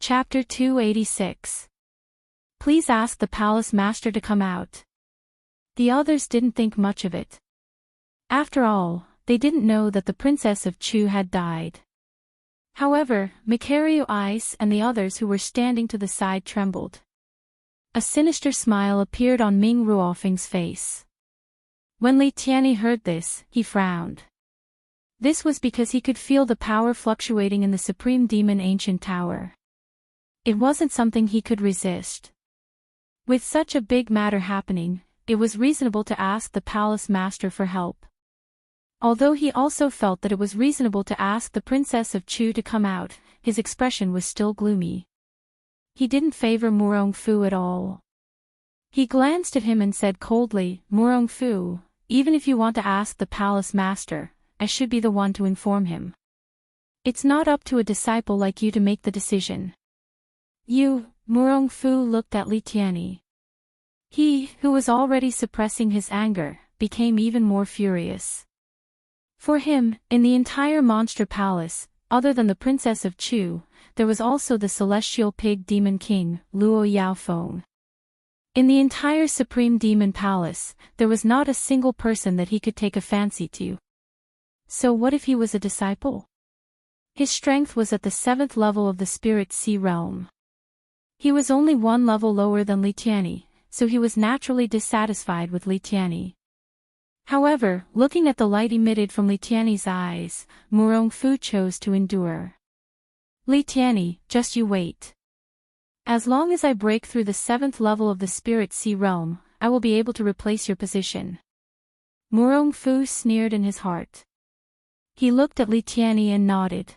Chapter 286. Please ask the palace master to come out. The others didn't think much of it. After all, they didn't know that the Princess of Chu had died. However, Mikhail Ice and the others who were standing to the side trembled. A sinister smile appeared on Ming Ruofeng's face. When Li Tianyi heard this, he frowned. This was because he could feel the power fluctuating in the Supreme Demon Ancient Tower. It wasn't something he could resist. With such a big matter happening, it was reasonable to ask the palace master for help. Although he also felt that it was reasonable to ask the Princess of Chu to come out, his expression was still gloomy. He didn't favor Murongfu at all. He glanced at him and said coldly, "Murongfu, even if you want to ask the palace master, I should be the one to inform him. It's not up to a disciple like you to make the decision." Murongfu looked at Li Tianyi. He, who was already suppressing his anger, became even more furious. For him, in the entire monster palace, other than the Princess of Chu, there was also the celestial pig demon king, Luo Yaofeng. In the entire Supreme Demon Palace, there was not a single person that he could take a fancy to. So what if he was a disciple? His strength was at the 7th level of the Spirit Sea realm. He was only one level lower than Li Tianyi, so he was naturally dissatisfied with Li Tianyi. However, looking at the light emitted from Li Tianyi's eyes, Murongfu chose to endure. "Li Tianyi, just you wait. As long as I break through the 7th level of the Spirit Sea realm, I will be able to replace your position." Murongfu sneered in his heart. He looked at Li Tianyi and nodded.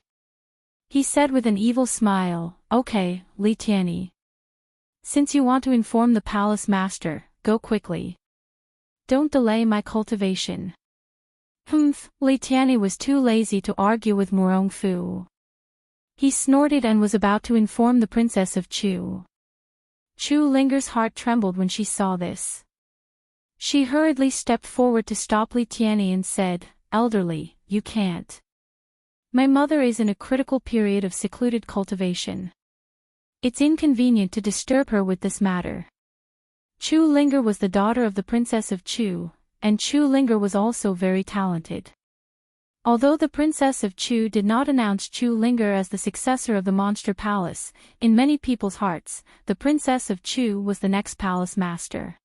He said with an evil smile, "Okay, Li Tianyi. Since you want to inform the palace master, go quickly. Don't delay my cultivation." Li Tianyi was too lazy to argue with Murongfu. He snorted and was about to inform the Princess of Chu. Chu Linger's heart trembled when she saw this. She hurriedly stepped forward to stop Li Tianyi and said, "Elderly, you can't. My mother is in a critical period of secluded cultivation. It's inconvenient to disturb her with this matter." Chu Linger was the daughter of the Princess of Chu, and Chu Linger was also very talented. Although the Princess of Chu did not announce Chu Linger as the successor of the Monster Palace, in many people's hearts, the Princess of Chu was the next palace master.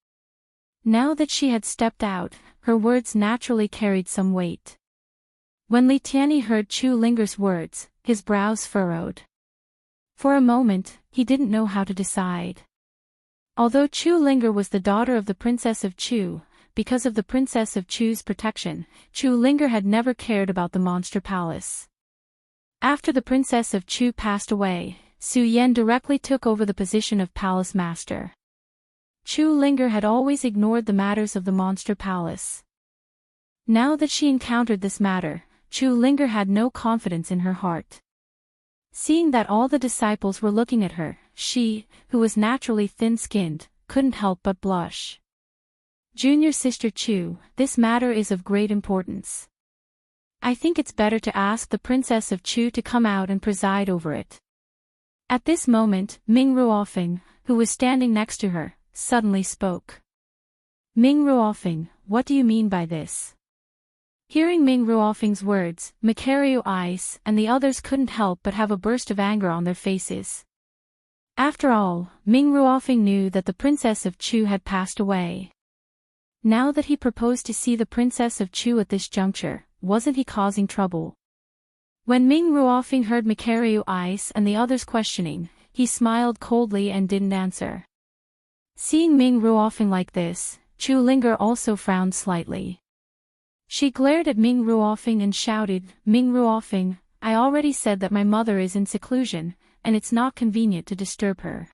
Now that she had stepped out, her words naturally carried some weight. When Li Tianyi heard Chu Linger's words, his brows furrowed. For a moment, he didn't know how to decide. Although Chu Linger was the daughter of the Princess of Chu, because of the Princess of Chu's protection, Chu Linger had never cared about the Monster Palace. After the Princess of Chu passed away, Su Yan directly took over the position of Palace Master. Chu Linger had always ignored the matters of the Monster Palace. Now that she encountered this matter, Chu Linger had no confidence in her heart. Seeing that all the disciples were looking at her, she, who was naturally thin-skinned, couldn't help but blush. "Junior Sister Chu, this matter is of great importance. I think it's better to ask the Princess of Chu to come out and preside over it." At this moment, Ming Ruofeng, who was standing next to her, suddenly spoke. "Ming Ruofeng, what do you mean by this?" Hearing Ming Ruofeng's words, Mikhail Ice and the others couldn't help but have a burst of anger on their faces. After all, Ming Ruofeng knew that the Princess of Chu had passed away. Now that he proposed to see the Princess of Chu at this juncture, wasn't he causing trouble? When Ming Ruofeng heard Mikhail Ice and the others questioning, he smiled coldly and didn't answer. Seeing Ming Ruofeng like this, Chu Linger also frowned slightly. She glared at Ming Ruofeng and shouted, "Ming Ruofeng, I already said that my mother is in seclusion, and it's not convenient to disturb her.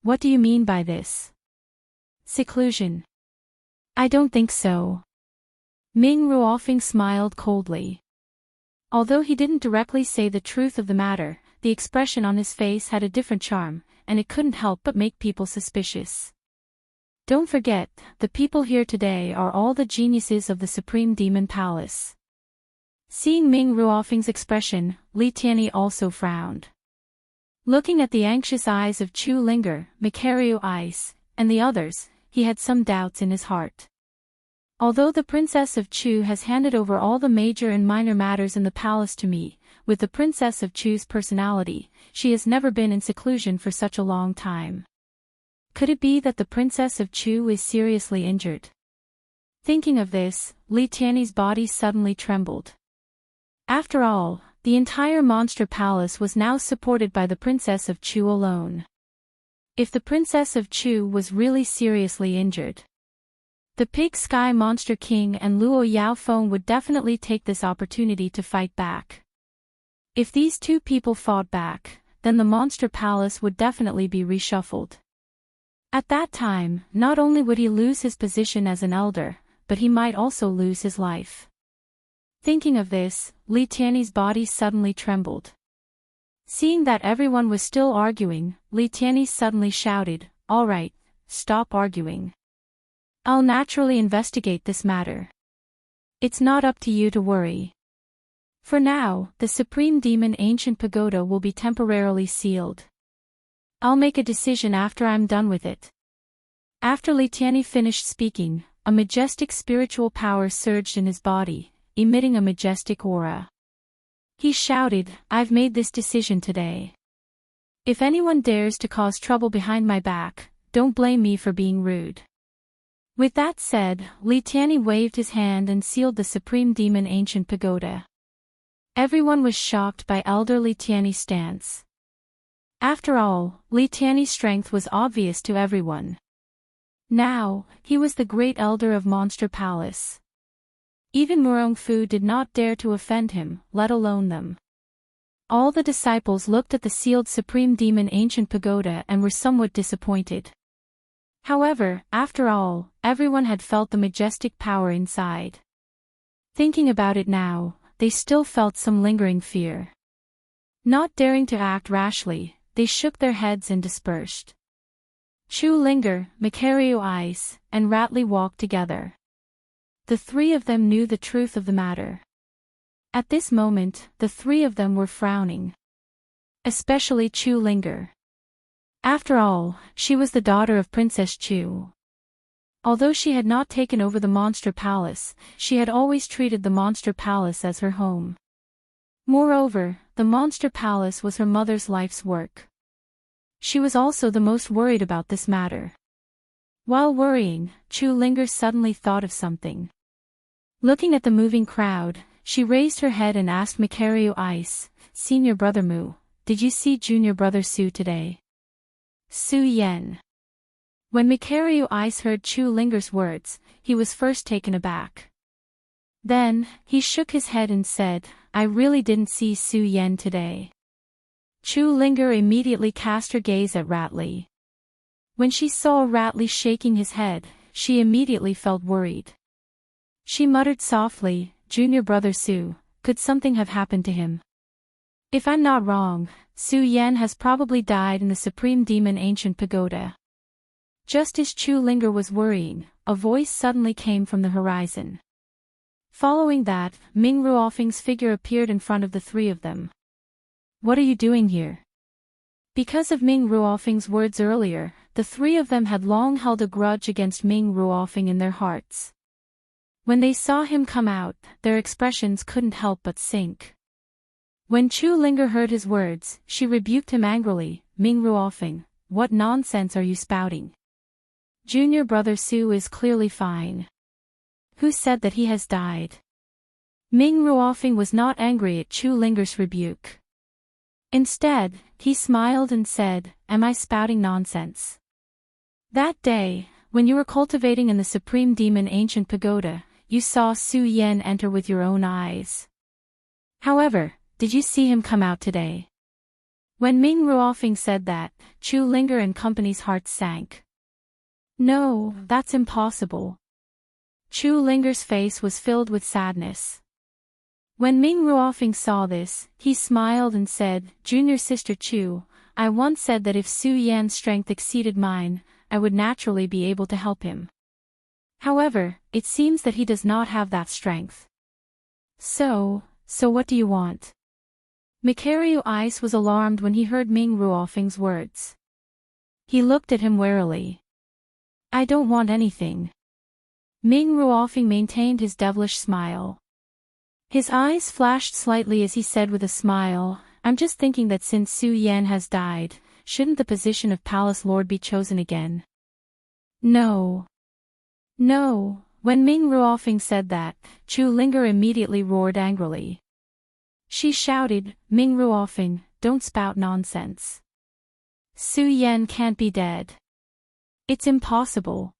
What do you mean by this? Seclusion? I don't think so." Ming Ruofeng smiled coldly. Although he didn't directly say the truth of the matter, the expression on his face had a different charm, and it couldn't help but make people suspicious. Don't forget, the people here today are all the geniuses of the Supreme Demon Palace. Seeing Ming Ruofeng's expression, Li Tianyi also frowned. Looking at the anxious eyes of Chu Linger, Mikario Ice, and the others, he had some doubts in his heart. Although the Princess of Chu has handed over all the major and minor matters in the palace to me, with the Princess of Chu's personality, she has never been in seclusion for such a long time. Could it be that the Princess of Chu is seriously injured? Thinking of this, Li Tiany's body suddenly trembled. After all, the entire monster palace was now supported by the Princess of Chu alone. If the Princess of Chu was really seriously injured, the Pig Sky Monster King and Luo Yaofeng would definitely take this opportunity to fight back. If these two people fought back, then the monster palace would definitely be reshuffled. At that time, not only would he lose his position as an elder, but he might also lose his life. Thinking of this, Li Tiany's body suddenly trembled. Seeing that everyone was still arguing, Li Tiany suddenly shouted, "All right, stop arguing. I'll naturally investigate this matter. It's not up to you to worry. For now, the Supreme Demon Ancient Pagoda will be temporarily sealed. I'll make a decision after I'm done with it." After Li Tiany finished speaking, a majestic spiritual power surged in his body, emitting a majestic aura. He shouted, "I've made this decision today. If anyone dares to cause trouble behind my back, don't blame me for being rude." With that said, Li Tiany waved his hand and sealed the Supreme Demon Ancient Pagoda. Everyone was shocked by Elder Li Tiany's stance. After all, Li Tiany's strength was obvious to everyone. Now, he was the great elder of Monster Palace. Even Murong Fu did not dare to offend him, let alone them. All the disciples looked at the sealed Supreme Demon Ancient Pagoda and were somewhat disappointed. However, after all, everyone had felt the majestic power inside. Thinking about it now, they still felt some lingering fear. Not daring to act rashly, they shook their heads and dispersed. Chu Linger, Mikario Ice, and Ratley walked together. The three of them knew the truth of the matter. At this moment, the three of them were frowning. Especially Chu Linger. After all, she was the daughter of Princess Chu. Although she had not taken over the Monster Palace, she had always treated the Monster Palace as her home. Moreover, the Monster Palace was her mother's life's work. She was also the most worried about this matter. While worrying, Chu Linger suddenly thought of something. Looking at the moving crowd, she raised her head and asked Mikario Ice, "Senior Brother Mu, did you see Junior Brother Su today?" Su Yan. When Mikario Ice heard Chu Linger's words, he was first taken aback. Then, he shook his head and said, "I really didn't see Su Yan today." Chu Linger immediately cast her gaze at Ratley. When she saw Ratley shaking his head, she immediately felt worried. She muttered softly, "Junior Brother Su, could something have happened to him? If I'm not wrong, Su Yan has probably died in the Supreme Demon Ancient Pagoda." Just as Chu Linger was worrying, a voice suddenly came from the horizon. Following that, Ming Ruofeng's figure appeared in front of the three of them. "What are you doing here?" Because of Ming Ruofeng's words earlier, the three of them had long held a grudge against Ming Ruofeng in their hearts. When they saw him come out, their expressions couldn't help but sink. When Chu Linger heard his words, she rebuked him angrily, "Ming Ruofeng, what nonsense are you spouting? Junior Brother Su is clearly fine. Who said that he has died?" Ming Ruofeng was not angry at Chu Linger's rebuke. Instead, he smiled and said, "Am I spouting nonsense? That day, when you were cultivating in the Supreme Demon Ancient Pagoda, you saw Su Yan enter with your own eyes. However, did you see him come out today?" When Ming Ruofeng said that, Chu Linger and company's hearts sank. "No, that's impossible." Chu Linger's face was filled with sadness. When Ming Ruofeng saw this, he smiled and said, "Junior Sister Chu, I once said that if Su Yan's strength exceeded mine, I would naturally be able to help him. However, it seems that he does not have that strength. So what do you want?" Mikhail Ice was alarmed when he heard Ming Ruofeng's words. He looked at him warily. I don't want anything. Ming Ruofeng maintained his devilish smile. His eyes flashed slightly as he said with a smile, I'm just thinking that since Su Yan has died, shouldn't the position of Palace Lord be chosen again? No. No. When Ming Ruofeng said that, Chu Linger immediately roared angrily. She shouted, Ming Ruofeng, don't spout nonsense. Su Yan can't be dead. It's impossible.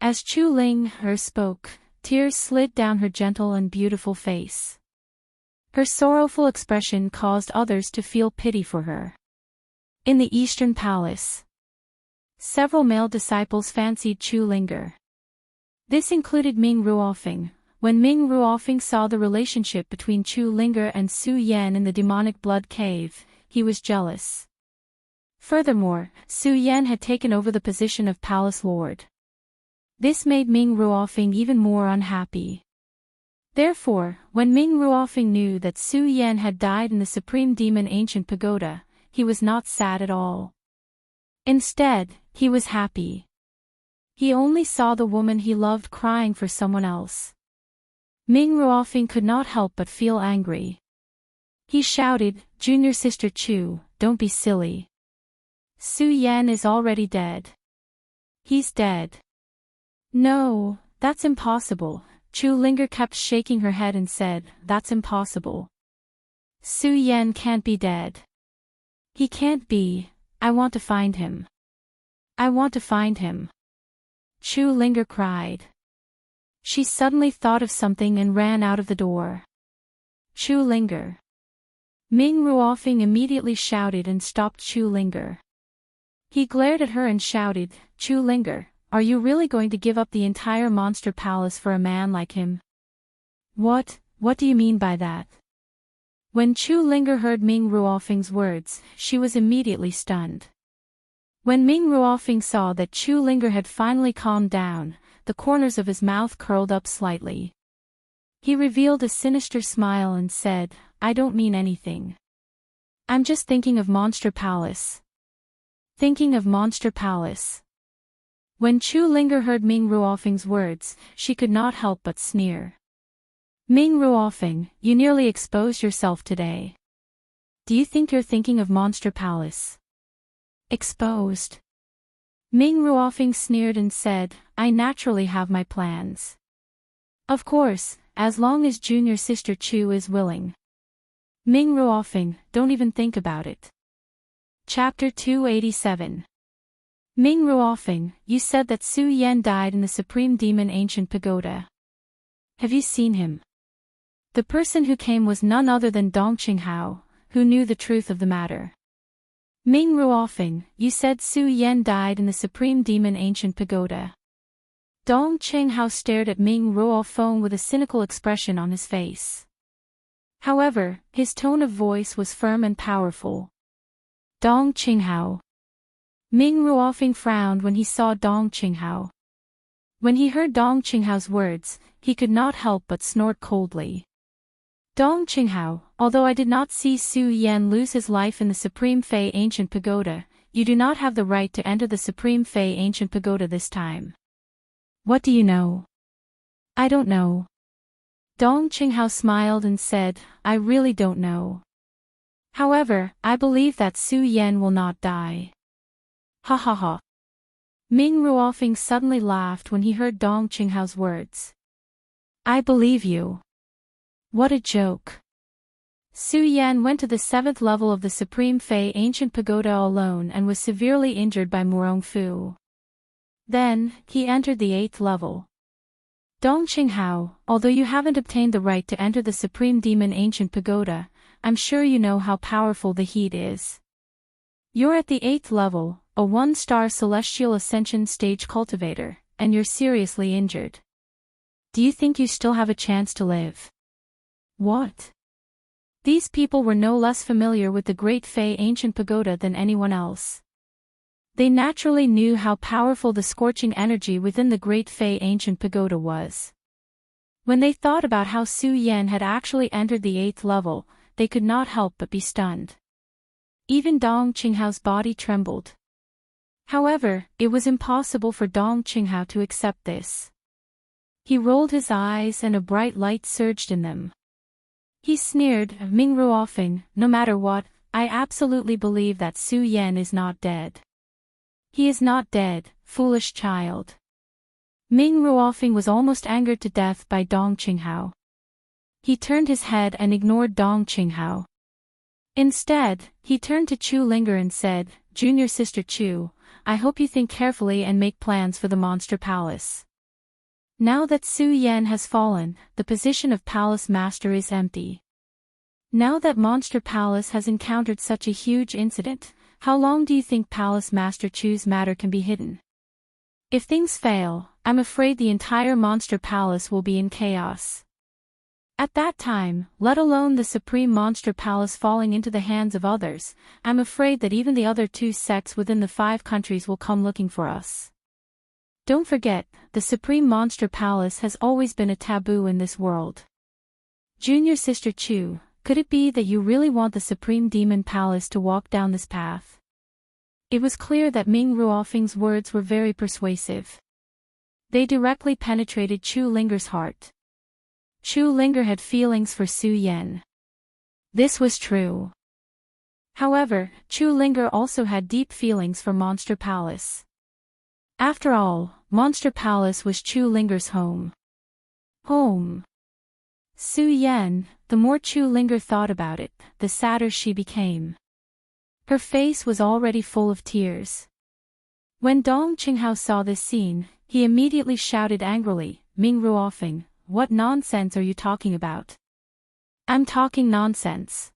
As Chu Linger spoke, tears slid down her gentle and beautiful face. Her sorrowful expression caused others to feel pity for her. In the Eastern Palace, several male disciples fancied Chu Linger. This included Ming Ruofeng. When Ming Ruofeng saw the relationship between Chu Linger and Su Yan in the demonic blood cave, he was jealous. Furthermore, Su Yan had taken over the position of Palace Lord. This made Ming Ruofeng even more unhappy. Therefore, when Ming Ruofeng knew that Su Yan had died in the Supreme Demon Ancient Pagoda, he was not sad at all. Instead, he was happy. He only saw the woman he loved crying for someone else. Ming Ruofeng could not help but feel angry. He shouted, Junior Sister Chu, don't be silly. Su Yan is already dead. He's dead. No, that's impossible. Chu Linger kept shaking her head and said, that's impossible. Su Yan can't be dead. He can't be. I want to find him. I want to find him. Chu Linger cried. She suddenly thought of something and ran out of the door. Chu Linger. Ming Ruofeng immediately shouted and stopped Chu Linger. He glared at her and shouted, Chu Linger, are you really going to give up the entire monster palace for a man like him? What do you mean by that? When Chu Linger heard Ming Ruofeng's words, she was immediately stunned. When Ming Ruofeng saw that Chu Linger had finally calmed down, the corners of his mouth curled up slightly. He revealed a sinister smile and said, I don't mean anything. I'm just thinking of Monster Palace. Thinking of Monster Palace. When Chu Linger heard Ming Ruofeng's words, she could not help but sneer. Ming Ruofeng, you nearly exposed yourself today. Do you think you're thinking of Monster Palace? Exposed. Ming Ruofeng sneered and said, I naturally have my plans. Of course, as long as Junior Sister Chu is willing. Ming Ruofeng, don't even think about it. Chapter 287. Ming Ruofeng, you said that Su Yan died in the Supreme Demon Ancient Pagoda. Have you seen him? The person who came was none other than Dong Qinghao, who knew the truth of the matter. Ming Ruofeng, you said Su Yan died in the Supreme Demon Ancient Pagoda. Dong Qinghao stared at Ming Ruofeng with a cynical expression on his face. However, his tone of voice was firm and powerful. Dong Qinghao. Ming Ruofeng frowned when he saw Dong Qinghao. When he heard Dong Qinghao's words, he could not help but snort coldly. Dong Qinghao, although I did not see Su Yan lose his life in the Supreme Fei Ancient Pagoda, you do not have the right to enter the Supreme Fei Ancient Pagoda this time. What do you know? I don't know. Dong Qinghao smiled and said, I really don't know. However, I believe that Su Yan will not die. Ha ha ha. Ming Ruofeng suddenly laughed when he heard Dong Qinghao's words. I believe you. What a joke. Su Yan went to the 7th level of the Supreme Fei Ancient Pagoda alone and was severely injured by Murong Fu. Then, he entered the 8th level. Dong Qinghao, although you haven't obtained the right to enter the Supreme Demon Ancient Pagoda, I'm sure you know how powerful the heat is. You're at the 8th level, a 1-star Celestial Ascension Stage cultivator, and you're seriously injured. Do you think you still have a chance to live? What? These people were no less familiar with the Great Fei Ancient Pagoda than anyone else. They naturally knew how powerful the scorching energy within the Great Fei Ancient Pagoda was. When they thought about how Su Yan had actually entered the 8th level, they could not help but be stunned. Even Dong Qinghao's body trembled. However, it was impossible for Dong Qinghao to accept this. He rolled his eyes and a bright light surged in them. He sneered, "Ming Ruofeng, no matter what, I absolutely believe that Su Yan is not dead." "He is not dead, foolish child." Ming Ruofeng was almost angered to death by Dong Qinghao. He turned his head and ignored Dong Qinghao. Instead, he turned to Chu Linger and said, "Junior sister Chu, I hope you think carefully and make plans for the Monster Palace. Now that Su Yan has fallen, the position of Palace Master is empty. Now that Monster Palace has encountered such a huge incident, how long do you think Palace Master Chu's matter can be hidden? If things fail, I'm afraid the entire Monster Palace will be in chaos. At that time, let alone the Supreme Monster Palace falling into the hands of others, I'm afraid that even the other 2 sects within the 5 countries will come looking for us. Don't forget, the Supreme Monster Palace has always been a taboo in this world. Junior Sister Chu, could it be that you really want the Supreme Demon Palace to walk down this path?" It was clear that Ming Ruofeng's words were very persuasive. They directly penetrated Chu Linger's heart. Chu Linger had feelings for Su Yan. This was true. However, Chu Linger also had deep feelings for Monster Palace. After all, Monster Palace was Chu Linger's home. Su Yan, the more Chu Linger thought about it, the sadder she became. Her face was already full of tears. When Dong Qinghao saw this scene, he immediately shouted angrily, "Ming Ruofeng, what nonsense are you talking about?" "I'm talking nonsense."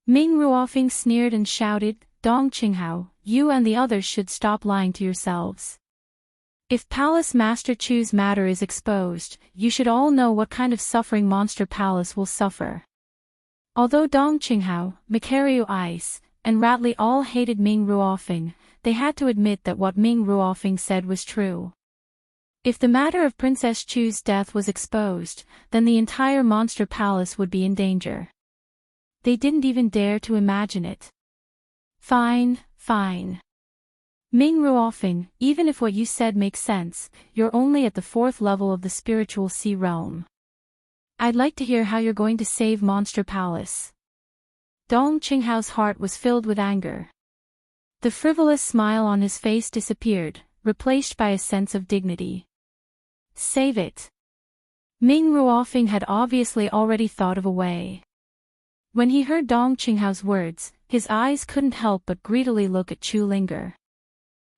Ming Ruofeng sneered and shouted, "Dong Qinghao, you and the others should stop lying to yourselves. If Palace Master Chu's matter is exposed, you should all know what kind of suffering Monster Palace will suffer." Although Dong Qinghao, Macario Ice, and Ratley all hated Ming Ruofeng, they had to admit that what Ming Ruofeng said was true. If the matter of Princess Chu's death was exposed, then the entire Monster Palace would be in danger. They didn't even dare to imagine it. Fine. Ming Ruofeng, even if what you said makes sense, you're only at the 4th level of the spiritual sea realm. I'd like to hear how you're going to save Monster Palace. Dong Qinghao's heart was filled with anger. The frivolous smile on his face disappeared, replaced by a sense of dignity. Save it. Ming Ruofeng had obviously already thought of a way. When he heard Dong Qinghao's words, his eyes couldn't help but greedily look at Chu Linger.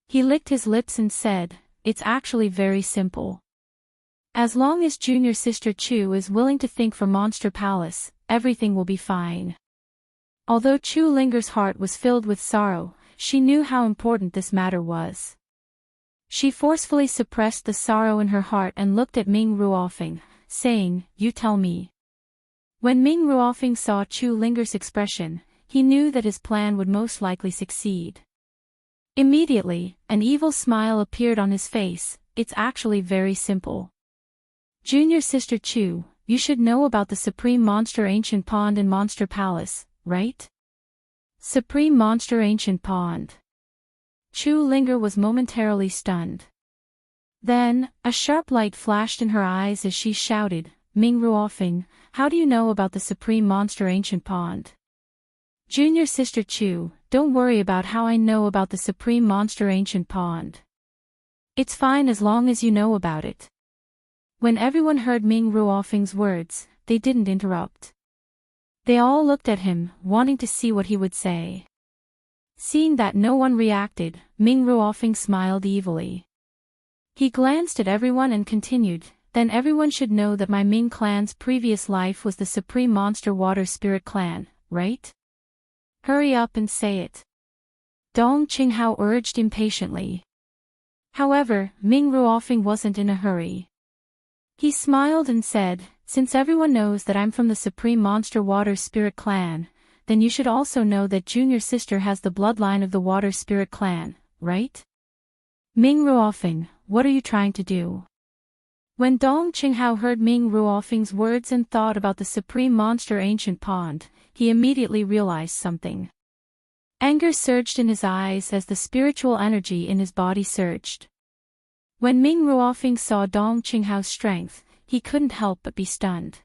He licked his lips and said, "It's actually very simple. As long as Junior Sister Chu is willing to think for Monster Palace, everything will be fine." Although Chu Linger's heart was filled with sorrow, she knew how important this matter was. She forcefully suppressed the sorrow in her heart and looked at Ming Ruofeng, saying, "You tell me." When Ming Ruofeng saw Chu Linger's expression, he knew that his plan would most likely succeed. Immediately, an evil smile appeared on his face. "It's actually very simple. Junior Sister Chu, you should know about the Supreme Monster Ancient Pond in Monster Palace, right?" Supreme Monster Ancient Pond. Chu Linger was momentarily stunned. Then, a sharp light flashed in her eyes as she shouted, "Ming Ruofeng, how do you know about the Supreme Monster Ancient Pond?" "Junior Sister Chu, don't worry about how I know about the Supreme Monster Ancient Pond. It's fine as long as you know about it." When everyone heard Ming Ruofeng's words, they didn't interrupt. They all looked at him, wanting to see what he would say. Seeing that no one reacted, Ming Ruofeng smiled evilly. He glanced at everyone and continued, "Then everyone should know that my Ming clan's previous life was the Supreme Monster Water Spirit clan, right? Hurry up and say it." Dong Qinghao urged impatiently. However, Ming Ruofeng wasn't in a hurry. He smiled and said, "Since everyone knows that I'm from the Supreme Monster Water Spirit clan, then you should also know that Junior Sister has the bloodline of the Water Spirit clan, right? Ming Ruofeng, what are you trying to do?" When Dong Qinghao heard Ming Ruofeng's words and thought about the Supreme Monster Ancient Pond, he immediately realized something. Anger surged in his eyes as the spiritual energy in his body surged. When Ming Ruofing saw Dong Qinghao's strength, he couldn't help but be stunned.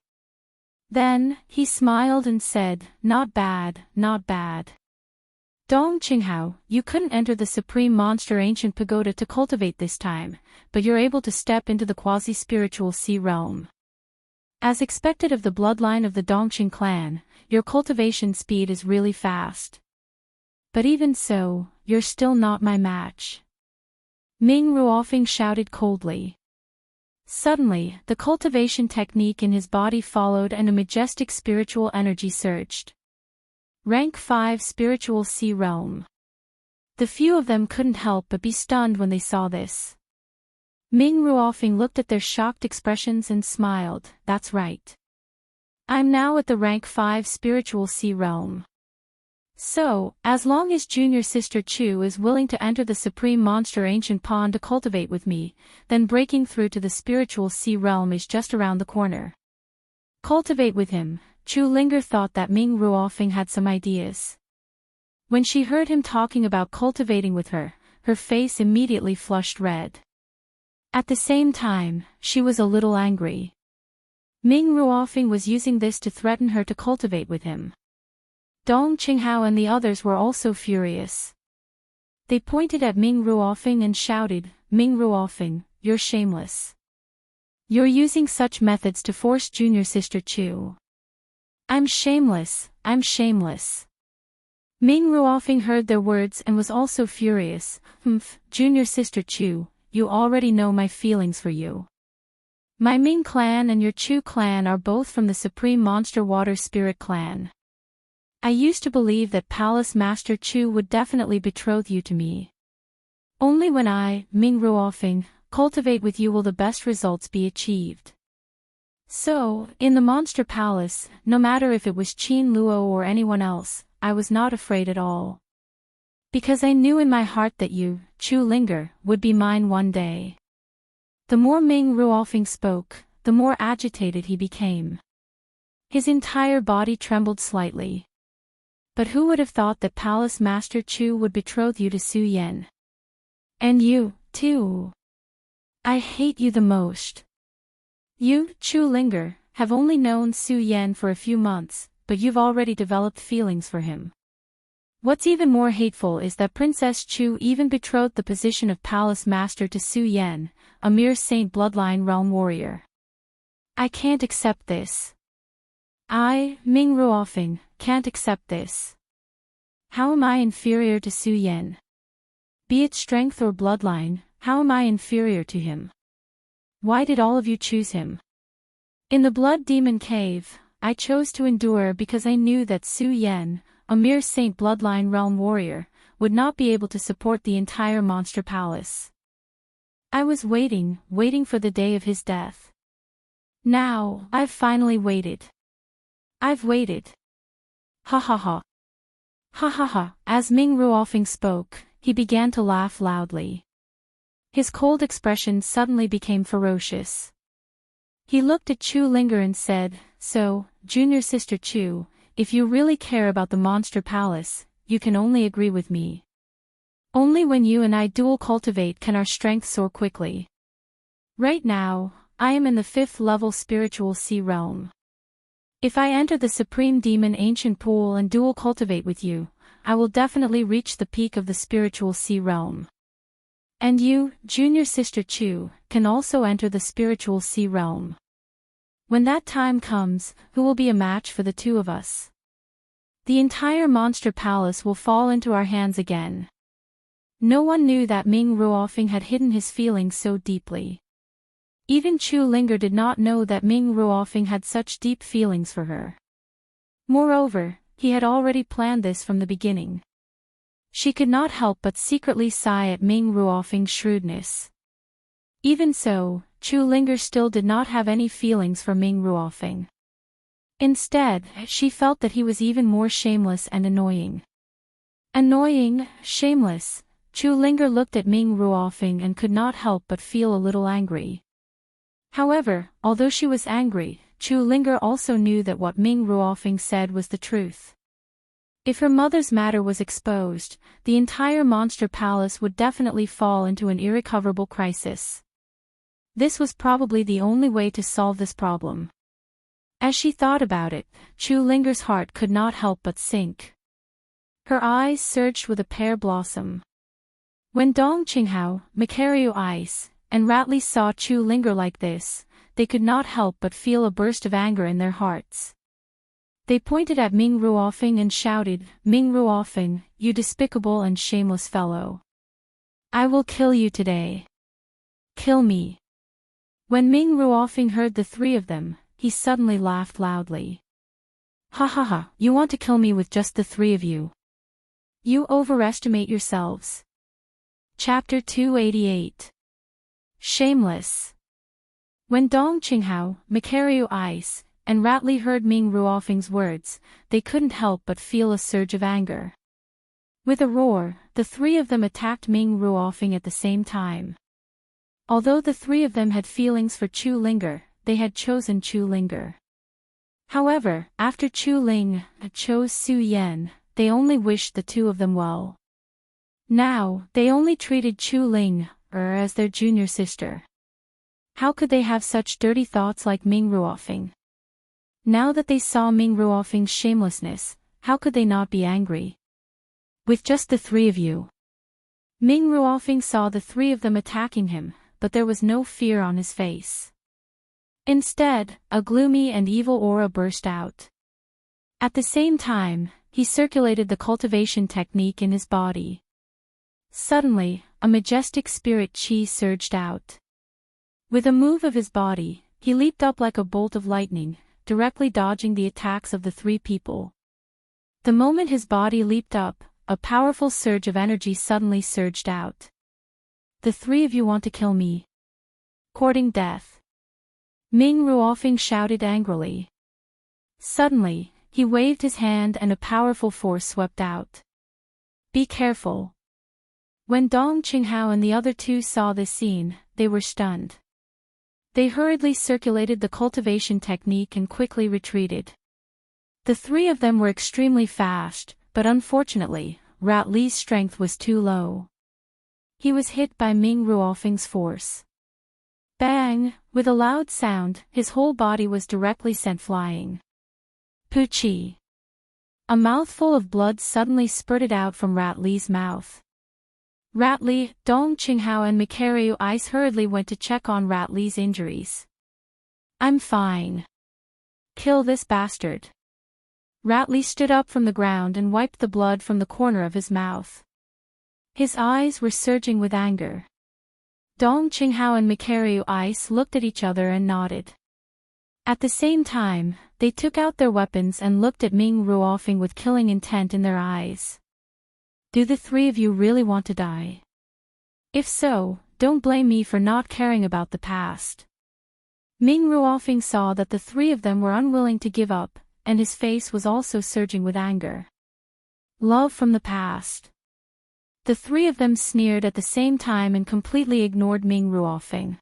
Then, he smiled and said, "Not bad, not bad. Dong Qinghao, you couldn't enter the Supreme Monster Ancient Pagoda to cultivate this time, but you're able to step into the quasi-spiritual sea realm. As expected of the bloodline of the Dongqing clan, your cultivation speed is really fast. But even so, you're still not my match." Ming Ruofing shouted coldly. Suddenly, the cultivation technique in his body followed and a majestic spiritual energy surged. Rank 5 Spiritual Sea Realm. The few of them couldn't help but be stunned when they saw this. Ming Ruofing looked at their shocked expressions and smiled. "That's right. I'm now at the rank 5 Spiritual Sea Realm. So, as long as junior sister Chu is willing to enter the Supreme Monster Ancient Pond to cultivate with me, then breaking through to the Spiritual Sea Realm is just around the corner." Cultivate with him. Chu Linger thought that Ming Ruofing had some ideas. When she heard him talking about cultivating with her, her face immediately flushed red. At the same time, she was a little angry. Ming Ruofing was using this to threaten her to cultivate with him. Dong Qinghao and the others were also furious. They pointed at Ming Ruofing and shouted, "Ming Ruofing, you're shameless. You're using such methods to force junior sister Chu." I'm shameless. Ming Ruofing heard their words and was also furious. Junior sister Chu, you already know my feelings for you. My Ming clan and your Chu clan are both from the Supreme Monster Water Spirit clan. I used to believe that Palace Master Chu would definitely betroth you to me. Only when I, Ming Ruofing, cultivate with you will the best results be achieved. So, in the Monster Palace, no matter if it was Qin Luo or anyone else, I was not afraid at all. Because I knew in my heart that you, Chu Linger, would be mine one day. The more Ming Ruofing spoke, the more agitated he became. His entire body trembled slightly. But who would have thought that Palace Master Chu would betroth you to Su Yan? And you, too. I hate you the most. You, Chu Linger, have only known Su Yan for a few months, but you've already developed feelings for him. What's even more hateful is that Princess Chu even betrothed the position of Palace Master to Su Yan, a mere Saint Bloodline Realm warrior. I can't accept this. I, Ming Ruofing, can't accept this. How am I inferior to Su Yan? Be it strength or bloodline, how am I inferior to him? Why did all of you choose him? In the Blood Demon Cave, I chose to endure because I knew that Su Yan, a mere Saint Bloodline Realm warrior, would not be able to support the entire Monster Palace. I was waiting for the day of his death. Now, I've finally waited. I've waited. Ha ha ha. Ha ha ha. As Ming Ruofing spoke, he began to laugh loudly. His cold expression suddenly became ferocious. He looked at Chu Linger and said, "So, junior sister Chu, if you really care about the Monster Palace, you can only agree with me. Only when you and I dual cultivate can our strength soar quickly. Right now, I am in the 5th level Spiritual Sea Realm. If I enter the Supreme Demon Ancient Pool and dual cultivate with you, I will definitely reach the peak of the Spiritual Sea Realm. And you, junior sister Chu, can also enter the Spiritual Sea Realm. When that time comes, who will be a match for the two of us? The entire Monster Palace will fall into our hands again." No one knew that Ming Ruofing had hidden his feelings so deeply. Even Chu Linger did not know that Ming Ruofing had such deep feelings for her. Moreover, he had already planned this from the beginning. She could not help but secretly sigh at Ming Ruofing's shrewdness. Even so, Chu Linger still did not have any feelings for Ming Ruofing. Instead, she felt that he was even more shameless and annoying. Annoying, shameless, Chu Linger looked at Ming Ruofing and could not help but feel a little angry. However, although she was angry, Chu Linger also knew that what Ming Ruofing said was the truth. If her mother's matter was exposed, the entire monster palace would definitely fall into an irrecoverable crisis. This was probably the only way to solve this problem. As she thought about it, Chu Linger's heart could not help but sink. Her eyes surged with a pear blossom. When Dong Qinghao, Macario Ice, and Ratley saw Chu Linger like this, they could not help but feel a burst of anger in their hearts. They pointed at Ming Ruofing and shouted, "Ming Ruofing, you despicable and shameless fellow! I will kill you today! Kill me!" When Ming Ruofing heard the three of them, he suddenly laughed loudly. "Ha ha ha, you want to kill me with just the three of you? You overestimate yourselves." Chapter 288. Shameless. When Dong Qinghao, Macario Ice, and Ratley heard Ming Ruofing's words, they couldn't help but feel a surge of anger. With a roar, the three of them attacked Ming Ruofing at the same time. Although the three of them had feelings for Chu Linger, they had chosen Chu Linger. However, after Chu Ling chose Su Yan, they only wished the two of them well. Now, they only treated Chu Ling as their junior sister. How could they have such dirty thoughts like Ming Ruofing? Now that they saw Ming Ruofing's shamelessness, how could they not be angry? With just the three of you. Ming Ruofing saw the three of them attacking him, but there was no fear on his face. Instead, a gloomy and evil aura burst out. At the same time, he circulated the cultivation technique in his body. Suddenly, a majestic spirit chi surged out. With a move of his body, he leaped up like a bolt of lightning, directly dodging the attacks of the three people. The moment his body leaped up, a powerful surge of energy suddenly surged out. "The three of you want to kill me? Courting death?" Ming Ruofing shouted angrily. Suddenly, he waved his hand and a powerful force swept out. "Be careful." When Dong Qinghao and the other two saw this scene, they were stunned. They hurriedly circulated the cultivation technique and quickly retreated. The three of them were extremely fast, but unfortunately, Rat Li's strength was too low. He was hit by Ming Ruofing's force. Bang! With a loud sound, his whole body was directly sent flying. Poochie! A mouthful of blood suddenly spurted out from Rat Li's mouth. Rat Li, Dong Qinghao and Macario Ice hurriedly went to check on Rat Li's injuries. "I'm fine. Kill this bastard." Rat Li stood up from the ground and wiped the blood from the corner of his mouth. His eyes were surging with anger. Dong Qinghao and Macario Ice looked at each other and nodded. At the same time, they took out their weapons and looked at Ming Ruofing with killing intent in their eyes. "Do the three of you really want to die? If so, don't blame me for not caring about the past." Ming Ruofing saw that the three of them were unwilling to give up, and his face was also surging with anger. Love from the past. The three of them sneered at the same time and completely ignored Ming Ruofing.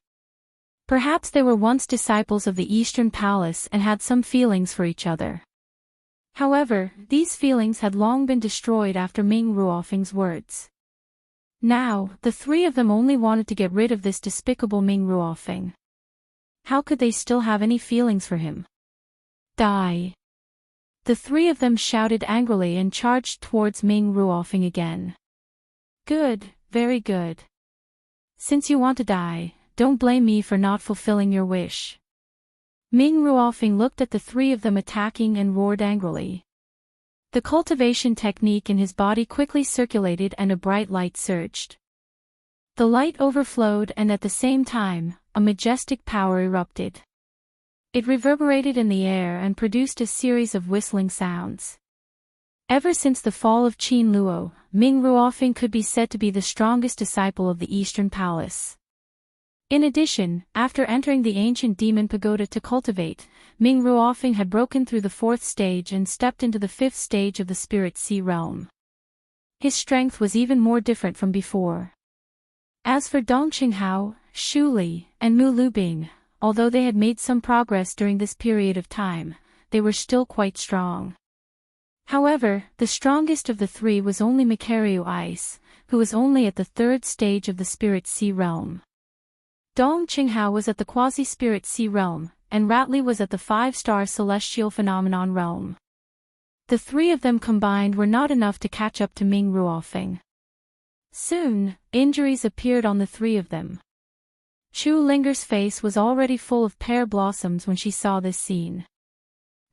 Perhaps they were once disciples of the Eastern Palace and had some feelings for each other. However, these feelings had long been destroyed after Ming Ruofing's words. Now, the three of them only wanted to get rid of this despicable Ming Ruofing. How could they still have any feelings for him? Die! The three of them shouted angrily and charged towards Ming Ruofing again. "Good, very good. Since you want to die, don't blame me for not fulfilling your wish." Ming Ruofing looked at the three of them attacking and roared angrily. The cultivation technique in his body quickly circulated and a bright light surged. The light overflowed and at the same time, a majestic power erupted. It reverberated in the air and produced a series of whistling sounds. Ever since the fall of Qin Luo, Ming Ruofing could be said to be the strongest disciple of the Eastern Palace. In addition, after entering the ancient demon pagoda to cultivate, Ming Ruofing had broken through the fourth stage and stepped into the fifth stage of the spirit sea realm. His strength was even more different from before. As for Dong Qinghao, Shu Li, and Mu Lubing, although they had made some progress during this period of time, they were still quite strong. However, the strongest of the three was only Mikaryu Ice, who was only at the third stage of the Spirit Sea realm. Dong Qinghao was at the Quasi-Spirit Sea realm, and Ratley was at the 5-star Celestial Phenomenon realm. The three of them combined were not enough to catch up to Ming Ruofeng. Soon, injuries appeared on the three of them. Chu Linger's face was already full of pear blossoms when she saw this scene.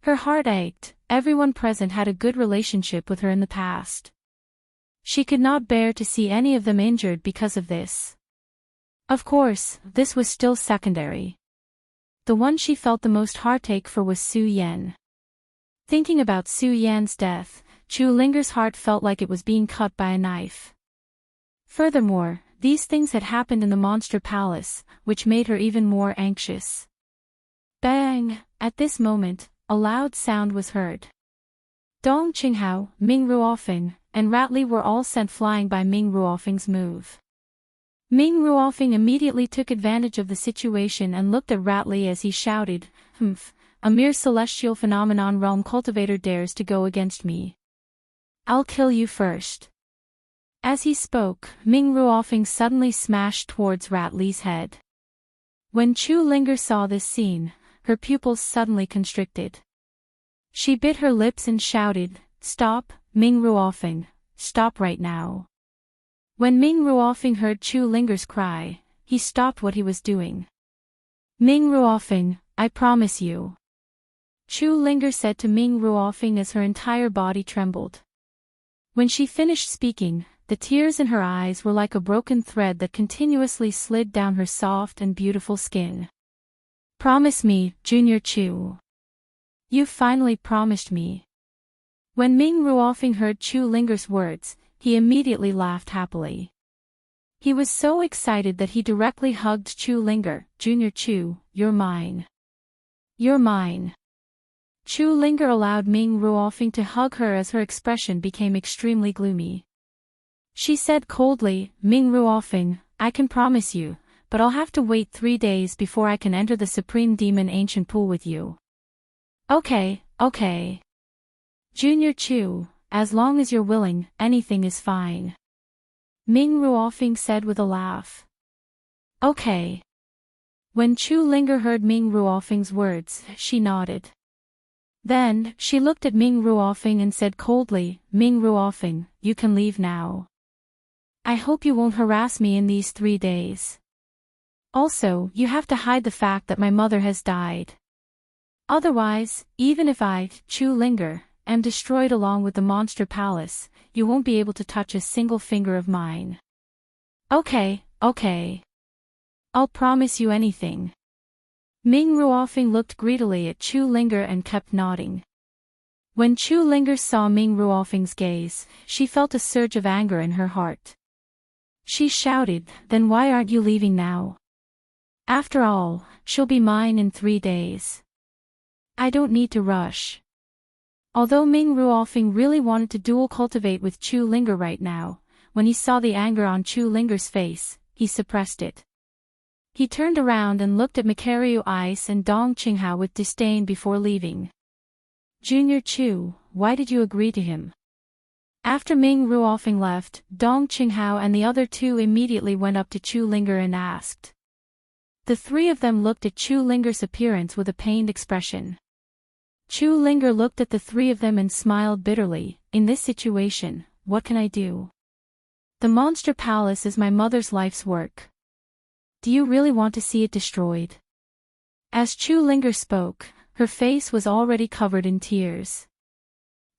Her heart ached. Everyone present had a good relationship with her in the past. She could not bear to see any of them injured because of this. Of course, this was still secondary. The one she felt the most heartache for was Su Yan. Thinking about Su Yan's death, Chu Linger's heart felt like it was being cut by a knife. Furthermore, these things had happened in the Monster Palace, which made her even more anxious. Bang! At this moment, a loud sound was heard. Dong Qinghao, Ming Ruofeng, and Ratley were all sent flying by Ming Ruofeng's move. Ming Ruofeng immediately took advantage of the situation and looked at Ratley as he shouted, "Humph, a mere celestial phenomenon realm cultivator dares to go against me. I'll kill you first." As he spoke, Ming Ruofeng suddenly smashed towards Ratley's head. When Chu Linger saw this scene, her pupils suddenly constricted. She bit her lips and shouted, "Stop, Ming Ruofeng, stop right now." When Ming Ruofeng heard Chu Linger's cry, he stopped what he was doing. "Ming Ruofeng, I promise you." Chu Linger said to Ming Ruofeng as her entire body trembled. When she finished speaking, the tears in her eyes were like a broken thread that continuously slid down her soft and beautiful skin. "Promise me, Junior Chu. You finally promised me." When Ming Ruofeng heard Chu Linger's words, he immediately laughed happily. He was so excited that he directly hugged Chu Linger. "Junior Chu, you're mine. You're mine." Chu Linger allowed Ming Ruofeng to hug her as her expression became extremely gloomy. She said coldly, "Ming Ruofeng, I can promise you, but I'll have to wait 3 days before I can enter the Supreme Demon Ancient Pool with you." Okay. Junior Chu, as long as you're willing, anything is fine." Ming Ruofeng said with a laugh. Okay. When Chu Linger heard Ming Ruofeng's words, she nodded. Then, she looked at Ming Ruofeng and said coldly, "Ming Ruofeng, you can leave now. I hope you won't harass me in these 3 days. Also, you have to hide the fact that my mother has died. Otherwise, even if I, Chu Linger, am destroyed along with the Monster Palace, you won't be able to touch a single finger of mine." Okay. I'll promise you anything." Ming Ruofeng looked greedily at Chu Linger and kept nodding. When Chu Linger saw Ming Ruofeng's gaze, she felt a surge of anger in her heart. She shouted, "Then why aren't you leaving now? After all, she'll be mine in 3 days. I don't need to rush." Although Ming Ruofeng really wanted to dual cultivate with Chu Linger right now, when he saw the anger on Chu Linger's face, he suppressed it. He turned around and looked at Mikaryu Ice and Dong Qinghao with disdain before leaving. "Junior Chu, why did you agree to him?" After Ming Ruofeng left, Dong Qinghao and the other two immediately went up to Chu Linger and asked. The three of them looked at Chu Linger's appearance with a pained expression. Chu Linger looked at the three of them and smiled bitterly. "In this situation, what can I do? The Monster Palace is my mother's life's work. Do you really want to see it destroyed?" As Chu Linger spoke, her face was already covered in tears.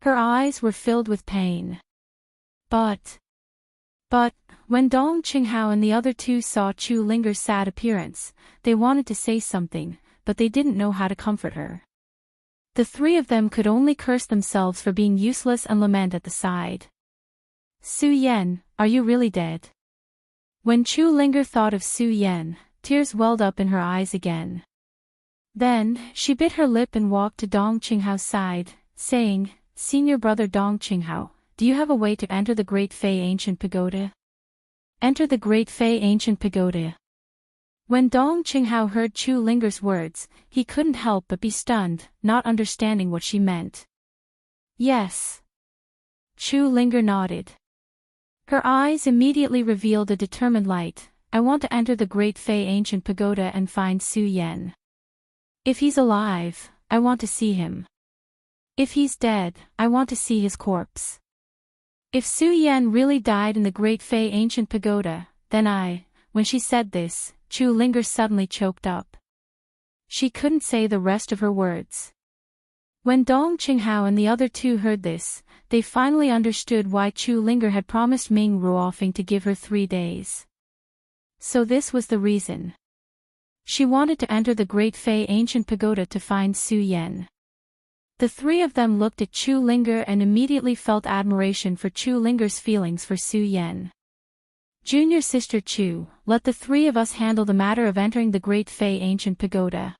Her eyes were filled with pain. But, when Dong Qinghao and the other two saw Chu Linger's sad appearance, they wanted to say something, but they didn't know how to comfort her. The three of them could only curse themselves for being useless and lament at the side. "Su Yan, are you really dead?" When Chu Linger thought of Su Yan, tears welled up in her eyes again. Then, she bit her lip and walked to Dong Qinghao's side, saying, "Senior brother Dong Qinghao, do you have a way to enter the Great Fei Ancient Pagoda?" "Enter the Great Fei Ancient Pagoda." When Dong Qinghao heard Chu Linger's words, he couldn't help but be stunned, not understanding what she meant. Yes. Chu Linger nodded. Her eyes immediately revealed a determined light. I want to enter the Great Fei Ancient Pagoda and find Su Yan. If he's alive, I want to see him. If he's dead, I want to see his corpse. If Su Yan really died in the Great Fei Ancient Pagoda, then When she said this, Chu Linger suddenly choked up. She couldn't say the rest of her words. When Dong Qinghao and the other two heard this, they finally understood why Chu Linger had promised Ming Ruofing to give her 3 days. So this was the reason. She wanted to enter the Great Fei Ancient Pagoda to find Su Yan. The three of them looked at Chu Linger and immediately felt admiration for Chu Linger's feelings for Su Yan. Junior sister Chu, let the three of us handle the matter of entering the Great Fei Ancient Pagoda.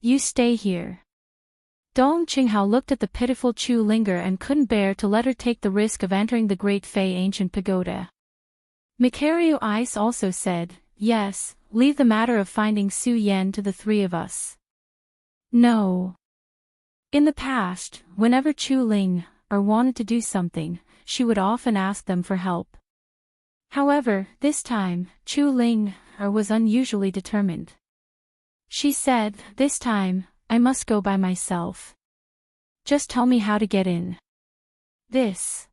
You stay here. Dong Qinghao looked at the pitiful Chu Linger and couldn't bear to let her take the risk of entering the Great Fei Ancient Pagoda. Mikario Ice also said, yes, leave the matter of finding Su Yan to the three of us. No. In the past, whenever Chu Ling wanted to do something, she would often ask them for help. However, this time, Chu Ling was unusually determined. She said, this time, I must go by myself. Just tell me how to get in. This.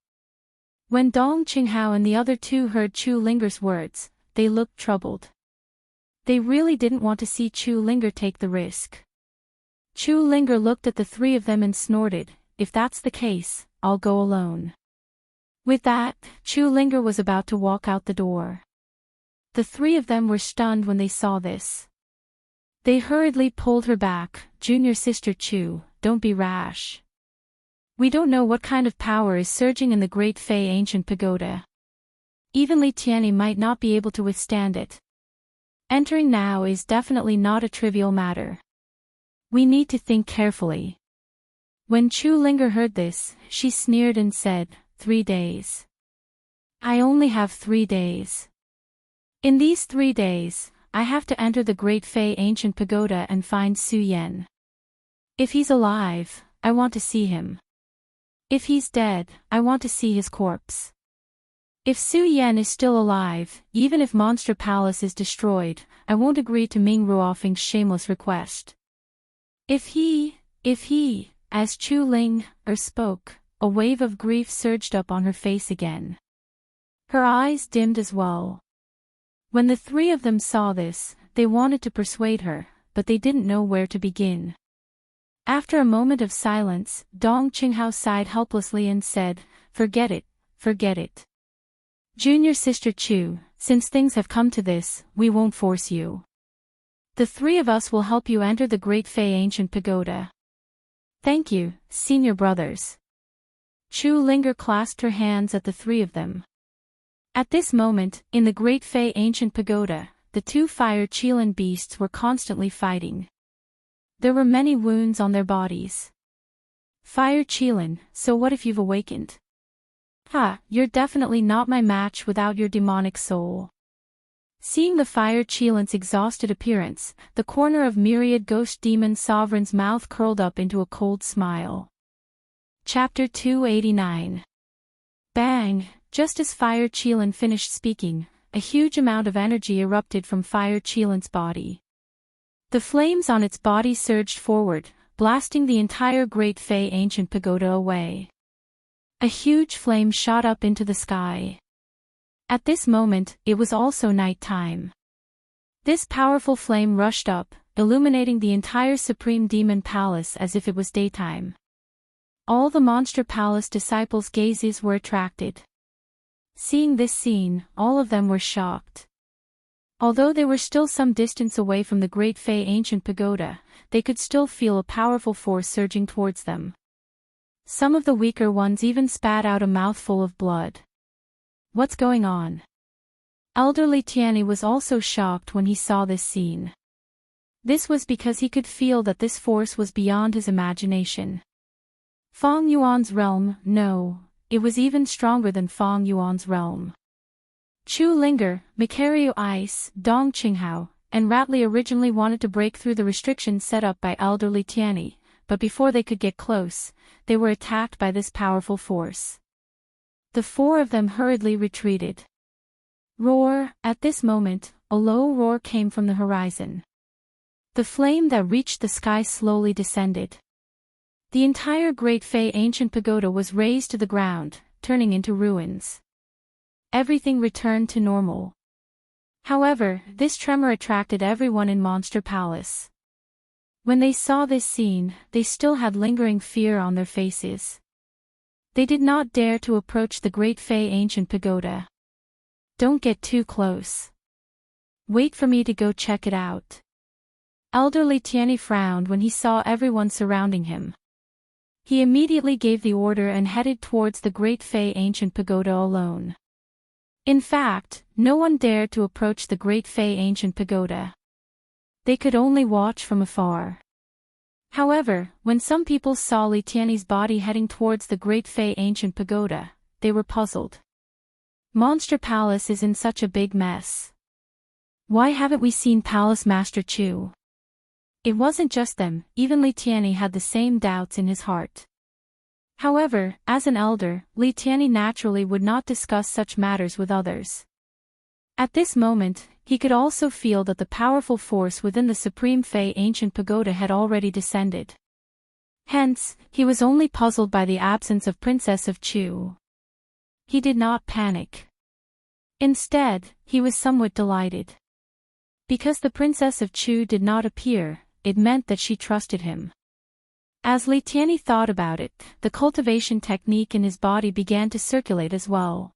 When Dong Qinghao and the other two heard Chu Linger's words, they looked troubled. They really didn't want to see Chu Linger take the risk. Chu Linger looked at the three of them and snorted, if that's the case, I'll go alone. With that, Chu Linger was about to walk out the door. The three of them were stunned when they saw this. They hurriedly pulled her back. Junior sister Chu, don't be rash. We don't know what kind of power is surging in the Great Fei Ancient Pagoda. Even Li Tianyi might not be able to withstand it. Entering now is definitely not a trivial matter. We need to think carefully. When Chu Linger heard this, she sneered and said, 3 days. I only have 3 days. In these 3 days, I have to enter the Great Fei Ancient Pagoda and find Su Yan. If he's alive, I want to see him. If he's dead, I want to see his corpse. If Su Yan is still alive, even if Monster Palace is destroyed, I won't agree to Ming Ruofing's shameless request. If he, as Chu Ling spoke, a wave of grief surged up on her face again. Her eyes dimmed as well. When the three of them saw this, they wanted to persuade her, but they didn't know where to begin. After a moment of silence, Dong Qinghao sighed helplessly and said, forget it. Junior sister Chu, since things have come to this, we won't force you. The three of us will help you enter the Great Fei Ancient Pagoda. Thank you, senior brothers. Chu Linger clasped her hands at the three of them. At this moment, in the Great Fei Ancient Pagoda, the two fire Qilin beasts were constantly fighting. There were many wounds on their bodies. Fire Qilin, so what if you've awakened? You're definitely not my match without your demonic soul. Seeing the fire Qilin's exhausted appearance, the corner of myriad ghost demon sovereign's mouth curled up into a cold smile. Chapter 289. Bang! Just as Fire Qilin finished speaking, a huge amount of energy erupted from Fire Qilin's body. The flames on its body surged forward, blasting the entire Great Fei Ancient Pagoda away. A huge flame shot up into the sky. At this moment, it was also night time. This powerful flame rushed up, illuminating the entire Supreme Demon Palace as if it was daytime. All the Monster Palace disciples' gazes were attracted. Seeing this scene, all of them were shocked. Although they were still some distance away from the Great Fei Ancient Pagoda, they could still feel a powerful force surging towards them. Some of the weaker ones even spat out a mouthful of blood. What's going on? Elderly Tianyi was also shocked when he saw this scene. This was because he could feel that this force was beyond his imagination. Feng Yuan's realm, no, it was even stronger than Feng Yuan's realm. Chu Linger, Mikario Ice, Dong Qinghao, and Ratley originally wanted to break through the restrictions set up by Elder Li Tianyi, but before they could get close, they were attacked by this powerful force. The four of them hurriedly retreated. Roar! At this moment, a low roar came from the horizon. The flame that reached the sky slowly descended. The entire Great Fei ancient pagoda was razed to the ground, turning into ruins. Everything returned to normal. However, this tremor attracted everyone in Monster Palace. When they saw this scene, they still had lingering fear on their faces. They did not dare to approach the Great Fei ancient pagoda. Don't get too close. Wait for me to go check it out. Elder Li Tianyi frowned when he saw everyone surrounding him. He immediately gave the order and headed towards the Great Fei ancient pagoda alone. In fact, no one dared to approach the Great Fei ancient pagoda. They could only watch from afar. However, when some people saw Li Tianyi's body heading towards the Great Fei ancient pagoda, they were puzzled. Monster Palace is in such a big mess. Why haven't we seen Palace Master Chu? It wasn't just them, even Li Tianyi had the same doubts in his heart. However, as an elder, Li Tianyi naturally would not discuss such matters with others. At this moment, he could also feel that the powerful force within the Supreme Fei ancient pagoda had already descended. Hence, he was only puzzled by the absence of Princess of Chu. He did not panic. Instead, he was somewhat delighted. Because the Princess of Chu did not appear, it meant that she trusted him. As Li Tianyi thought about it, the cultivation technique in his body began to circulate as well.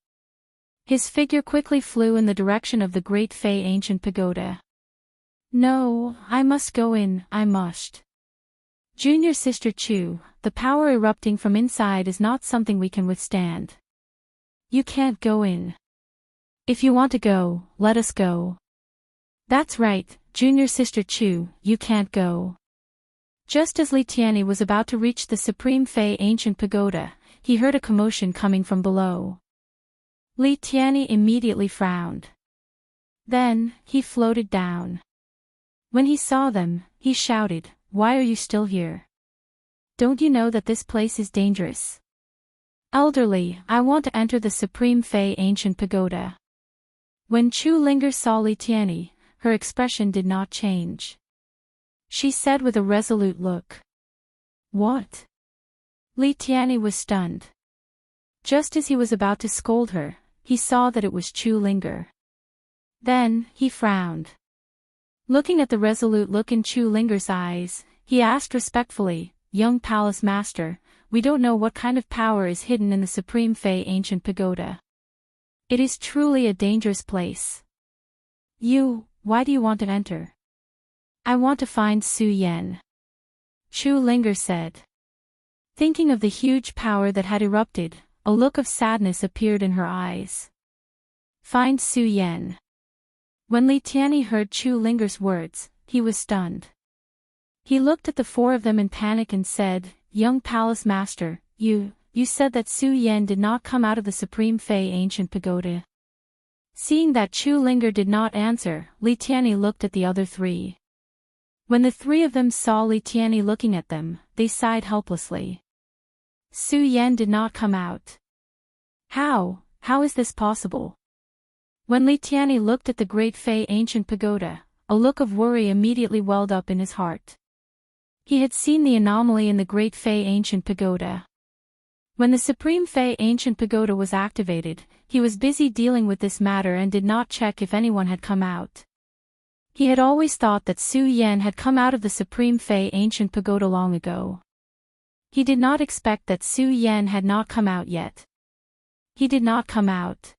His figure quickly flew in the direction of the Great Fei ancient pagoda. No, I must go in, I must. Junior Sister Chu, the power erupting from inside is not something we can withstand. You can't go in. If you want to go, let us go. That's right, Junior Sister Chu, you can't go. Just as Li Tianyi was about to reach the Supreme Fei ancient pagoda, he heard a commotion coming from below. Li Tianyi immediately frowned. Then, he floated down. When he saw them, he shouted, "Why are you still here? Don't you know that this place is dangerous? Elderly, I want to enter the Supreme Fei ancient pagoda." When Chu Linger saw Li Tianyi, her expression did not change. She said with a resolute look. What? Li Tianyi was stunned. Just as he was about to scold her, he saw that it was Chu Linger. Then, he frowned. Looking at the resolute look in Chu Linger's eyes, he asked respectfully, "Young Palace Master, we don't know what kind of power is hidden in the Supreme Fei ancient pagoda. It is truly a dangerous place. Why do you want to enter?" "I want to find Su Yan," Chu Linger said. Thinking of the huge power that had erupted, a look of sadness appeared in her eyes. Find Su Yan. When Li Tianyi heard Chu Linger's words, he was stunned. He looked at the four of them in panic and said, "Young Palace Master, you said that Su Yan did not come out of the Supreme Fei ancient pagoda." Seeing that Chu Linger did not answer, Li Tianyi looked at the other three. When the three of them saw Li Tianyi looking at them, they sighed helplessly. Su Yan did not come out. How is this possible? When Li Tianyi looked at the Great Fei ancient pagoda, a look of worry immediately welled up in his heart. He had seen the anomaly in the Great Fei ancient pagoda. When the Supreme Fei ancient pagoda was activated, he was busy dealing with this matter and did not check if anyone had come out. He had always thought that Su Yan had come out of the Supreme Fei ancient pagoda long ago. He did not expect that Su Yan had not come out yet. He did not come out.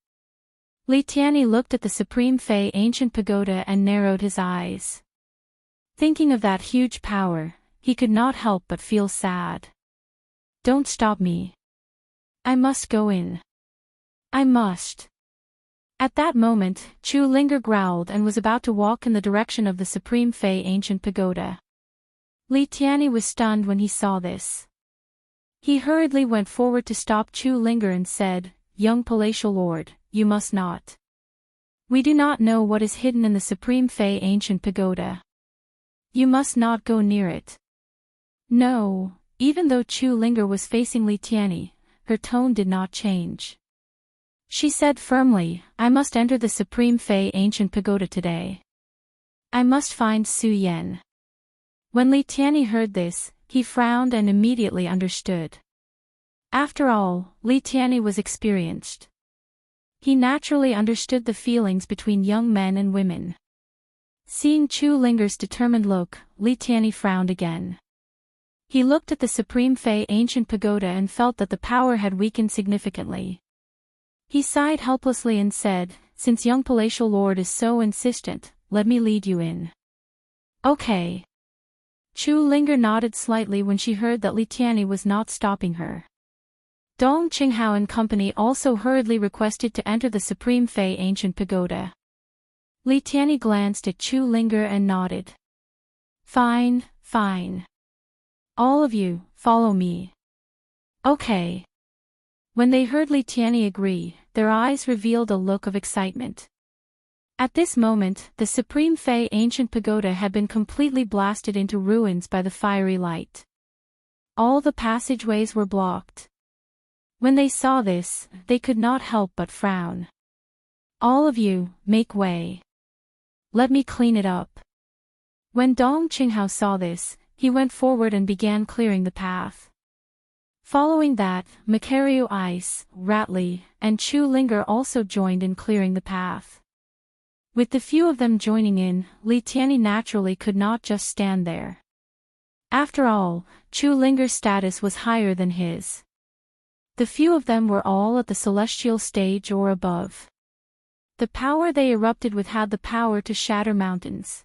Li Tianyi looked at the Supreme Fei ancient pagoda and narrowed his eyes. Thinking of that huge power, he could not help but feel sad. Don't stop me. I must go in. I must. At that moment, Chu Linger growled and was about to walk in the direction of the Supreme Fei ancient pagoda. Li Tianyi was stunned when he saw this. He hurriedly went forward to stop Chu Linger and said, "Young palatial lord, you must not. We do not know what is hidden in the Supreme Fey ancient pagoda. You must not go near it. No, even though Chu Linger was facing Li Tianyi, her tone did not change. She said firmly, I must enter the Supreme Fey ancient pagoda today. I must find Su Yan. When Li Tianyi heard this, he frowned and immediately understood. After all, Li Tianyi was experienced. He naturally understood the feelings between young men and women. Seeing Chu Linger's determined look, Li Tianyi frowned again. He looked at the Supreme Fey ancient pagoda and felt that the power had weakened significantly. He sighed helplessly and said, since young palatial lord is so insistent, let me lead you in. Okay. Chu Linger nodded slightly when she heard that Li Tianyi was not stopping her. Dong Qinghao and company also hurriedly requested to enter the Supreme Fey ancient pagoda. Li Tianyi glanced at Chu Linger and nodded. Fine, fine. All of you, follow me. Okay. When they heard Li Tianyi agree, their eyes revealed a look of excitement. At this moment, the Supreme Fey ancient pagoda had been completely blasted into ruins by the fiery light. All the passageways were blocked. When they saw this, they could not help but frown. All of you, make way. Let me clean it up. When Dong Qinghao saw this, he went forward and began clearing the path. Following that, Macario Ice, Ratli, and Chu Linger also joined in clearing the path. With the few of them joining in, Li Tianyi naturally could not just stand there. After all, Chu Linger's status was higher than his. The few of them were all at the celestial stage or above. The power they erupted with had the power to shatter mountains.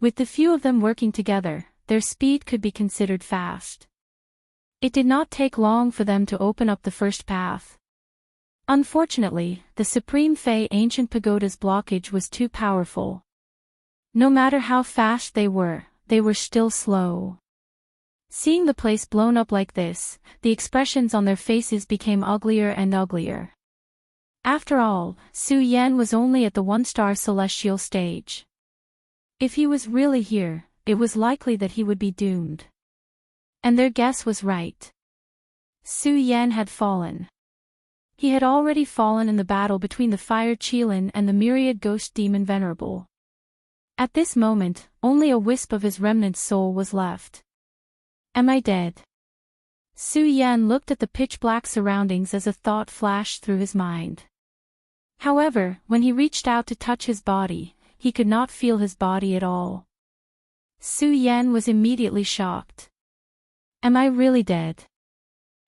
With the few of them working together, their speed could be considered fast. It did not take long for them to open up the first path. Unfortunately, the Supreme Fey ancient pagoda's blockage was too powerful. No matter how fast they were still slow. Seeing the place blown up like this, the expressions on their faces became uglier and uglier. After all, Su Yan was only at the one-star celestial stage. If he was really here, it was likely that he would be doomed. And their guess was right. Su Yan had fallen. He had already fallen in the battle between the Fire Qilin and the myriad ghost demon Venerable. At this moment, only a wisp of his remnant soul was left. Am I dead? Su Yan looked at the pitch-black surroundings as a thought flashed through his mind. However, when he reached out to touch his body, he could not feel his body at all. Su Yan was immediately shocked. Am I really dead?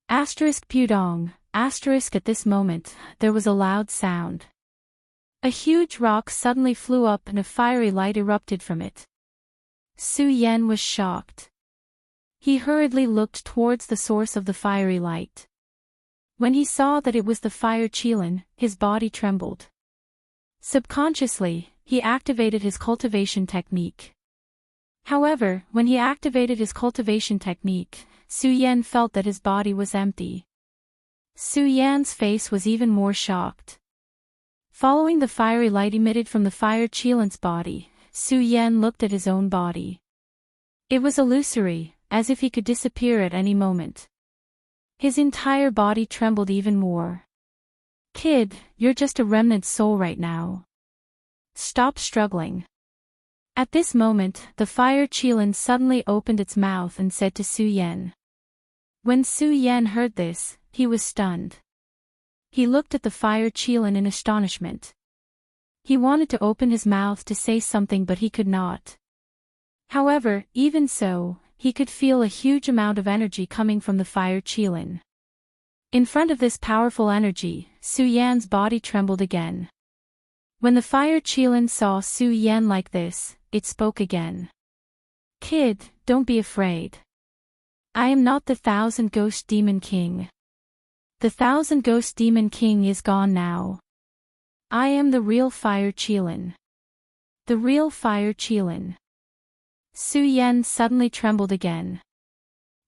Pudong, at this moment, there was a loud sound. A huge rock suddenly flew up and a fiery light erupted from it. Su Yan was shocked. He hurriedly looked towards the source of the fiery light. When he saw that it was the Fire Qilin, his body trembled. Subconsciously, he activated his cultivation technique. However, when he activated his cultivation technique, Su Yan felt that his body was empty. Su Yan's face was even more shocked. Following the fiery light emitted from the Fire Qilin's body, Su Yan looked at his own body. It was illusory, as if he could disappear at any moment. His entire body trembled even more. Kid, you're just a remnant soul right now. Stop struggling. At this moment, the Fire Qilin suddenly opened its mouth and said to Su Yan. When Su Yan heard this, he was stunned. He looked at the Fire Qilin in astonishment. He wanted to open his mouth to say something but he could not. However, even so, he could feel a huge amount of energy coming from the Fire Qilin. In front of this powerful energy, Su Yan's body trembled again. When the Fire Qilin saw Su Yan like this, it spoke again. Kid, don't be afraid. I am not the Thousand Ghost Demon King. The Thousand Ghost Demon King is gone now. I am the real Fire Qilin. The real Fire Qilin. Su Yan suddenly trembled again.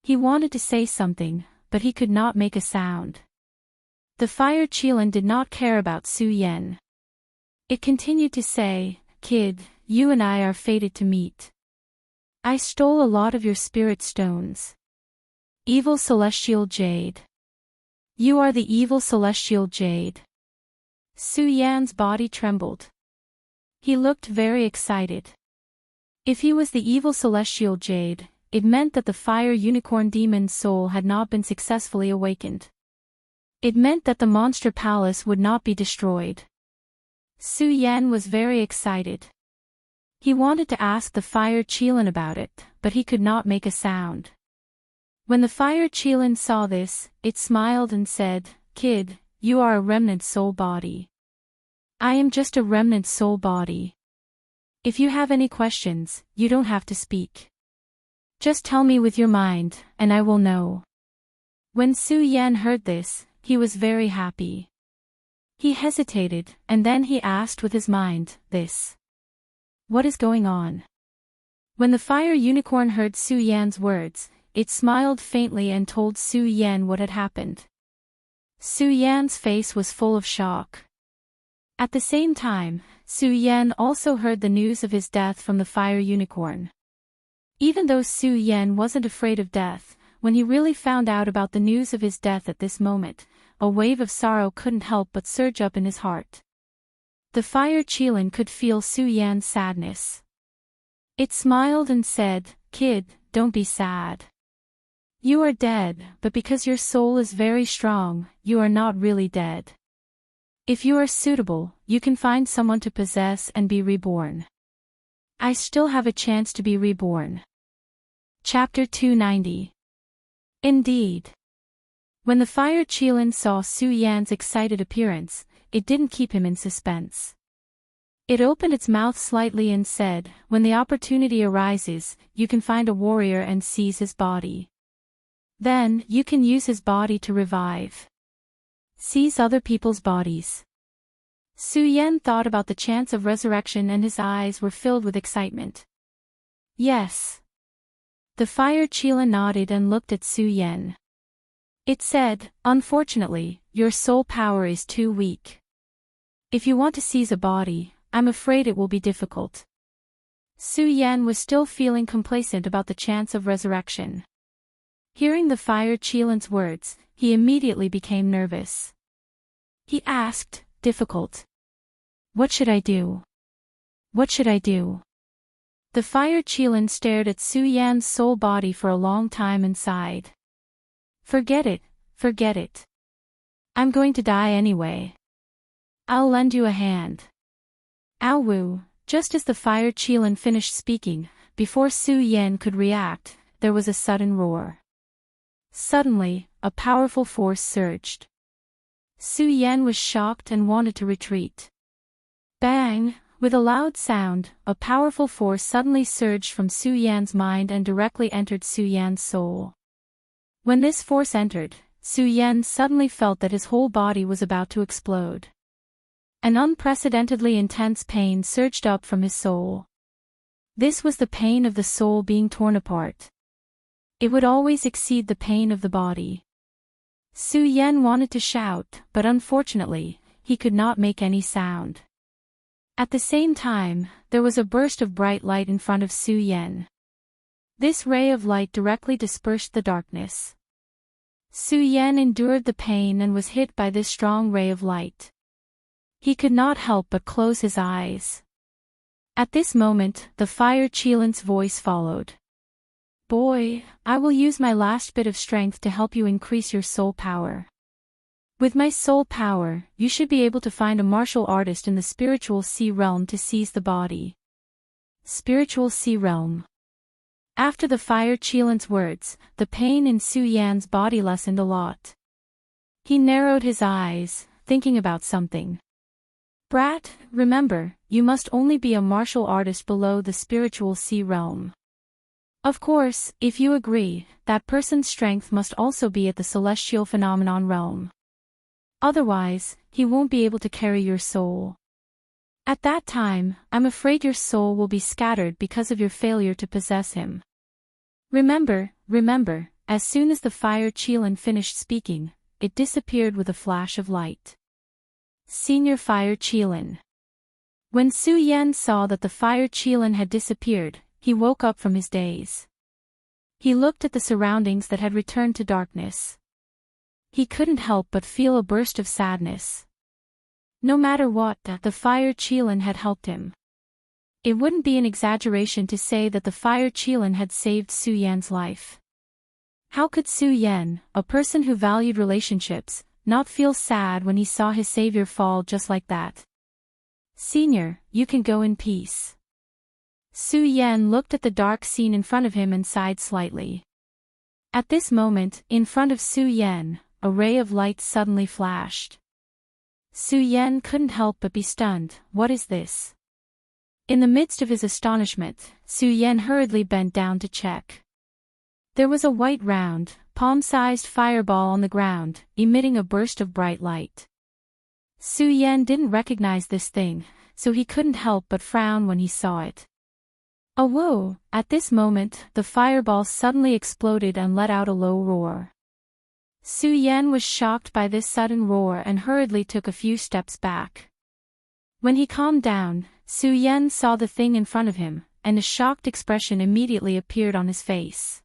He wanted to say something, but he could not make a sound. The Fire Qilin did not care about Su Yan. It continued to say, "Kid, you and I are fated to meet. I stole a lot of your spirit stones. Evil celestial jade. You are the evil celestial jade." Su Yan's body trembled. He looked very excited. If he was the evil celestial jade, it meant that the fire unicorn demon's soul had not been successfully awakened. It meant that the monster palace would not be destroyed. Su Yan was very excited. He wanted to ask the fire Qilin about it, but he could not make a sound. When the fire Qilin saw this, it smiled and said, "Kid, you are a remnant soul body. I am just a remnant soul body. If you have any questions, you don't have to speak. Just tell me with your mind, and I will know." When Su Yan heard this, he was very happy. He hesitated, and then he asked with his mind, "This. What is going on?" When the fire unicorn heard Su Yan's words, it smiled faintly and told Su Yan what had happened. Su Yan's face was full of shock. At the same time, Su Yan also heard the news of his death from the fire unicorn. Even though Su Yan wasn't afraid of death, when he really found out about the news of his death at this moment, a wave of sorrow couldn't help but surge up in his heart. The fire Qilin could feel Su Yan's sadness. It smiled and said, "Kid, don't be sad. You are dead, but because your soul is very strong, you are not really dead. If you are suitable, you can find someone to possess and be reborn. I still have a chance to be reborn." Chapter 290. Indeed. When the fire Qilin saw Su Yan's excited appearance, it didn't keep him in suspense. It opened its mouth slightly and said, "When the opportunity arises, you can find a warrior and seize his body. Then, you can use his body to revive. Seize other people's bodies." Su Yan thought about the chance of resurrection and his eyes were filled with excitement. "Yes." The fire Qilin nodded and looked at Su Yan. It said, "Unfortunately, your soul power is too weak. If you want to seize a body, I'm afraid it will be difficult." Su Yan was still feeling complacent about the chance of resurrection. Hearing the fire Qilin's words, he immediately became nervous. He asked, "Difficult? What should I do? What should I do?" The fire Qilin stared at Su Yan's soul body for a long time and sighed. Forget it, forget it. I'm going to die anyway. I'll lend you a hand." "Ow woo." Just as the fire Qilin finished speaking, before Su Yan could react, there was a sudden roar. Suddenly, a powerful force surged. Su Yan was shocked and wanted to retreat. Bang! With a loud sound, a powerful force suddenly surged from Su Yan's mind and directly entered Su Yan's soul. When this force entered, Su Yan suddenly felt that his whole body was about to explode. An unprecedentedly intense pain surged up from his soul. This was the pain of the soul being torn apart. It would always exceed the pain of the body. Su Yan wanted to shout, but unfortunately, he could not make any sound. At the same time, there was a burst of bright light in front of Su Yan. This ray of light directly dispersed the darkness. Su Yan endured the pain and was hit by this strong ray of light. He could not help but close his eyes. At this moment, the fire Qilin's voice followed. "Boy, I will use my last bit of strength to help you increase your soul power. With my soul power, you should be able to find a martial artist in the spiritual sea realm to seize the body." Spiritual sea realm. After the fire Qilin's words, the pain in Su Yan's body lessened a lot. He narrowed his eyes, thinking about something. "Brat, remember, you must only be a martial artist below the spiritual sea realm. Of course, if you agree, that person's strength must also be at the celestial phenomenon realm. Otherwise, he won't be able to carry your soul. At that time, I'm afraid your soul will be scattered because of your failure to possess him. Remember, remember." As soon as the fire Qilin finished speaking, it disappeared with a flash of light. Senior Fire Qilin. When Su Yan saw that the fire Qilin had disappeared, he woke up from his daze. He looked at the surroundings that had returned to darkness. He couldn't help but feel a burst of sadness. No matter what, the fire Qilin had helped him. It wouldn't be an exaggeration to say that the fire Qilin had saved Su Yan's life. How could Su Yan, a person who valued relationships, not feel sad when he saw his savior fall just like that? "Senior, you can go in peace." Su Yan looked at the dark scene in front of him and sighed slightly. At this moment, in front of Su Yan, a ray of light suddenly flashed. Su Yan couldn't help but be stunned. What is this? In the midst of his astonishment, Su Yan hurriedly bent down to check. There was a white round, palm-sized fireball on the ground, emitting a burst of bright light. Su Yan didn't recognize this thing, so he couldn't help but frown when he saw it. Oh whoa! At this moment, the fireball suddenly exploded and let out a low roar. Su Yan was shocked by this sudden roar and hurriedly took a few steps back. When he calmed down, Su Yan saw the thing in front of him, and a shocked expression immediately appeared on his face.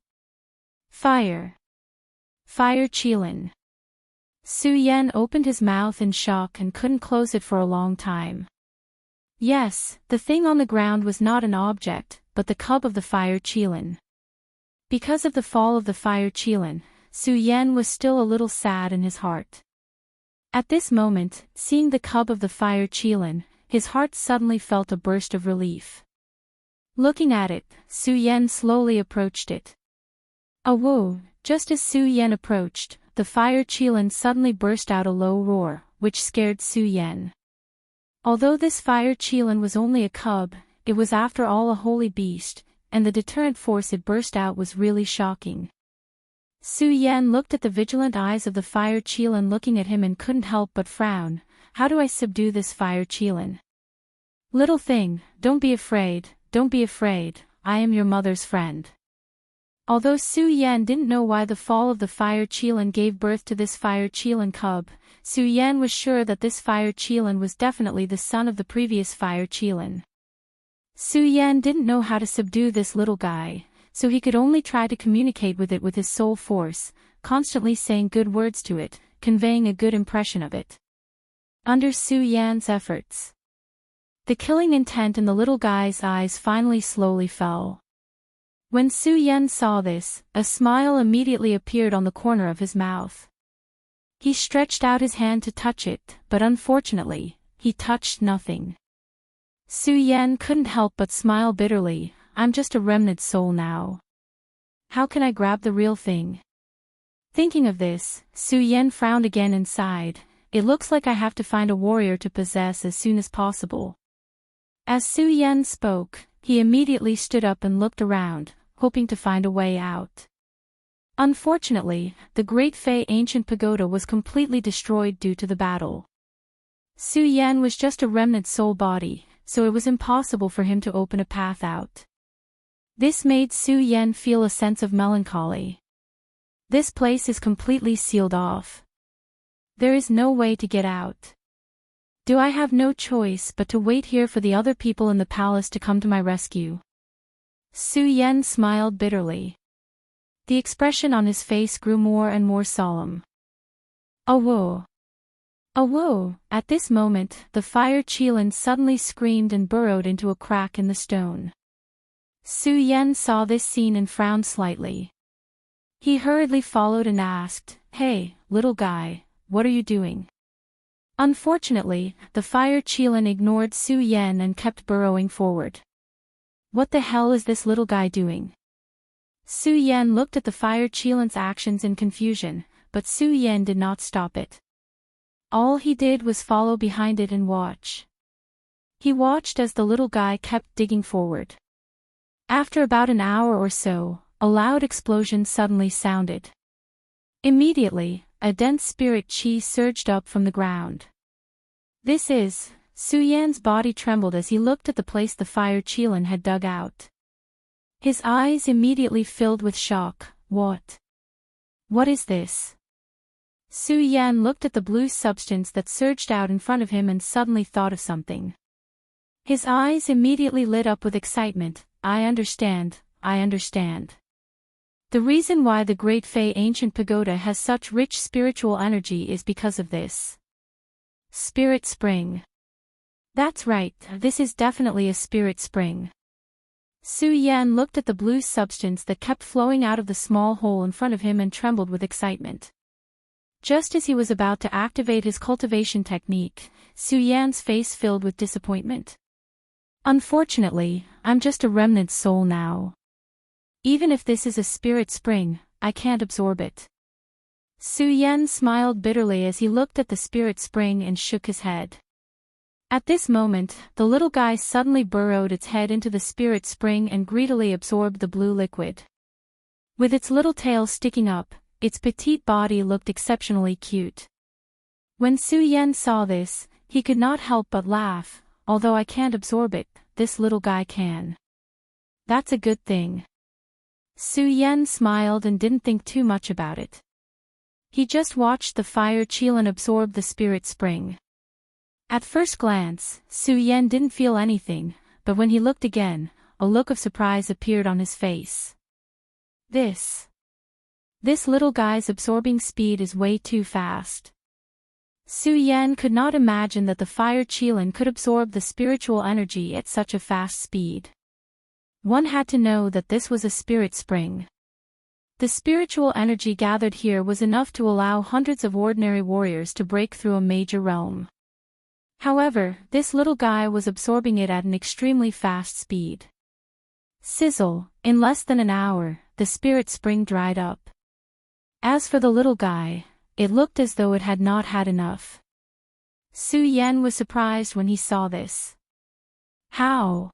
Fire! Fire Qilin! Su Yan opened his mouth in shock and couldn't close it for a long time. Yes, the thing on the ground was not an object, but the cub of the fire Qilin. Because of the fall of the fire Qilin, Su Yan was still a little sad in his heart. At this moment, seeing the cub of the fire Qilin, his heart suddenly felt a burst of relief. Looking at it, Su Yan slowly approached it. Oh whoa! Just as Su Yan approached, the fire Qilin suddenly burst out a low roar, which scared Su Yan. Although this fire Qilin was only a cub, it was after all a holy beast, and the deterrent force it burst out was really shocking. Su Yan looked at the vigilant eyes of the fire Qilin looking at him and couldn't help but frown. How do I subdue this fire Qilin? Little thing, don't be afraid, I am your mother's friend. Although Su Yan didn't know why the fall of the fire Qilin gave birth to this fire Qilin cub, Su Yan was sure that this fire Qilin was definitely the son of the previous fire Qilin. Su Yan didn't know how to subdue this little guy, so he could only try to communicate with it with his soul force, constantly saying good words to it, conveying a good impression of it. Under Su Yan's efforts, the killing intent in the little guy's eyes finally slowly fell. When Su Yan saw this, a smile immediately appeared on the corner of his mouth. He stretched out his hand to touch it, but unfortunately, he touched nothing. Su Yan couldn't help but smile bitterly. I'm just a remnant soul now. How can I grab the real thing? Thinking of this, Su Yan frowned again and sighed. It looks like I have to find a warrior to possess as soon as possible. As Su Yan spoke, he immediately stood up and looked around, hoping to find a way out. Unfortunately, the Great Fei ancient pagoda was completely destroyed due to the battle. Su Yan was just a remnant soul body, so it was impossible for him to open a path out. This made Su Yan feel a sense of melancholy. This place is completely sealed off. There is no way to get out. Do I have no choice but to wait here for the other people in the palace to come to my rescue? Su Yan smiled bitterly. The expression on his face grew more and more solemn. Oh whoa! Oh whoa! At this moment, the fire Qilin suddenly screamed and burrowed into a crack in the stone. Su Yan saw this scene and frowned slightly. He hurriedly followed and asked, "Hey, little guy, what are you doing?" Unfortunately, the fire Qilin ignored Su Yan and kept burrowing forward. What the hell is this little guy doing? Su Yan looked at the fire Qilin's actions in confusion, but Su Yan did not stop it. All he did was follow behind it and watch. He watched as the little guy kept digging forward. After about an hour or so, a loud explosion suddenly sounded. Immediately, a dense spirit qi surged up from the ground. Su Yan's body trembled as he looked at the place the fire Qilin had dug out. His eyes immediately filled with shock. What is this? Su Yan looked at the blue substance that surged out in front of him and suddenly thought of something. His eyes immediately lit up with excitement. I understand, I understand. The reason why the Great Fey Ancient Pagoda has such rich spiritual energy is because of this. Spirit Spring. That's right, this is definitely a spirit spring. Su Yan looked at the blue substance that kept flowing out of the small hole in front of him and trembled with excitement. Just as he was about to activate his cultivation technique, Su Yan's face filled with disappointment. Unfortunately, I'm just a remnant soul now. Even if this is a spirit spring, I can't absorb it. Su Yan smiled bitterly as he looked at the spirit spring and shook his head. At this moment, the little guy suddenly burrowed its head into the spirit spring and greedily absorbed the blue liquid. With its little tail sticking up, its petite body looked exceptionally cute. When Su Yan saw this, he could not help but laugh. Although I can't absorb it, this little guy can. That's a good thing. Su Yan smiled and didn't think too much about it. He just watched the fire Qilin absorb the spirit spring. At first glance, Su Yan didn't feel anything, but when he looked again, a look of surprise appeared on his face. This little guy's absorbing speed is way too fast. Su Yan could not imagine that the fire Qilin could absorb the spiritual energy at such a fast speed. One had to know that this was a spirit spring. The spiritual energy gathered here was enough to allow hundreds of ordinary warriors to break through a major realm. However, this little guy was absorbing it at an extremely fast speed. Sizzle, in less than an hour, the spirit spring dried up. As for the little guy, it looked as though it had not had enough. Su Yan was surprised when he saw this. How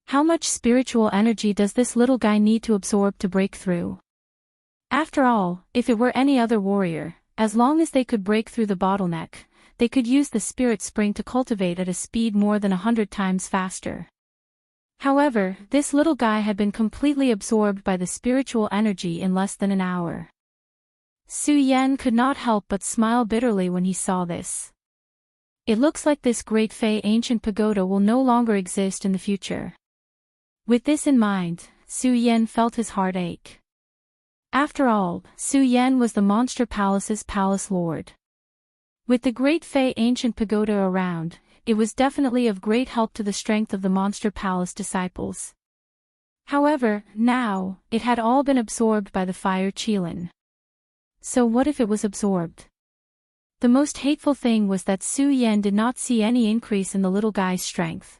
much spiritual energy does this little guy need to absorb to break through? After all, if it were any other warrior, as long as they could break through the bottleneck, they could use the spirit spring to cultivate at a speed more than 100 times faster. However, this little guy had been completely absorbed by the spiritual energy in less than an hour. Su Yan could not help but smile bitterly when he saw this. It looks like this Great Fey Ancient Pagoda will no longer exist in the future. With this in mind, Su Yan felt his heart ache. After all, Su Yan was the Monster Palace's palace lord. With the Great Fey Ancient Pagoda around, it was definitely of great help to the strength of the Monster Palace disciples. However, now, it had all been absorbed by the fire Qilin. So what if it was absorbed? The most hateful thing was that Su Yan did not see any increase in the little guy's strength.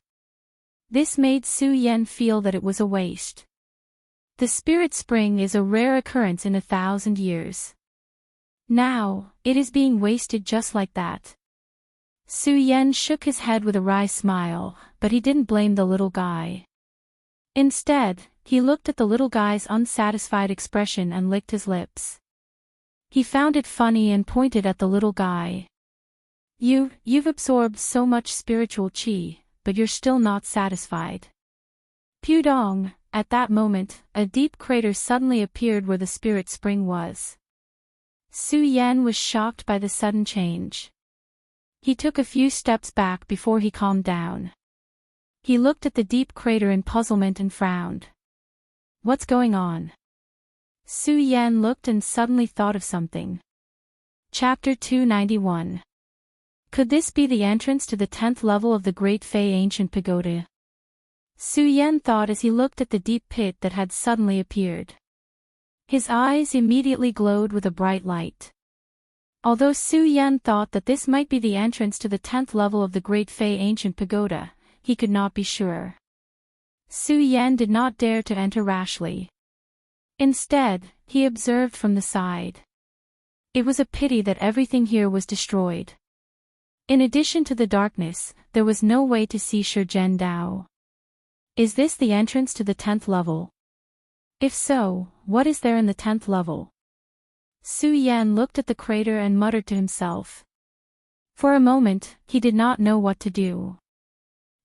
This made Su Yan feel that it was a waste. The spirit spring is a rare occurrence in 1,000 years. Now, it is being wasted just like that. Su Yan shook his head with a wry smile, but he didn't blame the little guy. Instead, he looked at the little guy's unsatisfied expression and licked his lips. He found it funny and pointed at the little guy. You've absorbed so much spiritual qi, but you're still not satisfied. Pudong, at that moment, a deep crater suddenly appeared where the spirit spring was. Su Yan was shocked by the sudden change. He took a few steps back before he calmed down. He looked at the deep crater in puzzlement and frowned. What's going on? Su Yan looked and suddenly thought of something. Chapter 291. Could this be the entrance to the 10th level of the Great Fey Ancient Pagoda? Su Yan thought as he looked at the deep pit that had suddenly appeared. His eyes immediately glowed with a bright light. Although Su Yan thought that this might be the entrance to the 10th level of the Great Fey Ancient Pagoda, he could not be sure. Su Yan did not dare to enter rashly. Instead, he observed from the side. It was a pity that everything here was destroyed. In addition to the darkness, there was no way to see Shizhen Dao. Is this the entrance to the 10th level? If so, what is there in the 10th level? Su Yan looked at the crater and muttered to himself. For a moment, he did not know what to do.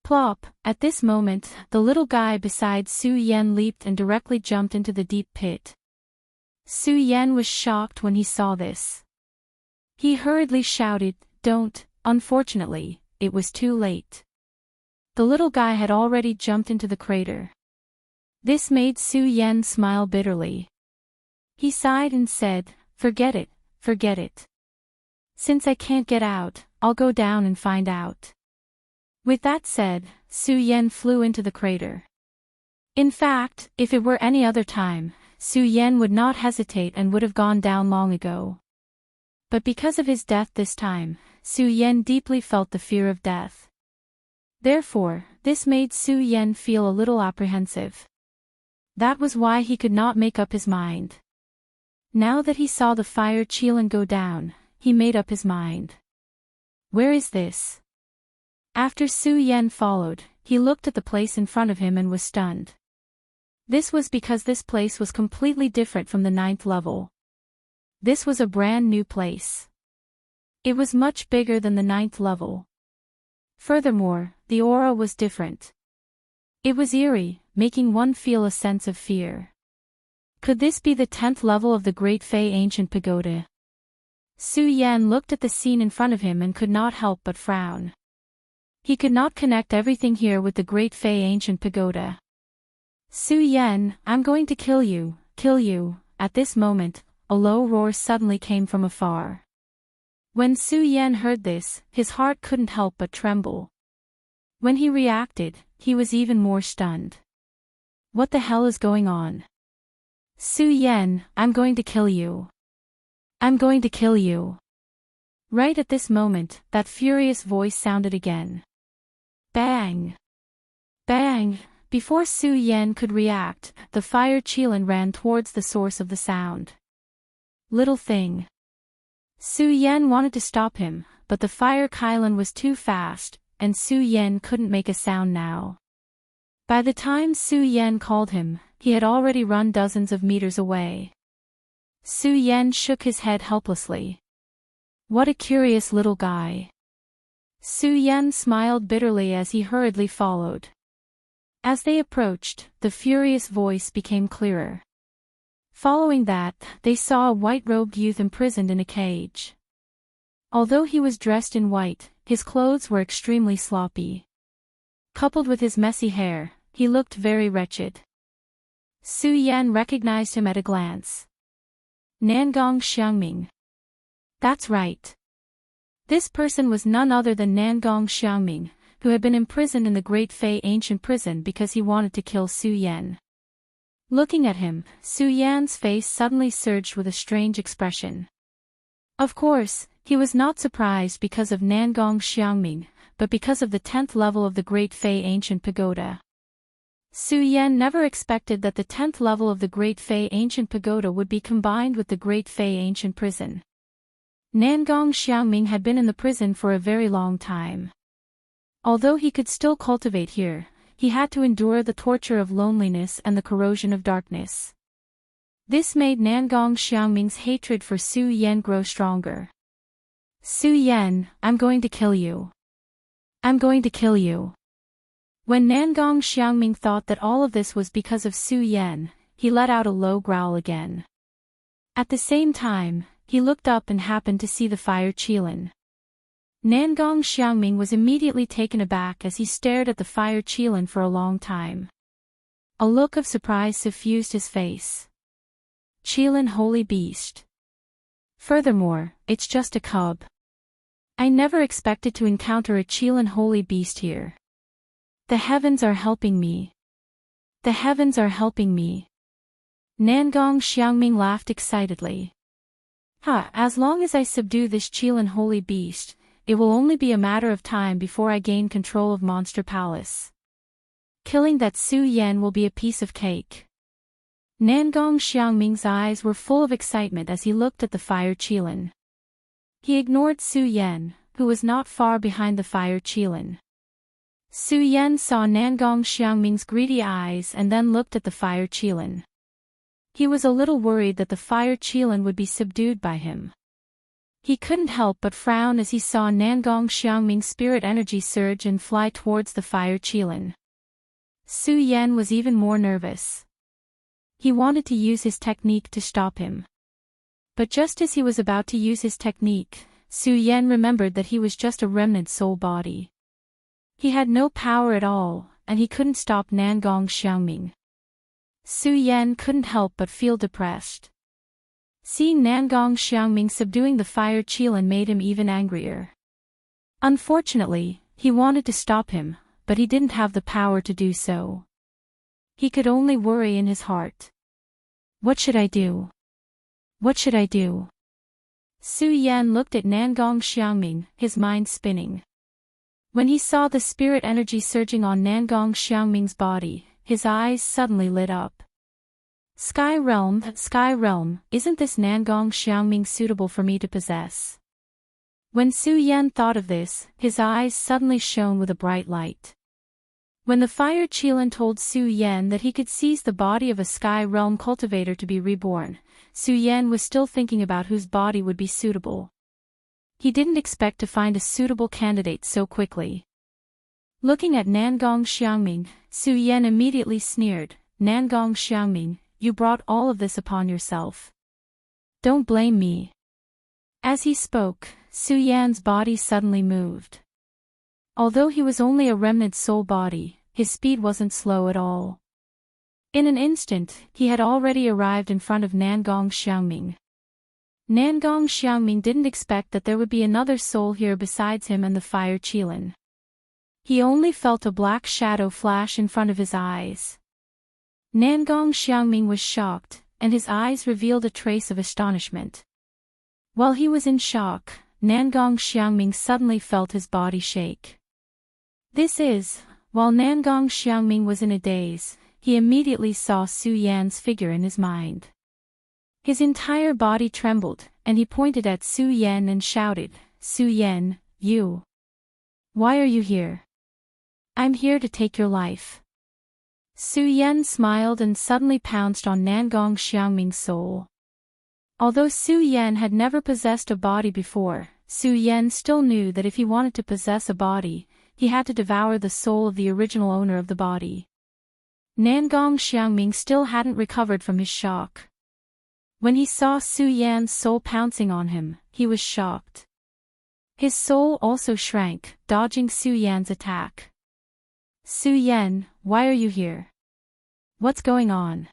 Plop, at this moment, the little guy beside Su Yan leaped and directly jumped into the deep pit. Su Yan was shocked when he saw this. He hurriedly shouted, "Don't," unfortunately, it was too late. The little guy had already jumped into the crater. This made Su Yen smile bitterly. He sighed and said, "Forget it, forget it. Since I can't get out, I'll go down and find out." With that said, Su Yen flew into the crater. In fact, if it were any other time, Su Yen would not hesitate and would have gone down long ago. But because of his death this time, Su Yen deeply felt the fear of death. Therefore, this made Su Yen feel a little apprehensive. That was why he could not make up his mind. Now that he saw the fire Qilin go down, he made up his mind. Where is this? After Su Yen followed, he looked at the place in front of him and was stunned. This was because this place was completely different from the 9th level. This was a brand new place. It was much bigger than the 9th level. Furthermore, the aura was different. It was eerie, making one feel a sense of fear. Could this be the 10th level of the Great Fey Ancient Pagoda? Su Yen looked at the scene in front of him and could not help but frown. He could not connect everything here with the Great Fey Ancient Pagoda. "Su Yen, I'm going to kill you, kill you." At this moment, a low roar suddenly came from afar. When Su Yen heard this, his heart couldn't help but tremble. When he reacted, he was even more stunned. What the hell is going on? "Su Yen, I'm going to kill you. I'm going to kill you." Right at this moment, that furious voice sounded again. Bang! Bang! Before Su Yen could react, the fire Qilin ran towards the source of the sound. Little thing. Su Yen wanted to stop him, but the fire Qilin was too fast, and Su Yen couldn't make a sound now. By the time Su Yen called him, he had already run dozens of meters away. Su Yen shook his head helplessly. What a curious little guy. Su Yen smiled bitterly as he hurriedly followed. As they approached, the furious voice became clearer. Following that, they saw a white-robed youth imprisoned in a cage. Although he was dressed in white, his clothes were extremely sloppy. Coupled with his messy hair, he looked very wretched. Su Yen recognized him at a glance. Nangong Xiangming. That's right. This person was none other than Nangong Xiangming, who had been imprisoned in the Great Fey Ancient Prison because he wanted to kill Su Yen. Looking at him, Su Yan's face suddenly surged with a strange expression. Of course, he was not surprised because of Nangong Xiangming, but because of the 10th level of the Great Fey Ancient Pagoda. Su Yen never expected that the 10th level of the Great Fey Ancient Pagoda would be combined with the Great Fey Ancient Prison. Nangong Xiangming had been in the prison for a very long time. Although he could still cultivate here, he had to endure the torture of loneliness and the corrosion of darkness. This made Nangong Xiangming's hatred for Su Yen grow stronger. "Su Yen, I'm going to kill you. I'm going to kill you." When Nangong Xiangming thought that all of this was because of Su Yen, he let out a low growl again. At the same time, he looked up and happened to see the fire Qilin. Nangong Xiangming was immediately taken aback as he stared at the fire Qilin for a long time. A look of surprise suffused his face. "Qilin Holy Beast. Furthermore, it's just a cub. I never expected to encounter a Qilin Holy Beast here. The heavens are helping me. The heavens are helping me." Nangong Xiangming laughed excitedly. As long as I subdue this Qilin Holy Beast, it will only be a matter of time before I gain control of Monster Palace. Killing that Su Yen will be a piece of cake." Nangong Xiangming's eyes were full of excitement as he looked at the fire Qilin. He ignored Su Yen, who was not far behind the fire Qilin. Su Yen saw Nangong Xiangming's greedy eyes and then looked at the fire Qilin. He was a little worried that the fire Qilin would be subdued by him. He couldn't help but frown as he saw Nangong Xiangming's spirit energy surge and fly towards the fire Qilin. Su Yen was even more nervous. He wanted to use his technique to stop him. But just as he was about to use his technique, Su Yen remembered that he was just a remnant soul body. He had no power at all, and he couldn't stop Nangong Xiangming. Su Yan couldn't help but feel depressed. Seeing Nangong Xiangming subduing the fire Qilin made him even angrier. Unfortunately, he wanted to stop him, but he didn't have the power to do so. He could only worry in his heart. What should I do? What should I do? Su Yan looked at Nangong Xiangming, his mind spinning. When he saw the spirit energy surging on Nangong Xiangming's body, his eyes suddenly lit up. Sky Realm, isn't this Nangong Xiangming suitable for me to possess? When Su Yan thought of this, his eyes suddenly shone with a bright light. When the fire Qilin told Su Yan that he could seize the body of a Sky Realm cultivator to be reborn, Su Yan was still thinking about whose body would be suitable. He didn't expect to find a suitable candidate so quickly. Looking at Nangong Xiangming, Su Yan immediately sneered, "Nangong Xiangming, you brought all of this upon yourself. Don't blame me." As he spoke, Su Yan's body suddenly moved. Although he was only a remnant soul body, his speed wasn't slow at all. In an instant, he had already arrived in front of Nangong Xiangming. Nangong Xiangming didn't expect that there would be another soul here besides him and the fire Qilin. He only felt a black shadow flash in front of his eyes. Nangong Xiangming was shocked, and his eyes revealed a trace of astonishment. While he was in shock, Nangong Xiangming suddenly felt his body shake. While Nangong Xiangming was in a daze, he immediately saw Su Yan's figure in his mind. His entire body trembled, and he pointed at Su Yan and shouted, "Su Yan, you! Why are you here? I'm here to take your life." Su Yan smiled and suddenly pounced on Nangong Xiangming's soul. Although Su Yan had never possessed a body before, Su Yan still knew that if he wanted to possess a body, he had to devour the soul of the original owner of the body. Nangong Xiangming still hadn't recovered from his shock. When he saw Su Yan's soul pouncing on him, he was shocked. His soul also shrank, dodging Su Yan's attack. "Su Yan, why are you here? What's going on?"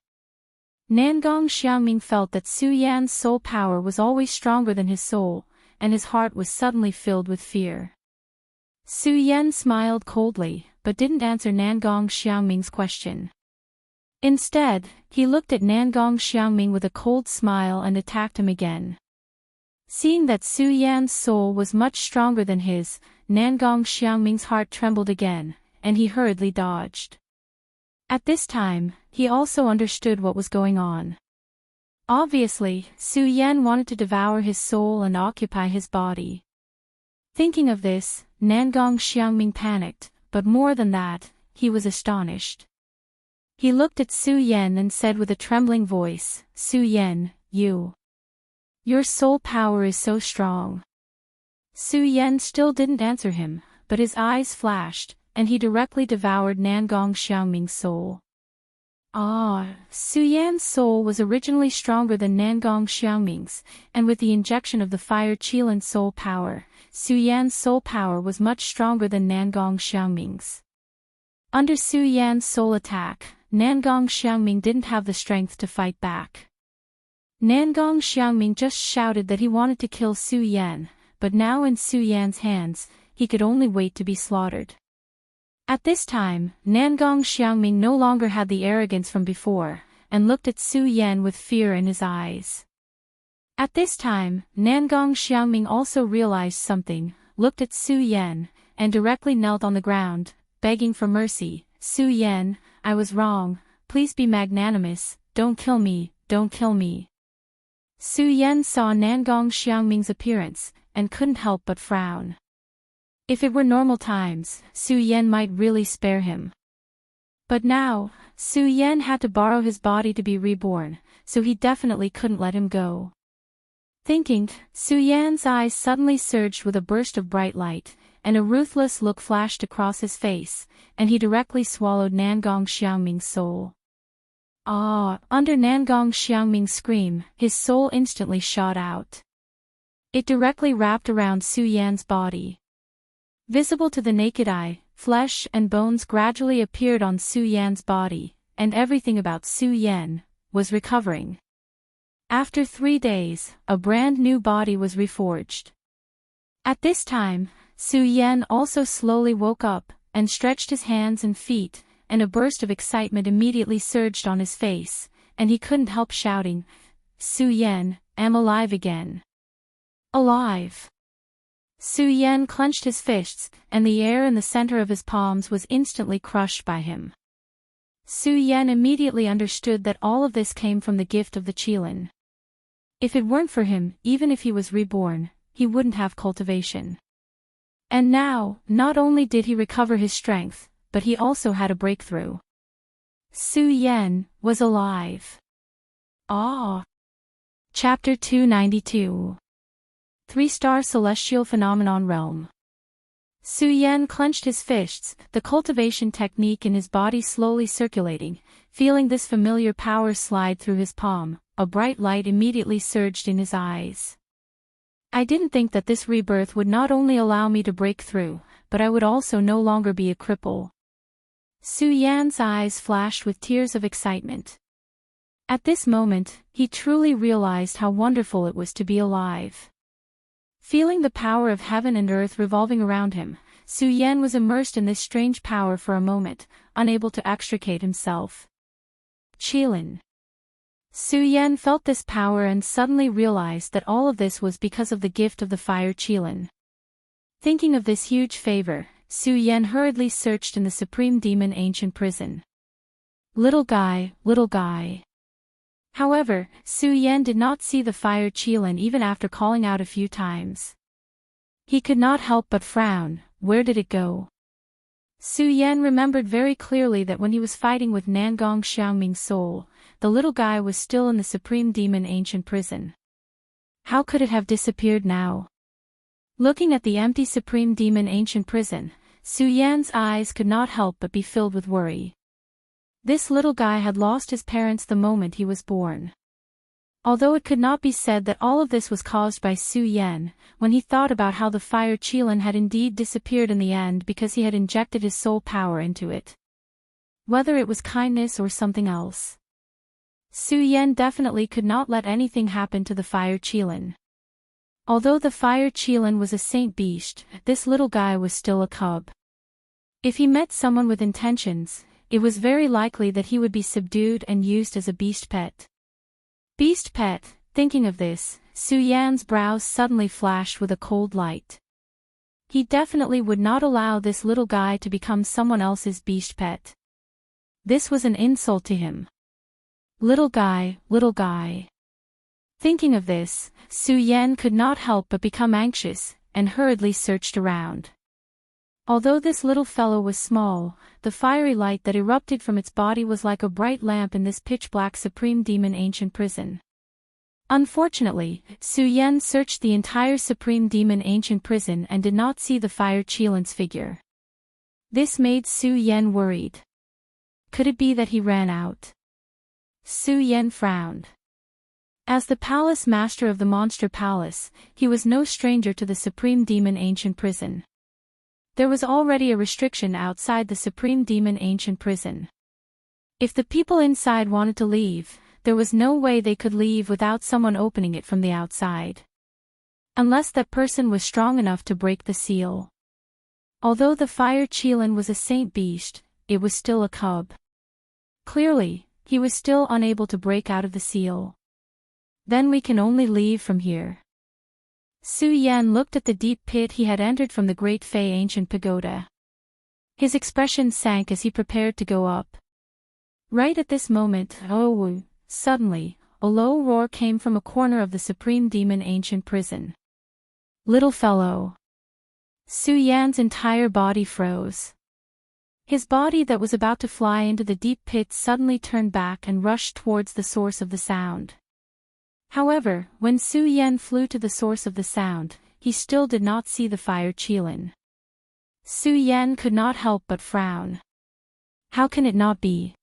Nangong Xiangming felt that Su Yan's soul power was always stronger than his soul, and his heart was suddenly filled with fear. Su Yan smiled coldly, but didn't answer Nangong Xiangming's question. Instead, he looked at Nangong Xiangming with a cold smile and attacked him again. Seeing that Su Yan's soul was much stronger than his, Nangong Xiangming's heart trembled again, and he hurriedly dodged. At this time, he also understood what was going on. Obviously, Su Yan wanted to devour his soul and occupy his body. Thinking of this, Nangong Xiangming panicked, but more than that, he was astonished. He looked at Su Yan and said with a trembling voice, "Su Yan, your soul power is so strong." Su Yan still didn't answer him, but his eyes flashed, and he directly devoured Nangong Xiangming's soul. Su Yan's soul was originally stronger than Nangong Xiangming's, and with the injection of the fire Qilin soul power, Su Yan's soul power was much stronger than Nangong Xiangming's. Under Su Yan's soul attack, Nangong Xiangming didn't have the strength to fight back. Nangong Xiangming just shouted that he wanted to kill Su Yan, but now in Su Yan's hands, he could only wait to be slaughtered. At this time, Nangong Xiangming no longer had the arrogance from before, and looked at Su Yan with fear in his eyes. At this time, Nangong Xiangming also realized something, looked at Su Yan, and directly knelt on the ground, begging for mercy. "Su Yan, I was wrong, please be magnanimous, don't kill me, don't kill me." Su Yan saw Nangong Xiangming's appearance, and couldn't help but frown. If it were normal times, Su Yan might really spare him. But now, Su Yan had to borrow his body to be reborn, so he definitely couldn't let him go. Thinking, Su Yan's eyes suddenly surged with a burst of bright light, and a ruthless look flashed across his face, and he directly swallowed Nangong Xiangming's soul. Under Nangong Xiangming's scream, his soul instantly shot out. It directly wrapped around Su Yan's body. Visible to the naked eye, flesh and bones gradually appeared on Su Yan's body, and everything about Su Yan was recovering. After 3 days, a brand new body was reforged. At this time, Su Yan also slowly woke up, and stretched his hands and feet, and a burst of excitement immediately surged on his face, and he couldn't help shouting, "Su Yan, I'm alive again. Alive!" Su Yan clenched his fists, and the air in the center of his palms was instantly crushed by him. Su Yan immediately understood that all of this came from the gift of the Qilin. If it weren't for him, even if he was reborn, he wouldn't have cultivation. And now, not only did he recover his strength, but he also had a breakthrough. Su Yan was alive. Ah! Chapter 292. 3-star Celestial Phenomenon Realm. Su Yan clenched his fists, the cultivation technique in his body slowly circulating, feeling this familiar power slide through his palm. A bright light immediately surged in his eyes. I didn't think that this rebirth would not only allow me to break through, but I would also no longer be a cripple. Su Yan's eyes flashed with tears of excitement. At this moment, he truly realized how wonderful it was to be alive. Feeling the power of heaven and earth revolving around him, Su Yan was immersed in this strange power for a moment, unable to extricate himself. Qilin. Su Yan felt this power and suddenly realized that all of this was because of the gift of the fire Qilin. Thinking of this huge favor, Su Yan hurriedly searched in the Supreme Demon Ancient Prison. Little guy, little guy. However, Su Yan did not see the fire Qilin even after calling out a few times. He could not help but frown. Where did it go? Su Yan remembered very clearly that when he was fighting with Nangong Xiangming's soul, the little guy was still in the Supreme Demon Ancient Prison. How could it have disappeared now? Looking at the empty Supreme Demon Ancient Prison, Su Yan's eyes could not help but be filled with worry. This little guy had lost his parents the moment he was born. Although it could not be said that all of this was caused by Su Yan, when he thought about how the fire Qilin had indeed disappeared in the end because he had injected his soul power into it. Whether it was kindness or something else. Su Yan definitely could not let anything happen to the fire Qilin. Although the fire Qilin was a saint beast, this little guy was still a cub. If he met someone with intentions, it was very likely that he would be subdued and used as a beast pet. Beast pet, thinking of this, Su Yan's brows suddenly flashed with a cold light. He definitely would not allow this little guy to become someone else's beast pet. This was an insult to him. Little guy, little guy. Thinking of this, Su Yan could not help but become anxious, and hurriedly searched around. Although this little fellow was small, the fiery light that erupted from its body was like a bright lamp in this pitch-black Supreme Demon Ancient Prison. Unfortunately, Su Yan searched the entire Supreme Demon Ancient Prison and did not see the fire Qilin's figure. This made Su Yan worried. Could it be that he ran out? Su Yan frowned. As the palace master of the Monster Palace, he was no stranger to the Supreme Demon Ancient Prison. There was already a restriction outside the Supreme Demon Ancient Prison. If the people inside wanted to leave, there was no way they could leave without someone opening it from the outside. Unless that person was strong enough to break the seal. Although the fire Qilin was a saint beast, it was still a cub. Clearly, he was still unable to break out of the seal. Then we can only leave from here. Su Yan looked at the deep pit he had entered from the Great Fei Ancient Pagoda. His expression sank as he prepared to go up. Right at this moment, suddenly, a low roar came from a corner of the Supreme Demon Ancient Prison. Little fellow. Su Yan's entire body froze. His body that was about to fly into the deep pit suddenly turned back and rushed towards the source of the sound. However, when Su Yan flew to the source of the sound, he still did not see the fire Qilin. Su Yan could not help but frown. How can it not be?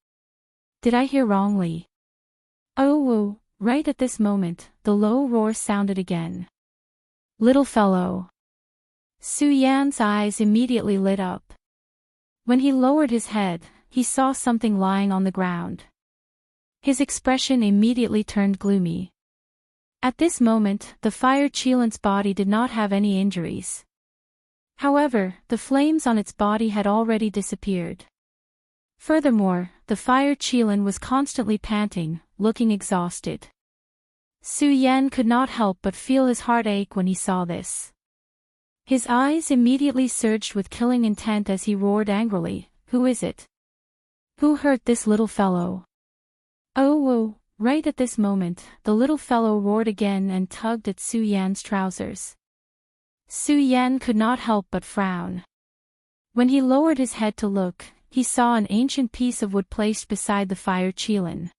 Did I hear wrongly? Oh, right at this moment, the low roar sounded again. Little fellow. Su Yan's eyes immediately lit up. When he lowered his head, he saw something lying on the ground. His expression immediately turned gloomy. At this moment, the fire Cheelant's body did not have any injuries. However, the flames on its body had already disappeared. Furthermore, the fire Cheelant was constantly panting, looking exhausted. Su Yan could not help but feel his heart ache when he saw this. His eyes immediately surged with killing intent as he roared angrily, "Who is it? Who hurt this little fellow?" Oh! Right at this moment, the little fellow roared again and tugged at Su Yan's trousers. Su Yan could not help but frown. When he lowered his head to look, he saw an ancient piece of wood placed beside the fire Cheelant.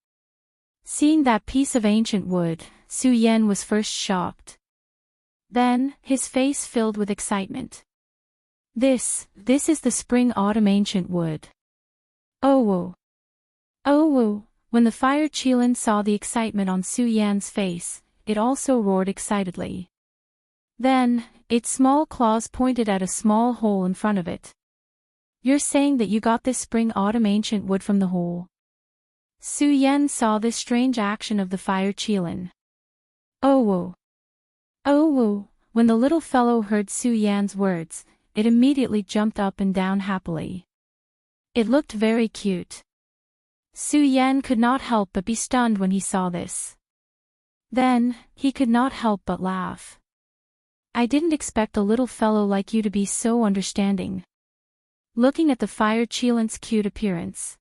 Seeing that piece of ancient wood, Su Yan was first shocked. Then, his face filled with excitement. This is the spring-autumn ancient wood. Oh! When the fire Cheelant saw the excitement on Su Yan's face, it also roared excitedly. Then, its small claws pointed at a small hole in front of it. "You're saying that you got this spring-autumn ancient wood from the hole?" Su Yan saw this strange action of the fire Cheelant. Oh! When the little fellow heard Su Yan's words, it immediately jumped up and down happily. It looked very cute. Su Yan could not help but be stunned when he saw this. Then, he could not help but laugh. "I didn't expect a little fellow like you to be so understanding." Looking at the fire Cheelant's cute appearance,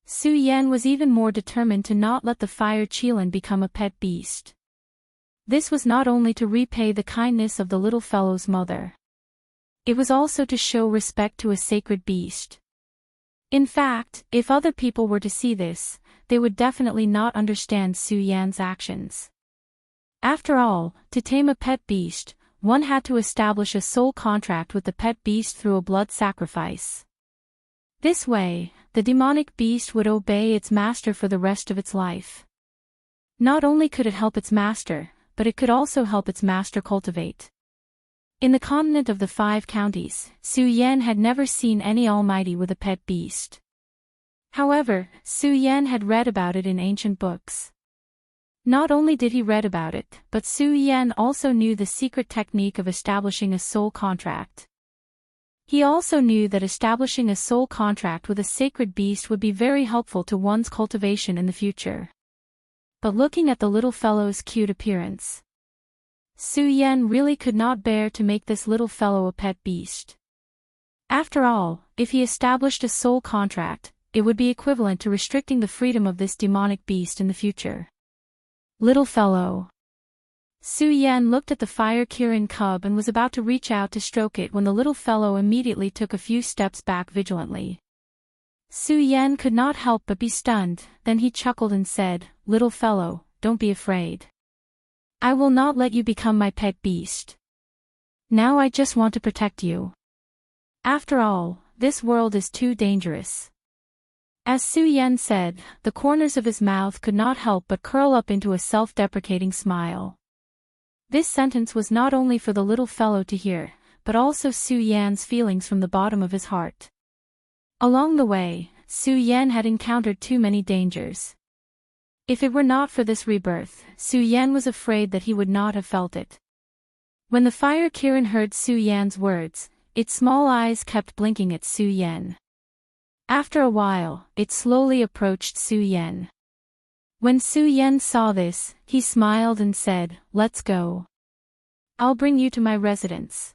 Su Yan was even more determined to not let the fire Cheelant become a pet beast. This was not only to repay the kindness of the little fellow's mother. It was also to show respect to a sacred beast. In fact, if other people were to see this, they would definitely not understand Su Yan's actions. After all, to tame a pet beast, one had to establish a soul contract with the pet beast through a blood sacrifice. This way, the demonic beast would obey its master for the rest of its life. Not only could it help its master, but it could also help its master cultivate. In the continent of the 5 counties, Su Yan had never seen any almighty with a pet beast. However, Su Yan had read about it in ancient books. Not only did he read about it, but Su Yan also knew the secret technique of establishing a soul contract. He also knew that establishing a soul contract with a sacred beast would be very helpful to one's cultivation in the future. But looking at the little fellow's cute appearance, Su Yan really could not bear to make this little fellow a pet beast. After all, if he established a soul contract, it would be equivalent to restricting the freedom of this demonic beast in the future. "Little fellow." Su Yan looked at the fire Kirin cub and was about to reach out to stroke it when the little fellow immediately took a few steps back vigilantly. Su Yan could not help but be stunned, then he chuckled and said, "Little fellow, don't be afraid. I will not let you become my pet beast. Now I just want to protect you. After all, this world is too dangerous." As Su Yan said, the corners of his mouth could not help but curl up into a self-deprecating smile. This sentence was not only for the little fellow to hear, but also Su Yan's feelings from the bottom of his heart. Along the way, Su Yan had encountered too many dangers. If it were not for this rebirth, Su Yan was afraid that he would not have felt it. When the fire Kirin heard Su Yan's words, its small eyes kept blinking at Su Yan. After a while, it slowly approached Su Yan. When Su Yan saw this, he smiled and said, "Let's go. I'll bring you to my residence.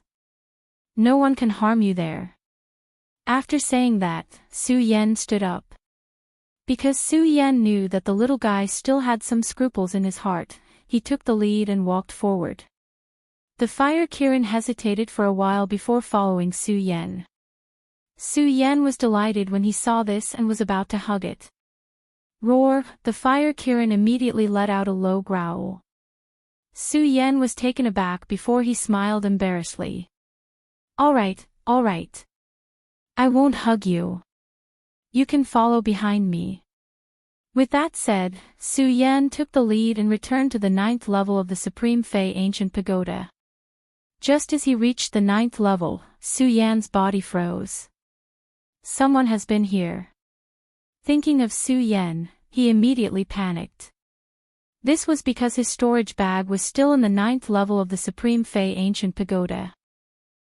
No one can harm you there." After saying that, Su Yan stood up. Because Su Yan knew that the little guy still had some scruples in his heart, he took the lead and walked forward. The fire Kirin hesitated for a while before following Su Yan. Su Yan was delighted when he saw this and was about to hug it. Roar! The fire Kirin immediately let out a low growl. Su Yan was taken aback before he smiled embarrassedly. All right. I won't hug you. You can follow behind me." With that said, Su Yan took the lead and returned to the 9th level of the Supreme Fey Ancient Pagoda. Just as he reached the 9th level, Su Yan's body froze. Someone has been here. Thinking of Su Yan, he immediately panicked. This was because his storage bag was still in the 9th level of the Supreme Fey Ancient Pagoda.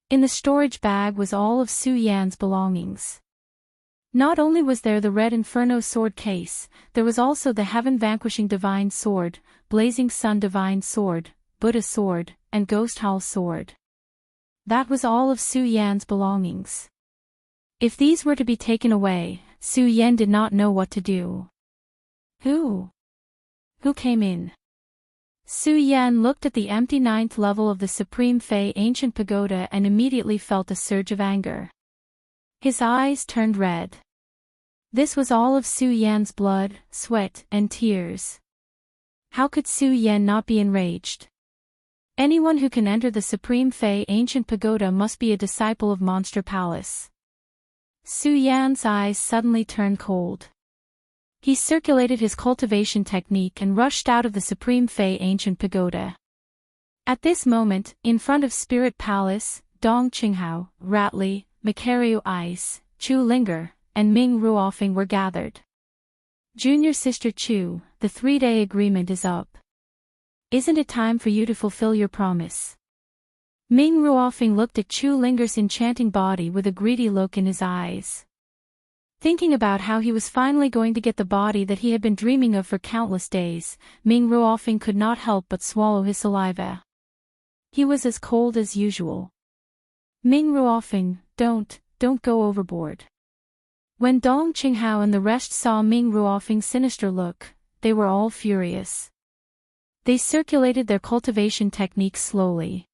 In the storage bag was all of Su Yan's belongings. Not only was there the Red Inferno sword case, there was also the Heaven Vanquishing Divine Sword, Blazing Sun Divine Sword, Buddha Sword, and Ghost Howl Sword. That was all of Su Yan's belongings. If these were to be taken away, Su Yan did not know what to do. Who came in? Su Yan looked at the empty 9th level of the Supreme Fey Ancient Pagoda and immediately felt a surge of anger. His eyes turned red. This was all of Su Yan's blood, sweat, and tears. How could Su Yan not be enraged? Anyone who can enter the Supreme Fey Ancient Pagoda must be a disciple of Monster Palace. Su Yan's eyes suddenly turned cold. He circulated his cultivation technique and rushed out of the Supreme Fey Ancient Pagoda. At this moment, in front of Spirit Palace, Dong Qinghao, Ratley, Macario Ice, Chu Linger, and Ming Ruofing were gathered. Junior Sister Chu, the 3-day agreement is up. Isn't it time for you to fulfill your promise? Ming Ruofing looked at Chu Linger's enchanting body with a greedy look in his eyes. Thinking about how he was finally going to get the body that he had been dreaming of for countless days, Ming Ruofing could not help but swallow his saliva. He was as cold as usual. Ming Ruofing, don't go overboard. When Dong Qinghao and the rest saw Ming Ruofing's sinister look, they were all furious. They circulated their cultivation techniques slowly.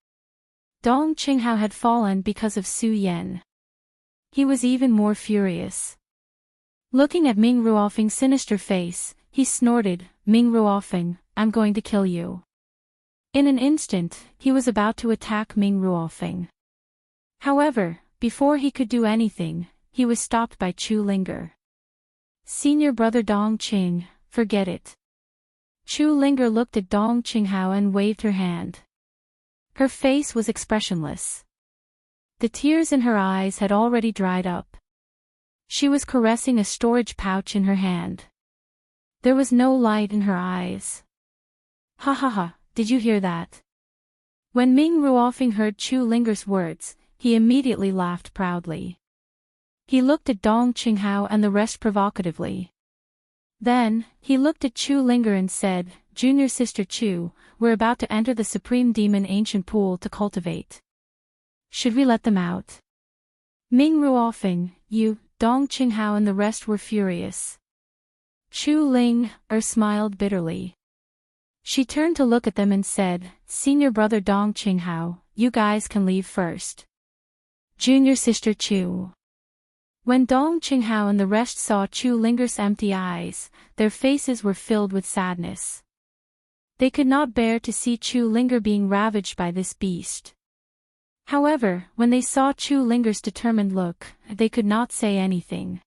Dong Qinghao had fallen because of Su Yan. He was even more furious. Looking at Ming Ruofing's sinister face, he snorted, "Ming Ruofing, I'm going to kill you." In an instant, he was about to attack Ming Ruofing. However, before he could do anything, he was stopped by Chu Linger. "Senior brother Dong Qing, forget it." Chu Linger looked at Dong Qinghao and waved her hand. Her face was expressionless. The tears in her eyes had already dried up. She was caressing a storage pouch in her hand. There was no light in her eyes. "Ha ha ha, did you hear that?" When Ming Ruofing heard Chu Linger's words, he immediately laughed proudly. He looked at Dong Qinghao and the rest provocatively. Then, he looked at Chu Linger and said, "Junior Sister Chu, we're about to enter the Supreme Demon Ancient Pool to cultivate. Should we let them out?" Ming Ruofing, you, Dong Qinghao and the rest were furious. Chu Linger smiled bitterly. She turned to look at them and said, "Senior brother Dong Qinghao, you guys can leave first. Junior Sister Chu." When Dong Qinghao and the rest saw Chu Linger's empty eyes, their faces were filled with sadness. They could not bear to see Chu Linger being ravaged by this beast. However, when they saw Chu Linger's determined look, they could not say anything.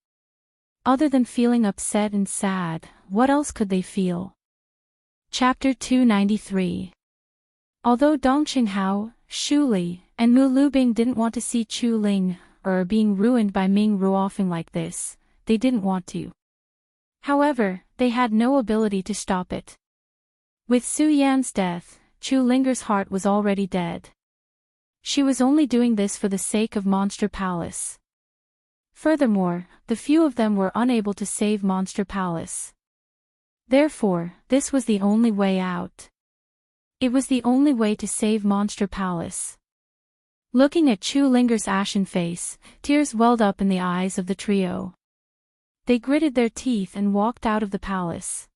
Other than feeling upset and sad, what else could they feel? Chapter 293. Although Dong Qinghao, Shu Li, and Mu Lubing didn't want to see Chu Linger being ruined by Ming Ruofing like this, they didn't want to. However, they had no ability to stop it. With Su Yan's death, Chu Linger's heart was already dead. She was only doing this for the sake of Monster Palace. Furthermore, the few of them were unable to save Monster Palace. Therefore, this was the only way out. It was the only way to save Monster Palace. Looking at Chu Linger's ashen face, tears welled up in the eyes of the trio. They gritted their teeth and walked out of the palace.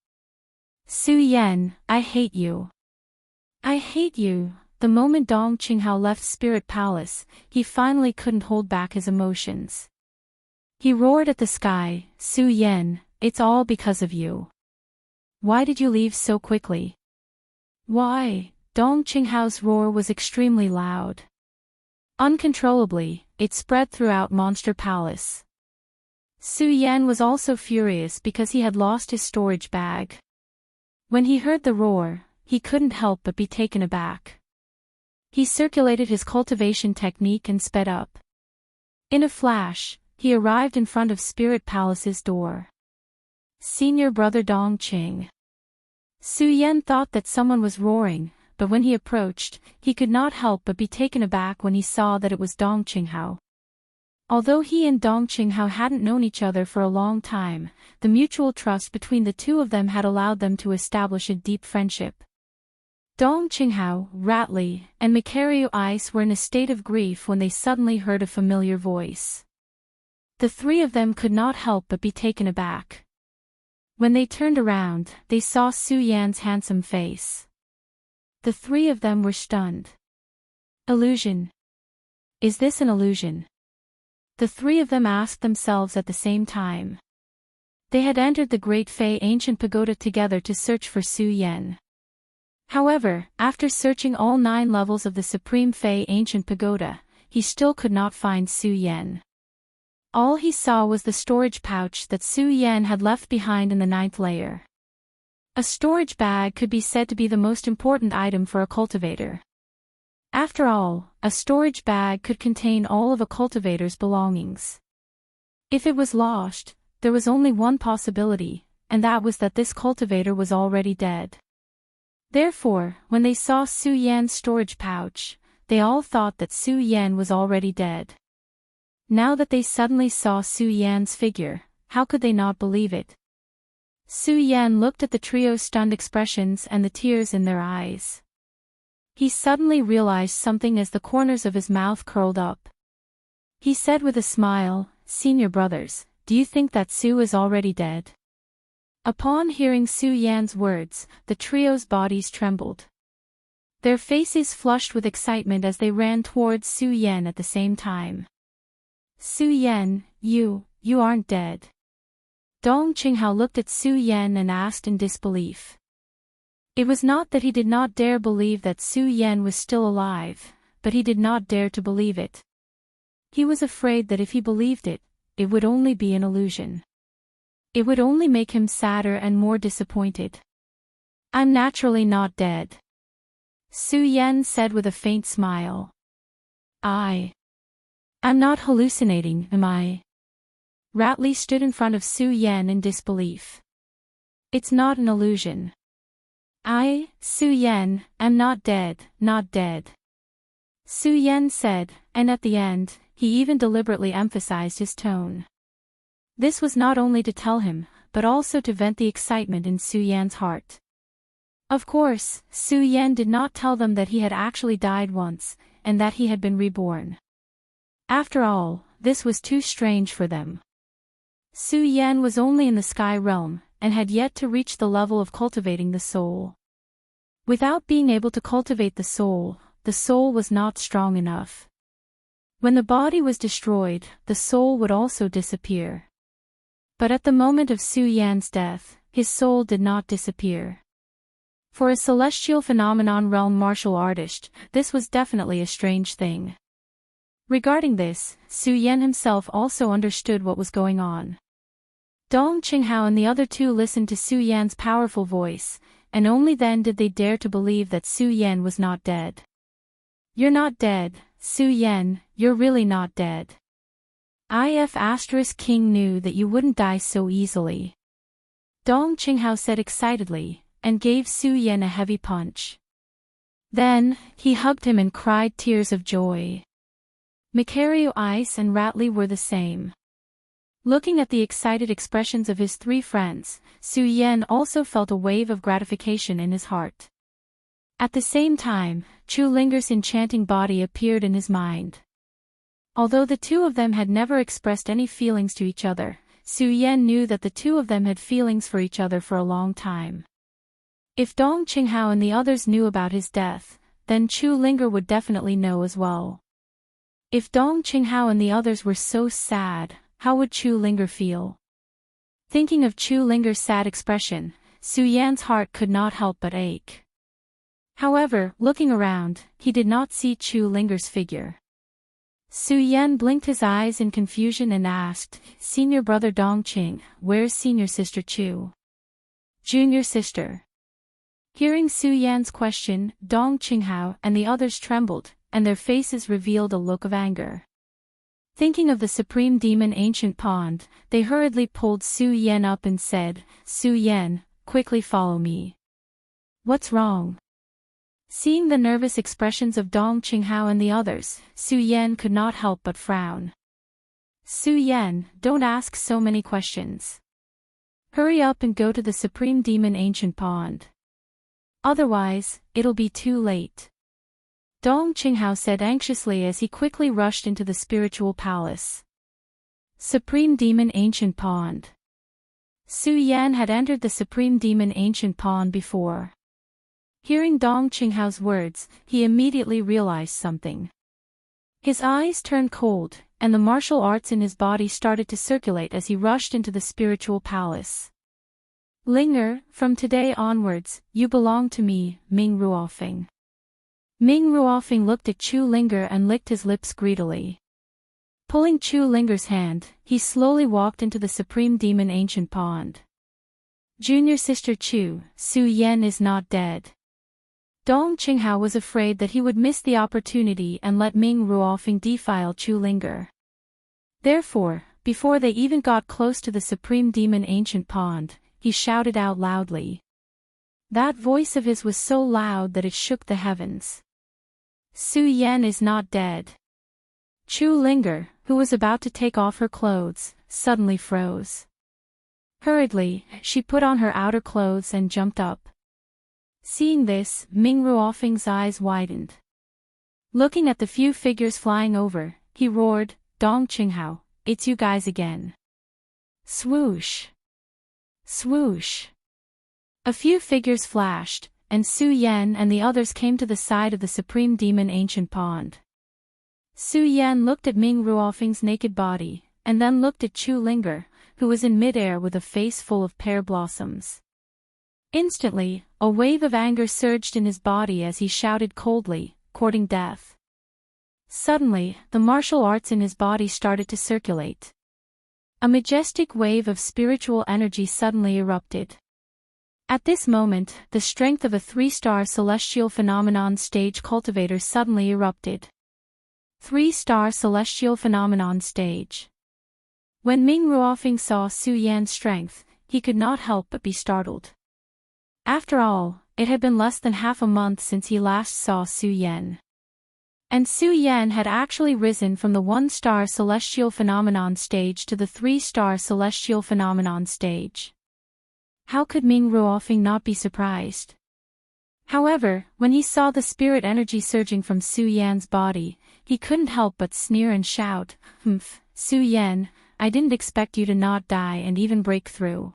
"Su Yan, I hate you. I hate you." The moment Dong Qinghao left Spirit Palace, he finally couldn't hold back his emotions. He roared at the sky, "Su Yan, it's all because of you. Why did you leave so quickly?" "Why?" Dong Qinghao's roar was extremely loud. Uncontrollably, it spread throughout Monster Palace. Su Yan was also furious because he had lost his storage bag. When he heard the roar, he couldn't help but be taken aback. He circulated his cultivation technique and sped up. In a flash, he arrived in front of Spirit Palace's door. Senior brother Dongqing. Su Yan thought that someone was roaring, but when he approached, he could not help but be taken aback when he saw that it was Dong Qinghao. Although he and Dong Qinghao hadn't known each other for a long time, the mutual trust between the two of them had allowed them to establish a deep friendship. Dong Qinghao, Ratley, and Makario Ice were in a state of grief when they suddenly heard a familiar voice. The three of them could not help but be taken aback. When they turned around, they saw Su Yan's handsome face. The three of them were stunned. Illusion. Is this an illusion? The three of them asked themselves at the same time. They had entered the Great Fei Ancient Pagoda together to search for Su Yan. However, after searching all 9 levels of the Supreme Fei Ancient Pagoda, he still could not find Su Yan. All he saw was the storage pouch that Su Yan had left behind in the 9th layer. A storage bag could be said to be the most important item for a cultivator. After all, a storage bag could contain all of a cultivator's belongings. If it was lost, there was only one possibility, and that was that this cultivator was already dead. Therefore, when they saw Su Yan's storage pouch, they all thought that Su Yan was already dead. Now that they suddenly saw Su Yan's figure, how could they not believe it? Su Yan looked at the trio's stunned expressions and the tears in their eyes. He suddenly realized something as the corners of his mouth curled up. He said with a smile, "Senior brothers, do you think that Su is already dead?" Upon hearing Su Yan's words, the trio's bodies trembled. Their faces flushed with excitement as they ran towards Su Yan at the same time. "Su Yan, you aren't dead." Dong Qinghao looked at Su Yan and asked in disbelief. It was not that he did not dare believe that Su Yan was still alive, but he did not dare to believe it. He was afraid that if he believed it, it would only be an illusion. It would only make him sadder and more disappointed. "I'm naturally not dead," Su Yan said with a faint smile. I'm not hallucinating, am I?" Ratley stood in front of Su Yan in disbelief. "It's not an illusion. Su Yan, am not dead, not dead," Su Yan said, and at the end, he even deliberately emphasized his tone. This was not only to tell him, but also to vent the excitement in Su Yan's heart. Of course, Su Yan did not tell them that he had actually died once, and that he had been reborn. After all, this was too strange for them. Su Yan was only in the sky realm, and had yet to reach the level of cultivating the soul. Without being able to cultivate the soul was not strong enough. When the body was destroyed, the soul would also disappear. But at the moment of Su Yan's death, his soul did not disappear. For a celestial phenomenon realm martial artist, this was definitely a strange thing. Regarding this, Su Yan himself also understood what was going on. Dong Qinghao and the other two listened to Su Yan's powerful voice, and only then did they dare to believe that Su Yan was not dead. "You're not dead, Su Yan, you're really not dead. If King knew that you wouldn't die so easily," Dong Qinghao said excitedly, and gave Su Yan a heavy punch. Then, he hugged him and cried tears of joy. Makario Ice and Ratley were the same. Looking at the excited expressions of his 3 friends, Su Yan also felt a wave of gratification in his heart. At the same time, Chu Linger's enchanting body appeared in his mind. Although the two of them had never expressed any feelings to each other, Su Yan knew that the two of them had feelings for each other for a long time. If Dong Qinghao and the others knew about his death, then Chu Linger would definitely know as well. If Dong Qinghao and the others were so sad, how would Chu Linger feel? Thinking of Chu Linger's sad expression, Su Yan's heart could not help but ache. However, looking around, he did not see Chu Linger's figure. Su Yan blinked his eyes in confusion and asked, "Senior brother Dongqing, where's senior sister Chu?" "Junior sister." Hearing Su Yan's question, Dong Qinghao and the others trembled, and their faces revealed a look of anger. Thinking of the supreme demon ancient pond, they hurriedly pulled Su Yan up and said, "Su Yan, quickly follow me." "What's wrong?" Seeing the nervous expressions of Dong Qinghao and the others, Su Yan could not help but frown. "Su Yan, don't ask so many questions. Hurry up and go to the supreme demon ancient pond. Otherwise, it'll be too late," Dong Qinghao said anxiously as he quickly rushed into the spiritual palace. Supreme Demon Ancient Pond. Su Yan had entered the Supreme Demon Ancient Pond before. Hearing Dong Qinghao's words, he immediately realized something. His eyes turned cold, and the martial arts in his body started to circulate as he rushed into the spiritual palace. "Linger, from today onwards, you belong to me, Ming Ruofeng." Ming Ruofeng looked at Chu Linger and licked his lips greedily. Pulling Chu Linger's hand, he slowly walked into the Supreme Demon Ancient Pond. "Junior Sister Chu, Su Yan is not dead." Dong Qinghao was afraid that he would miss the opportunity and let Ming Ruofeng defile Chu Linger. Therefore, before they even got close to the Supreme Demon Ancient Pond, he shouted out loudly. That voice of his was so loud that it shook the heavens. "Su Yan is not dead." Chu Linger, who was about to take off her clothes, suddenly froze. Hurriedly, she put on her outer clothes and jumped up. Seeing this, Ming Ruofeng's eyes widened. Looking at the few figures flying over, he roared, "Dong Qinghao, it's you guys again." Swoosh! Swoosh! A few figures flashed, and Su Yan and the others came to the side of the Supreme Demon Ancient Pond. Su Yan looked at Ming Ruofeng's naked body, and then looked at Chu Linger, who was in midair with a face full of pear blossoms. Instantly, a wave of anger surged in his body as he shouted coldly, "Courting death." Suddenly, the martial arts in his body started to circulate. A majestic wave of spiritual energy suddenly erupted. At this moment, the strength of a 3-star celestial phenomenon stage cultivator suddenly erupted. 3-star celestial phenomenon stage. When Ming Ruofeng saw Su Yan's strength, he could not help but be startled. After all, it had been less than half a month since he last saw Su Yan. And Su Yan had actually risen from the 1-star celestial phenomenon stage to the 3-star celestial phenomenon stage. How could Ming Ruofeng not be surprised? However, when he saw the spirit energy surging from Su Yan's body, he couldn't help but sneer and shout, "Humph, Su Yan, I didn't expect you to not die and even break through.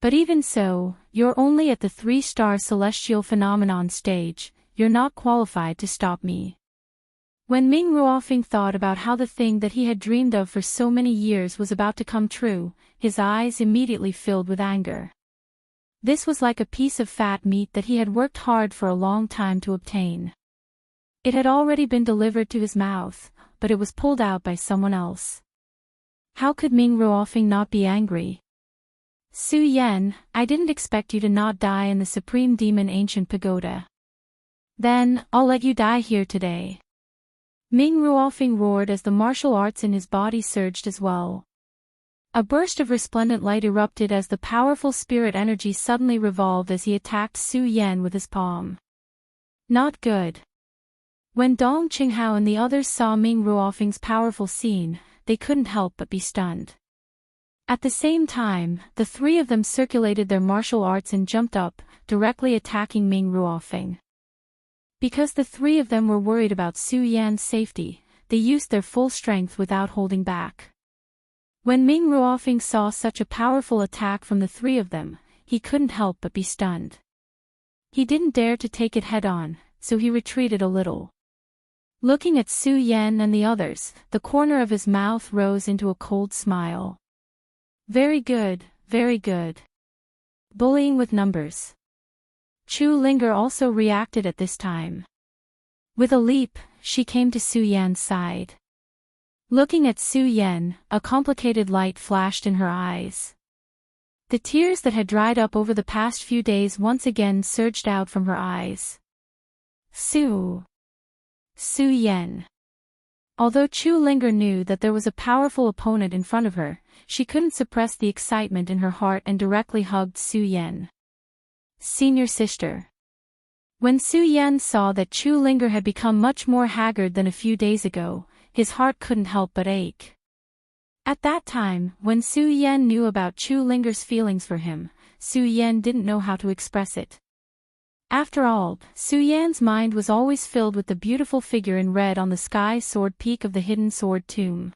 But even so, you're only at the 3-star celestial phenomenon stage, you're not qualified to stop me." When Ming Ruofeng thought about how the thing that he had dreamed of for so many years was about to come true, his eyes immediately filled with anger. This was like a piece of fat meat that he had worked hard for a long time to obtain. It had already been delivered to his mouth, but it was pulled out by someone else. How could Ming Ruofeng not be angry? "Su Yan, I didn't expect you to not die in the Supreme Demon Ancient Pagoda. Then, I'll let you die here today." Ming Ruofeng roared as the martial arts in his body surged as well. A burst of resplendent light erupted as the powerful spirit energy suddenly revolved as he attacked Su Yan with his palm. Not good. When Dong Qinghao and the others saw Ming Ruofeng's powerful scene, they couldn't help but be stunned. At the same time, the three of them circulated their martial arts and jumped up, directly attacking Ming Ruofeng. Because the three of them were worried about Su Yan's safety, they used their full strength without holding back. When Ming Ruofeng saw such a powerful attack from the three of them, he couldn't help but be stunned. He didn't dare to take it head-on, so he retreated a little. Looking at Su Yan and the others, the corner of his mouth rose into a cold smile. Very good, very good. Bullying with numbers. Chu Linger also reacted at this time. With a leap, she came to Su Yan's side. Looking at Su Yan, a complicated light flashed in her eyes. The tears that had dried up over the past few days once again surged out from her eyes. Su Yan. Although Chu Linger knew that there was a powerful opponent in front of her, she couldn't suppress the excitement in her heart and directly hugged Su Yan. Senior sister. When Su Yan saw that Chu Linger had become much more haggard than a few days ago, his heart couldn't help but ache. At that time, when Su Yan knew about Chu Linger's feelings for him, Su Yan didn't know how to express it. After all, Su Yan's mind was always filled with the beautiful figure in red on the sky sword peak of the hidden sword tomb.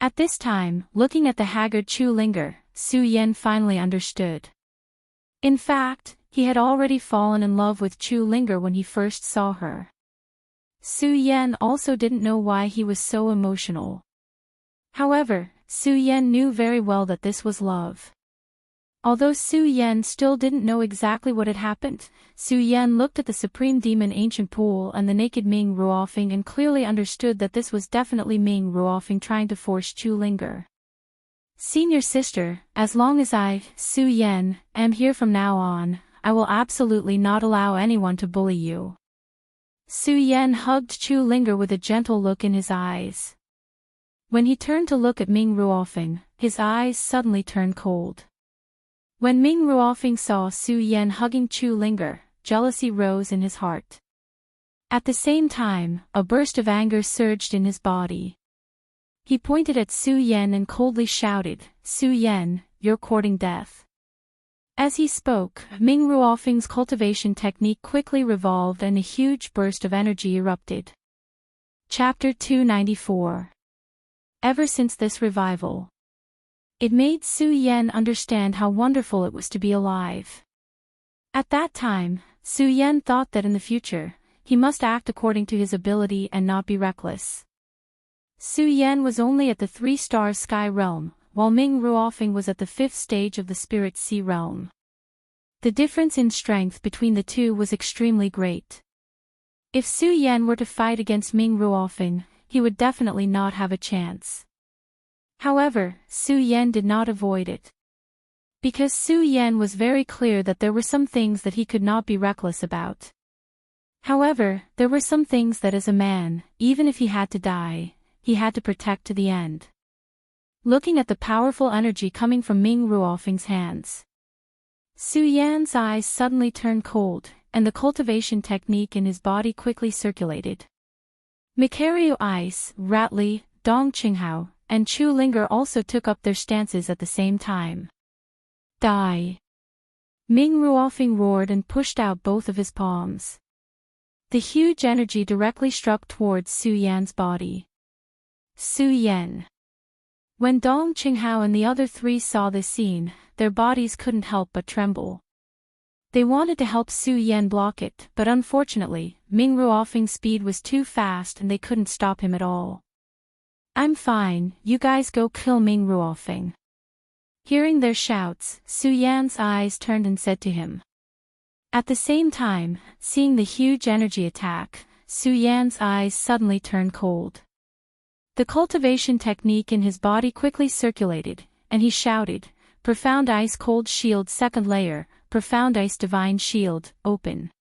At this time, looking at the haggard Chu Linger, Su Yan finally understood. In fact, he had already fallen in love with Chu Linger when he first saw her. Su Yan also didn't know why he was so emotional. However, Su Yan knew very well that this was love. Although Su Yan still didn't know exactly what had happened, Su Yan looked at the Supreme Demon Ancient Pool and the naked Ming Ruofeng and clearly understood that this was definitely Ming Ruofeng trying to force Chu Linger. Senior sister, as long as I, Su Yan, am here from now on, I will absolutely not allow anyone to bully you. Su Yan hugged Chu Linger with a gentle look in his eyes. When he turned to look at Ming Ruofeng, his eyes suddenly turned cold. When Ming Ruofeng saw Su Yan hugging Chu Linger, jealousy rose in his heart. At the same time, a burst of anger surged in his body. He pointed at Su Yan and coldly shouted, "Su Yan, you're courting death." As he spoke, Ming Ruofeng's cultivation technique quickly revolved and a huge burst of energy erupted. Chapter 294. Ever since this revival, it made Su Yan understand how wonderful it was to be alive. At that time, Su Yan thought that in the future, he must act according to his ability and not be reckless. Su Yan was only at the 3-star sky realm, while Ming Ruofeng was at the 5th stage of the spirit sea realm. The difference in strength between the two was extremely great. If Su Yan were to fight against Ming Ruofeng, he would definitely not have a chance. However, Su Yan did not avoid it. Because Su Yan was very clear that there were some things that he could not be reckless about. However, there were some things that as a man, even if he had to die, he had to protect to the end. Looking at the powerful energy coming from Ming Ruofeng's hands, Su Yan's eyes suddenly turned cold, and the cultivation technique in his body quickly circulated. Mikaryu Ice, Ratli, Dong Qinghao, and Chu Linger also took up their stances at the same time. Die! Ming Ruofeng roared and pushed out both of his palms. The huge energy directly struck towards Su Yan's body. Su Yan. When Dong Qinghao and the other three saw this scene, their bodies couldn't help but tremble. They wanted to help Su Yan block it, but unfortunately, Ming Ruofeng's speed was too fast and they couldn't stop him at all. "I'm fine, you guys go kill Ming Ruofeng." Hearing their shouts, Su Yan's eyes turned and said to him. At the same time, seeing the huge energy attack, Su Yan's eyes suddenly turned cold. The cultivation technique in his body quickly circulated, and he shouted, "Profound Ice Cold Shield 2nd Layer, Profound Ice Divine Shield, open."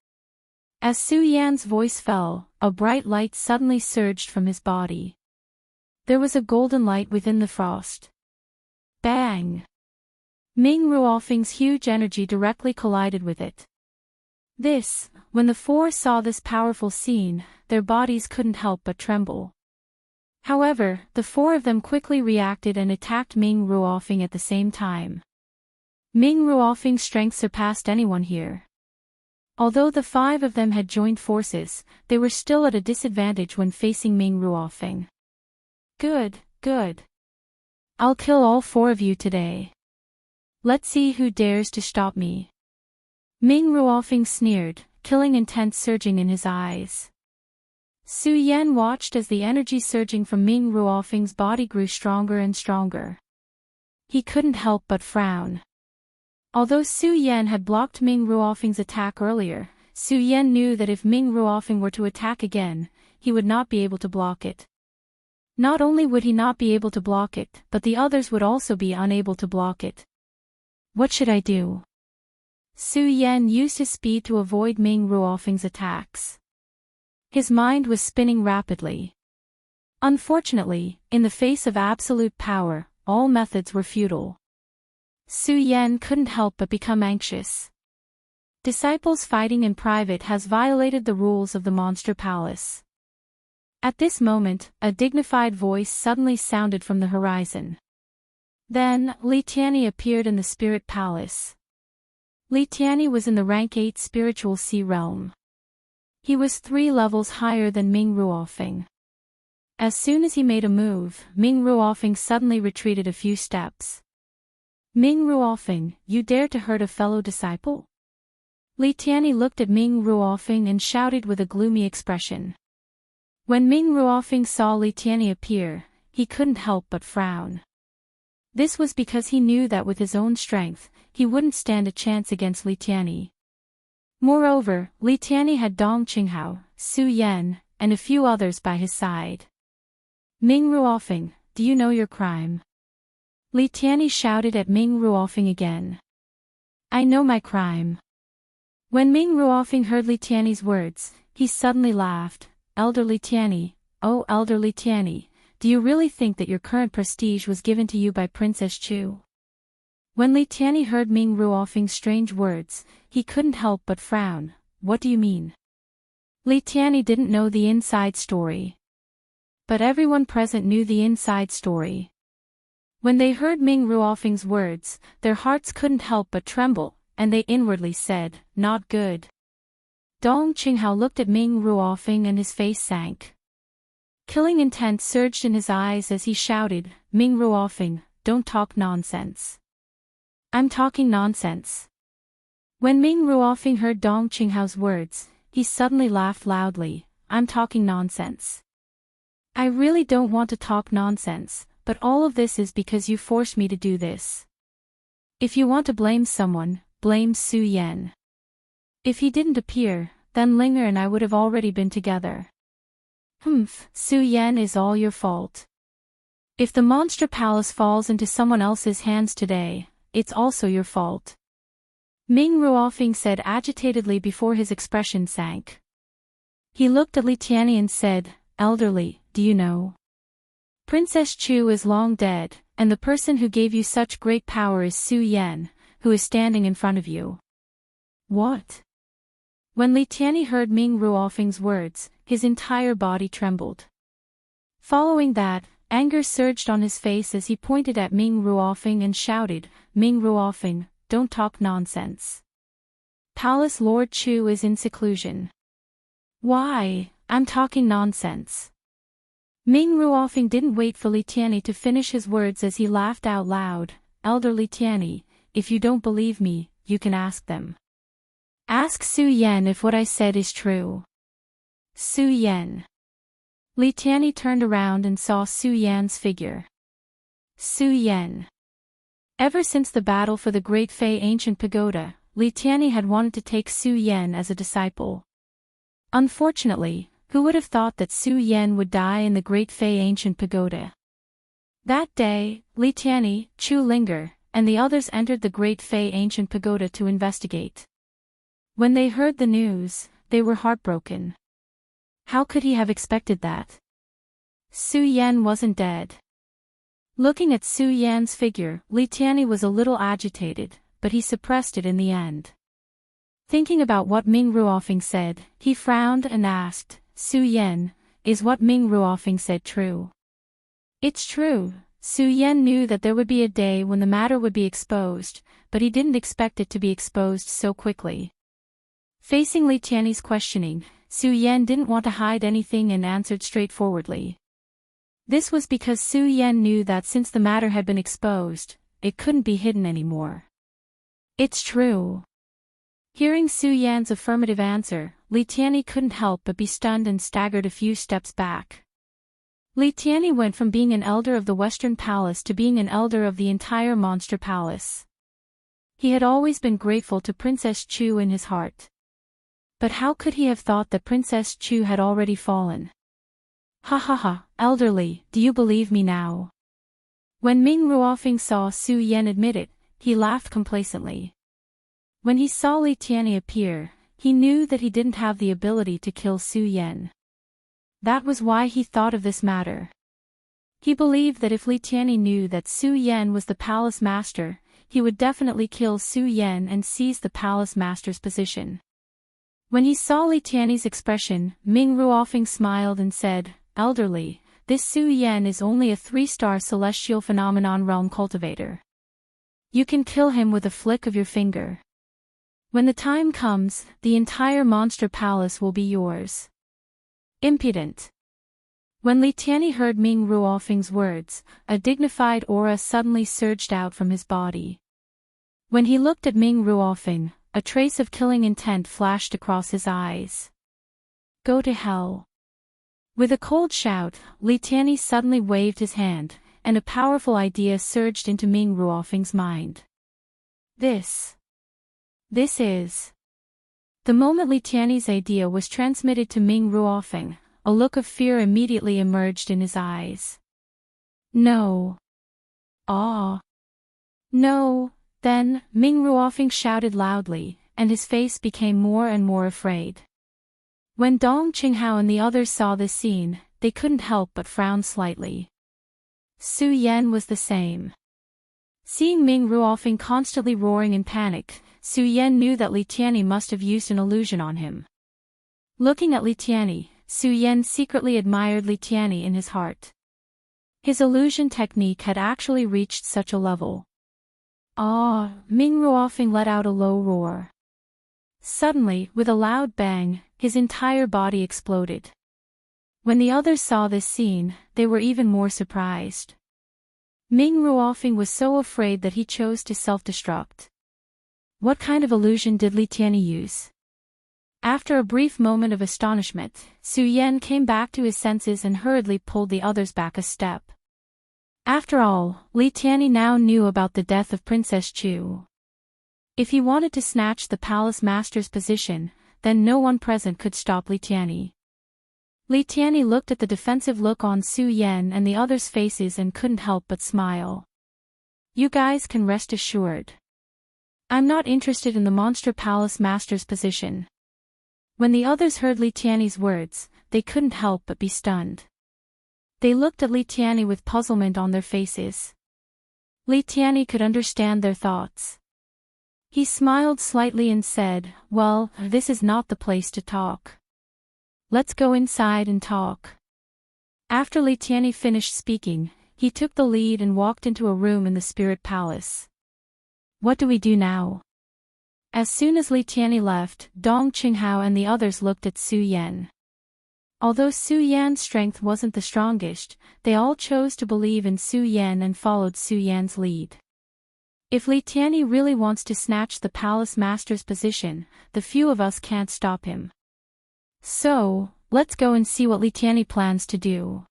As Su Yan's voice fell, a bright light suddenly surged from his body. There was a golden light within the frost. Bang! Ming Ruofeng's huge energy directly collided with it. When the four saw this powerful scene, their bodies couldn't help but tremble. However, the four of them quickly reacted and attacked Ming Ruofeng at the same time. Ming Ruofeng's strength surpassed anyone here. Although the 5 of them had joined forces, they were still at a disadvantage when facing Ming Ruofeng. Good. I'll kill all 4 of you today. Let's see who dares to stop me. Ming Ruofeng sneered, killing intent surging in his eyes. Su Yan watched as the energy surging from Ming Ruofeng's body grew stronger and stronger. He couldn't help but frown. Although Su Yan had blocked Ming Ruofeng's attack earlier, Su Yan knew that if Ming Ruofeng were to attack again, he would not be able to block it. Not only would he not be able to block it, but the others would also be unable to block it. What should I do? Su Yan used his speed to avoid Ming Ruofeng's attacks. His mind was spinning rapidly. Unfortunately, in the face of absolute power, all methods were futile. Su Yan couldn't help but become anxious. Disciples fighting in private has violated the rules of the Monster Palace. At this moment, a dignified voice suddenly sounded from the horizon. Then, Li Tianyi appeared in the Spirit Palace. Li Tianyi was in the rank 8 spiritual sea realm. He was 3 levels higher than Ming Ruofeng. As soon as he made a move, Ming Ruofeng suddenly retreated a few steps. Ming Ruofeng, you dare to hurt a fellow disciple? Li Tianyi looked at Ming Ruofeng and shouted with a gloomy expression. When Ming Ruofeng saw Li Tianyi appear, he couldn't help but frown. This was because he knew that with his own strength, he wouldn't stand a chance against Li Tianyi. Moreover, Li Tianyi had Dong Qinghao, Su Yan, and a few others by his side. Ming Ruofeng, do you know your crime? Li Tianyi shouted at Ming Ruofeng again. I know my crime. When Ming Ruofeng heard Li Tianyi's words, he suddenly laughed. Elder Li Tianyi, oh Elder Li Tianyi, do you really think that your current prestige was given to you by Princess Chu? When Li Tianyi heard Ming Ruofeng's strange words, he couldn't help but frown. What do you mean? Li Tianyi didn't know the inside story. But everyone present knew the inside story. When they heard Ming Ruofeng's words, their hearts couldn't help but tremble, and they inwardly said, not good. Dong Qinghao looked at Ming Ruofeng and his face sank. Killing intent surged in his eyes as he shouted, Ming Ruofeng, don't talk nonsense. I'm talking nonsense. When Ming Ruofeng heard Dong Qinghao's words, he suddenly laughed loudly, I'm talking nonsense. I really don't want to talk nonsense, but all of this is because you forced me to do this. If you want to blame someone, blame Su Yan. If he didn't appear, then Linger and I would have already been together. Su Yan is all your fault. If the Monster Palace falls into someone else's hands today, it's also your fault. Ming Ruofeng said agitatedly before his expression sank. He looked at Li Tianyi and said, Elderly, do you know? Princess Chu is long dead, and the person who gave you such great power is Su Yan, who is standing in front of you. What? When Li Tianyi heard Ming Ruofeng's words, his entire body trembled. Following that, anger surged on his face as he pointed at Ming Ruofeng and shouted, Ming Ruofeng, don't talk nonsense. Palace Lord Chu is in seclusion. Why, I'm talking nonsense. Ming Ruofeng didn't wait for Li Tianyi to finish his words as he laughed out loud, Elder Li Tianyi, if you don't believe me, you can ask them. Ask Su Yan if what I said is true. Su Yan. Li Tianyi turned around and saw Su Yan's figure. Su Yan. Ever since the battle for the Great Fei Ancient Pagoda, Li Tianyi had wanted to take Su Yan as a disciple. Unfortunately, who would have thought that Su Yan would die in the Great Fei Ancient Pagoda? That day, Li Tianyi, Chu Linger, and the others entered the Great Fei Ancient Pagoda to investigate. When they heard the news, they were heartbroken. How could he have expected that? Su Yan wasn't dead. Looking at Su Yan's figure, Li Tianyi was a little agitated, but he suppressed it in the end. Thinking about what Ming Ruofeng said, he frowned and asked, Su Yan, is what Ming Ruofeng said true? It's true. Su Yan knew that there would be a day when the matter would be exposed, but he didn't expect it to be exposed so quickly. Facing Li Tianyi's questioning, Su Yan didn't want to hide anything and answered straightforwardly. This was because Su Yan knew that since the matter had been exposed, it couldn't be hidden anymore. It's true. Hearing Su Yan's affirmative answer, Li Tianyi couldn't help but be stunned and staggered a few steps back. Li Tianyi went from being an elder of the Western Palace to being an elder of the entire Monster Palace. He had always been grateful to Princess Chu in his heart. But how could he have thought that Princess Chu had already fallen? Ha ha ha, elderly, do you believe me now? When Ming Ruofeng saw Su Yan admit it, he laughed complacently. When he saw Li Tianyi appear, he knew that he didn't have the ability to kill Su Yan. That was why he thought of this matter. He believed that if Li Tianyi knew that Su Yan was the palace master, he would definitely kill Su Yan and seize the palace master's position. When he saw Li Tianyi's expression, Ming Ruofeng smiled and said, "Elderly, this Su Yan is only a 3-star celestial phenomenon realm cultivator. You can kill him with a flick of your finger. When the time comes, the entire monster palace will be yours." Impudent. When Li Tianyi heard Ming Ruofeng's words, a dignified aura suddenly surged out from his body. When he looked at Ming Ruofeng, a trace of killing intent flashed across his eyes. "Go to hell." With a cold shout, Li Tianyi suddenly waved his hand, and a powerful idea surged into Ming Ruofeng's mind. This is... The moment Li Tianyi's idea was transmitted to Ming Ruofeng, a look of fear immediately emerged in his eyes. "No. Ah. No." Then, Ming Ruofeng shouted loudly, and his face became more and more afraid. When Dong Qinghao and the others saw this scene, they couldn't help but frown slightly. Su Yan was the same. Seeing Ming Ruofeng constantly roaring in panic, Su Yan knew that Li Tianyi must have used an illusion on him. Looking at Li Tianyi, Su Yan secretly admired Li Tianyi in his heart. His illusion technique had actually reached such a level. "Ah!" Ming Ruofeng let out a low roar. Suddenly, with a loud bang, his entire body exploded. When the others saw this scene, they were even more surprised. Ming Ruofeng was so afraid that he chose to self-destruct. What kind of illusion did Li Tianyi use? After a brief moment of astonishment, Su Yan came back to his senses and hurriedly pulled the others back a step. After all, Li Tianyi now knew about the death of Princess Chu. If he wanted to snatch the palace master's position, then no one present could stop Li Tianyi. Li Tianyi looked at the defensive look on Su Yan and the others' faces and couldn't help but smile. "You guys can rest assured. I'm not interested in the monster palace master's position." When the others heard Li Tianyi's words, they couldn't help but be stunned. They looked at Li Tianyi with puzzlement on their faces. Li Tianyi could understand their thoughts. He smiled slightly and said, "Well, this is not the place to talk. Let's go inside and talk." After Li Tianyi finished speaking, he took the lead and walked into a room in the spirit palace. "What do we do now?" As soon as Li Tianyi left, Dong Qinghao and the others looked at Su Yan. Although Su Yan's strength wasn't the strongest, they all chose to believe in Su Yan and followed Su Yan's lead. If Li Tianyi really wants to snatch the palace master's position, the few of us can't stop him. So, let's go and see what Li Tianyi plans to do.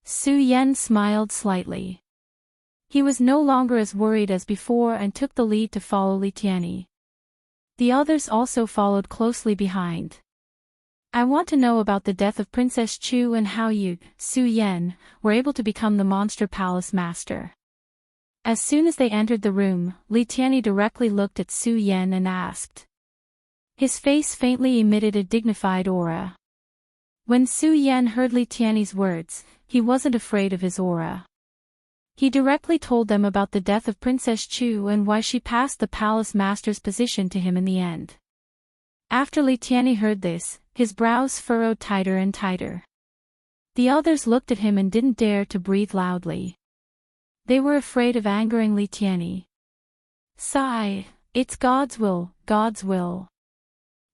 Su Yan smiled slightly. He was no longer as worried as before and took the lead to follow Li Tianyi. The others also followed closely behind. "I want to know about the death of Princess Chu and how you, Su Yan, were able to become the monster palace master." As soon as they entered the room, Li Tianyi directly looked at Su Yan and asked. His face faintly emitted a dignified aura. When Su Yan heard Li Tianyi's words, he wasn't afraid of his aura. He directly told them about the death of Princess Chu and why she passed the palace master's position to him in the end. After Li Tianyi heard this, his brows furrowed tighter and tighter. The others looked at him and didn't dare to breathe loudly. They were afraid of angering Li Tianyi. Sigh, it's God's will, God's will.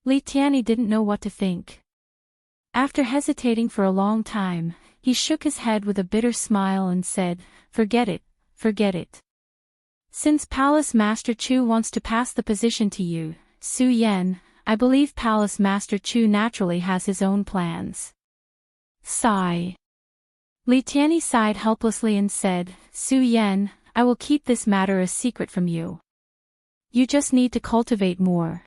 Li Tianyi didn't know what to think. After hesitating for a long time, he shook his head with a bitter smile and said, forget it, forget it. Since Palace Master Chu wants to pass the position to you, Su Yan, I believe Palace Master Chu naturally has his own plans. Sigh. Li Tianyi sighed helplessly and said, Su Yan, I will keep this matter a secret from you. You just need to cultivate more.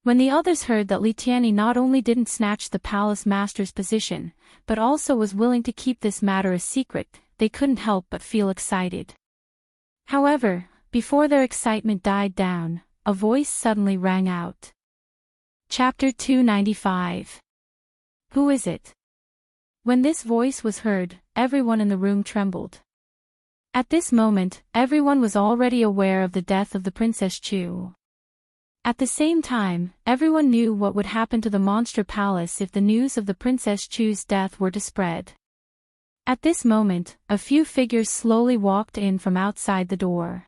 When the others heard that Li Tianyi not only didn't snatch the palace master's position, but also was willing to keep this matter a secret, they couldn't help but feel excited. However, before their excitement died down, a voice suddenly rang out. Chapter 295. Who is it? When this voice was heard, everyone in the room trembled. At this moment, everyone was already aware of the death of the Princess Chu. At the same time, everyone knew what would happen to the monster palace if the news of the Princess Chu's death were to spread. At this moment, a few figures slowly walked in from outside the door.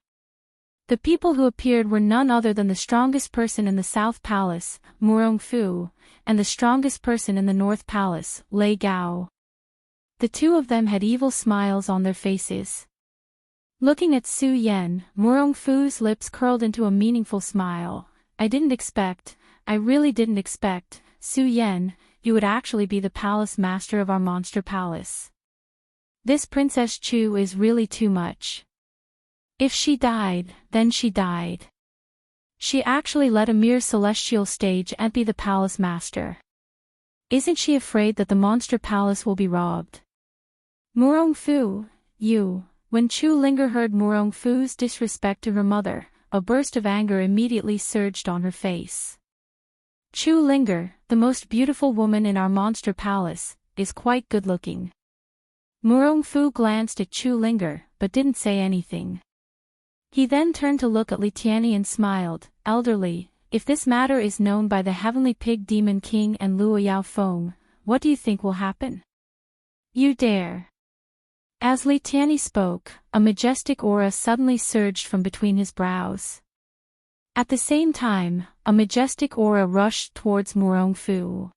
The people who appeared were none other than the strongest person in the South Palace, Murongfu, and the strongest person in the North Palace, Lei Gao. The two of them had evil smiles on their faces. Looking at Su Yan, Murongfu's lips curled into a meaningful smile. I really didn't expect, Su Yan, you would actually be the palace master of our monster palace. This Princess Chu is really too much. If she died, then she died. She actually let a mere celestial stage and be the palace master. Isn't she afraid that the monster palace will be robbed? Murongfu, you. When Chu Linger heard Murongfu's disrespect to her mother, a burst of anger immediately surged on her face. Chu Linger, the most beautiful woman in our monster palace, is quite good-looking. Murongfu glanced at Chu Linger, but didn't say anything. He then turned to look at Li Tianyi and smiled. Elderly, if this matter is known by the Heavenly Pig Demon King and Luo Yaofeng, what do you think will happen? You dare. As Li Tianyi spoke, a majestic aura suddenly surged from between his brows. At the same time, a majestic aura rushed towards Murongfu.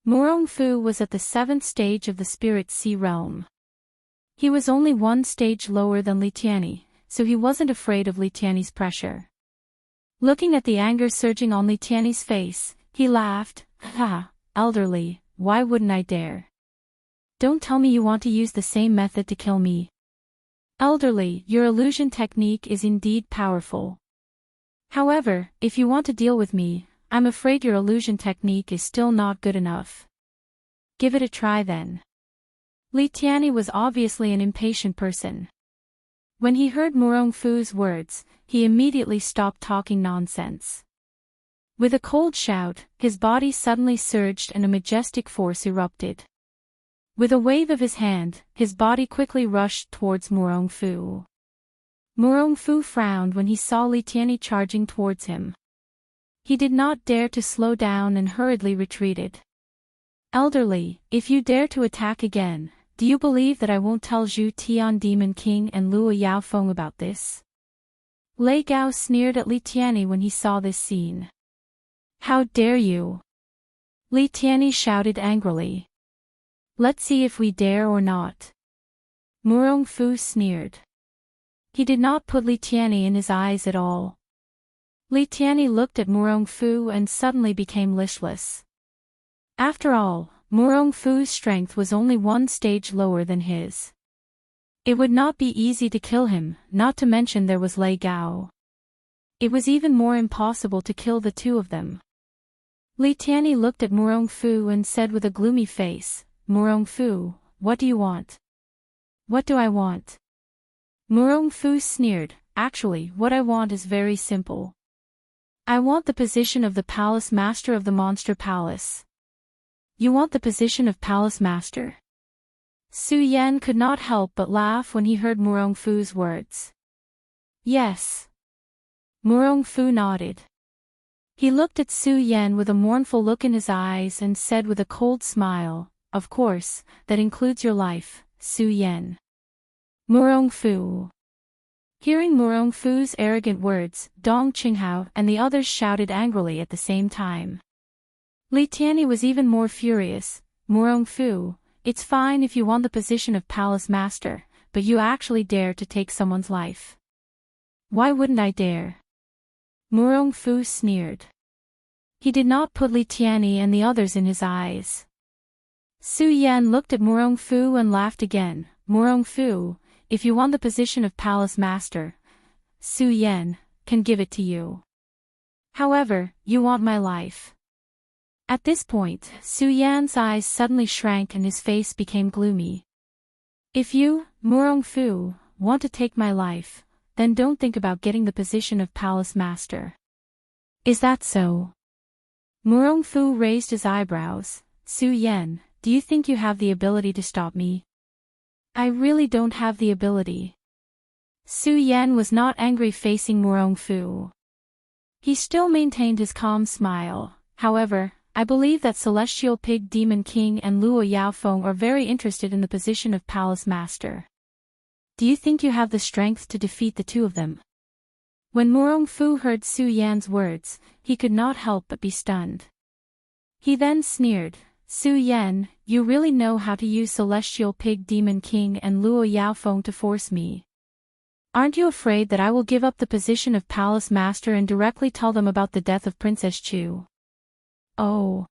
Murongfu was at the 7th stage of the Spirit Sea realm. He was only one stage lower than Li Tianyi, so he wasn't afraid of Li Tianyi's pressure. Looking at the anger surging on Li Tianyi's face, he laughed. Ha, elderly, why wouldn't I dare? Don't tell me you want to use the same method to kill me. Elderly, your illusion technique is indeed powerful. However, if you want to deal with me, I'm afraid your illusion technique is still not good enough. Give it a try then. Li Tianyi was obviously an impatient person. When he heard Murongfu's words, he immediately stopped talking nonsense. With a cold shout, his body suddenly surged and a majestic force erupted. With a wave of his hand, his body quickly rushed towards Murongfu. Murongfu frowned when he saw Li Tianyi charging towards him. He did not dare to slow down and hurriedly retreated. Elderly, if you dare to attack again, do you believe that I won't tell Zhu Tian Demon King and Luo Yaofeng about this? Lei Gao sneered at Li Tianyi when he saw this scene. How dare you? Li Tianyi shouted angrily. Let's see if we dare or not. Murongfu sneered. He did not put Li Tianyi in his eyes at all. Li Tianyi looked at Murongfu and suddenly became listless. After all, Murongfu's strength was only one stage lower than his. It would not be easy to kill him, not to mention there was Lei Gao. It was even more impossible to kill the two of them. Li Tianyi looked at Murongfu and said with a gloomy face, Murongfu, what do you want? What do I want? Murongfu sneered, actually, what I want is very simple. I want the position of the palace master of the monster palace. You want the position of palace master? Su Yan could not help but laugh when he heard Murongfu's words. Yes. Murongfu nodded. He looked at Su Yan with a mournful look in his eyes and said with a cold smile, of course, that includes your life, Su Yan. Murongfu. Hearing Murongfu's arrogant words, Dong Qinghao and the others shouted angrily at the same time. Li Tianyi was even more furious. Murongfu, it's fine if you want the position of palace master, but you actually dare to take someone's life. Why wouldn't I dare? Murongfu sneered. He did not put Li Tianyi and the others in his eyes. Su Yan looked at Murongfu and laughed again. Murongfu, if you want the position of palace master, Su Yan can give it to you. However, you want my life. At this point, Su Yan's eyes suddenly shrank and his face became gloomy. If you, Murongfu, want to take my life, then don't think about getting the position of palace master. Is that so? Murongfu raised his eyebrows. Su Yan, do you think you have the ability to stop me? I really don't have the ability. Su Yan was not angry facing Murong Fu. He still maintained his calm smile. However, I believe that Celestial Pig Demon King and Luo Yaofeng are very interested in the position of Palace Master. Do you think you have the strength to defeat the two of them? When Murong Fu heard Su Yan's words, he could not help but be stunned. He then sneered, Su Yan, you really know how to use Celestial Pig Demon King and Luo Yaofeng to force me. Aren't you afraid that I will give up the position of Palace Master and directly tell them about the death of Princess Chu? Oh.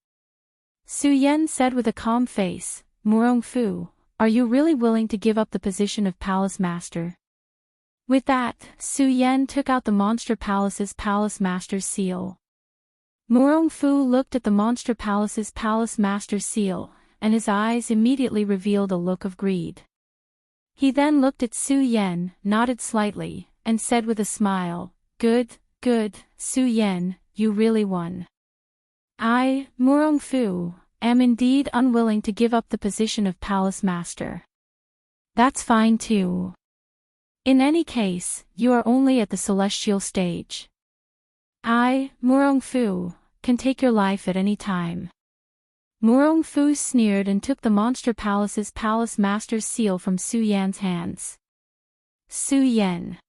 Su Yan said with a calm face, Murong Fu, are you really willing to give up the position of Palace Master? With that, Su Yan took out the Monster Palace's Palace Master's seal. Murong Fu looked at the Monster Palace's Palace Master's seal, and his eyes immediately revealed a look of greed. He then looked at Su Yan, nodded slightly, and said with a smile, Good, Su Yan, you really won. I, Murong Fu, am indeed unwilling to give up the position of Palace Master. That's fine too. In any case, you are only at the celestial stage. I, Murong Fu, can take your life at any time. Murong Fu sneered and took the Monster Palace's Palace Master's seal from Su Yan's hands. Su Yan.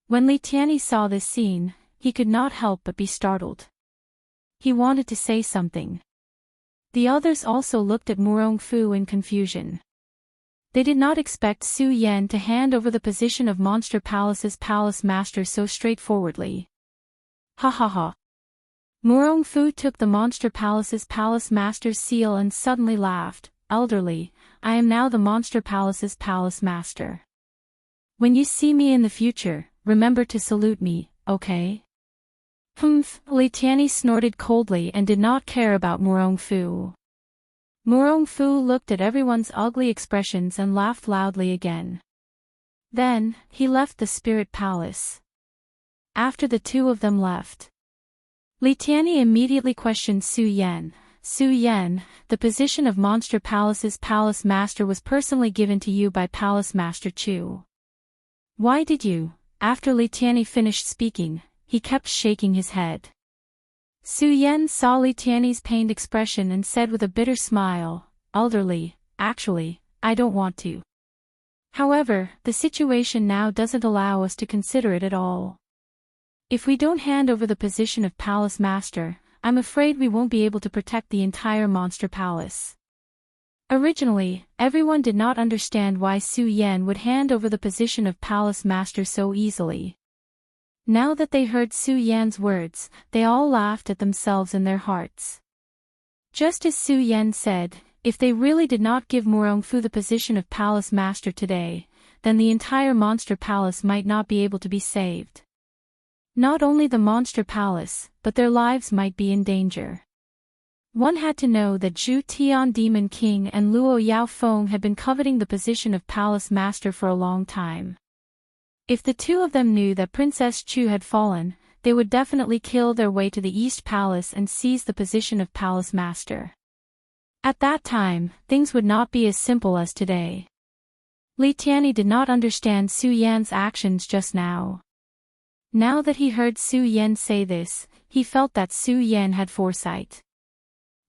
When Li Tianyi saw this scene, he could not help but be startled. He wanted to say something. The others also looked at Murong Fu in confusion. They did not expect Su Yan to hand over the position of Monster Palace's Palace Master so straightforwardly. Ha ha ha. Murong Fu took the Monster Palace's Palace Master's seal and suddenly laughed, Elderly, I am now the Monster Palace's Palace Master. When you see me in the future, remember to salute me, okay? Humph, Li Tianyi snorted coldly and did not care about Murong Fu. Murong Fu looked at everyone's ugly expressions and laughed loudly again. Then, he left the Spirit Palace. After the two of them left, Li Tianyi immediately questioned Su Yan. Su Yan, the position of Monster Palace's Palace Master was personally given to you by Palace Master Chu. Why did you? After Li Tianyi finished speaking, he kept shaking his head. Su Yan saw Li Tianyi's pained expression and said with a bitter smile, Elderly, actually, I don't want to. However, the situation now doesn't allow us to consider it at all. If we don't hand over the position of Palace Master, I'm afraid we won't be able to protect the entire Monster Palace. Originally, everyone did not understand why Su Yan would hand over the position of Palace Master so easily. Now that they heard Su Yan's words, they all laughed at themselves in their hearts. Just as Su Yan said, if they really did not give Murong Fu the position of Palace Master today, then the entire Monster Palace might not be able to be saved. Not only the Monster Palace, but their lives might be in danger. One had to know that Zhu Tian Demon King and Luo Yaofeng had been coveting the position of Palace Master for a long time. If the two of them knew that Princess Chu had fallen, they would definitely kill their way to the East Palace and seize the position of Palace Master. At that time, things would not be as simple as today. Li Tianyi did not understand Su Yan's actions just now. Now that he heard Su Yan say this, he felt that Su Yan had foresight.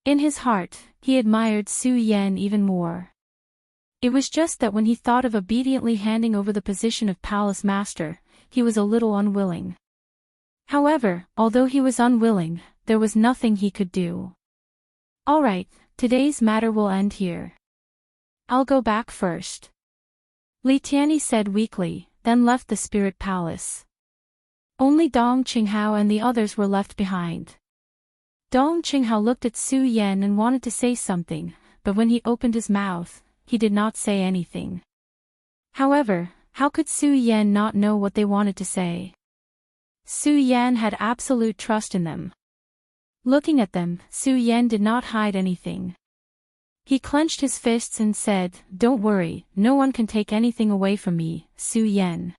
In his heart, he admired Su Yan even more. It was just that when he thought of obediently handing over the position of Palace Master, he was a little unwilling. However, although he was unwilling, there was nothing he could do. Alright, today's matter will end here. I'll go back first. Li Tianyi said weakly, then left the Spirit Palace. Only Dong Qinghao and the others were left behind. Dong Qinghao looked at Su Yan and wanted to say something, but when he opened his mouth, he did not say anything. However, how could Su Yan not know what they wanted to say? Su Yan had absolute trust in them. Looking at them, Su Yan did not hide anything. He clenched his fists and said, Don't worry, no one can take anything away from me, Su Yan.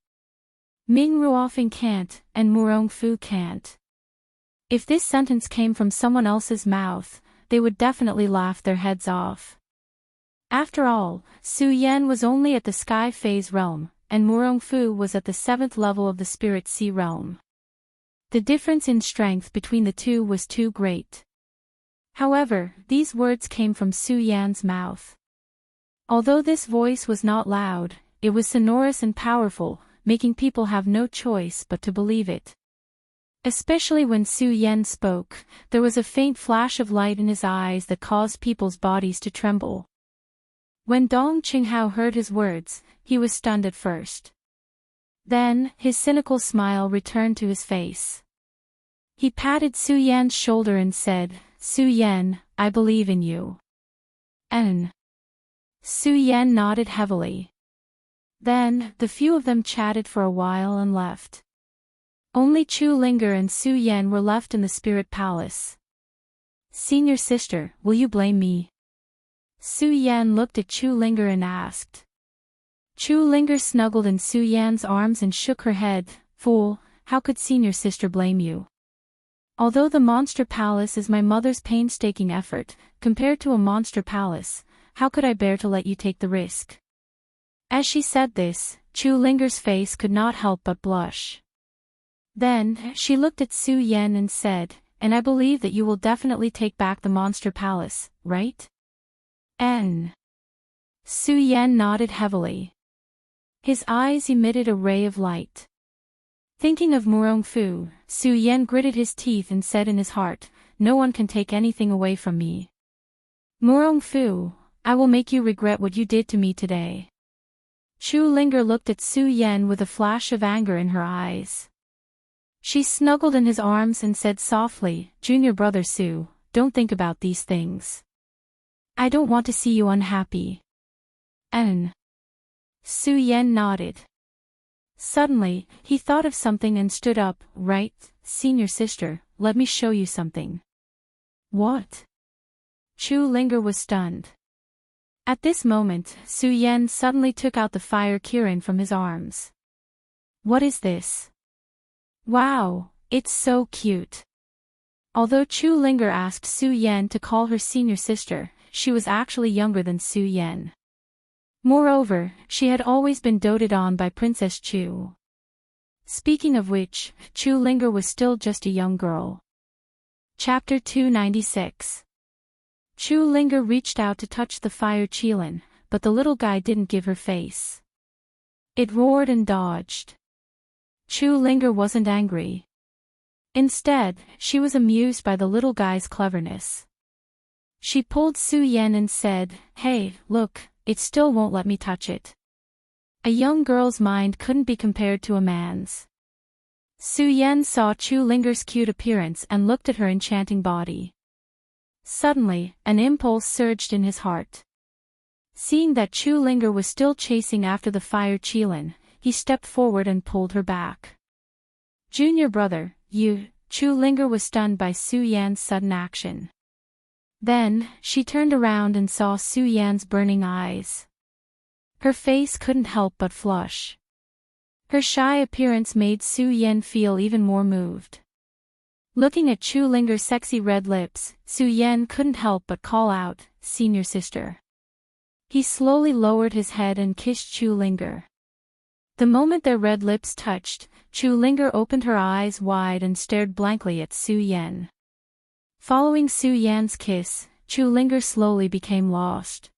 Ming Ruofeng can't, and Murong Fu can't. If this sentence came from someone else's mouth, they would definitely laugh their heads off. After all, Su Yan was only at the Sky Phase realm, and Murong Fu was at the 7th level of the Spirit Sea realm. The difference in strength between the two was too great. However, these words came from Su Yan's mouth. Although this voice was not loud, it was sonorous and powerful, making people have no choice but to believe it. Especially when Su Yan spoke, there was a faint flash of light in his eyes that caused people's bodies to tremble. When Dong Qinghao heard his words, he was stunned at first. Then, his cynical smile returned to his face. He patted Su Yan's shoulder and said, "Su Yan, I believe in you." And Su Yan nodded heavily. Then, the few of them chatted for a while and left. Only Chu Linger and Su Yan were left in the Spirit Palace. "Senior sister, will you blame me?" Su Yan looked at Chu Linger and asked. Chu Linger snuggled in Su Yan's arms and shook her head. "Fool, how could senior sister blame you? Although the Monster Palace is my mother's painstaking effort, compared to a monster palace, how could I bear to let you take the risk?" As she said this, Chu Linger's face could not help but blush. Then, she looked at Su Yan and said, "And I believe that you will definitely take back the Monster Palace, right?" N. Su Yan nodded heavily. His eyes emitted a ray of light. Thinking of Murong Fu, Su Yan gritted his teeth and said in his heart, "No one can take anything away from me. Murong Fu, I will make you regret what you did to me today." Chu Linger looked at Su Yan with a flash of anger in her eyes. She snuggled in his arms and said softly, "Junior brother Su, don't think about these things. I don't want to see you unhappy." And Su Yan nodded. Suddenly, he thought of something and stood up. "Right, senior sister, let me show you something." "What?" Chu Linger was stunned. At this moment, Su Yan suddenly took out the fire Kirin from his arms. "What is this?" "Wow, it's so cute." Although Chu Linger asked Su Yan to call her senior sister, she was actually younger than Su Yan. Moreover, she had always been doted on by Princess Chu. Speaking of which, Chu Linger was still just a young girl. Chapter 296. Chu Linger reached out to touch the fire Qilin, but the little guy didn't give her face. It roared and dodged. Chu Linger wasn't angry. Instead, she was amused by the little guy's cleverness. She pulled Su Yan and said, "Hey, look, it still won't let me touch it." A young girl's mind couldn't be compared to a man's. Su Yan saw Chu Linger's cute appearance and looked at her enchanting body. Suddenly, an impulse surged in his heart. Seeing that Chu Linger was still chasing after the fire Qilin, he stepped forward and pulled her back. "Junior brother, you..." Chu Linger was stunned by Su Yan's sudden action. Then, she turned around and saw Su Yan's burning eyes. Her face couldn't help but flush. Her shy appearance made Su Yan feel even more moved. Looking at Chu Linger's sexy red lips, Su Yan couldn't help but call out, "Senior sister." He slowly lowered his head and kissed Chu Linger. The moment their red lips touched, Chu Linger opened her eyes wide and stared blankly at Su Yan. Following Su Yan's kiss, Chu Linger slowly became lost.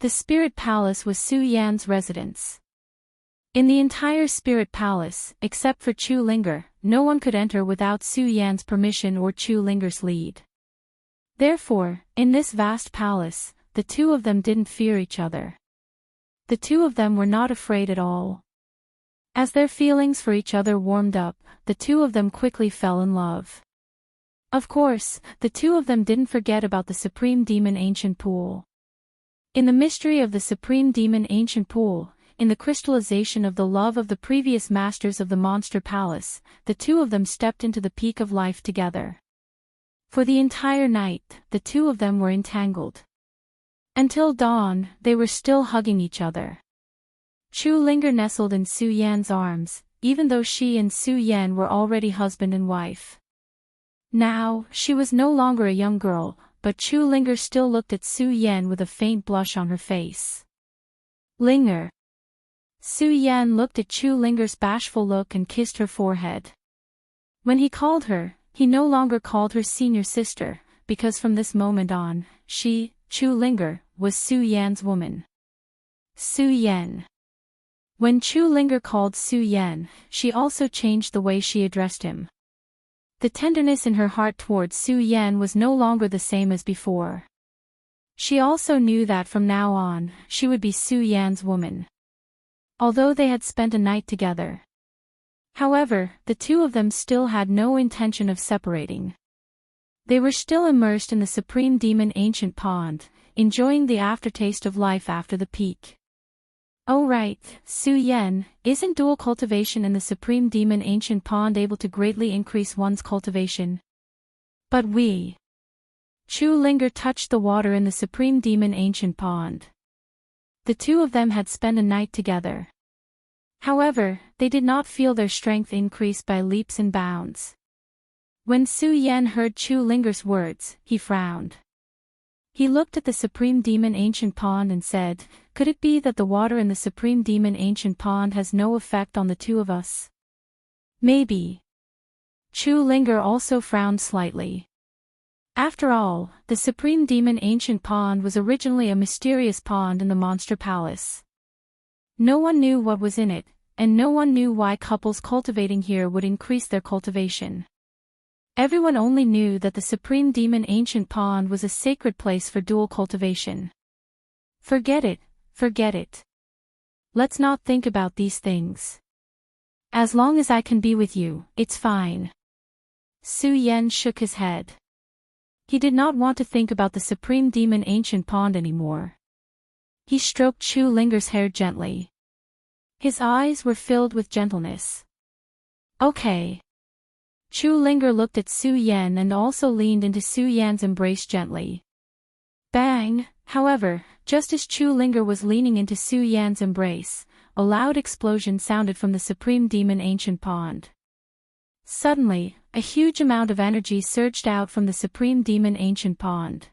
The Spirit Palace was Su Yan's residence. In the entire Spirit Palace, except for Chu Linger, no one could enter without Su Yan's permission or Chu Linger's lead. Therefore, in this vast palace, the two of them didn't fear each other. The two of them were not afraid at all. As their feelings for each other warmed up, the two of them quickly fell in love. Of course, the two of them didn't forget about the Supreme Demon Ancient Pool. In the mystery of the Supreme Demon Ancient Pool, in the crystallization of the love of the previous masters of the Monster Palace, the two of them stepped into the peak of life together. For the entire night, the two of them were entangled. Until dawn, they were still hugging each other. Chu Linger nestled in Su Yan's arms, even though she and Su Yan were already husband and wife. Now, she was no longer a young girl, but Chu Linger still looked at Su Yan with a faint blush on her face. Linger. Su Yan looked at Chu Linger's bashful look and kissed her forehead. When he called her, he no longer called her senior sister, because from this moment on, she, Chu Linger, was Su Yan's woman. Su Yan. When Chu Linger called Su Yan, she also changed the way she addressed him. The tenderness in her heart towards Su Yan was no longer the same as before. She also knew that from now on, she would be Su Yan's woman. Although they had spent a night together. However, the two of them still had no intention of separating. They were still immersed in the Supreme Demon Ancient Pond, enjoying the aftertaste of life after the peak. Oh right, Su Yan, isn't dual cultivation in the Supreme Demon Ancient Pond able to greatly increase one's cultivation? But we. Chu Linger touched the water in the Supreme Demon Ancient Pond. The two of them had spent a night together. However, they did not feel their strength increase by leaps and bounds. When Su Yan heard Chu Linger's words, he frowned. He looked at the Supreme Demon Ancient Pond and said, "Could it be that the water in the Supreme Demon Ancient Pond has no effect on the two of us? Maybe." Chu Linger also frowned slightly. After all, the Supreme Demon Ancient Pond was originally a mysterious pond in the Monster Palace. No one knew what was in it, and no one knew why couples cultivating here would increase their cultivation. Everyone only knew that the Supreme Demon Ancient Pond was a sacred place for dual cultivation. Forget it, forget it. Let's not think about these things. As long as I can be with you, it's fine. Su Yan shook his head. He did not want to think about the Supreme Demon Ancient Pond anymore. He stroked Chu Linger's hair gently. His eyes were filled with gentleness. Okay. Chu Linger looked at Su Yan and also leaned into Su Yan's embrace gently. Bang! However, just as Chu Linger was leaning into Su Yan's embrace, a loud explosion sounded from the Supreme Demon Ancient Pond. Suddenly, a huge amount of energy surged out from the Supreme Demon Ancient Pond.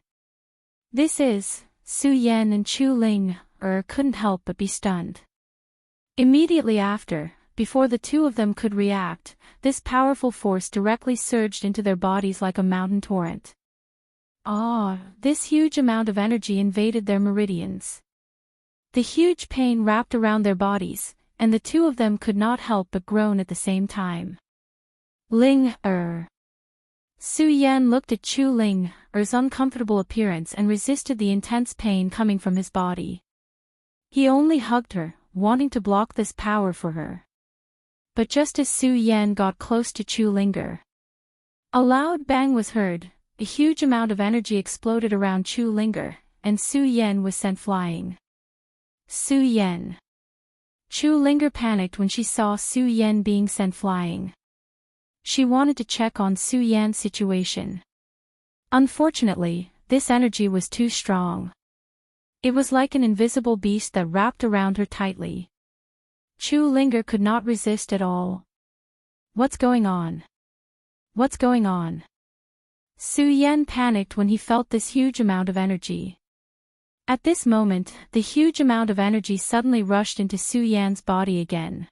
This is, Su Yan and Chu Ling, couldn't help but be stunned. Immediately after, before the two of them could react, this powerful force directly surged into their bodies like a mountain torrent. This huge amount of energy invaded their meridians. The huge pain wrapped around their bodies, and the two of them could not help but groan at the same time. Su Yan looked at Chu Linger's uncomfortable appearance and resisted the intense pain coming from his body. He only hugged her, wanting to block this power for her. But just as Su Yan got close to Chu Linger, a loud bang was heard, a huge amount of energy exploded around Chu Linger, and Su Yan was sent flying. Su Yan. Chu Linger panicked when she saw Su Yan being sent flying. She wanted to check on Su Yan's situation. Unfortunately, this energy was too strong. It was like an invisible beast that wrapped around her tightly. Chu Linger could not resist at all. What's going on? What's going on? Su Yan panicked when he felt this huge amount of energy. At this moment, the huge amount of energy suddenly rushed into Su Yan's body again.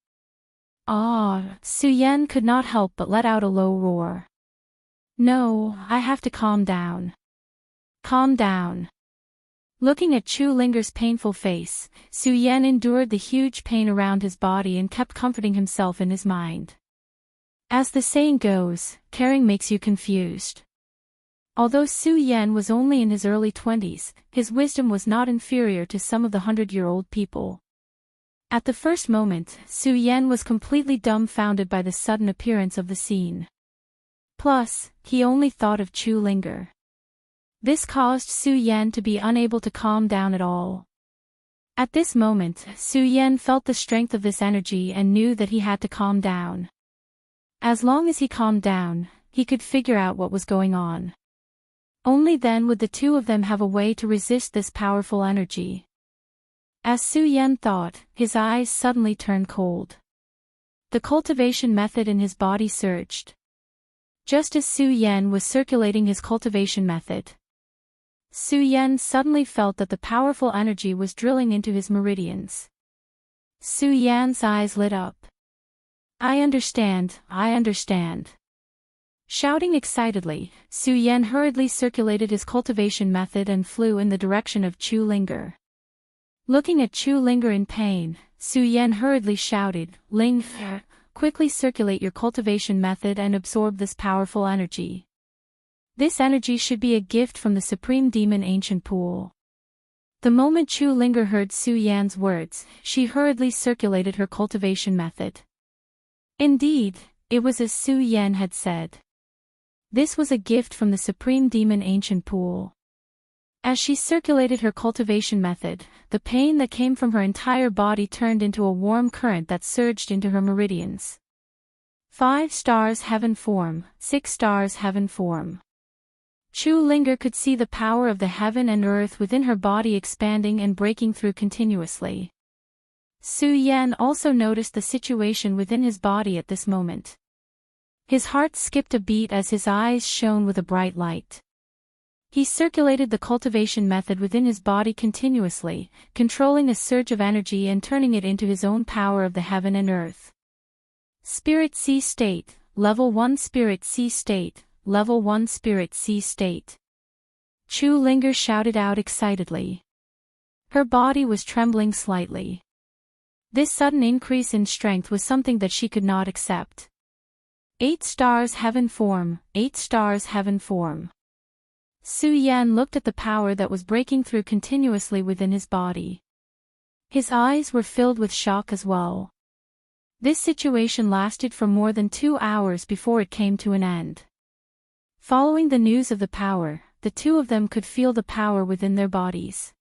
Su Yan could not help but let out a low roar. No, I have to calm down. Calm down. Looking at Chu Linger's painful face, Su Yan endured the huge pain around his body and kept comforting himself in his mind. As the saying goes, caring makes you confused. Although Su Yan was only in his early 20s, his wisdom was not inferior to some of the 100-year-old people. At the first moment, Su Yan was completely dumbfounded by the sudden appearance of the scene. Plus, he only thought of Chu Linger. This caused Su Yan to be unable to calm down at all. At this moment, Su Yan felt the strength of this energy and knew that he had to calm down. As long as he calmed down, he could figure out what was going on. Only then would the two of them have a way to resist this powerful energy. As Su Yan thought, his eyes suddenly turned cold. The cultivation method in his body surged. Just as Su Yan was circulating his cultivation method, Su Yan suddenly felt that the powerful energy was drilling into his meridians. Su Yan's eyes lit up. I understand, I understand. Shouting excitedly, Su Yan hurriedly circulated his cultivation method and flew in the direction of Chu Linger. Looking at Chu Linger in pain, Su Yan hurriedly shouted, Ling, quickly circulate your cultivation method and absorb this powerful energy. This energy should be a gift from the Supreme Demon Ancient Pool. The moment Chu Linger heard Su Yan's words, she hurriedly circulated her cultivation method. Indeed, it was as Su Yan had said. This was a gift from the Supreme Demon Ancient Pool. As she circulated her cultivation method, the pain that came from her entire body turned into a warm current that surged into her meridians. 5 stars heaven form, 6 stars heaven form. Chu Linger could see the power of the heaven and earth within her body expanding and breaking through continuously. Su Yan also noticed the situation within his body at this moment. His heart skipped a beat as his eyes shone with a bright light. He circulated the cultivation method within his body continuously, controlling a surge of energy and turning it into his own power of the heaven and earth. Spirit Sea State, Level 1 Spirit Sea State, Level 1 Spirit Sea State. Chu Linger shouted out excitedly. Her body was trembling slightly. This sudden increase in strength was something that she could not accept. 8 stars heaven form, 8 stars heaven form. Su Yan looked at the power that was breaking through continuously within his body. His eyes were filled with shock as well. This situation lasted for more than 2 hours before it came to an end. Following the news of the power, the two of them could feel the power within their bodies.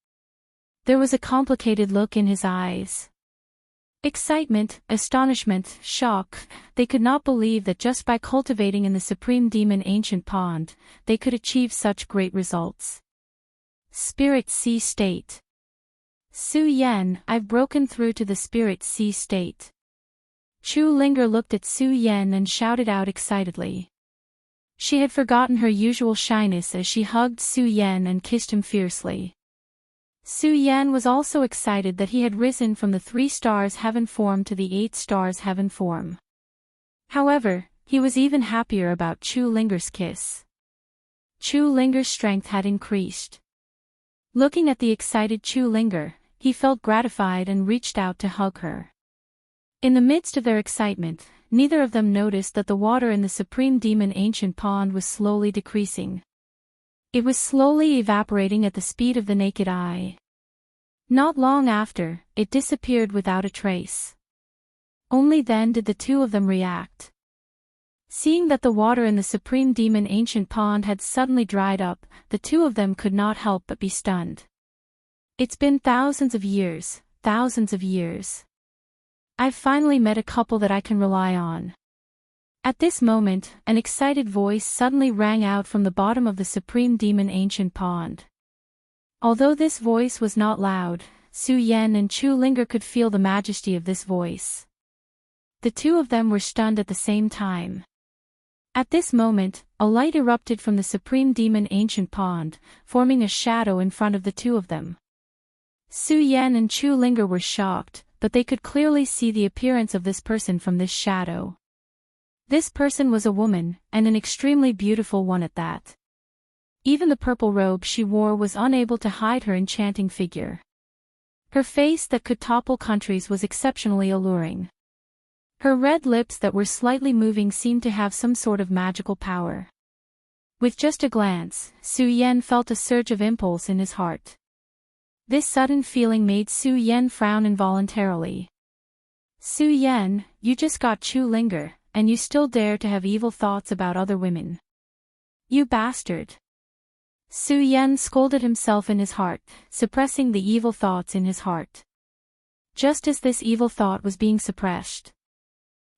There was a complicated look in his eyes. Excitement, astonishment, shock. They could not believe that just by cultivating in the Supreme Demon Ancient Pond, they could achieve such great results. Spirit Sea State. Su Yan, I've broken through to the Spirit Sea State. Chu Linger looked at Su Yan and shouted out excitedly. She had forgotten her usual shyness as she hugged Su Yan and kissed him fiercely. Su Yan was also excited that he had risen from the 3 stars heaven form to the 8 stars heaven form. However, he was even happier about Chu Linger's kiss. Chu Linger's strength had increased. Looking at the excited Chu Linger, he felt gratified and reached out to hug her. In the midst of their excitement, neither of them noticed that the water in the Supreme Demon Ancient Pond was slowly decreasing. It was slowly evaporating at the speed of the naked eye. Not long after, it disappeared without a trace. Only then did the two of them react. Seeing that the water in the Supreme Demon Ancient Pond had suddenly dried up, the two of them could not help but be stunned. It's been thousands of years, thousands of years. I've finally met a couple that I can rely on. At this moment, an excited voice suddenly rang out from the bottom of the Supreme Demon Ancient Pond. Although this voice was not loud, Su Yan and Chu Linger could feel the majesty of this voice. The two of them were stunned at the same time. At this moment, a light erupted from the Supreme Demon Ancient Pond, forming a shadow in front of the two of them. Su Yan and Chu Linger were shocked, but they could clearly see the appearance of this person from this shadow. This person was a woman, and an extremely beautiful one at that. Even the purple robe she wore was unable to hide her enchanting figure. Her face that could topple countries was exceptionally alluring. Her red lips that were slightly moving seemed to have some sort of magical power. With just a glance, Su Yan felt a surge of impulse in his heart. This sudden feeling made Su Yan frown involuntarily. Su Yan, you just got Chu Linger, and you still dare to have evil thoughts about other women. You bastard. Su Yan scolded himself in his heart, suppressing the evil thoughts in his heart. Just as this evil thought was being suppressed,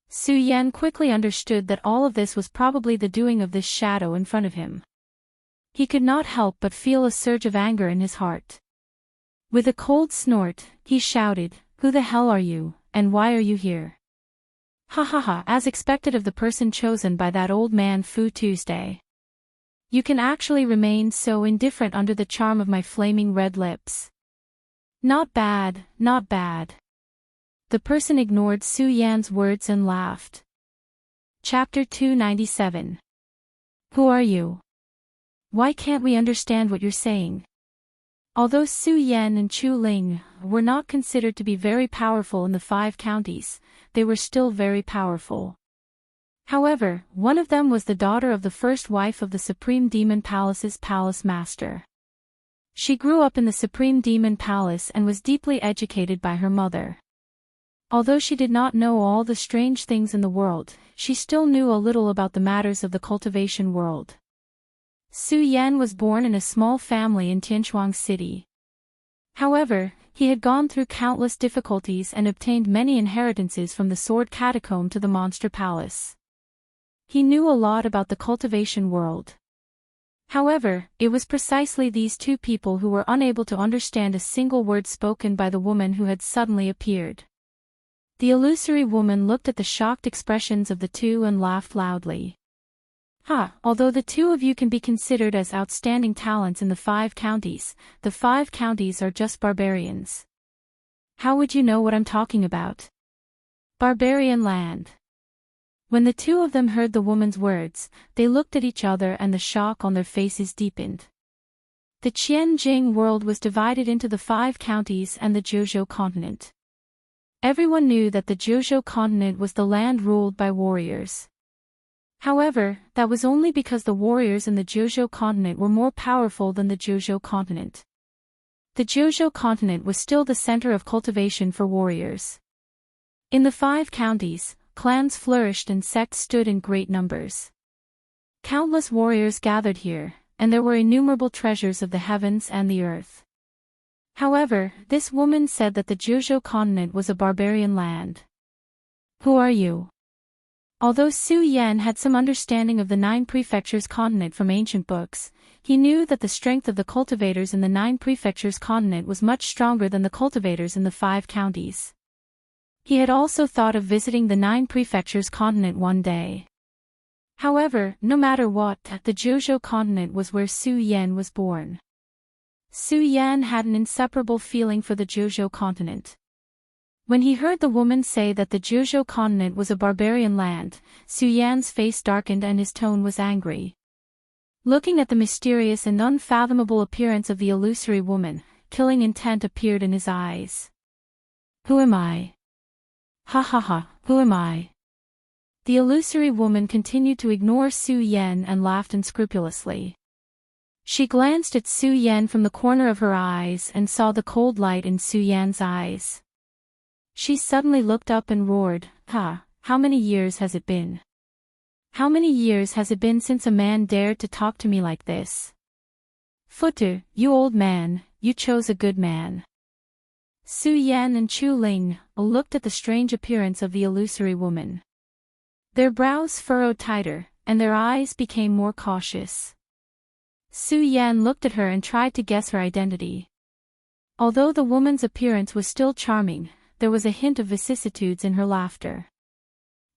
Su Yan quickly understood that all of this was probably the doing of this shadow in front of him. He could not help but feel a surge of anger in his heart. With a cold snort, he shouted, "Who the hell are you, and why are you here?" Ha ha ha, as expected of the person chosen by that old man Fu Tuesday. You can actually remain so indifferent under the charm of my flaming red lips. Not bad, not bad. The person ignored Su Yan's words and laughed. Chapter 297. Who are you? Why can't we understand what you're saying? Although Su Yan and Chu Ling were not considered to be very powerful in the 5 counties, they were still very powerful. However, one of them was the daughter of the first wife of the Supreme Demon Palace's palace master. She grew up in the Supreme Demon Palace and was deeply educated by her mother. Although she did not know all the strange things in the world, she still knew a little about the matters of the cultivation world. Su Yan was born in a small family in Tianchuang City. However, he had gone through countless difficulties and obtained many inheritances from the Sword Catacomb to the Monster Palace. He knew a lot about the cultivation world. However, it was precisely these 2 people who were unable to understand a single word spoken by the woman who had suddenly appeared. The illusory woman looked at the shocked expressions of the 2 and laughed loudly. Although the 2 of you can be considered as outstanding talents in the 5 counties, the 5 counties are just barbarians. How would you know what I'm talking about? Barbarian land. When the 2 of them heard the woman's words, they looked at each other and the shock on their faces deepened. The Qianjing world was divided into the 5 counties and the Zhuzhou continent. Everyone knew that the Zhuzhou continent was the land ruled by warriors. However, that was only because the warriors in the Zhuzhou continent were more powerful than the Zhuzhou continent. The Zhuzhou continent was still the center of cultivation for warriors. In the 5 counties, clans flourished and sects stood in great numbers. Countless warriors gathered here, and there were innumerable treasures of the heavens and the earth. However, this woman said that the Zhuzhou continent was a barbarian land. Who are you? Although Su Yan had some understanding of the 9 prefectures continent from ancient books, he knew that the strength of the cultivators in the 9 prefectures continent was much stronger than the cultivators in the 5 counties. He had also thought of visiting the 9 prefectures continent one day. However, no matter what, the Zhuzhou continent was where Su Yan was born. Su Yan had an inseparable feeling for the Zhuzhou continent. When he heard the woman say that the Zhuzhou continent was a barbarian land, Su Yan's face darkened and his tone was angry. Looking at the mysterious and unfathomable appearance of the illusory woman, killing intent appeared in his eyes. Who am I? Who am I? The illusory woman continued to ignore Su Yan and laughed unscrupulously. She glanced at Su Yan from the corner of her eyes and saw the cold light in Su Yan's eyes. She suddenly looked up and roared, how many years has it been? How many years has it been since a man dared to talk to me like this? Futu, you old man, you chose a good man. Su Yan and Chu Ling looked at the strange appearance of the illusory woman. Their brows furrowed tighter, and their eyes became more cautious. Su Yan looked at her and tried to guess her identity. Although the woman's appearance was still charming, there was a hint of vicissitudes in her laughter.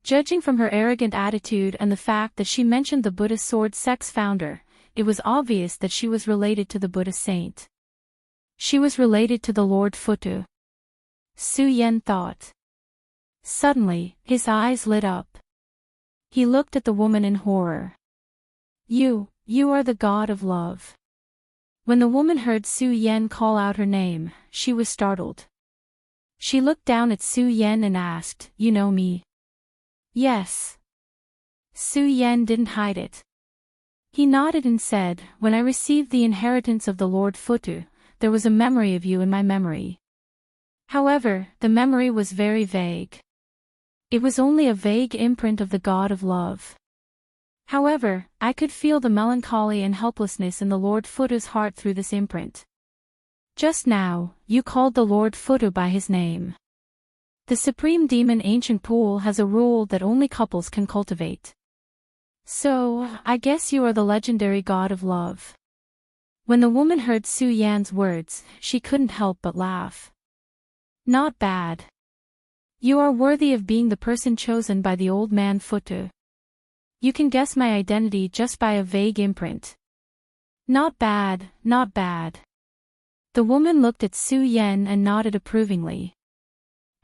Judging from her arrogant attitude and the fact that she mentioned the Buddha sword sect's founder, it was obvious that she was related to the Buddha saint. She was related to the Lord Futu. Su Yan thought. Suddenly, his eyes lit up. He looked at the woman in horror. You are the god of love. When the woman heard Su Yan call out her name, she was startled. She looked down at Su Yan and asked, "You know me?" "Yes." Su Yan didn't hide it. He nodded and said, "When I received the inheritance of the Lord Futu, there was a memory of you in my memory." However, the memory was very vague. It was only a vague imprint of the god of love. However, I could feel the melancholy and helplessness in the Lord Futu's heart through this imprint. Just now, you called the Lord Futu by his name. The Supreme Demon Ancient Pool has a rule that only couples can cultivate. So, I guess you are the legendary god of love. When the woman heard Su Yan's words, she couldn't help but laugh. Not bad. You are worthy of being the person chosen by the old man Futu. You can guess my identity just by a vague imprint. Not bad, not bad. The woman looked at Su Yan and nodded approvingly.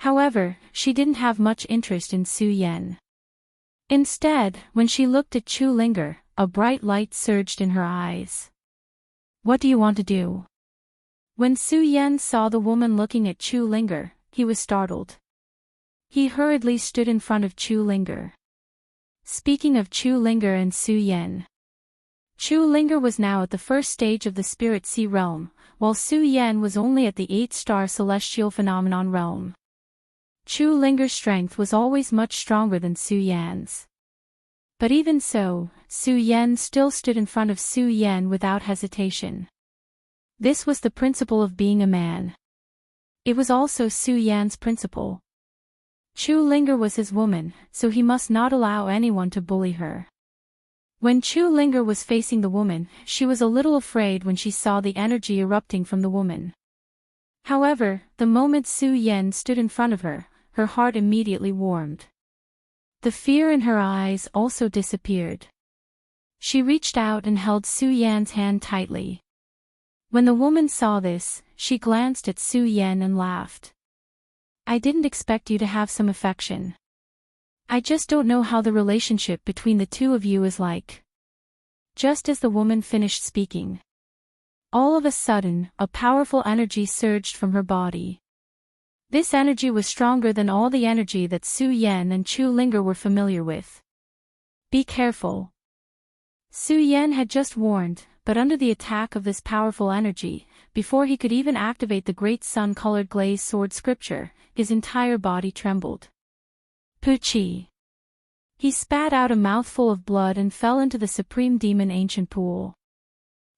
However, she didn't have much interest in Su Yan. Instead, when she looked at Chu Linger, a bright light surged in her eyes. What do you want to do? When Su Yan saw the woman looking at Chu Linger, he was startled. He hurriedly stood in front of Chu Linger. Speaking of Chu Linger and Su Yan. Chu Linger was now at the first stage of the Spirit Sea realm, while Su Yan was only at the 8-star celestial phenomenon realm. Chu Linger's strength was always much stronger than Su Yan's. But even so, Su Yan still stood in front of Su Yan without hesitation. This was the principle of being a man. It was also Su Yan's principle. Chu Linger was his woman, so he must not allow anyone to bully her. When Chu Linger was facing the woman, she was a little afraid when she saw the energy erupting from the woman. However, the moment Su Yan stood in front of her, her heart immediately warmed. The fear in her eyes also disappeared. She reached out and held Su Yan's hand tightly. When the woman saw this, she glanced at Su Yan and laughed. I didn't expect you to have some affection. I just don't know how the relationship between the two of you is like. Just as the woman finished speaking, all of a sudden, a powerful energy surged from her body. This energy was stronger than all the energy that Su Yan and Chu Linger were familiar with. Be careful. Su Yan had just warned, but under the attack of this powerful energy, before he could even activate the great sun-colored glazed sword scripture, his entire body trembled. Puchi. He spat out a mouthful of blood and fell into the supreme demon ancient pool.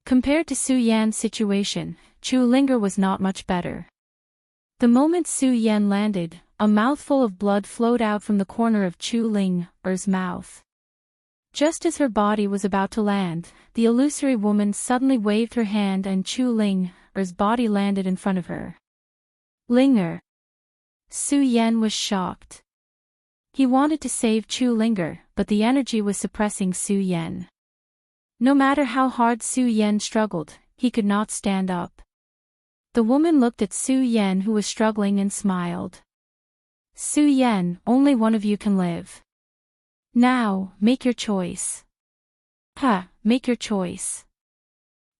Compared to Su Yan's situation, Chu Linger was not much better. The moment Su Yan landed, a mouthful of blood flowed out from the corner of Chu Linger's mouth. Just as her body was about to land, the illusory woman suddenly waved her hand and Chu Linger's body landed in front of her. Linger. Su Yan was shocked. He wanted to save Chu Linger, but the energy was suppressing Su Yan. No matter how hard Su Yan struggled, he could not stand up. The woman looked at Su Yan who was struggling and smiled. Su Yan, only one of you can live. Now, make your choice. Make your choice.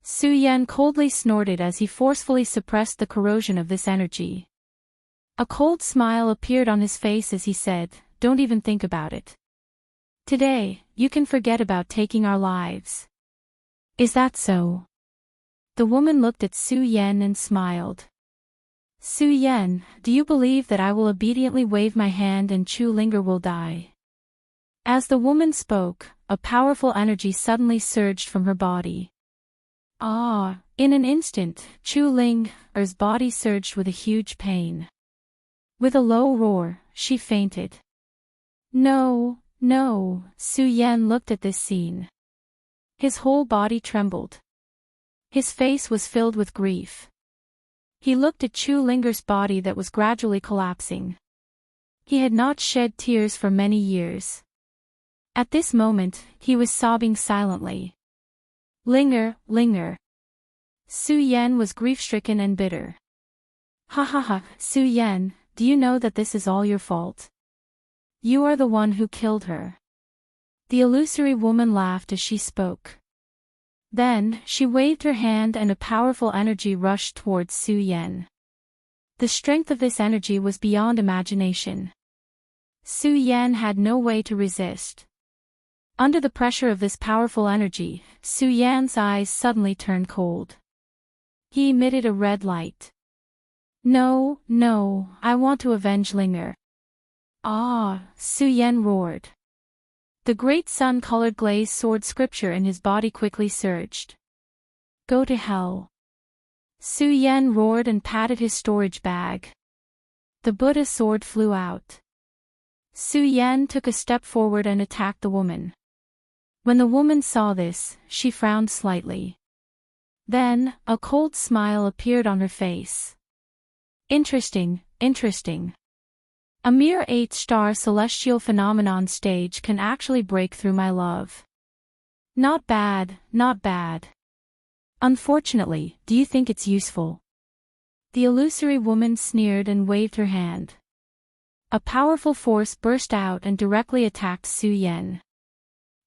Su Yan coldly snorted as he forcefully suppressed the corrosion of this energy. A cold smile appeared on his face as he said, Don't even think about it. Today, you can forget about taking our lives. Is that so? The woman looked at Su Yan and smiled. Su Yan, do you believe that I will obediently wave my hand and Chu Linger will die? As the woman spoke, a powerful energy suddenly surged from her body. In an instant, Chu Linger's body surged with a huge pain. With a low roar, she fainted. No, Su Yan looked at this scene. His whole body trembled. His face was filled with grief. He looked at Chu Linger's body that was gradually collapsing. He had not shed tears for many years. At this moment, he was sobbing silently. Linger. Su Yan was grief-stricken and bitter. Su Yan, do you know that this is all your fault? You are the one who killed her. The illusory woman laughed as she spoke. Then, she waved her hand and a powerful energy rushed towards Su Yan. The strength of this energy was beyond imagination. Su Yan had no way to resist. Under the pressure of this powerful energy, Su Yan's eyes suddenly turned cold. He emitted a red light. No, I want to avenge Linger. Su Yan roared. The great sun-colored glazed sword scripture in his body quickly surged. Go to hell. Su Yan roared and patted his storage bag. The Buddha sword flew out. Su Yan took a step forward and attacked the woman. When the woman saw this, she frowned slightly. Then, a cold smile appeared on her face. Interesting. A mere 8-star celestial phenomenon stage can actually break through my love. Not bad. Unfortunately, do you think it's useful? The illusory woman sneered and waved her hand. A powerful force burst out and directly attacked Su Yan.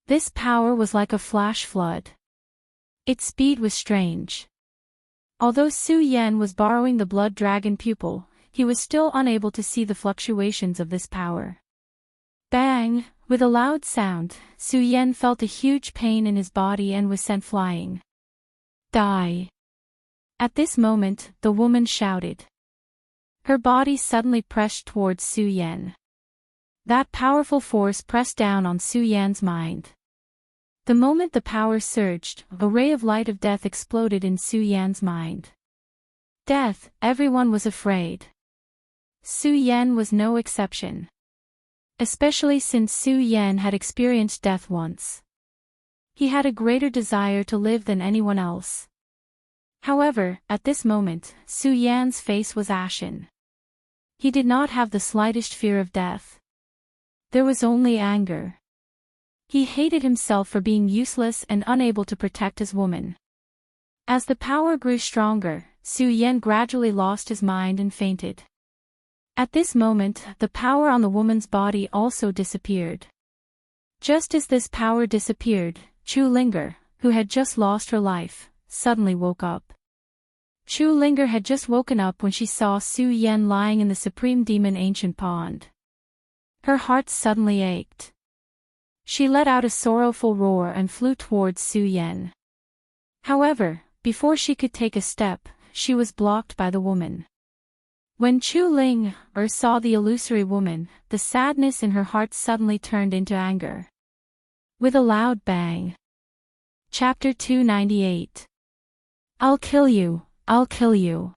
This power was like a flash flood. Its speed was strange. Although Su Yan was borrowing the blood dragon pupil, he was still unable to see the fluctuations of this power. Bang! With a loud sound, Su Yan felt a huge pain in his body and was sent flying. Die! At this moment, the woman shouted. Her body suddenly pressed towards Su Yan. That powerful force pressed down on Su Yan's mind. The moment the power surged, a ray of light of death exploded in Su Yan's mind. Death, everyone was afraid. Su Yan was no exception. Especially since Su Yan had experienced death once. He had a greater desire to live than anyone else. However, at this moment, Su Yan's face was ashen. He did not have the slightest fear of death. There was only anger. He hated himself for being useless and unable to protect his woman. As the power grew stronger, Su Yan gradually lost his mind and fainted. At this moment, the power on the woman's body also disappeared. Just as this power disappeared, Chu Linger, who had just lost her life, suddenly woke up. Chu Linger had just woken up when she saw Su Yan lying in the Supreme Demon Ancient Pond. Her heart suddenly ached. She let out a sorrowful roar and flew towards Su Yan. However, before she could take a step, she was blocked by the woman. When Chu Linger saw the illusory woman, the sadness in her heart suddenly turned into anger. With a loud bang. Chapter 298. I'll kill you, I'll kill you.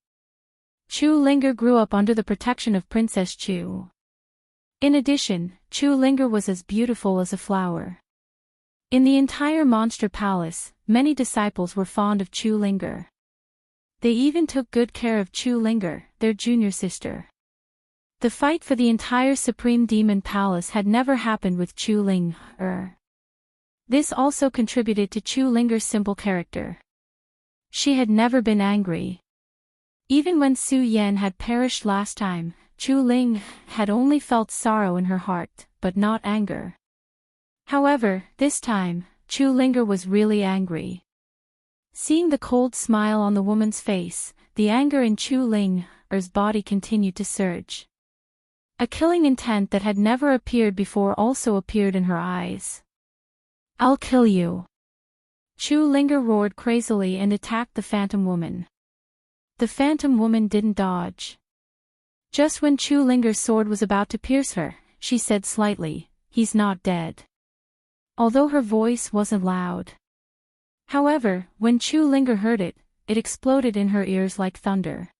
Chu Linger grew up under the protection of Princess Chu. In addition, Chu Linger was as beautiful as a flower. In the entire monster palace, many disciples were fond of Chu Linger. They even took good care of Chu Linger, their junior sister. The fight for the entire Supreme Demon Palace had never happened with Chu Linger. This also contributed to Chu Linger's simple character. She had never been angry. Even when Su Yan had perished last time, Chu Linger had only felt sorrow in her heart, but not anger. However, this time, Chu Linger was really angry. Seeing the cold smile on the woman's face, the anger in Chu Linger's body continued to surge. A killing intent that had never appeared before also appeared in her eyes. I'll kill you. Chu Linger roared crazily and attacked the phantom woman. The phantom woman didn't dodge. Just when Chu Linger's sword was about to pierce her, she said slightly, "He's not dead." Although her voice wasn't loud. However, when Chu Linger heard it, it exploded in her ears like thunder.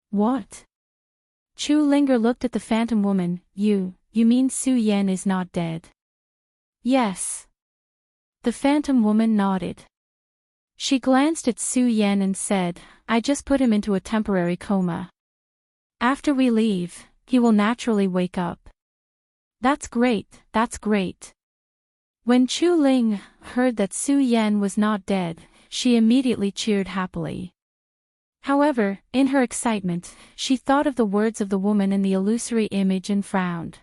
What? Chu Linger looked at the phantom woman. You mean Su Yan is not dead? Yes. The phantom woman nodded. She glanced at Su Yan and said, I just put him into a temporary coma. After we leave, he will naturally wake up. That's great, that's great. When Chu Linger heard that Su Yan was not dead, she immediately cheered happily. However, in her excitement, she thought of the words of the woman in the illusory image and frowned.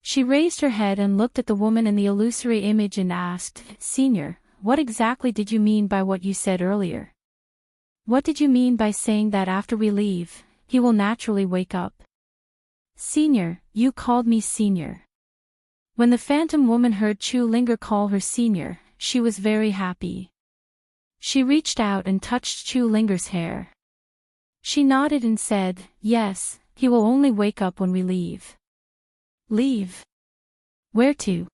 She raised her head and looked at the woman in the illusory image and asked, Senior, what exactly did you mean by what you said earlier? What did you mean by saying that after we leave, he will naturally wake up? Senior, you called me Senior. When the phantom woman heard Chu Linger call her Senior, she was very happy. She reached out and touched Chu Linger's hair. She nodded and said, Yes, he will only wake up when we leave. Leave? Where to?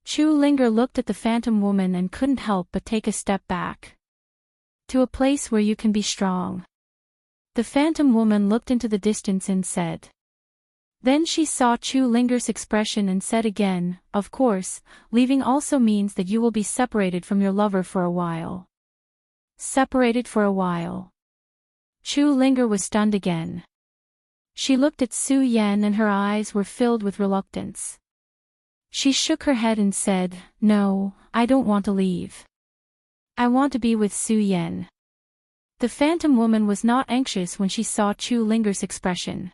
Chu Linger looked at the phantom woman and couldn't help but take a step back. To a place where you can be strong. The phantom woman looked into the distance and said. Then she saw Chu Linger's expression and said again, Of course, leaving also means that you will be separated from your lover for a while. Separated for a while. Chu Linger was stunned again. She looked at Su Yan and her eyes were filled with reluctance. She shook her head and said, No, I don't want to leave. I want to be with Su Yan. The phantom woman was not anxious when she saw Chu Linger's expression.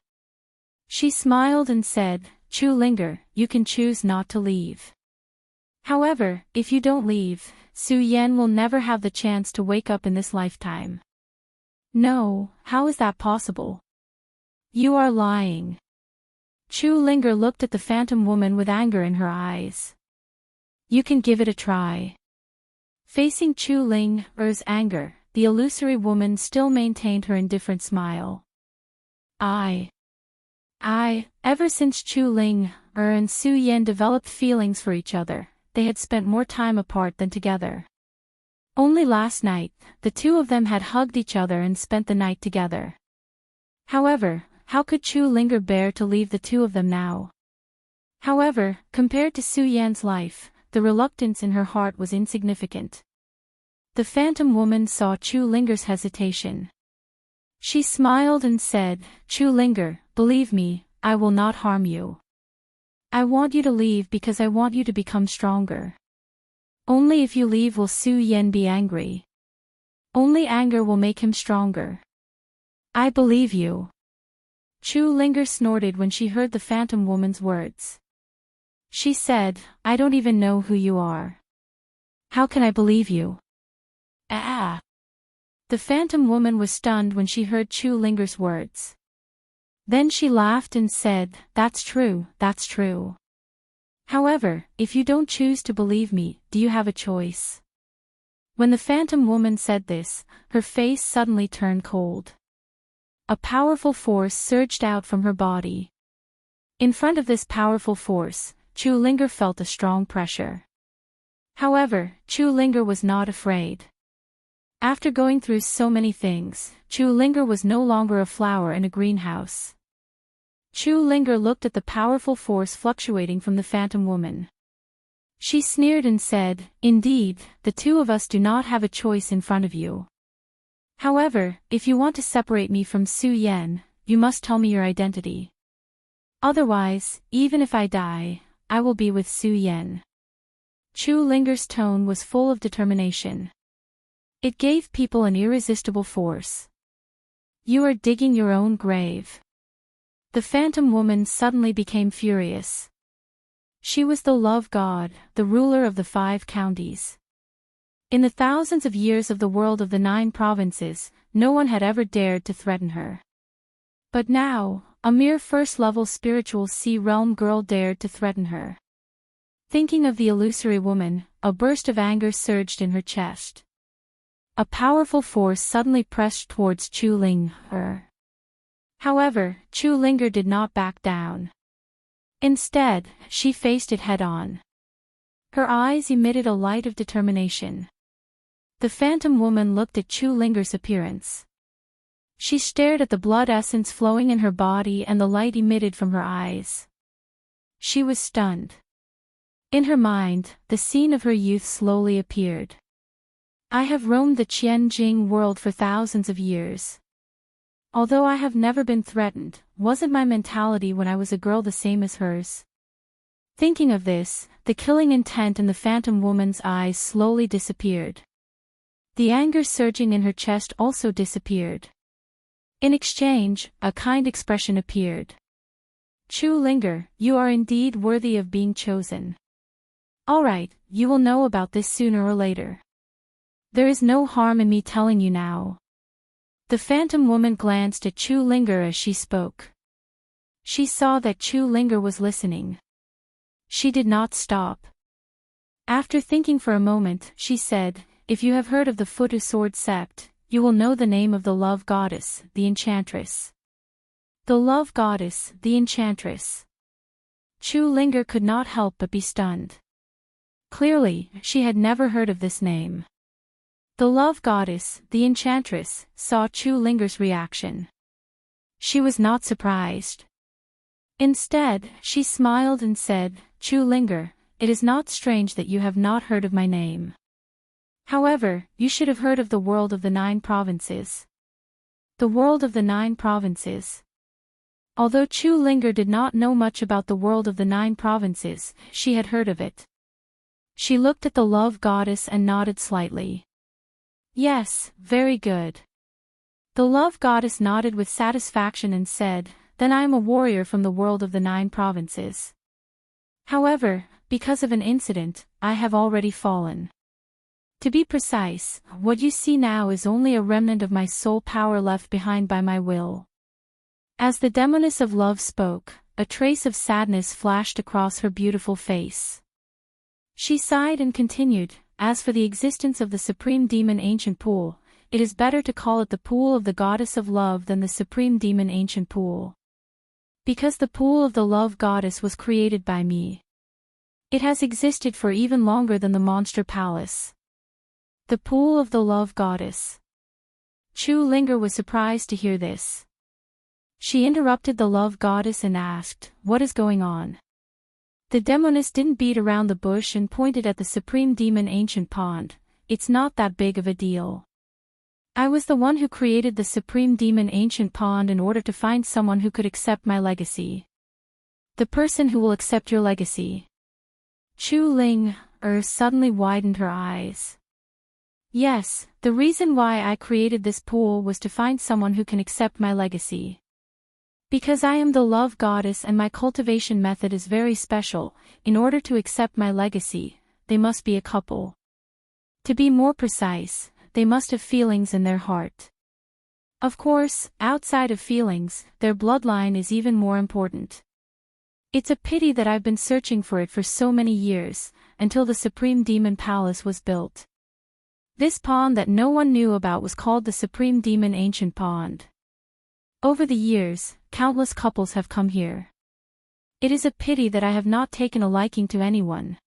She smiled and said, Chu Linger, you can choose not to leave. However, if you don't leave, Su Yan will never have the chance to wake up in this lifetime. No, how is that possible? You are lying. Chu Linger looked at the phantom woman with anger in her eyes. You can give it a try. Facing Chu Linger's anger, the illusory woman still maintained her indifferent smile. Ever since Chu Linger and Su Yan developed feelings for each other, they had spent more time apart than together. Only last night, the two of them had hugged each other and spent the night together. However, how could Chu Linger bear to leave the two of them now? However, compared to Su Yan's life, the reluctance in her heart was insignificant. The phantom woman saw Chu Linger's hesitation. She smiled and said, Chu Linger, believe me, I will not harm you. I want you to leave because I want you to become stronger. Only if you leave will Su Yan be angry. Only anger will make him stronger. I believe you. Chu Linger snorted when she heard the phantom woman's words. She said, I don't even know who you are. How can I believe you? The phantom woman was stunned when she heard Chu Linger's words. Then she laughed and said, That's true, that's true. However, if you don't choose to believe me, do you have a choice? When the phantom woman said this, her face suddenly turned cold. A powerful force surged out from her body. In front of this powerful force, Chu Linger felt a strong pressure. However, Chu Linger was not afraid. After going through so many things, Chu Linger was no longer a flower in a greenhouse. Chu Linger looked at the powerful force fluctuating from the phantom woman. She sneered and said, Indeed, the two of us do not have a choice in front of you. However, if you want to separate me from Su Yan, you must tell me your identity. Otherwise, even if I die, I will be with Su Yan. Chu Linger's tone was full of determination. It gave people an irresistible force. You are digging your own grave. The phantom woman suddenly became furious. She was the love god, the ruler of the 5 counties. In the thousands of years of the world of the 9 provinces, no one had ever dared to threaten her. But now, a mere first-level spiritual sea-realm girl dared to threaten her. Thinking of the illusory woman, a burst of anger surged in her chest. A powerful force suddenly pressed towards Chu Linger. However, Chu Linger did not back down. Instead, she faced it head-on. Her eyes emitted a light of determination. The phantom woman looked at Chu Linger's appearance. She stared at the blood essence flowing in her body and the light emitted from her eyes. She was stunned. In her mind, the scene of her youth slowly appeared. I have roamed the Qianjing world for thousands of years. Although I have never been threatened, wasn't my mentality when I was a girl the same as hers? Thinking of this, the killing intent in the phantom woman's eyes slowly disappeared. The anger surging in her chest also disappeared. In exchange, a kind expression appeared. Chu Linger, you are indeed worthy of being chosen. Alright, you will know about this sooner or later. There is no harm in me telling you now. The phantom woman glanced at Chu Linger as she spoke. She saw that Chu Linger was listening. She did not stop. After thinking for a moment, she said, If you have heard of the Futu Sword Sept, you will know the name of the love goddess, the enchantress. The love goddess, the enchantress. Chu Linger could not help but be stunned. Clearly, she had never heard of this name. The love goddess, the enchantress, saw Chu Linger's reaction. She was not surprised. Instead, she smiled and said, Chu Linger, it is not strange that you have not heard of my name. However, you should have heard of the world of the 9 provinces. The world of the 9 provinces. Although Chu Linger did not know much about the world of the 9 provinces, she had heard of it. She looked at the love goddess and nodded slightly. Yes, very good. The love goddess nodded with satisfaction and said, then I am a warrior from the world of the 9 provinces. However, because of an incident, I have already fallen. To be precise, what you see now is only a remnant of my soul power left behind by my will. As the demoness of love spoke, a trace of sadness flashed across her beautiful face. She sighed and continued, as for the existence of the supreme demon ancient pool, it is better to call it the pool of the goddess of love than the supreme demon ancient pool. Because the pool of the love goddess was created by me. It has existed for even longer than the monster palace. The pool of the love goddess. Chu Linger was surprised to hear this. She interrupted the love goddess and asked, what is going on? The demoness didn't beat around the bush and pointed at the supreme demon ancient pond. It's not that big of a deal. I was the one who created the supreme demon ancient pond in order to find someone who could accept my legacy. The person who will accept your legacy. Chu Ling suddenly widened her eyes. Yes, the reason why I created this pool was to find someone who can accept my legacy. Because I am the love goddess and my cultivation method is very special, in order to accept my legacy, they must be a couple. To be more precise, they must have feelings in their heart. Of course, outside of feelings, their bloodline is even more important. It's a pity that I've been searching for it for so many years, until the Supreme Demon Palace was built. This pond that no one knew about was called the Supreme Demon Ancient Pond. Over the years, countless couples have come here. It is a pity that I have not taken a liking to anyone.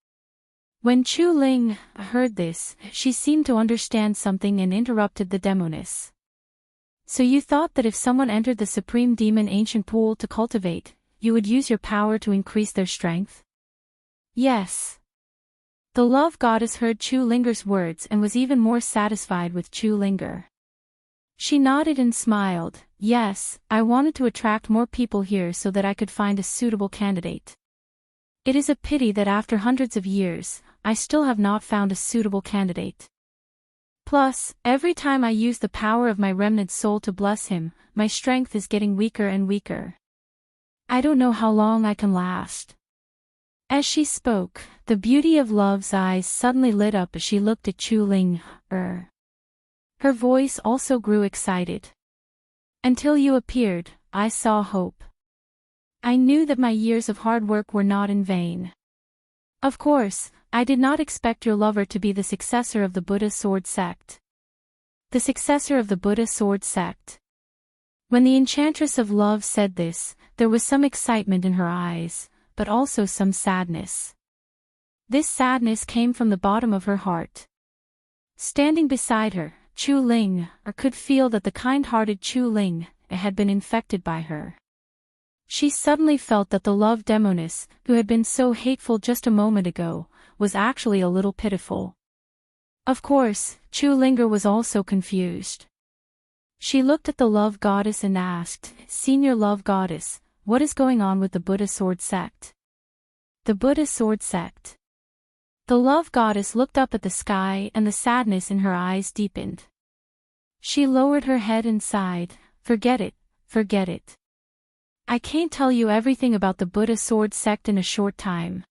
When Chu Ling heard this, she seemed to understand something and interrupted the demoness. So you thought that if someone entered the Supreme Demon Ancient Pool to cultivate, you would use your power to increase their strength? Yes. The love goddess heard Chu Linger's words and was even more satisfied with Chu Linger. She nodded and smiled. Yes, I wanted to attract more people here so that I could find a suitable candidate. It is a pity that after hundreds of years, I still have not found a suitable candidate. Plus, every time I use the power of my remnant soul to bless him, my strength is getting weaker and weaker. I don't know how long I can last. As she spoke, the beauty of love's eyes suddenly lit up as she looked at Chu Ling. Her voice also grew excited. Until you appeared, I saw hope. I knew that my years of hard work were not in vain. Of course, I did not expect your lover to be the successor of the Buddha sword sect. The successor of the Buddha sword sect. When the enchantress of love said this, there was some excitement in her eyes, but also some sadness. This sadness came from the bottom of her heart. Standing beside her, Chu Ling could feel that the kind-hearted Chu Ling had been infected by her. She suddenly felt that the love demoness, who had been so hateful just a moment ago, was actually a little pitiful. Of course, Chu Linger was also confused. She looked at the love goddess and asked, Senior love goddess, what is going on with the Buddha sword sect? The Buddha sword sect. The love goddess looked up at the sky and the sadness in her eyes deepened. She lowered her head and sighed, forget it, forget it. I can't tell you everything about the Buddha sword sect in a short time.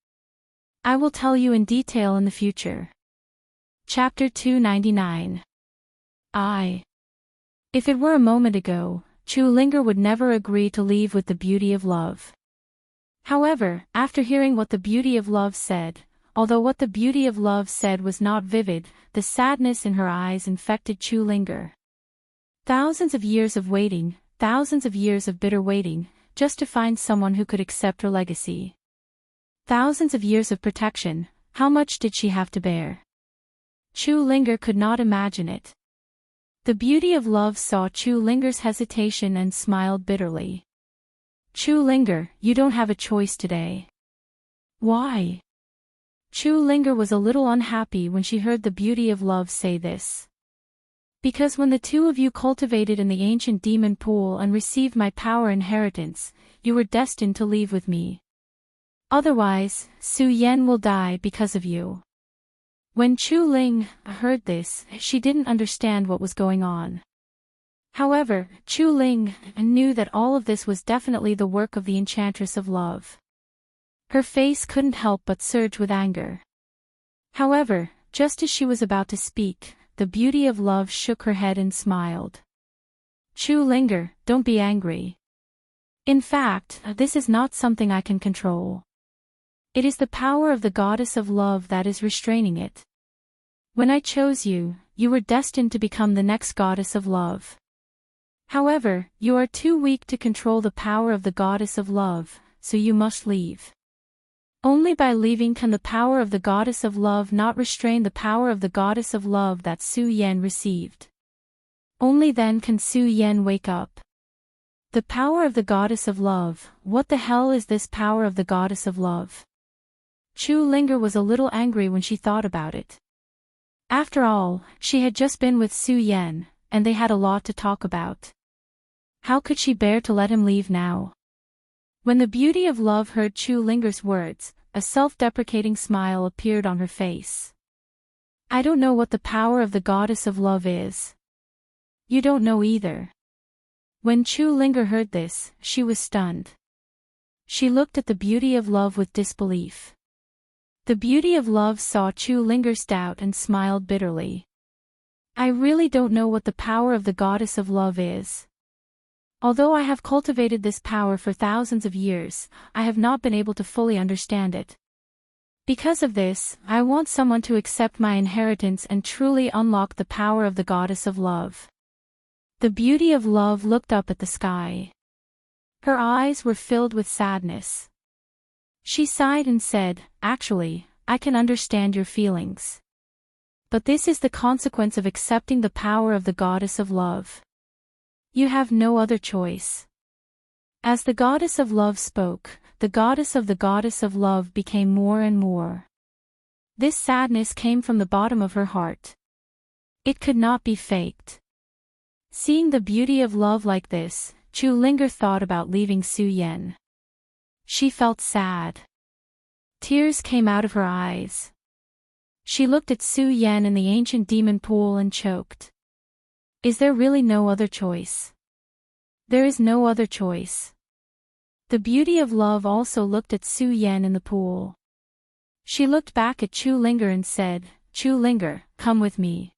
I will tell you in detail in the future. Chapter 299. If it were a moment ago, Chu Linger would never agree to leave with the beauty of love. However, after hearing what the beauty of love said, although what the beauty of love said was not vivid, the sadness in her eyes infected Chu Linger. Thousands of years of waiting, thousands of years of bitter waiting, just to find someone who could accept her legacy. Thousands of years of protection, how much did she have to bear? Chu Linger could not imagine it. The beauty of love saw Chu Linger's hesitation and smiled bitterly. Chu Linger, you don't have a choice today. Why? Chu Linger was a little unhappy when she heard the beauty of love say this. Because when the two of you cultivated in the ancient demon pool and received my power inheritance, you were destined to leave with me. Otherwise, Su Yen will die because of you. When Chu Ling heard this, she didn't understand what was going on. However, Chu Ling knew that all of this was definitely the work of the Enchantress of Love. Her face couldn't help but surge with anger. However, just as she was about to speak, the Beauty of Love shook her head and smiled. Chu Linger, don't be angry. In fact, this is not something I can control. It is the power of the Goddess of Love that is restraining it. When I chose you, you were destined to become the next Goddess of Love. However, you are too weak to control the power of the Goddess of Love, so you must leave. Only by leaving can the power of the Goddess of Love not restrain the power of the Goddess of Love that Su Yan received. Only then can Su Yan wake up. The power of the Goddess of Love, what the hell is this power of the Goddess of Love? Chu Linger was a little angry when she thought about it. After all, she had just been with Su Yan, and they had a lot to talk about. How could she bear to let him leave now? When the Beauty of Love heard Chu Linger's words, a self-deprecating smile appeared on her face. I don't know what the power of the Goddess of Love is. You don't know either. When Chu Linger heard this, she was stunned. She looked at the Beauty of Love with disbelief. The Beauty of Love saw Chu Linger's doubt and smiled bitterly. I really don't know what the power of the Goddess of Love is. Although I have cultivated this power for thousands of years, I have not been able to fully understand it. Because of this, I want someone to accept my inheritance and truly unlock the power of the Goddess of Love. The Beauty of Love looked up at the sky. Her eyes were filled with sadness. She sighed and said, Actually, I can understand your feelings. But this is the consequence of accepting the power of the Goddess of Love. You have no other choice. As the Goddess of Love spoke, the Goddess of Love became more and more. This sadness came from the bottom of her heart. It could not be faked. Seeing the Beauty of Love like this, Chu Linger thought about leaving Su Yan. She felt sad. Tears came out of her eyes. She looked at Su Yan in the ancient demon pool and choked. Is there really no other choice? There is no other choice. The Beauty of Love also looked at Su Yan in the pool. She looked back at Chu Linger and said, Chu Linger, come with me.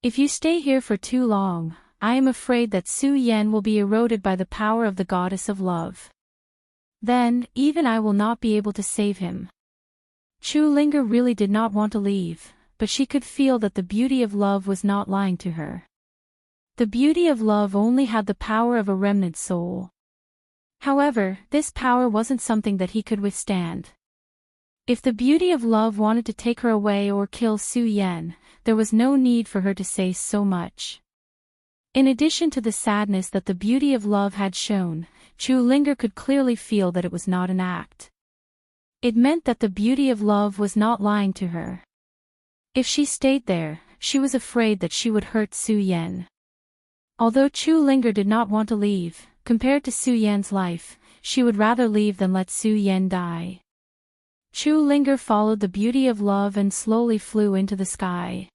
If you stay here for too long, I am afraid that Su Yan will be eroded by the power of the Goddess of Love. Then, even I will not be able to save him. Chu Linger really did not want to leave, but she could feel that the Beauty of Love was not lying to her. The Beauty of Love only had the power of a remnant soul. However, this power wasn't something that he could withstand. If the Beauty of Love wanted to take her away or kill Su Yan, there was no need for her to say so much. In addition to the sadness that the Beauty of Love had shown, Chu Linger could clearly feel that it was not an act. It meant that the Beauty of Love was not lying to her. If she stayed there, she was afraid that she would hurt Su Yan. Although Chu Linger did not want to leave, compared to Su Yan's life, she would rather leave than let Su Yan die. Chu Linger followed the Beauty of Love and slowly flew into the sky.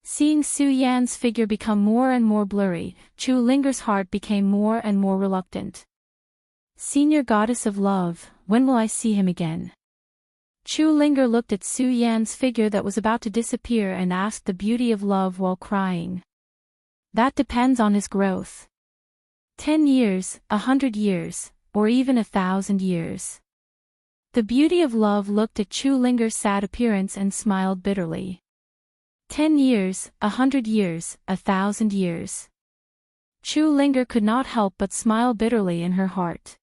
Seeing Su Yan's figure become more and more blurry, Chu Linger's heart became more and more reluctant. Senior Goddess of Love, when will I see him again? Chu Linger looked at Su Yan's figure that was about to disappear and asked the Beauty of Love while crying. That depends on his growth. 10 years, 100 years, or even 1,000 years. The Beauty of Love looked at Chu Linger's sad appearance and smiled bitterly. 10 years, 100 years, 1,000 years. Chu Linger could not help but smile bitterly in her heart.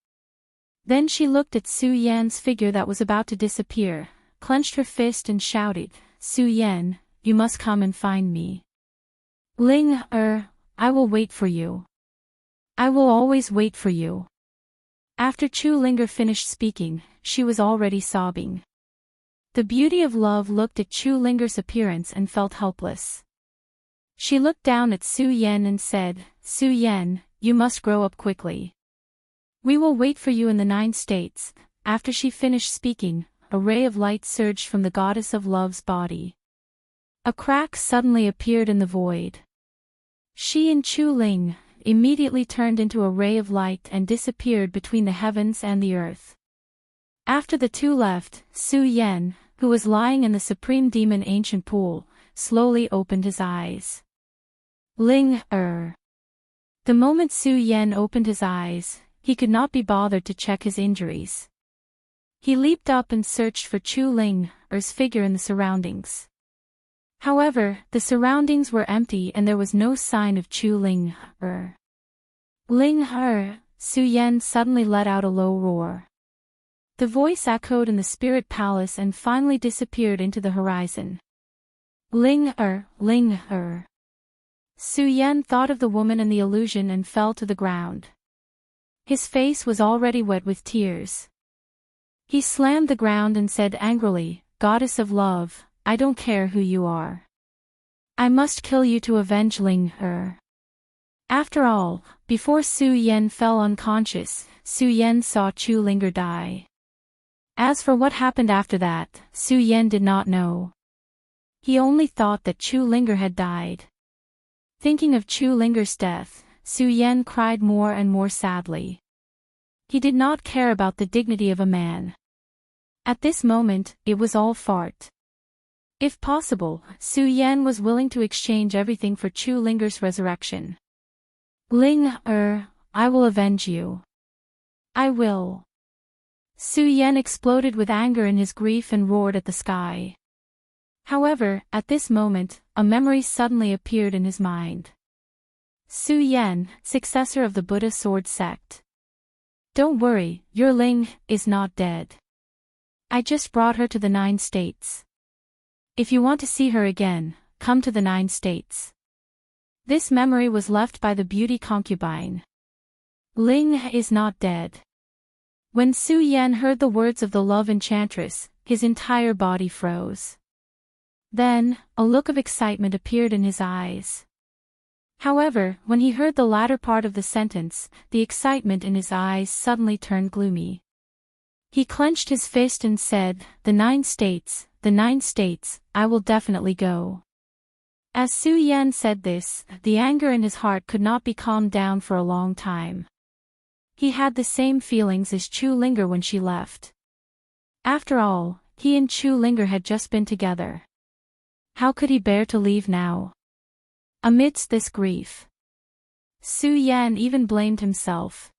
Then she looked at Su Yan's figure that was about to disappear, clenched her fist and shouted, Su Yan, you must come and find me. I will wait for you. I will always wait for you. After Chu Linger finished speaking, she was already sobbing. The Beauty of Love looked at Chu Linger's appearance and felt helpless. She looked down at Su Yan and said, Su Yan, you must grow up quickly. We will wait for you in the 9 states. After she finished speaking, a ray of light surged from the Goddess of Love's body. A crack suddenly appeared in the void. She and Chu Ling immediately turned into a ray of light and disappeared between the heavens and the earth. After the two left, Su Yan, who was lying in the Supreme Demon Ancient Pool, slowly opened his eyes. The moment Su Yan opened his eyes, he could not be bothered to check his injuries. He leaped up and searched for Chu Ling's figure in the surroundings. However, the surroundings were empty and there was no sign of Chu Ling. Su Yan suddenly let out a low roar. The voice echoed in the spirit palace and finally disappeared into the horizon. Su Yan thought of the woman and the illusion and fell to the ground. His face was already wet with tears. He slammed the ground and said angrily, "Goddess of love, I don't care who you are. I must kill you to avenge Ling." After all, before Su Yan fell unconscious, Su Yan saw Chu Linger die. As for what happened after that, Su Yan did not know. He only thought that Chu Linger had died. Thinking of Chu Linger's death, Su Yan cried more and more sadly. He did not care about the dignity of a man. At this moment, it was all fart. If possible, Su Yan was willing to exchange everything for Chu Linger's resurrection. I will avenge you. I will. Su Yan exploded with anger in his grief and roared at the sky. However, at this moment, a memory suddenly appeared in his mind. Su Yan, successor of the Buddha sword sect. Don't worry, your Ling is not dead. I just brought her to the 9 states. If you want to see her again, come to the 9 states. This memory was left by the beauty concubine. Ling is not dead. When Su Yan heard the words of the love enchantress, his entire body froze. Then, a look of excitement appeared in his eyes. However, when he heard the latter part of the sentence, the excitement in his eyes suddenly turned gloomy. He clenched his fist and said, the 9 states, I will definitely go. As Su Yan said this, the anger in his heart could not be calmed down for a long time. He had the same feelings as Chu Linger when she left. After all, he and Chu Linger had just been together. How could he bear to leave now? Amidst this grief, Su Yan even blamed himself.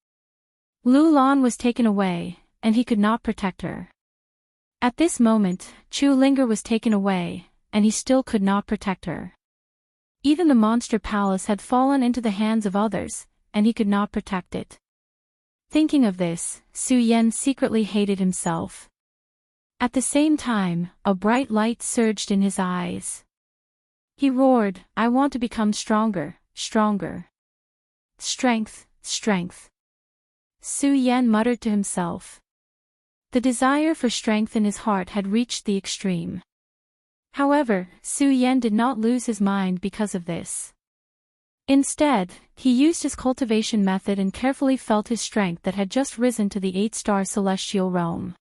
Lu Lan was taken away, and he could not protect her. At this moment, Chu Linger was taken away, and he still could not protect her. Even the monster palace had fallen into the hands of others, and he could not protect it. Thinking of this, Su Yan secretly hated himself. At the same time, a bright light surged in his eyes. He roared, I want to become stronger. Strength. Su Yan muttered to himself. The desire for strength in his heart had reached the extreme. However, Su Yan did not lose his mind because of this. Instead, he used his cultivation method and carefully felt his strength that had just risen to the 8-star celestial realm.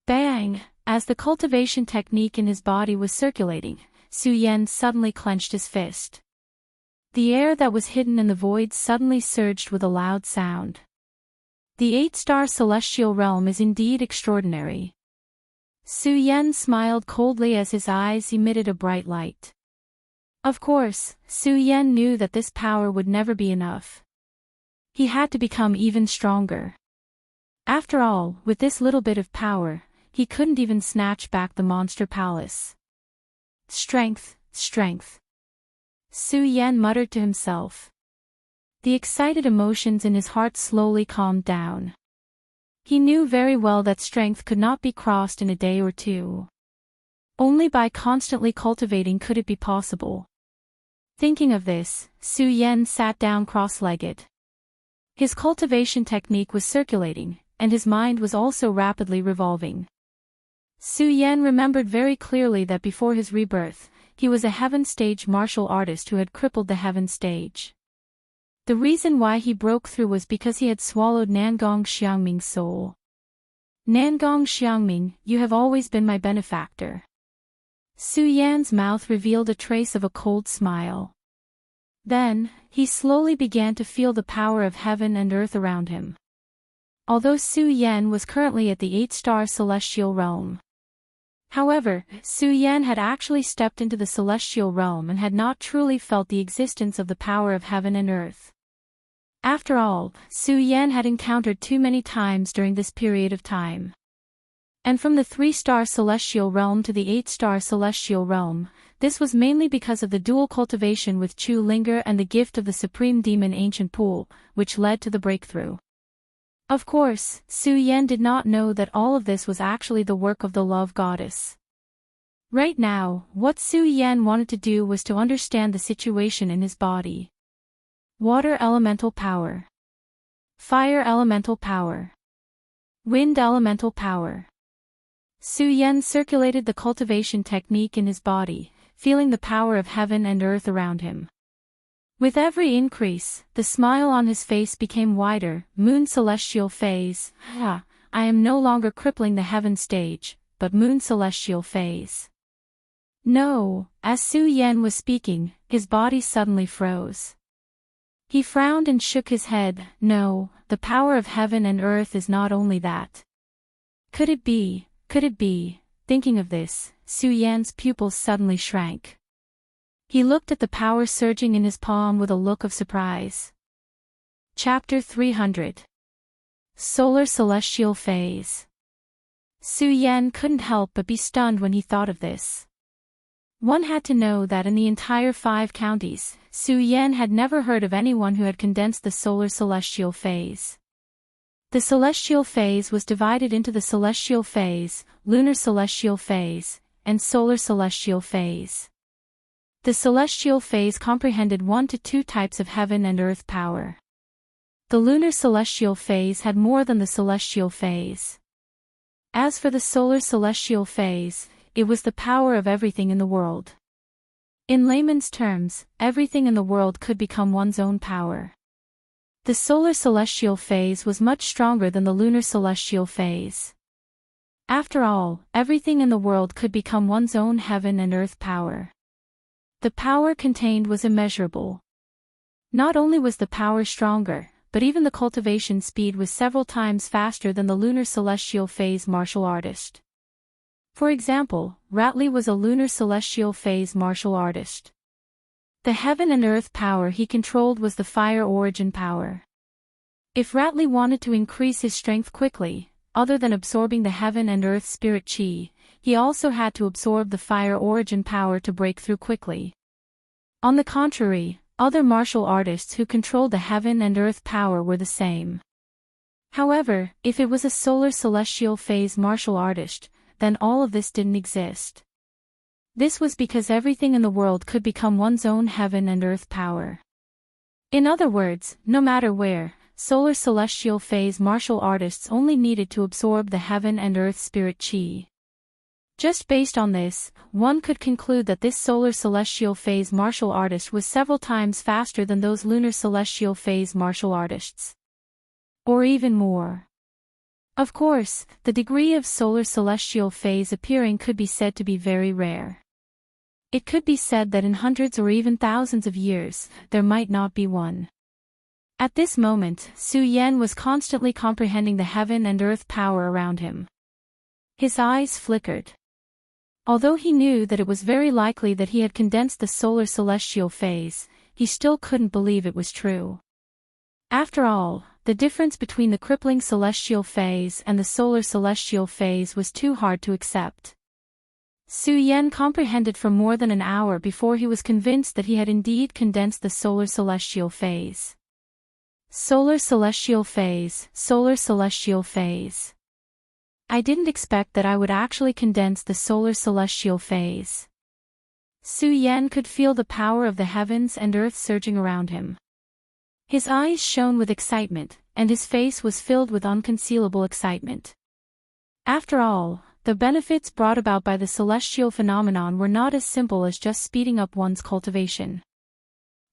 Bang! As the cultivation technique in his body was circulating, Su Yan suddenly clenched his fist. The air that was hidden in the void suddenly surged with a loud sound. The 8-star celestial realm is indeed extraordinary. Su Yan smiled coldly as his eyes emitted a bright light. Of course, Su Yan knew that this power would never be enough. He had to become even stronger. After all, with this little bit of power, he couldn't even snatch back the monster palace. Strength. Su Yan muttered to himself. The excited emotions in his heart slowly calmed down. He knew very well that strength could not be crossed in a day or two. Only by constantly cultivating could it be possible. Thinking of this, Su Yan sat down cross-legged. His cultivation technique was circulating, and his mind was also rapidly revolving. Su Yan remembered very clearly that before his rebirth, he was a heaven stage martial artist who had crippled the heaven stage. The reason why he broke through was because he had swallowed Nangong Xiangming's soul. Nangong Xiangming, you have always been my benefactor. Su Yan's mouth revealed a trace of a cold smile. Then, he slowly began to feel the power of heaven and earth around him. Although Su Yan was currently at the 8-star celestial realm. However, Su Yan had actually stepped into the celestial realm and had not truly felt the existence of the power of heaven and earth. After all, Su Yan had encountered too many times during this period of time. And from the 3-star celestial realm to the 8-star celestial realm, this was mainly because of the dual cultivation with Chu Linger and the gift of the supreme demon Ancient Pool, which led to the breakthrough. Of course, Su Yan did not know that all of this was actually the work of the love goddess. Right now, what Su Yan wanted to do was to understand the situation in his body. Water elemental power. Fire elemental power. Wind elemental power. Su Yan circulated the cultivation technique in his body, feeling the power of heaven and earth around him. With every increase, the smile on his face became wider. Moon celestial phase. I am no longer crippling the heaven stage, but moon celestial phase. No, as Su Yan was speaking, his body suddenly froze. He frowned and shook his head. No, the power of heaven and earth is not only that. Could it be? Thinking of this, Su Yan's pupils suddenly shrank. He looked at the power surging in his palm with a look of surprise. Chapter 300. Solar Celestial Phase. Su Yan couldn't help but be stunned when he thought of this. One had to know that in the entire 5 counties, Su Yan had never heard of anyone who had condensed the solar celestial phase. The celestial phase was divided into the celestial phase, lunar celestial phase, and solar celestial phase. The celestial phase comprehended 1 to 2 types of heaven and earth power. The lunar celestial phase had more than the celestial phase. As for the solar celestial phase, it was the power of everything in the world. In layman's terms, everything in the world could become one's own power. The solar celestial phase was much stronger than the lunar celestial phase. After all, everything in the world could become one's own heaven and earth power. The power contained was immeasurable. Not only was the power stronger, but even the cultivation speed was several times faster than the lunar celestial phase martial artist. For example, Ratley was a lunar celestial phase martial artist. The heaven and earth power he controlled was the fire origin power. If Ratley wanted to increase his strength quickly, other than absorbing the heaven and earth spirit chi, he also had to absorb the fire origin power to break through quickly. On the contrary, other martial artists who controlled the heaven and earth power were the same. However, if it was a solar celestial phase martial artist, then all of this didn't exist. This was because everything in the world could become one's own heaven and earth power. In other words, no matter where, solar celestial phase martial artists only needed to absorb the heaven and earth spirit chi. Just based on this, one could conclude that this solar celestial phase martial artist was several times faster than those lunar celestial phase martial artists. Or even more. Of course, the degree of solar celestial phase appearing could be said to be very rare. It could be said that in hundreds or even thousands of years, there might not be one. At this moment, Su Yan was constantly comprehending the heaven and earth power around him. His eyes flickered. Although he knew that it was very likely that he had condensed the solar celestial phase, he still couldn't believe it was true. After all, the difference between the crippling celestial phase and the solar celestial phase was too hard to accept. Su Yan comprehended for more than an hour before he was convinced that he had indeed condensed the solar celestial phase. Solar celestial phase, solar celestial phase. I didn't expect that I would actually condense the solar celestial phase. Su Yan could feel the power of the heavens and earth surging around him. His eyes shone with excitement, and his face was filled with unconcealable excitement. After all, the benefits brought about by the celestial phenomenon were not as simple as just speeding up one's cultivation.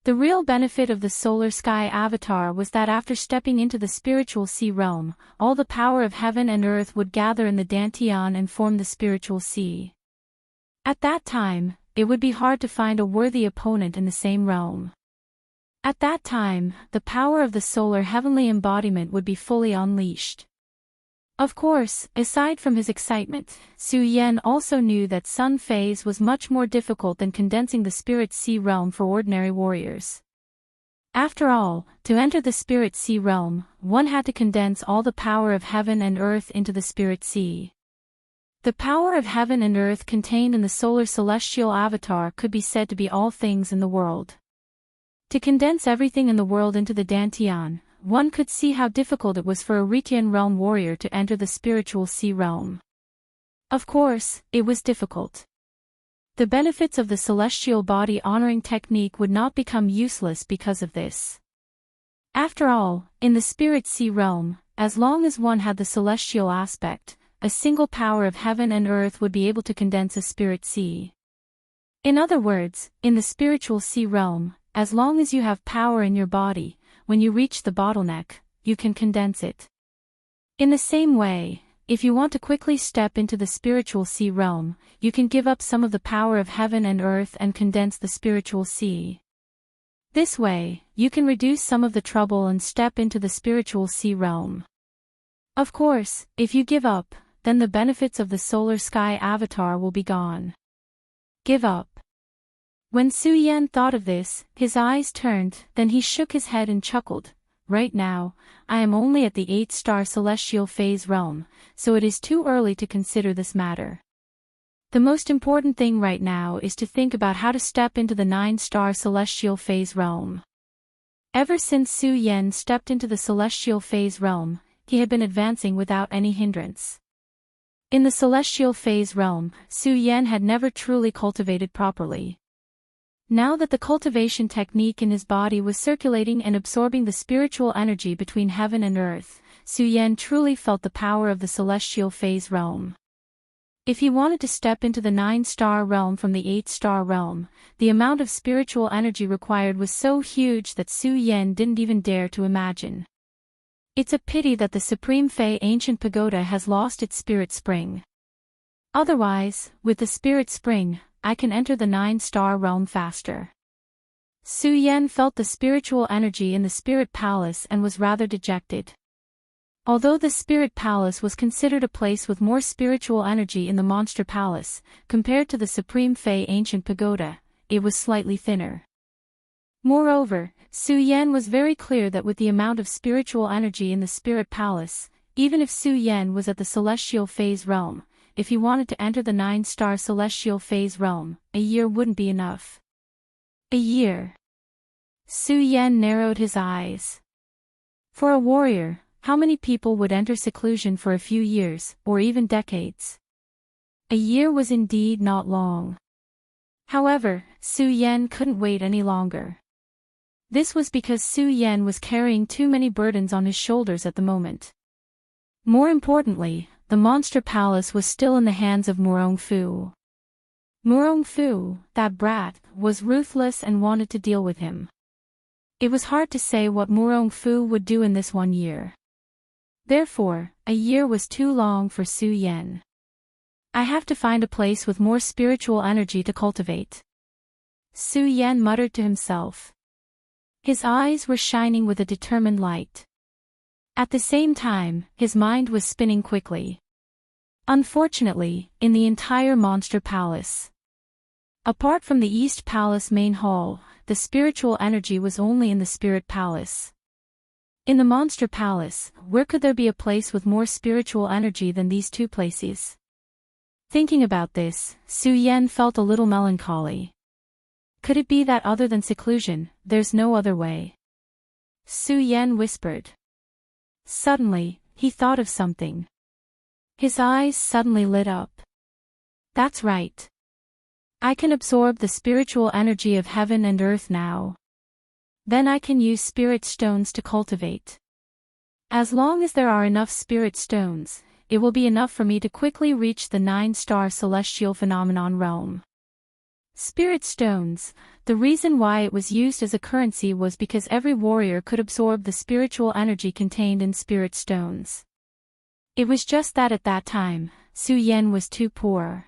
The real benefit of the solar sky avatar was that after stepping into the spiritual sea realm, all the power of heaven and earth would gather in the dantian and form the spiritual sea. At that time, it would be hard to find a worthy opponent in the same realm. At that time, the power of the solar heavenly embodiment would be fully unleashed. Of course, aside from his excitement, Su Yan also knew that Sun phase was much more difficult than condensing the Spirit Sea realm for ordinary warriors. After all, to enter the Spirit Sea realm, one had to condense all the power of heaven and earth into the Spirit Sea. The power of heaven and earth contained in the solar celestial avatar could be said to be all things in the world. To condense everything in the world into the Dantian, one could see how difficult it was for a Ritian realm warrior to enter the spiritual sea realm. Of course, it was difficult. The benefits of the celestial body honoring technique would not become useless because of this. After all, in the Spirit Sea realm, as long as one had the celestial aspect, a single power of heaven and earth would be able to condense a Spirit Sea. In other words, in the spiritual sea realm, as long as you have power in your body, when you reach the bottleneck, you can condense it. In the same way, if you want to quickly step into the spiritual sea realm, you can give up some of the power of heaven and earth and condense the spiritual sea. This way, you can reduce some of the trouble and step into the spiritual sea realm. Of course, if you give up, then the benefits of the solar sky avatar will be gone. Give up. When Su Yan thought of this, his eyes turned, then he shook his head and chuckled. Right now, I am only at the 8-star celestial phase realm, so it is too early to consider this matter. The most important thing right now is to think about how to step into the 9-star celestial phase realm. Ever since Su Yan stepped into the celestial phase realm, he had been advancing without any hindrance. In the celestial phase realm, Su Yan had never truly cultivated properly. Now that the cultivation technique in his body was circulating and absorbing the spiritual energy between heaven and earth, Su Yan truly felt the power of the celestial phase realm. If he wanted to step into the 9-star realm from the 8-star realm, the amount of spiritual energy required was so huge that Su Yan didn't even dare to imagine. It's a pity that the Supreme Fei Ancient Pagoda has lost its Spirit Spring. Otherwise, with the Spirit Spring, I can enter the 9-star realm faster. Su Yan felt the spiritual energy in the Spirit Palace and was rather dejected. Although the Spirit Palace was considered a place with more spiritual energy in the Monster Palace, compared to the Supreme Fei Ancient Pagoda, it was slightly thinner. Moreover, Su Yan was very clear that with the amount of spiritual energy in the Spirit Palace, even if Su Yan was at the Celestial Phase realm, if he wanted to enter the 9-star Celestial Phase realm, a year wouldn't be enough. A year. Su Yan narrowed his eyes. For a warrior, how many people would enter seclusion for a few years, or even decades? A year was indeed not long. However, Su Yan couldn't wait any longer. This was because Su Yan was carrying too many burdens on his shoulders at the moment. More importantly, the Monster Palace was still in the hands of Murong Fu. Murong Fu, that brat, was ruthless and wanted to deal with him. It was hard to say what Murong Fu would do in this 1 year. Therefore, a year was too long for Su Yan. I have to find a place with more spiritual energy to cultivate. Su Yan muttered to himself. His eyes were shining with a determined light. At the same time, his mind was spinning quickly. Unfortunately, in the entire Monster Palace, apart from the East Palace main hall, the spiritual energy was only in the Spirit Palace. In the Monster Palace, where could there be a place with more spiritual energy than these two places? Thinking about this, Su Yan felt a little melancholy. Could it be that other than seclusion, there's no other way? Su Yan whispered. Suddenly, he thought of something. His eyes suddenly lit up. That's right. I can absorb the spiritual energy of heaven and earth now. Then I can use spirit stones to cultivate. As long as there are enough spirit stones, it will be enough for me to quickly reach the 9-star celestial phenomenon realm. Spirit stones, the reason why it was used as a currency was because every warrior could absorb the spiritual energy contained in spirit stones. It was just that at that time, Su Yan was too poor.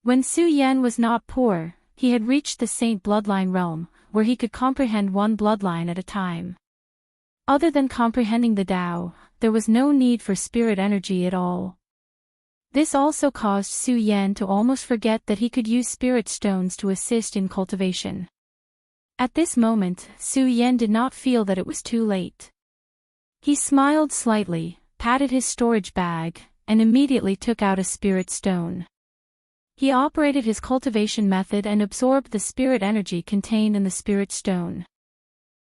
When Su Yan was not poor, he had reached the Saint bloodline realm, where he could comprehend one bloodline at a time. Other than comprehending the Tao, there was no need for spirit energy at all. This also caused Su Yan to almost forget that he could use spirit stones to assist in cultivation. At this moment, Su Yan did not feel that it was too late. He smiled slightly, patted his storage bag, and immediately took out a spirit stone. He operated his cultivation method and absorbed the spirit energy contained in the spirit stone.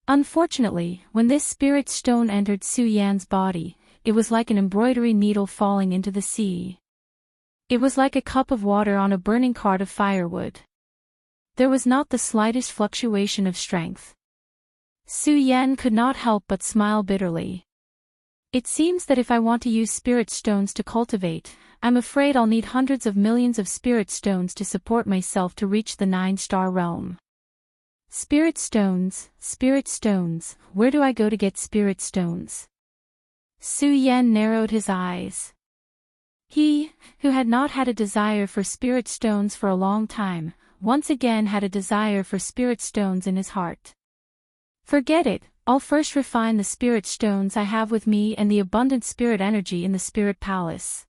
Unfortunately, when this spirit stone entered Su Yan's body, it was like an embroidery needle falling into the sea. It was like a cup of water on a burning cart of firewood. There was not the slightest fluctuation of strength. Su Yan could not help but smile bitterly. It seems that if I want to use spirit stones to cultivate, I'm afraid I'll need hundreds of millions of spirit stones to support myself to reach the 9-star realm. Spirit stones, where do I go to get spirit stones? Su Yan narrowed his eyes. He, who had not had a desire for spirit stones for a long time, once again had a desire for spirit stones in his heart. Forget it, I'll first refine the spirit stones I have with me and the abundant spirit energy in the spirit palace.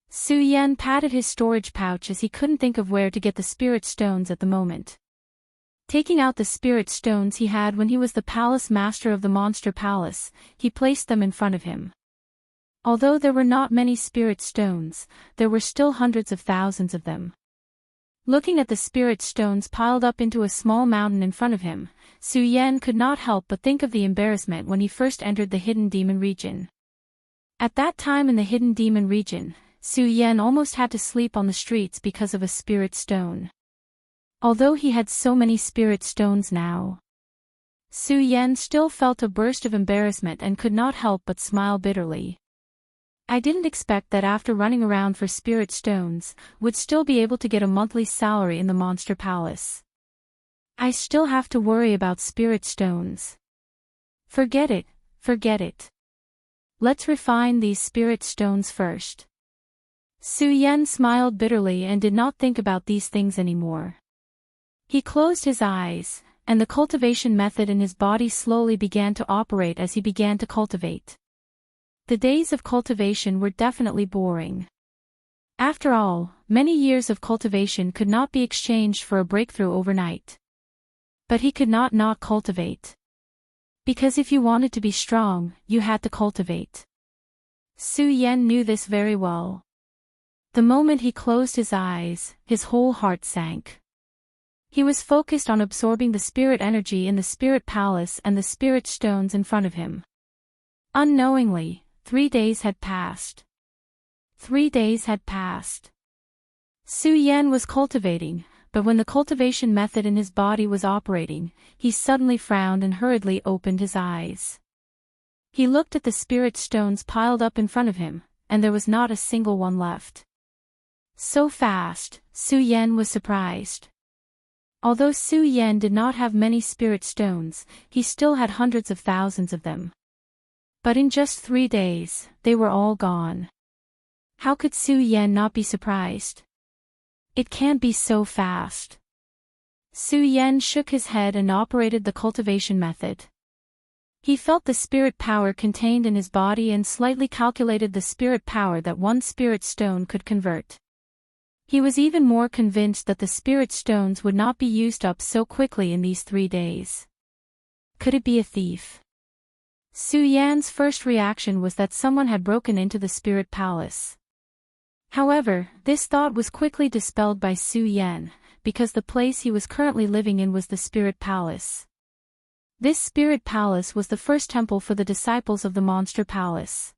Su Yan patted his storage pouch as he couldn't think of where to get the spirit stones at the moment. Taking out the spirit stones he had when he was the palace master of the monster palace, he placed them in front of him. Although there were not many spirit stones, there were still hundreds of thousands of them. Looking at the spirit stones piled up into a small mountain in front of him, Su Yan could not help but think of the embarrassment when he first entered the hidden demon region. At that time in the hidden demon region, Su Yan almost had to sleep on the streets because of a spirit stone. Although he had so many spirit stones now, Su Yan still felt a burst of embarrassment and could not help but smile bitterly. I didn't expect that after running around for spirit stones, would still be able to get a monthly salary in the monster palace. I still have to worry about spirit stones. Forget it, forget it. Let's refine these spirit stones first. Su Yan smiled bitterly and did not think about these things anymore. He closed his eyes, and the cultivation method in his body slowly began to operate as he began to cultivate. The days of cultivation were definitely boring. After all, many years of cultivation could not be exchanged for a breakthrough overnight. But he could not cultivate. Because if you wanted to be strong, you had to cultivate. Su Yan knew this very well. The moment he closed his eyes, his whole heart sank. He was focused on absorbing the spirit energy in the spirit palace and the spirit stones in front of him. Unknowingly, 3 days had passed. 3 days had passed. Su Yan was cultivating, but when the cultivation method in his body was operating, he suddenly frowned and hurriedly opened his eyes. He looked at the spirit stones piled up in front of him, and there was not a single one left. So fast, Su Yan was surprised. Although Su Yan did not have many spirit stones, he still had hundreds of thousands of them. But in just 3 days, they were all gone. How could Su Yan not be surprised? It can't be so fast. Su Yan shook his head and operated the cultivation method. He felt the spirit power contained in his body and slightly calculated the spirit power that one spirit stone could convert. He was even more convinced that the spirit stones would not be used up so quickly in these 3 days. Could it be a thief? Su Yan's first reaction was that someone had broken into the spirit palace. However, this thought was quickly dispelled by Su Yan, because the place he was currently living in was the spirit palace. This spirit palace was the first temple for the disciples of the monster palace.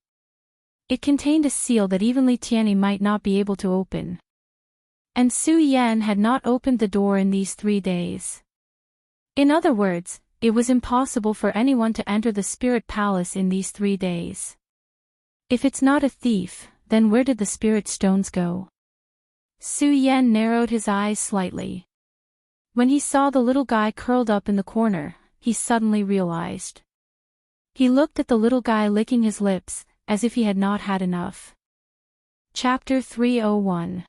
It contained a seal that even Li Tianyi might not be able to open. And Su Yan had not opened the door in these 3 days. In other words, it was impossible for anyone to enter the spirit palace in these 3 days. If it's not a thief, then where did the spirit stones go? Su Yan narrowed his eyes slightly. When he saw the little guy curled up in the corner, he suddenly realized. He looked at the little guy licking his lips, as if he had not had enough. Chapter 301.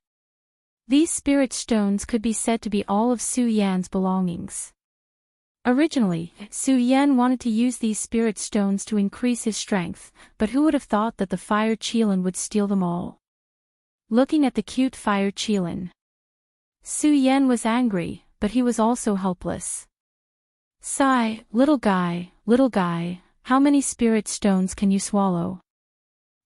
These spirit stones could be said to be all of Su Yan's belongings. Originally, Su Yan wanted to use these spirit stones to increase his strength, but who would have thought that the fire Qilin would steal them all? Looking at the cute fire Qilin, Su Yan was angry, but he was also helpless. Sigh, little guy, how many spirit stones can you swallow?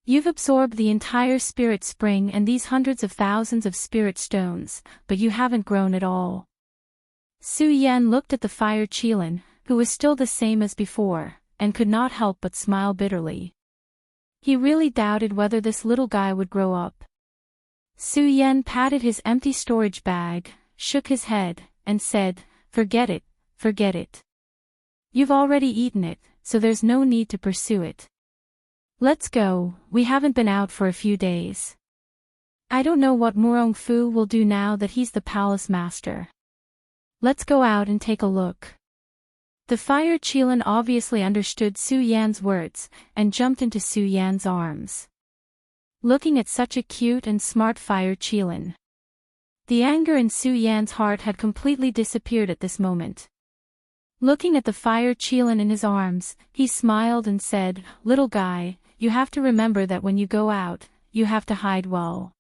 You've absorbed the entire spirit spring and these hundreds of thousands of spirit stones, but you haven't grown at all. Su Yan looked at the fire Qilin, who was still the same as before, and could not help but smile bitterly. He really doubted whether this little guy would grow up. Su Yan patted his empty storage bag, shook his head, and said, forget it. You've already eaten it, so there's no need to pursue it. Let's go, we haven't been out for a few days. I don't know what Murong Fu will do now that he's the palace master. Let's go out and take a look. The fire Qilin obviously understood Su Yan's words, and jumped into Su Yan's arms. Looking at such a cute and smart fire Qilin, the anger in Su Yan's heart had completely disappeared at this moment. Looking at the fire Qilin in his arms, he smiled and said, little guy, you have to remember that when you go out, you have to hide well.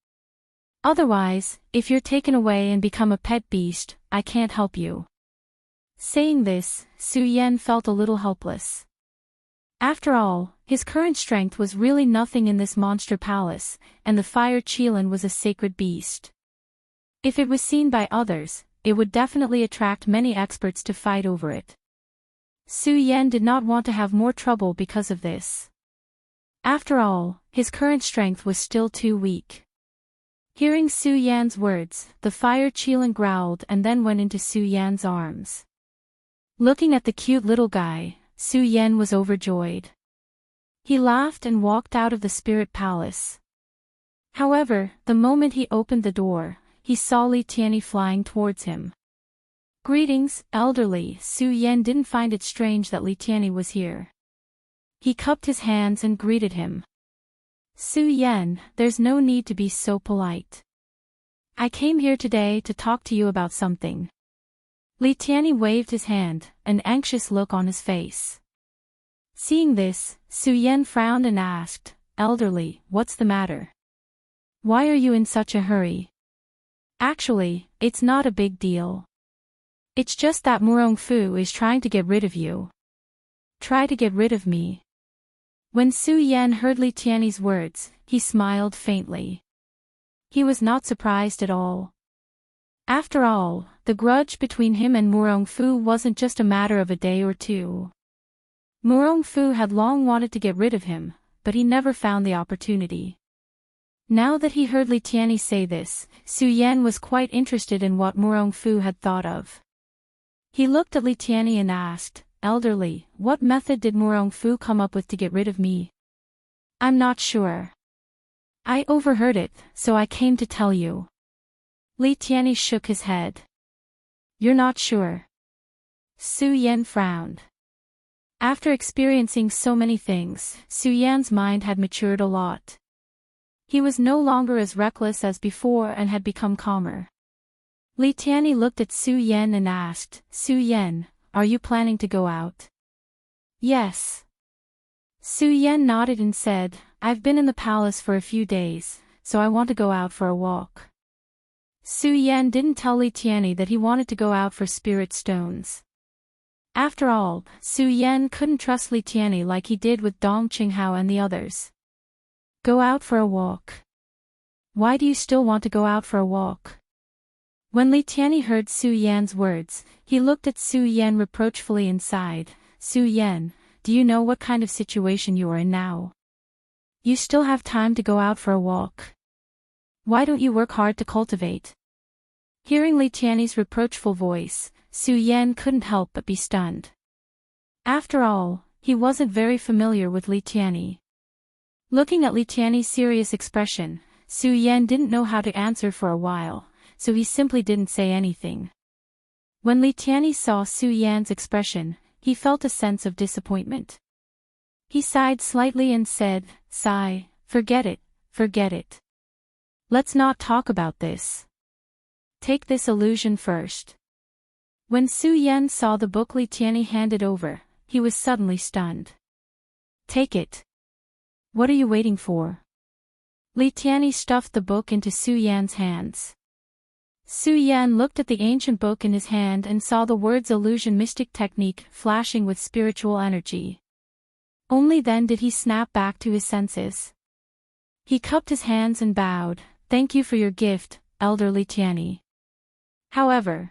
Otherwise, if you're taken away and become a pet beast, I can't help you. Saying this, Su Yan felt a little helpless. After all, his current strength was really nothing in this monster palace, and the fire Qilin was a sacred beast. If it was seen by others, it would definitely attract many experts to fight over it. Su Yan did not want to have more trouble because of this. After all, his current strength was still too weak. Hearing Su Yan's words, the fire Qilin growled and then went into Su Yan's arms. Looking at the cute little guy, Su Yan was overjoyed. He laughed and walked out of the spirit palace. However, the moment he opened the door, he saw Li Tianyi flying towards him. Greetings, elderly. Su Yan didn't find it strange that Li Tianyi was here. He cupped his hands and greeted him. Su Yan, there's no need to be so polite. I came here today to talk to you about something. Li Tianyi waved his hand, an anxious look on his face. Seeing this, Su Yan frowned and asked, elderly, what's the matter? Why are you in such a hurry? Actually, it's not a big deal. It's just that Murong Fu is trying to get rid of you. Try to get rid of me. When Su Yan heard Li Tianyi's words, he smiled faintly. He was not surprised at all. After all, the grudge between him and Murong Fu wasn't just a matter of a day or two. Murong Fu had long wanted to get rid of him, but he never found the opportunity. Now that he heard Li Tianyi say this, Su Yan was quite interested in what Murong Fu had thought of. He looked at Li Tianyi and asked, elderly, what method did Murong Fu come up with to get rid of me? I'm not sure. I overheard it, so I came to tell you. Li Tianyi shook his head. You're not sure? Su Yan frowned. After experiencing so many things, Su Yan's mind had matured a lot. He was no longer as reckless as before and had become calmer. Li Tianyi looked at Su Yan and asked, Su Yan, are you planning to go out? Yes. Su Yan nodded and said, I've been in the palace for a few days, so I want to go out for a walk. Su Yan didn't tell Li Tianyi that he wanted to go out for spirit stones. After all, Su Yan couldn't trust Li Tianyi like he did with Dong Qinghao and the others. Go out for a walk. Why do you still want to go out for a walk? When Li Tianyi heard Su Yan's words, he looked at Su Yan reproachfully and sighed, Su Yan, do you know what kind of situation you are in now? You still have time to go out for a walk. Why don't you work hard to cultivate? Hearing Li Tianyi's reproachful voice, Su Yan couldn't help but be stunned. After all, he wasn't very familiar with Li Tianyi. Looking at Li Tianyi's serious expression, Su Yan didn't know how to answer for a while, so he simply didn't say anything. When Li Tianyi saw Su Yan's expression, he felt a sense of disappointment. He sighed slightly and said, sigh, forget it. Let's not talk about this. Take this illusion first. When Su Yan saw the book Li Tianyi handed over, he was suddenly stunned. Take it. What are you waiting for? Li Tianyi stuffed the book into Su Yan's hands. Su Yan looked at the ancient book in his hand and saw the words illusion mystic technique flashing with spiritual energy. Only then did he snap back to his senses. He cupped his hands and bowed. Thank you for your gift, Elder Li Tianyi. However,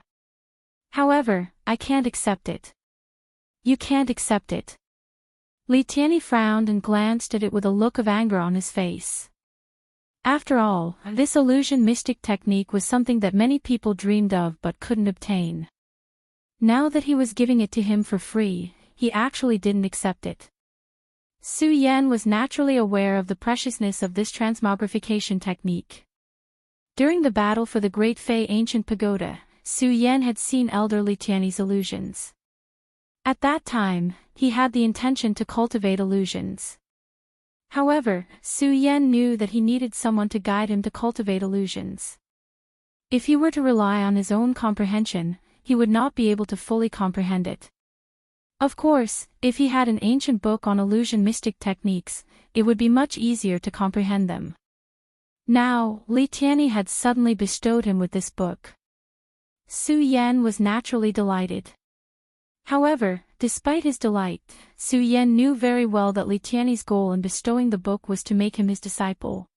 I can't accept it. You can't accept it. Li Tianyi frowned and glanced at it with a look of anger on his face. After all, this illusion mystic technique was something that many people dreamed of but couldn't obtain. Now that he was giving it to him for free, he actually didn't accept it. Su Yan was naturally aware of the preciousness of this transmogrification technique. During the battle for the Great Fei Ancient Pagoda, Su Yan had seen Elder Li Tianyi's illusions. At that time, he had the intention to cultivate illusions. However, Su Yan knew that he needed someone to guide him to cultivate illusions. If he were to rely on his own comprehension, he would not be able to fully comprehend it. Of course, if he had an ancient book on illusion mystic techniques, it would be much easier to comprehend them. Now, Li Tianyi had suddenly bestowed him with this book. Su Yan was naturally delighted. However, despite his delight, Su Yan knew very well that Li Tianyi's goal in bestowing the book was to make him his disciple.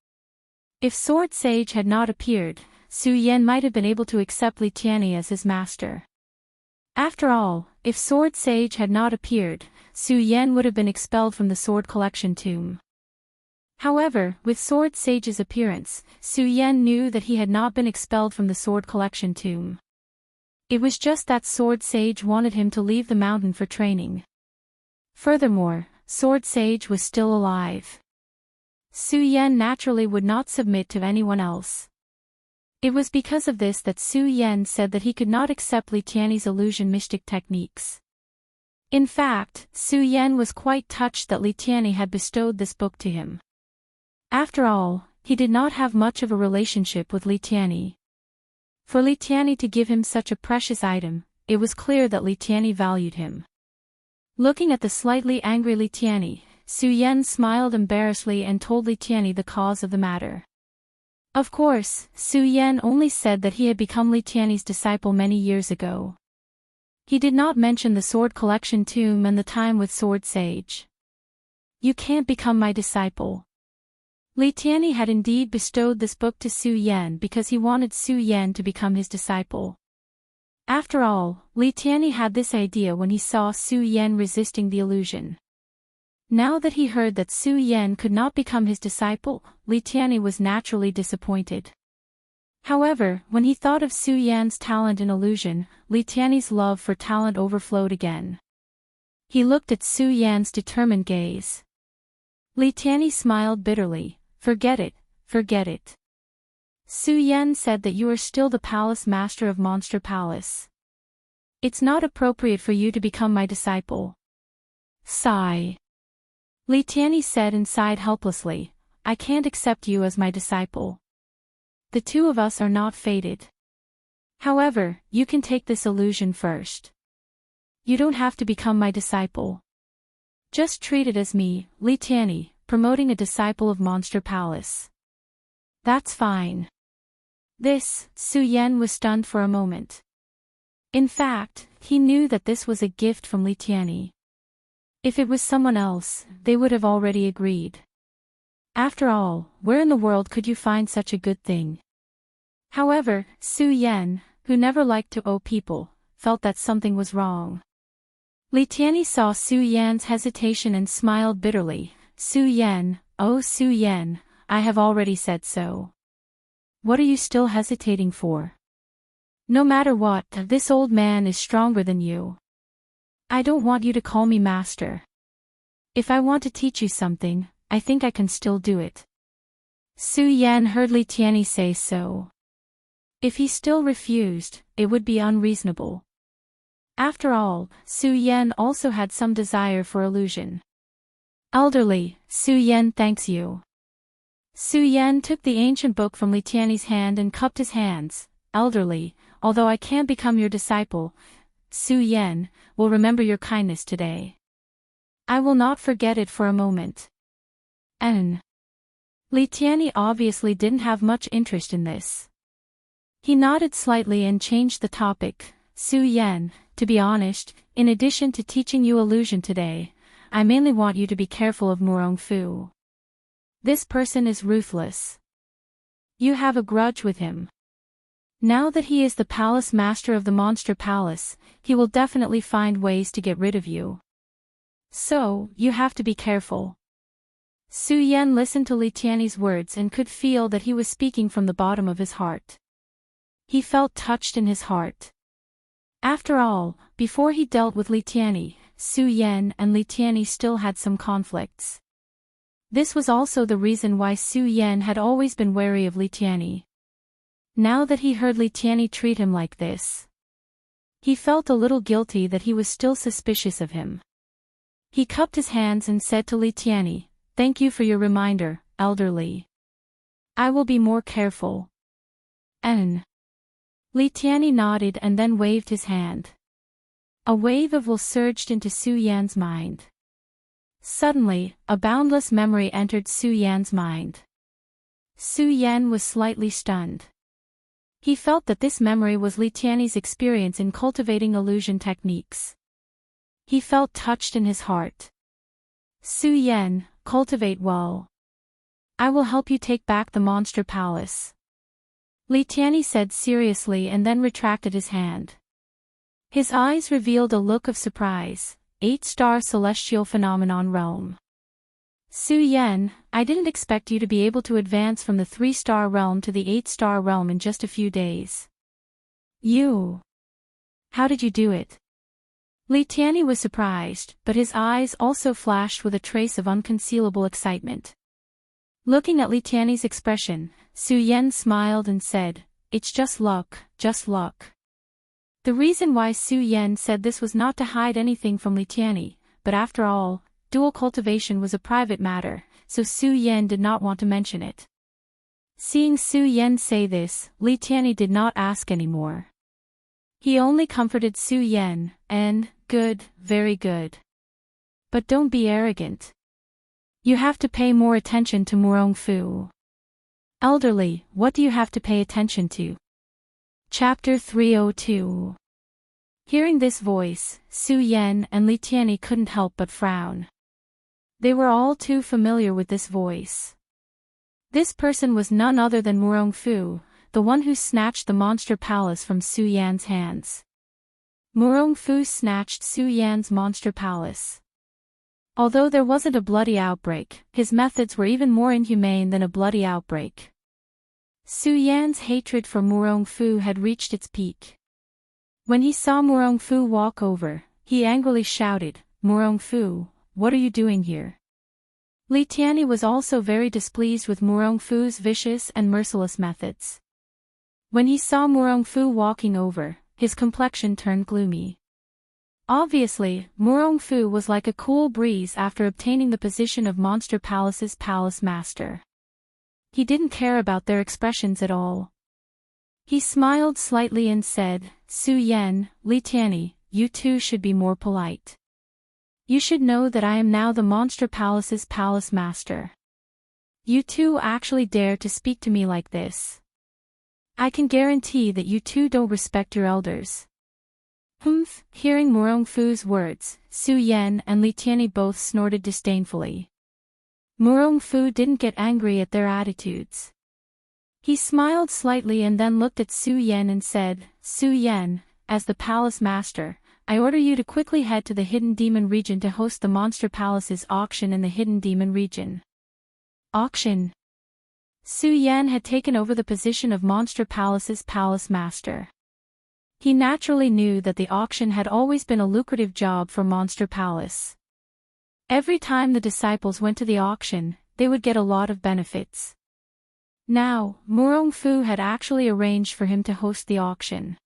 If Sword Sage had not appeared, Su Yan might have been able to accept Li Tianyi as his master. After all, if Sword Sage had not appeared, Su Yan would have been expelled from the Sword Collection tomb. However, with Sword Sage's appearance, Su Yan knew that he had not been expelled from the Sword Collection tomb. It was just that Sword Sage wanted him to leave the mountain for training. Furthermore, Sword Sage was still alive. Su Yan naturally would not submit to anyone else. It was because of this that Su Yan said that he could not accept Li Tianyi's illusion mystic techniques. In fact, Su Yan was quite touched that Li Tianyi had bestowed this book to him. After all, he did not have much of a relationship with Li Tianyi. For Li Tianyi to give him such a precious item, it was clear that Li Tianyi valued him. Looking at the slightly angry Li Tianyi, Su Yan smiled embarrassedly and told Li Tianyi the cause of the matter. Of course, Su Yan only said that he had become Li Tianyi's disciple many years ago. He did not mention the Sword Collection tomb and the time with Sword Sage. You can't become my disciple. Li Tianyi had indeed bestowed this book to Su Yan because he wanted Su Yan to become his disciple. After all, Li Tianyi had this idea when he saw Su Yan resisting the illusion. Now that he heard that Su Yan could not become his disciple, Li Tianyi was naturally disappointed. However, when he thought of Su Yan's talent in illusion, Li Tianyi's love for talent overflowed again. He looked at Su Yan's determined gaze. Li Tianyi smiled bitterly. Forget it, forget it. Su Yan said that you are still the palace master of Monster Palace. It's not appropriate for you to become my disciple. Sigh. Li Tianyi said and sighed helplessly, I can't accept you as my disciple. The two of us are not fated. However, you can take this illusion first. You don't have to become my disciple. Just treat it as me, Li Tianyi, promoting a disciple of Monster Palace. That's fine. This, Su Yan was stunned for a moment. In fact, he knew that this was a gift from Li Tianyi. If it was someone else, they would have already agreed. After all, where in the world could you find such a good thing? However, Su Yan, who never liked to owe people, felt that something was wrong. Li Tianyi saw Su Yan's hesitation and smiled bitterly. Su Yan, oh Su Yan, I have already said so. What are you still hesitating for? No matter what, this old man is stronger than you. I don't want you to call me master. If I want to teach you something, I think I can still do it. Su Yan heard Li Tianyi say so. If he still refused, it would be unreasonable. After all, Su Yan also had some desire for illusion. Elderly, Su Yan thanks you. Su Yan took the ancient book from Li Tianyi's hand and cupped his hands. elderly, although I can't become your disciple, Su Yan will remember your kindness today. I will not forget it for a moment. N. Li Tianyi obviously didn't have much interest in this. He nodded slightly and changed the topic. Su Yan, to be honest, in addition to teaching you illusion today, I mainly want you to be careful of Murong Fu. This person is ruthless. You have a grudge with him. Now that he is the palace master of the monster palace, he will definitely find ways to get rid of you. So, you have to be careful. Su Yan listened to Li Tianyi's words and could feel that he was speaking from the bottom of his heart. He felt touched in his heart. After all, before he dealt with Li Tianyi, Su Yan and Li Tianyi still had some conflicts. This was also the reason why Su Yan had always been wary of Li Tianyi. Now that he heard Li Tianyi treat him like this, he felt a little guilty that he was still suspicious of him. He cupped his hands and said to Li Tianyi, "Thank you for your reminder, Elder Li. I will be more careful." N. Li Tianyi nodded and then waved his hand. A wave of will surged into Su Yan's mind. Suddenly, a boundless memory entered Su Yan's mind. Su Yan was slightly stunned. He felt that this memory was Li Tianyi's experience in cultivating illusion techniques. He felt touched in his heart. Su Yan, cultivate well. I will help you take back the monster palace. Li Tianyi said seriously and then retracted his hand. His eyes revealed a look of surprise. 8-star celestial phenomenon realm. Su Yan, I didn't expect you to be able to advance from the 3-star realm to the 8-star realm in just a few days. How did you do it? Li Tianyi was surprised, but his eyes also flashed with a trace of unconcealable excitement. Looking at Li Tianyi's expression, Su Yan smiled and said, "It's just luck, just luck." The reason why Su Yan said this was not to hide anything from Li Tianyi, but after all, dual cultivation was a private matter, so Su Yan did not want to mention it. Seeing Su Yan say this, Li Tianyi did not ask anymore. He only comforted Su Yan, and, "Good, very good. But don't be arrogant. You have to pay more attention to Murong Fu." Elderly, what do you have to pay attention to? Chapter 302. Hearing this voice, Su Yan and Li Tianyi couldn't help but frown. They were all too familiar with this voice. This person was none other than Murong Fu, the one who snatched the monster palace from Su Yan's hands. Murong Fu snatched Su Yan's monster palace. Although there wasn't a bloody outbreak, his methods were even more inhumane than a bloody outbreak. Su Yan's hatred for Murong Fu had reached its peak. When he saw Murong Fu walk over, he angrily shouted, "Murong Fu, what are you doing here?" Li Tianyi was also very displeased with Murong Fu's vicious and merciless methods. When he saw Murong Fu walking over, his complexion turned gloomy. Obviously, Murong Fu was like a cool breeze after obtaining the position of Monster Palace's palace master. He didn't care about their expressions at all. He smiled slightly and said, "Su Yan, Li Tianyi, you two should be more polite. You should know that I am now the Monster Palace's palace master. You two actually dare to speak to me like this. I can guarantee that you two don't respect your elders." Hearing Murong Fu's words, Su Yan and Li Tianyi both snorted disdainfully. Murong Fu didn't get angry at their attitudes. He smiled slightly and then looked at Su Yan and said, "Su Yan, as the palace master, I order you to quickly head to the Hidden Demon region to host the Monster Palace's auction in the Hidden Demon region." Auction? Su Yan had taken over the position of Monster Palace's palace master. He naturally knew that the auction had always been a lucrative job for Monster Palace. Every time the disciples went to the auction, they would get a lot of benefits. Now, Murong Fu had actually arranged for him to host the auction.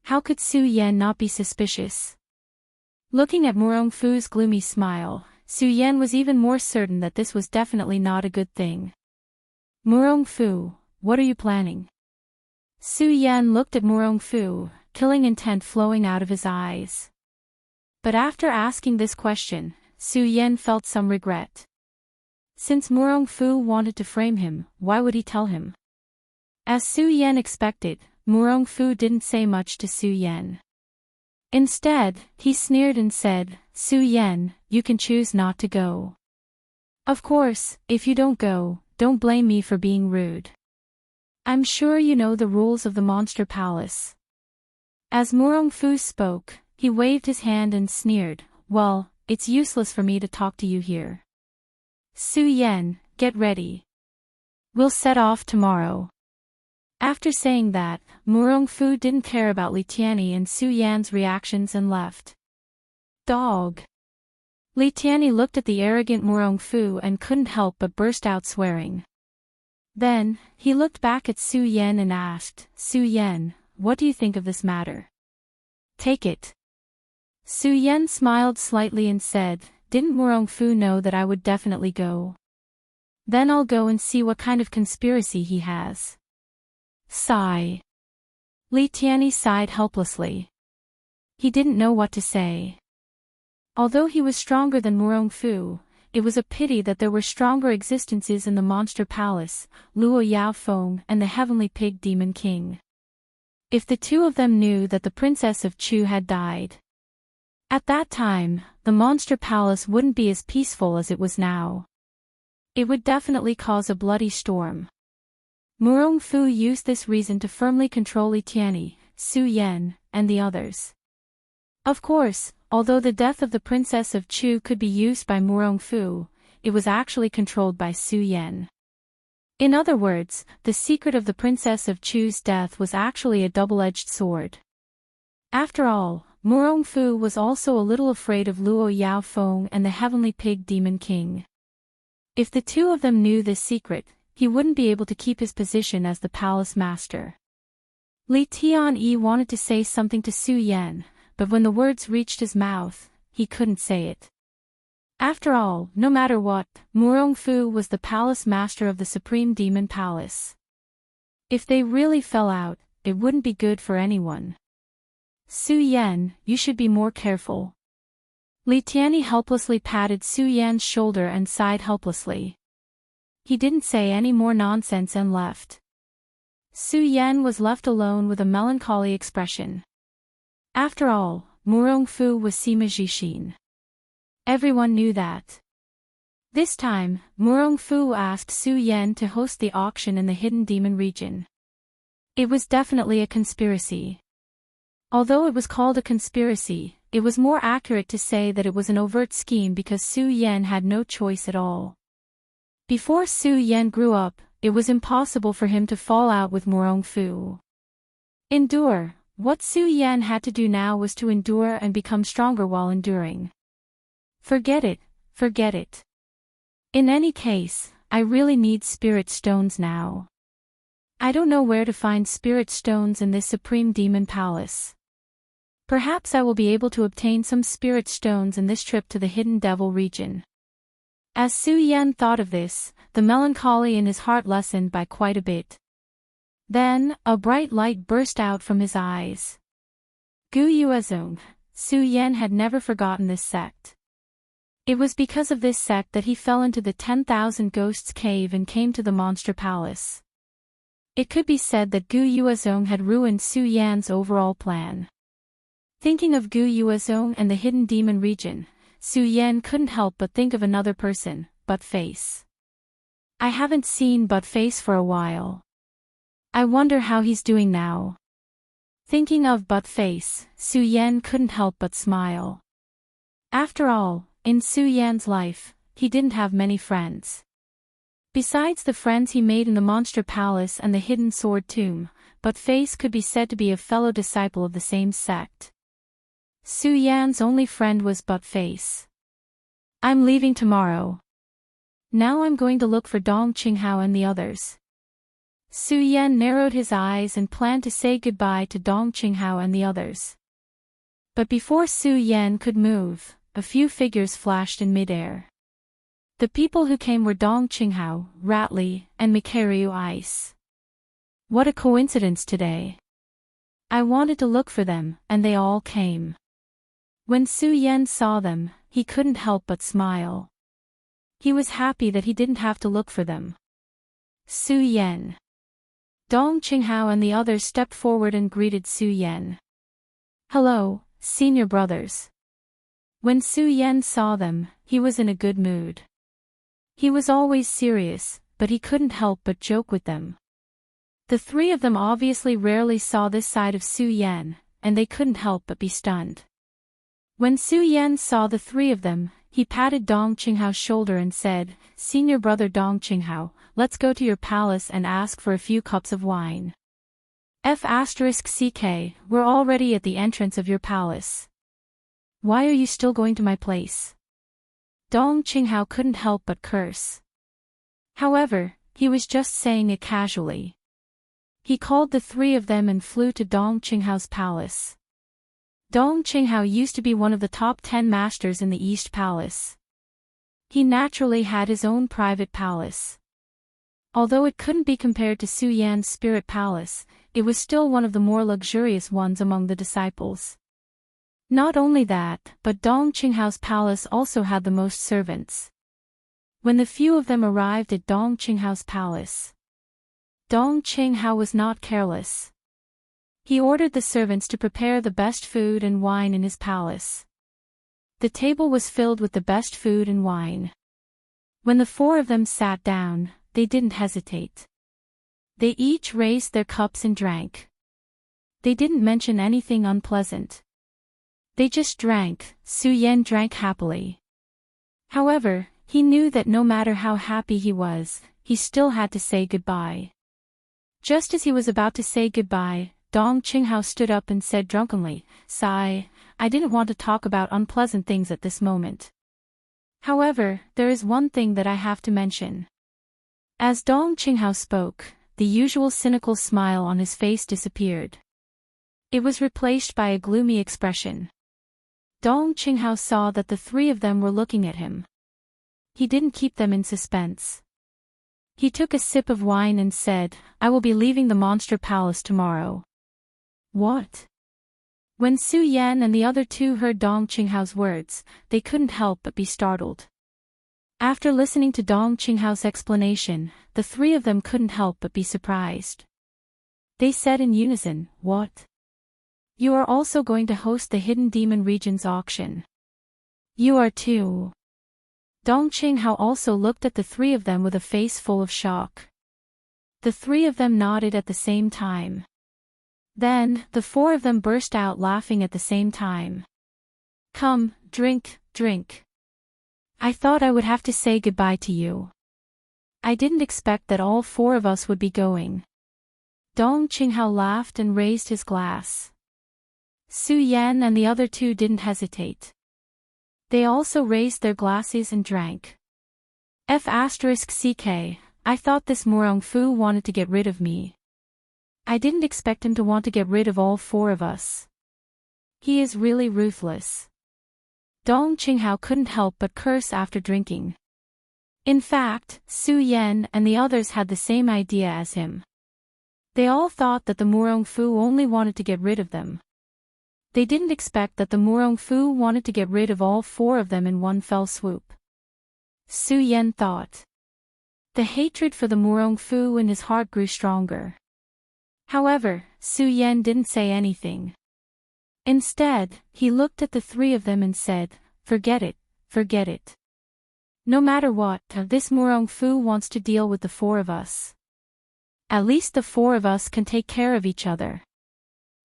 How could Su Yan not be suspicious? Looking at Murong Fu's gloomy smile, Su Yan was even more certain that this was definitely not a good thing. "Murong Fu, what are you planning?" Su Yan looked at Murongfu, killing intent flowing out of his eyes. But after asking this question, Su Yan felt some regret. Since Murongfu wanted to frame him, why would he tell him? As Su Yan expected, Murongfu didn't say much to Su Yan. Instead, he sneered and said, "Su Yan, you can choose not to go. Of course, if you don't go, don't blame me for being rude. I'm sure you know the rules of the Monster Palace." As Murongfu spoke, he waved his hand and sneered, "Well, it's useless for me to talk to you here. Su Yan, get ready. We'll set off tomorrow." After saying that, Murongfu didn't care about Li Tianyi and Su Yan's reactions and left. Dog. Li Tianyi looked at the arrogant Murongfu and couldn't help but burst out swearing. Then, he looked back at Su Yan and asked, "Su Yan, what do you think of this matter? Take it." Su Yan smiled slightly and said, "Didn't Murongfu know that I would definitely go? Then I'll go and see what kind of conspiracy he has." Sigh. Li Tianyi sighed helplessly. He didn't know what to say. Although he was stronger than Murongfu, it was a pity that there were stronger existences in the Monster Palace, Luo Yaofeng and the Heavenly Pig Demon King. If the two of them knew that the Princess of Chu had died, at that time, the Monster Palace wouldn't be as peaceful as it was now. It would definitely cause a bloody storm. Murongfu used this reason to firmly control Li Tianyi, Su Yan, and the others. Of course, although the death of the Princess of Chu could be used by Murongfu, it was actually controlled by Su Yan. In other words, the secret of the Princess of Chu's death was actually a double-edged sword. After all, Murongfu was also a little afraid of Luo Yaofeng and the Heavenly Pig Demon King. If the two of them knew this secret, he wouldn't be able to keep his position as the palace master. Li Tianyi wanted to say something to Su Yan, but when the words reached his mouth, he couldn't say it. After all, no matter what, Murongfu was the palace master of the Supreme Demon Palace. If they really fell out, it wouldn't be good for anyone. "Su Yan, you should be more careful." Li Tianyi helplessly patted Su Yan's shoulder and sighed helplessly. He didn't say any more nonsense and left. Su Yan was left alone with a melancholy expression. After all, Murongfu was Sima Jixin. Everyone knew that. This time, Murongfu asked Su Yan to host the auction in the Hidden Demon region. It was definitely a conspiracy. Although it was called a conspiracy, it was more accurate to say that it was an overt scheme because Su Yan had no choice at all. Before Su Yan grew up, it was impossible for him to fall out with Murongfu. Endure. What Su Yan had to do now was to endure and become stronger while enduring. Forget it, forget it. In any case, I really need spirit stones now. I don't know where to find spirit stones in this Supreme Demon Palace. Perhaps I will be able to obtain some spirit stones in this trip to the Hidden Devil region. As Su Yan thought of this, the melancholy in his heart lessened by quite a bit. Then, a bright light burst out from his eyes. Gu Yuezong. Su Yan had never forgotten this sect. It was because of this sect that he fell into the 10,000 Ghosts cave and came to the Monster Palace. It could be said that Gu Yuezong had ruined Su Yan's overall plan. Thinking of Gu Yuezong and the Hidden Demon region, Su Yan couldn't help but think of another person, Buttface. I haven't seen Buttface for a while. I wonder how he's doing now. Thinking of Buttface, Su Yan couldn't help but smile. After all, in Su Yan's life, he didn't have many friends. Besides the friends he made in the Monster Palace and the Hidden Sword Tomb, Buttface could be said to be a fellow disciple of the same sect. Su Yan's only friend was Buttface. I'm leaving tomorrow. Now I'm going to look for Dong Qinghao and the others. Su Yan narrowed his eyes and planned to say goodbye to Dong Qinghao and the others. But before Su Yan could move, a few figures flashed in midair. The people who came were Dong Qinghao, Ratli, and Mikaryu Ice. What a coincidence today. I wanted to look for them, and they all came. When Su Yan saw them, he couldn't help but smile. He was happy that he didn't have to look for them. Su Yan. Dong Qinghao and the others stepped forward and greeted Su Yan. Hello, senior brothers. When Su Yan saw them, he was in a good mood. He was always serious, but he couldn't help but joke with them. The three of them obviously rarely saw this side of Su Yan, and they couldn't help but be stunned. When Su Yan saw the three of them, he patted Dong Qinghao's shoulder and said, Senior brother Dong Qinghao, let's go to your palace and ask for a few cups of wine. F***ck, we're already at the entrance of your palace. Why are you still going to my place? Dong Qinghao couldn't help but curse. However, he was just saying it casually. He called the three of them and flew to Dong Qinghao's palace. Dong Qinghao used to be one of the top 10 masters in the East Palace. He naturally had his own private palace. Although it couldn't be compared to Su Yan's spirit palace, it was still one of the more luxurious ones among the disciples. Not only that, but Dong Qinghao's palace also had the most servants. When the few of them arrived at Dong Qinghao's palace, Dong Qinghao was not careless. He ordered the servants to prepare the best food and wine in his palace. The table was filled with the best food and wine. When the four of them sat down, they didn't hesitate. They each raised their cups and drank. They didn't mention anything unpleasant. They just drank. Su Yan drank happily. However, he knew that no matter how happy he was, he still had to say goodbye. Just as he was about to say goodbye, Dong Qinghao stood up and said drunkenly, Sigh, I didn't want to talk about unpleasant things at this moment. However, there is one thing that I have to mention. As Dong Qinghao spoke, the usual cynical smile on his face disappeared. It was replaced by a gloomy expression. Dong Qinghao saw that the three of them were looking at him. He didn't keep them in suspense. He took a sip of wine and said, I will be leaving the monster palace tomorrow. What? When Su Yan and the other two heard Dong Qinghao's words, they couldn't help but be startled. After listening to Dong Qinghao's explanation, the three of them couldn't help but be surprised. They said in unison, What? You are also going to host the Hidden Demon Regions auction. You are too. Dong Qinghao also looked at the three of them with a face full of shock. The three of them nodded at the same time. Then, the four of them burst out laughing at the same time. Come, drink, drink. I thought I would have to say goodbye to you. I didn't expect that all four of us would be going. Dong Qinghao laughed and raised his glass. Su Yan and the other two didn't hesitate. They also raised their glasses and drank. F***ck, I thought this Murong Fu wanted to get rid of me. I didn't expect him to want to get rid of all four of us. He is really ruthless. Dong Qinghao couldn't help but curse after drinking. In fact, Su Yan and the others had the same idea as him. They all thought that the Murong Fu only wanted to get rid of them. They didn't expect that the Murong Fu wanted to get rid of all four of them in one fell swoop. Su Yan thought. The hatred for the Murong Fu in his heart grew stronger. However, Su Yan didn't say anything. Instead, he looked at the three of them and said, Forget it, forget it. No matter what, this Murong Fu wants to deal with the four of us. At least the four of us can take care of each other.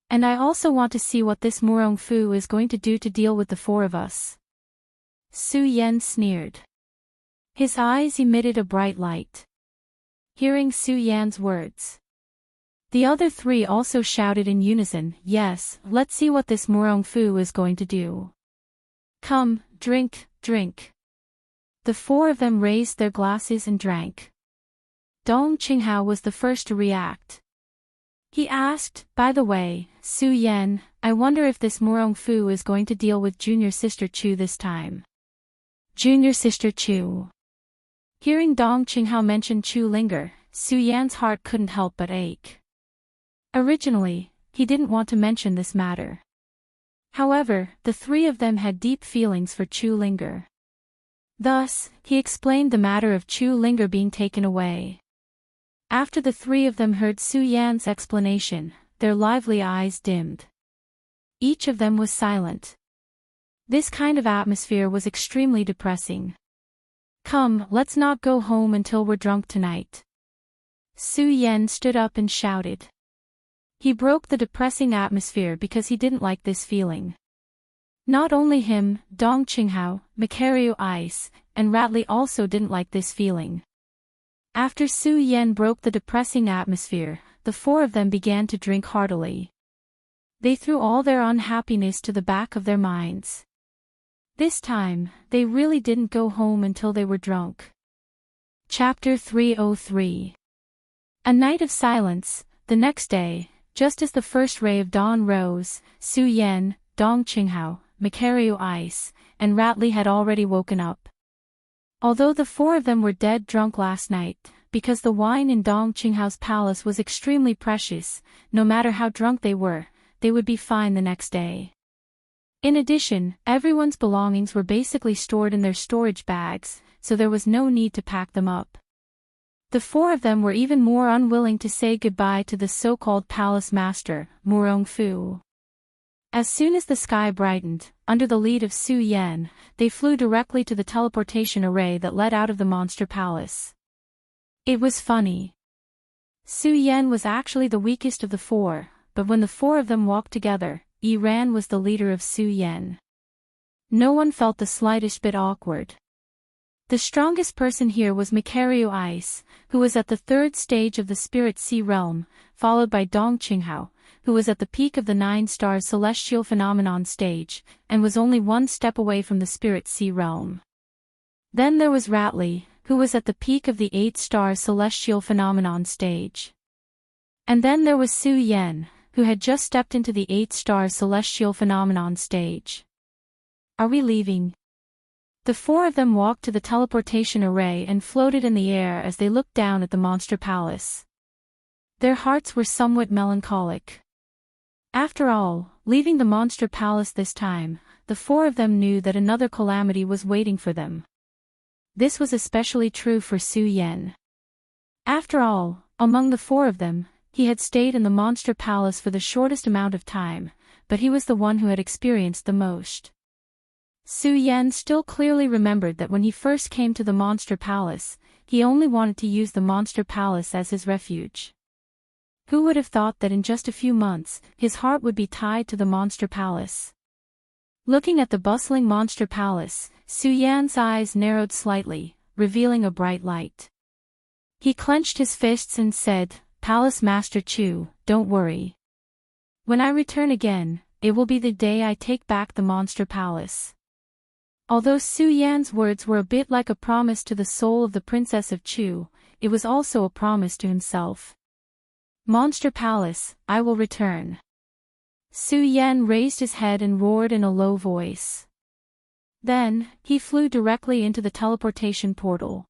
And I also want to see what this Murong Fu is going to do to deal with the four of us. Su Yan sneered. His eyes emitted a bright light. Hearing Su Yan's words, the other three also shouted in unison, Yes, let's see what this Murong Fu is going to do. Come, drink, drink. The four of them raised their glasses and drank. Dong Qinghao was the first to react. He asked, By the way, Su Yan, I wonder if this Murong Fu is going to deal with junior sister Chu this time. Junior sister Chu. Hearing Dong Qinghao mention Chu Linger, Su Yan's heart couldn't help but ache. Originally, he didn't want to mention this matter. However, the three of them had deep feelings for Chu Linger. Thus, he explained the matter of Chu Linger being taken away. After the three of them heard Su Yan's explanation, their lively eyes dimmed. Each of them was silent. This kind of atmosphere was extremely depressing. "Come, let's not go home until we're drunk tonight." Su Yan stood up and shouted. He broke the depressing atmosphere because he didn't like this feeling. Not only him, Dong Qinghao, Macario Ice, and Ratley also didn't like this feeling. After Su Yan broke the depressing atmosphere, the four of them began to drink heartily. They threw all their unhappiness to the back of their minds. This time, they really didn't go home until they were drunk. Chapter 303. A night of silence. The next day, just as the first ray of dawn rose, Su Yan, Dong Qinghao, Macario Ice, and Ratley had already woken up. Although the four of them were dead drunk last night, because the wine in Dong Qinghao's palace was extremely precious, no matter how drunk they would be fine the next day. In addition, everyone's belongings were basically stored in their storage bags, so there was no need to pack them up. The four of them were even more unwilling to say goodbye to the so-called palace master, Murong Fu. As soon as the sky brightened, under the lead of Su Yan, they flew directly to the teleportation array that led out of the monster palace. It was funny. Su Yan was actually the weakest of the four, but when the four of them walked together, Yi Ran was the leader of Su Yan. No one felt the slightest bit awkward. The strongest person here was Macario Ice, who was at the third stage of the Spirit Sea Realm, followed by Dong Qinghao, who was at the peak of the 9-star Celestial Phenomenon stage, and was only one step away from the Spirit Sea Realm. Then there was Ratley, who was at the peak of the 8-star Celestial Phenomenon stage. And then there was Su Yan, who had just stepped into the 8-star Celestial Phenomenon stage. "Are we leaving?" The four of them walked to the teleportation array and floated in the air as they looked down at the monster palace. Their hearts were somewhat melancholic. After all, leaving the monster palace this time, the four of them knew that another calamity was waiting for them. This was especially true for Su Yan. After all, among the four of them, he had stayed in the monster palace for the shortest amount of time, but he was the one who had experienced the most. Su Yan still clearly remembered that when he first came to the monster palace, he only wanted to use the monster palace as his refuge. Who would have thought that in just a few months, his heart would be tied to the monster palace? Looking at the bustling monster palace, Su Yan's eyes narrowed slightly, revealing a bright light. He clenched his fists and said, "Palace Master Chu, don't worry. When I return again, it will be the day I take back the monster palace." Although Su Yan's words were a bit like a promise to the soul of the Princess of Chu, it was also a promise to himself. "Monster Palace, I will return." Su Yan raised his head and roared in a low voice. Then, he flew directly into the teleportation portal.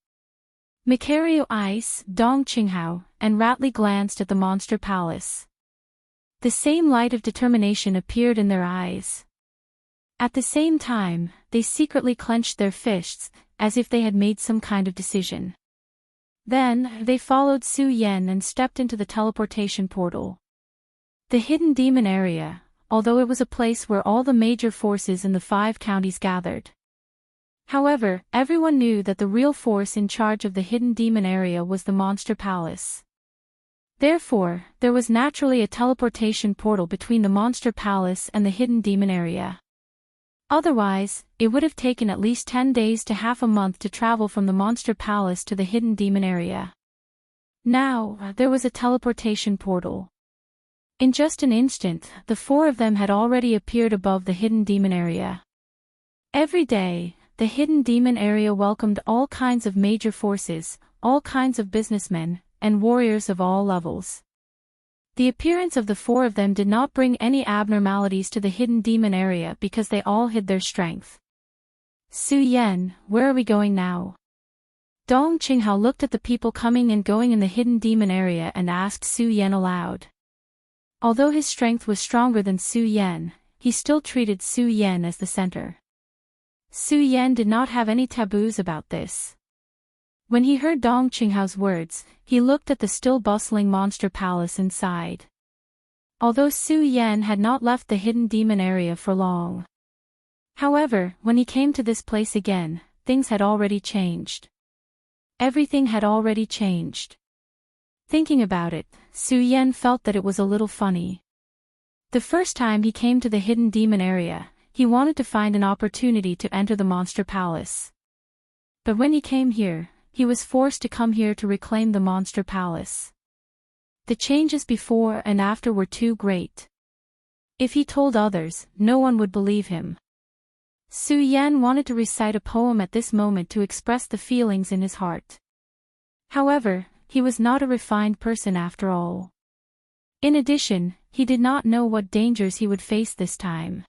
Macario Ice, Dong Qinghao, and Ratley glanced at the monster palace. The same light of determination appeared in their eyes. At the same time, they secretly clenched their fists, as if they had made some kind of decision. Then, they followed Su Yan and stepped into the teleportation portal. The hidden demon area, although it was a place where all the major forces in the 5 counties gathered. However, everyone knew that the real force in charge of the hidden demon area was the monster palace. Therefore, there was naturally a teleportation portal between the monster palace and the hidden demon area. Otherwise, it would have taken at least 10 days to half a month to travel from the monster palace to the hidden demon area. Now, there was a teleportation portal. In just an instant, the four of them had already appeared above the hidden demon area. Every day, the hidden demon area welcomed all kinds of major forces, all kinds of businessmen, and warriors of all levels. The appearance of the four of them did not bring any abnormalities to the hidden demon area because they all hid their strength. "Su Yan, where are we going now?" Dong Qinghao looked at the people coming and going in the hidden demon area and asked Su Yan aloud. Although his strength was stronger than Su Yan, he still treated Su Yan as the center. Su Yan did not have any taboos about this. When he heard Dong Qinghao's words, he looked at the still bustling monster palace inside. Although Su Yan had not left the hidden demon area for long. However, when he came to this place again, things had already changed. Everything had already changed. Thinking about it, Su Yan felt that it was a little funny. The first time he came to the hidden demon area, he wanted to find an opportunity to enter the monster palace. But when he came here, he was forced to come here to reclaim the monster palace. The changes before and after were too great. If he told others, no one would believe him. Su Yan wanted to recite a poem at this moment to express the feelings in his heart. However, he was not a refined person after all. In addition, he did not know what dangers he would face this time.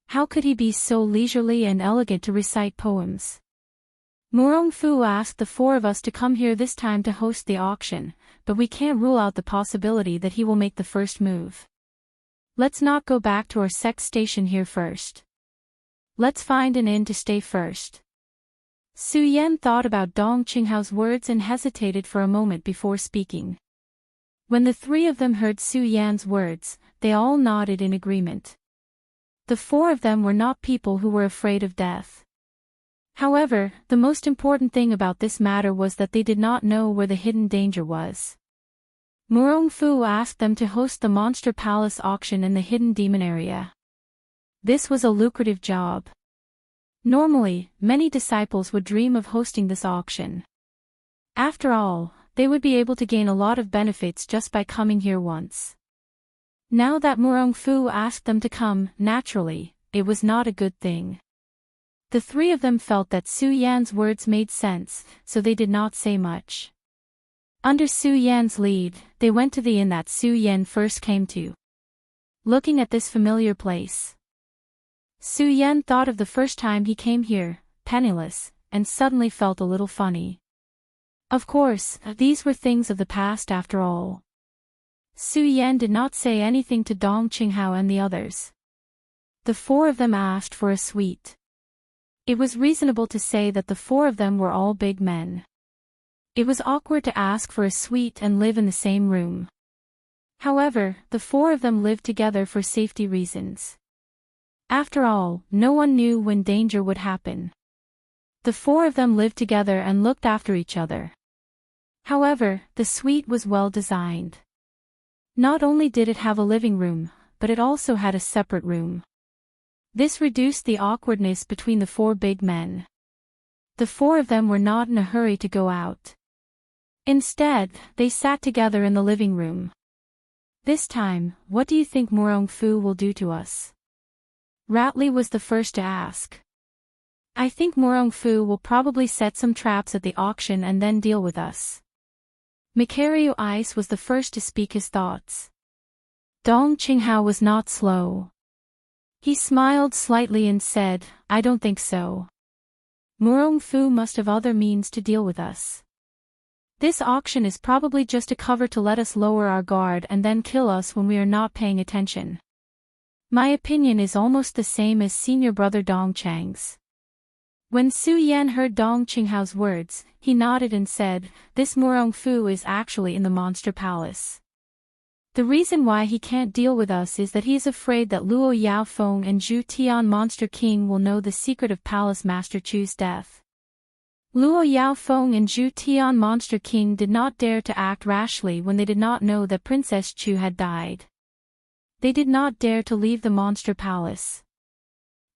How could he be so leisurely and elegant to recite poems? Murong Fu asked the four of us to come here this time to host the auction, but we can't rule out the possibility that he will make the first move. Let's not go back to our sex station here first. Let's find an inn to stay first. Su Yan thought about Dong Qinghao's words and hesitated for a moment before speaking. When the three of them heard Su Yan's words, they all nodded in agreement. The four of them were not people who were afraid of death. However, the most important thing about this matter was that they did not know where the hidden danger was. Murong Fu asked them to host the Monster Palace auction in the hidden demon area. This was a lucrative job. Normally, many disciples would dream of hosting this auction. After all, they would be able to gain a lot of benefits just by coming here once. Now that Murong Fu asked them to come, naturally, it was not a good thing. The three of them felt that Su Yan's words made sense, so they did not say much. Under Su Yan's lead, they went to the inn that Su Yan first came to. Looking at this familiar place, Su Yan thought of the first time he came here, penniless, and suddenly felt a little funny. Of course, these were things of the past after all. Su Yan did not say anything to Dong Qinghao and the others. The four of them asked for a suite. It was reasonable to say that the four of them were all big men. It was awkward to ask for a suite and live in the same room. However, the four of them lived together for safety reasons. After all, no one knew when danger would happen. The four of them lived together and looked after each other. However, the suite was well designed. Not only did it have a living room, but it also had a separate room. This reduced the awkwardness between the four big men. The four of them were not in a hurry to go out. Instead, they sat together in the living room. This time, what do you think Murong Fu will do to us? Ratley was the first to ask. I think Murong Fu will probably set some traps at the auction and then deal with us. Mikario Ice was the first to speak his thoughts. Dong Qinghao was not slow. He smiled slightly and said, I don't think so. Murong Fu must have other means to deal with us. This auction is probably just a cover to let us lower our guard and then kill us when we are not paying attention. My opinion is almost the same as senior brother Dong Chang's. When Su Yan heard Dong Qinghao's words, he nodded and said, this Murong Fu is actually in the Monster Palace. The reason why he can't deal with us is that he is afraid that Luo Yaofeng and Zhu Tian Monster King will know the secret of Palace Master Chu's death. Luo Yaofeng and Zhu Tian Monster King did not dare to act rashly when they did not know that Princess Chu had died. They did not dare to leave the Monster Palace.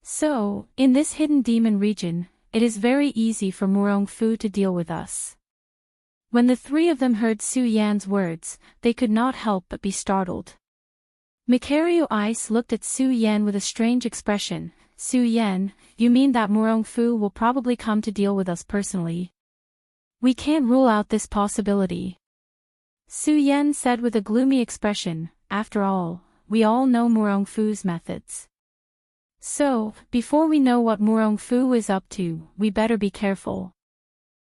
So, in this hidden demon region, it is very easy for Murong Fu to deal with us. When the three of them heard Su Yan's words, they could not help but be startled. Mikario Ice looked at Su Yan with a strange expression. Su Yan, you mean that Murong Fu will probably come to deal with us personally? We can't rule out this possibility. Su Yan said with a gloomy expression, after all, we all know Murong Fu's methods. So, before we know what Murong Fu is up to, we better be careful.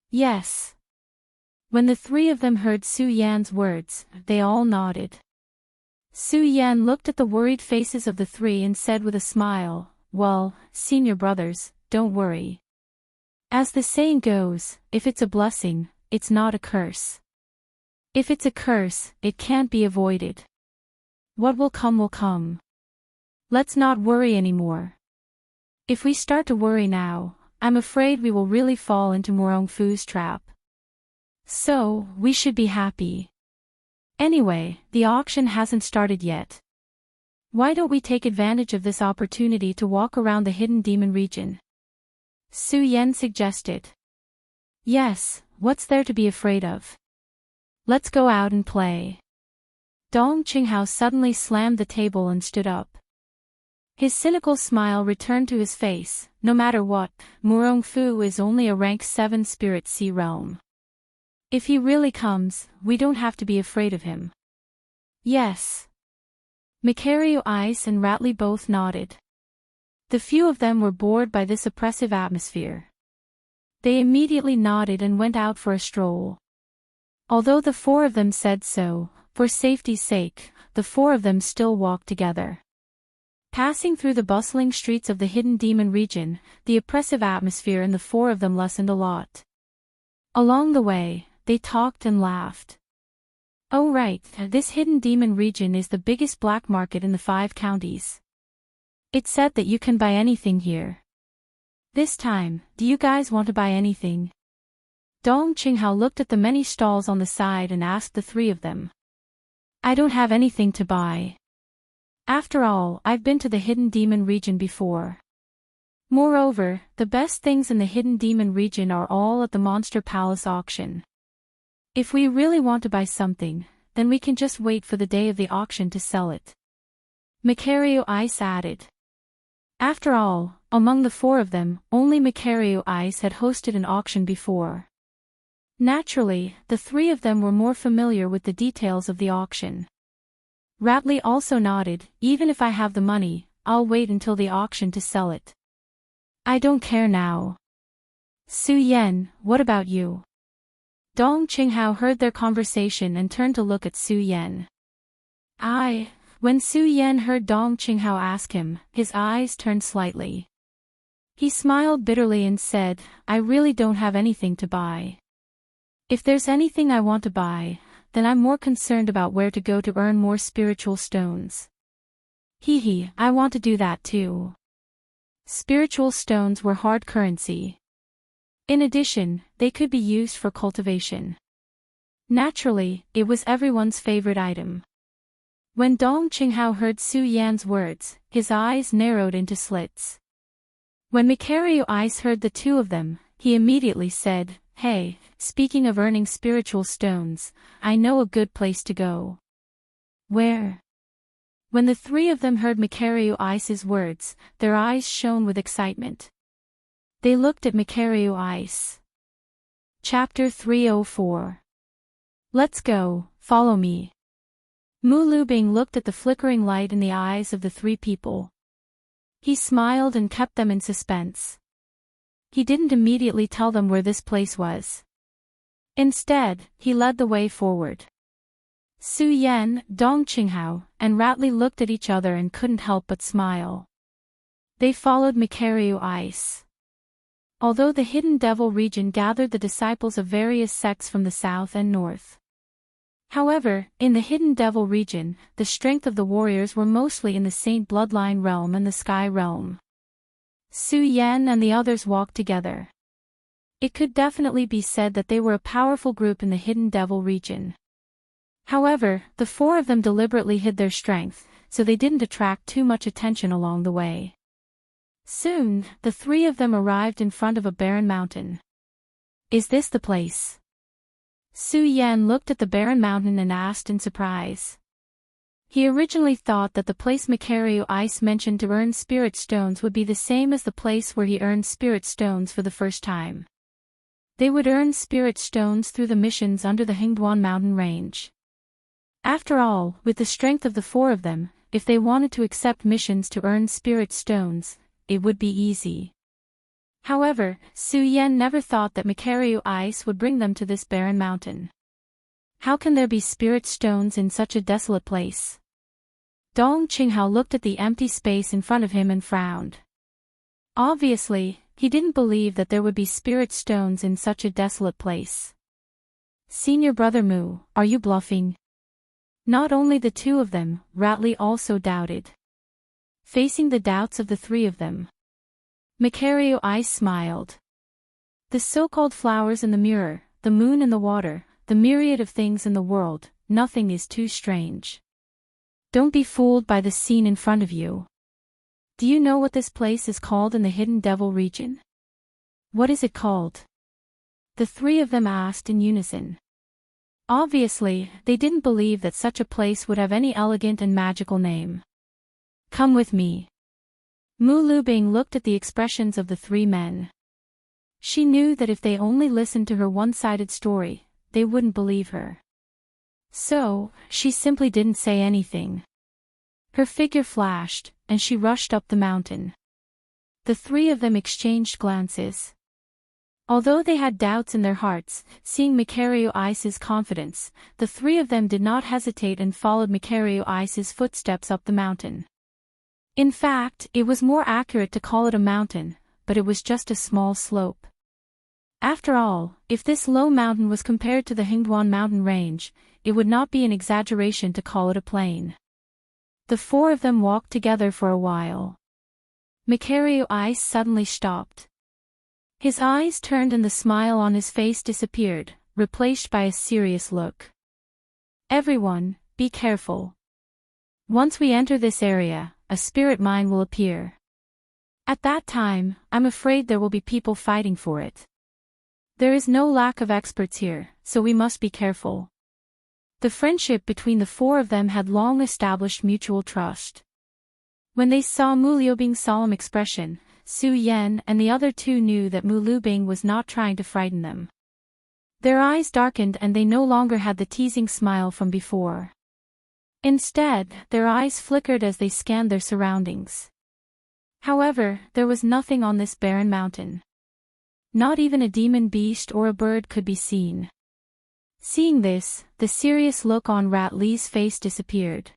Yes. When the three of them heard Su Yan's words, they all nodded. Su Yan looked at the worried faces of the three and said with a smile, "Well, senior brothers, don't worry. As the saying goes, if it's a blessing, it's not a curse. If it's a curse, it can't be avoided. What will come will come. Let's not worry anymore. If we start to worry now, I'm afraid we will really fall into Morong Fu's trap. So, we should be happy. Anyway, the auction hasn't started yet. Why don't we take advantage of this opportunity to walk around the hidden demon region?" Su Yan suggested. "Yes, what's there to be afraid of? Let's go out and play." Dong Qinghao suddenly slammed the table and stood up. His cynical smile returned to his face. No matter what, Morong Fu is only a rank 7 spirit sea realm. If he really comes, we don't have to be afraid of him. Yes. Makario Ice and Ratley both nodded. The few of them were bored by this oppressive atmosphere. They immediately nodded and went out for a stroll. Although the four of them said so, for safety's sake, the four of them still walked together. Passing through the bustling streets of the hidden demon region, the oppressive atmosphere in the four of them lessened a lot. Along the way, they talked and laughed. "Oh right, this hidden demon region is the biggest black market in the 5 counties. It's said that you can buy anything here. This time, do you guys want to buy anything?" Dong Qinghao looked at the many stalls on the side and asked the three of them. "I don't have anything to buy. After all, I've been to the hidden demon region before. Moreover, the best things in the hidden demon region are all at the Monster Palace auction. If we really want to buy something, then we can just wait for the day of the auction to sell it." Makario Ice added. After all, among the four of them, only Makario Ice had hosted an auction before. Naturally, the three of them were more familiar with the details of the auction. Ratley also nodded. "Even if I have the money, I'll wait until the auction to sell it. I don't care now." "Su Yan, what about you?" Dong Qinghao heard their conversation and turned to look at Su Yan. When Su Yan heard Dong Qinghao ask him, his eyes turned slightly. He smiled bitterly and said, "I really don't have anything to buy. If there's anything I want to buy, then I'm more concerned about where to go to earn more spiritual stones. I want to do that too." Spiritual stones were hard currency. In addition, they could be used for cultivation. Naturally, it was everyone's favorite item. When Dong Qinghao heard Su Yan's words, his eyes narrowed into slits. When Makario Ice heard the two of them, he immediately said, "Hey, speaking of earning spiritual stones, I know a good place to go." "Where?" When the three of them heard Makario Ice's words, their eyes shone with excitement. They looked at Makario Ice. Chapter 304. "Let's go, follow me." Mu Lubing looked at the flickering light in the eyes of the three people. He smiled and kept them in suspense. He didn't immediately tell them where this place was. Instead, he led the way forward. Su Yan, Dong Qinghao, and Ratley looked at each other and couldn't help but smile. They followed Makario Ice. Although the Hidden Devil region gathered the disciples of various sects from the south and north. However, in the Hidden Devil region, the strength of the warriors were mostly in the Saint Bloodline realm and the Sky realm. Su Yan and the others walked together. It could definitely be said that they were a powerful group in the Hidden Devil region. However, the four of them deliberately hid their strength, so they didn't attract too much attention along the way. Soon, the three of them arrived in front of a barren mountain. "Is this the place?" Su Yan looked at the barren mountain and asked in surprise. He originally thought that the place Makario Ice mentioned to earn spirit stones would be the same as the place where he earned spirit stones for the first time. They would earn spirit stones through the missions under the Hingduan mountain range. After all, with the strength of the four of them, if they wanted to accept missions to earn spirit stones, it would be easy. However, Su Yan never thought that Makario Ice would bring them to this barren mountain. How can there be spirit stones in such a desolate place? Dong Qinghao looked at the empty space in front of him and frowned. Obviously, he didn't believe that there would be spirit stones in such a desolate place. Senior Brother Mu, are you bluffing? Not only the two of them, Ratley also doubted. Facing the doubts of the three of them, Macario Ice smiled. The so-called flowers in the mirror, the moon in the water, the myriad of things in the world, nothing is too strange. Don't be fooled by the scene in front of you. Do you know what this place is called in the Hidden Devil region? What is it called? The three of them asked in unison. Obviously, they didn't believe that such a place would have any elegant and magical name. Come with me. Mu Lubing looked at the expressions of the three men. She knew that if they only listened to her one-sided story, they wouldn't believe her. So, she simply didn't say anything. Her figure flashed, and she rushed up the mountain. The three of them exchanged glances. Although they had doubts in their hearts, seeing Macario Ice's confidence, the three of them did not hesitate and followed Macario Ice's footsteps up the mountain. In fact, it was more accurate to call it a mountain, but it was just a small slope. After all, if this low mountain was compared to the Hingduan mountain range, it would not be an exaggeration to call it a plain. The four of them walked together for a while. Macario Ice suddenly stopped. His eyes turned and the smile on his face disappeared, replaced by a serious look. Everyone, be careful. Once we enter this area, a spirit mine will appear. At that time, I'm afraid there will be people fighting for it. There is no lack of experts here, so we must be careful. The friendship between the four of them had long established mutual trust. When they saw Mu Liubing's solemn expression, Su Yan and the other two knew that Mu Lubing was not trying to frighten them. Their eyes darkened and they no longer had the teasing smile from before. Instead, their eyes flickered as they scanned their surroundings. However, there was nothing on this barren mountain. Not even a demon beast or a bird could be seen. Seeing this, the serious look on Rat Li's face disappeared.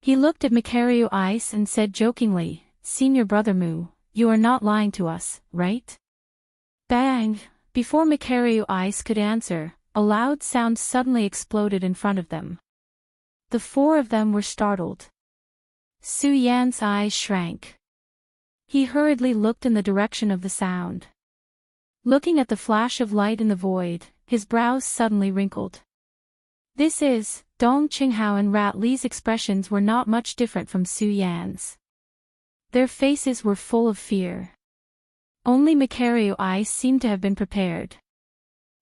He looked at Macario Ice and said jokingly, Senior Brother Mu, you are not lying to us, right? Bang! Before Macario Ice could answer, a loud sound suddenly exploded in front of them. The four of them were startled. Su Yan's eyes shrank. He hurriedly looked in the direction of the sound. Looking at the flash of light in the void, his brows suddenly wrinkled. This is, Dong Qinghao and Rat Li's expressions were not much different from Su Yan's. Their faces were full of fear. Only Macario Ice seemed to have been prepared.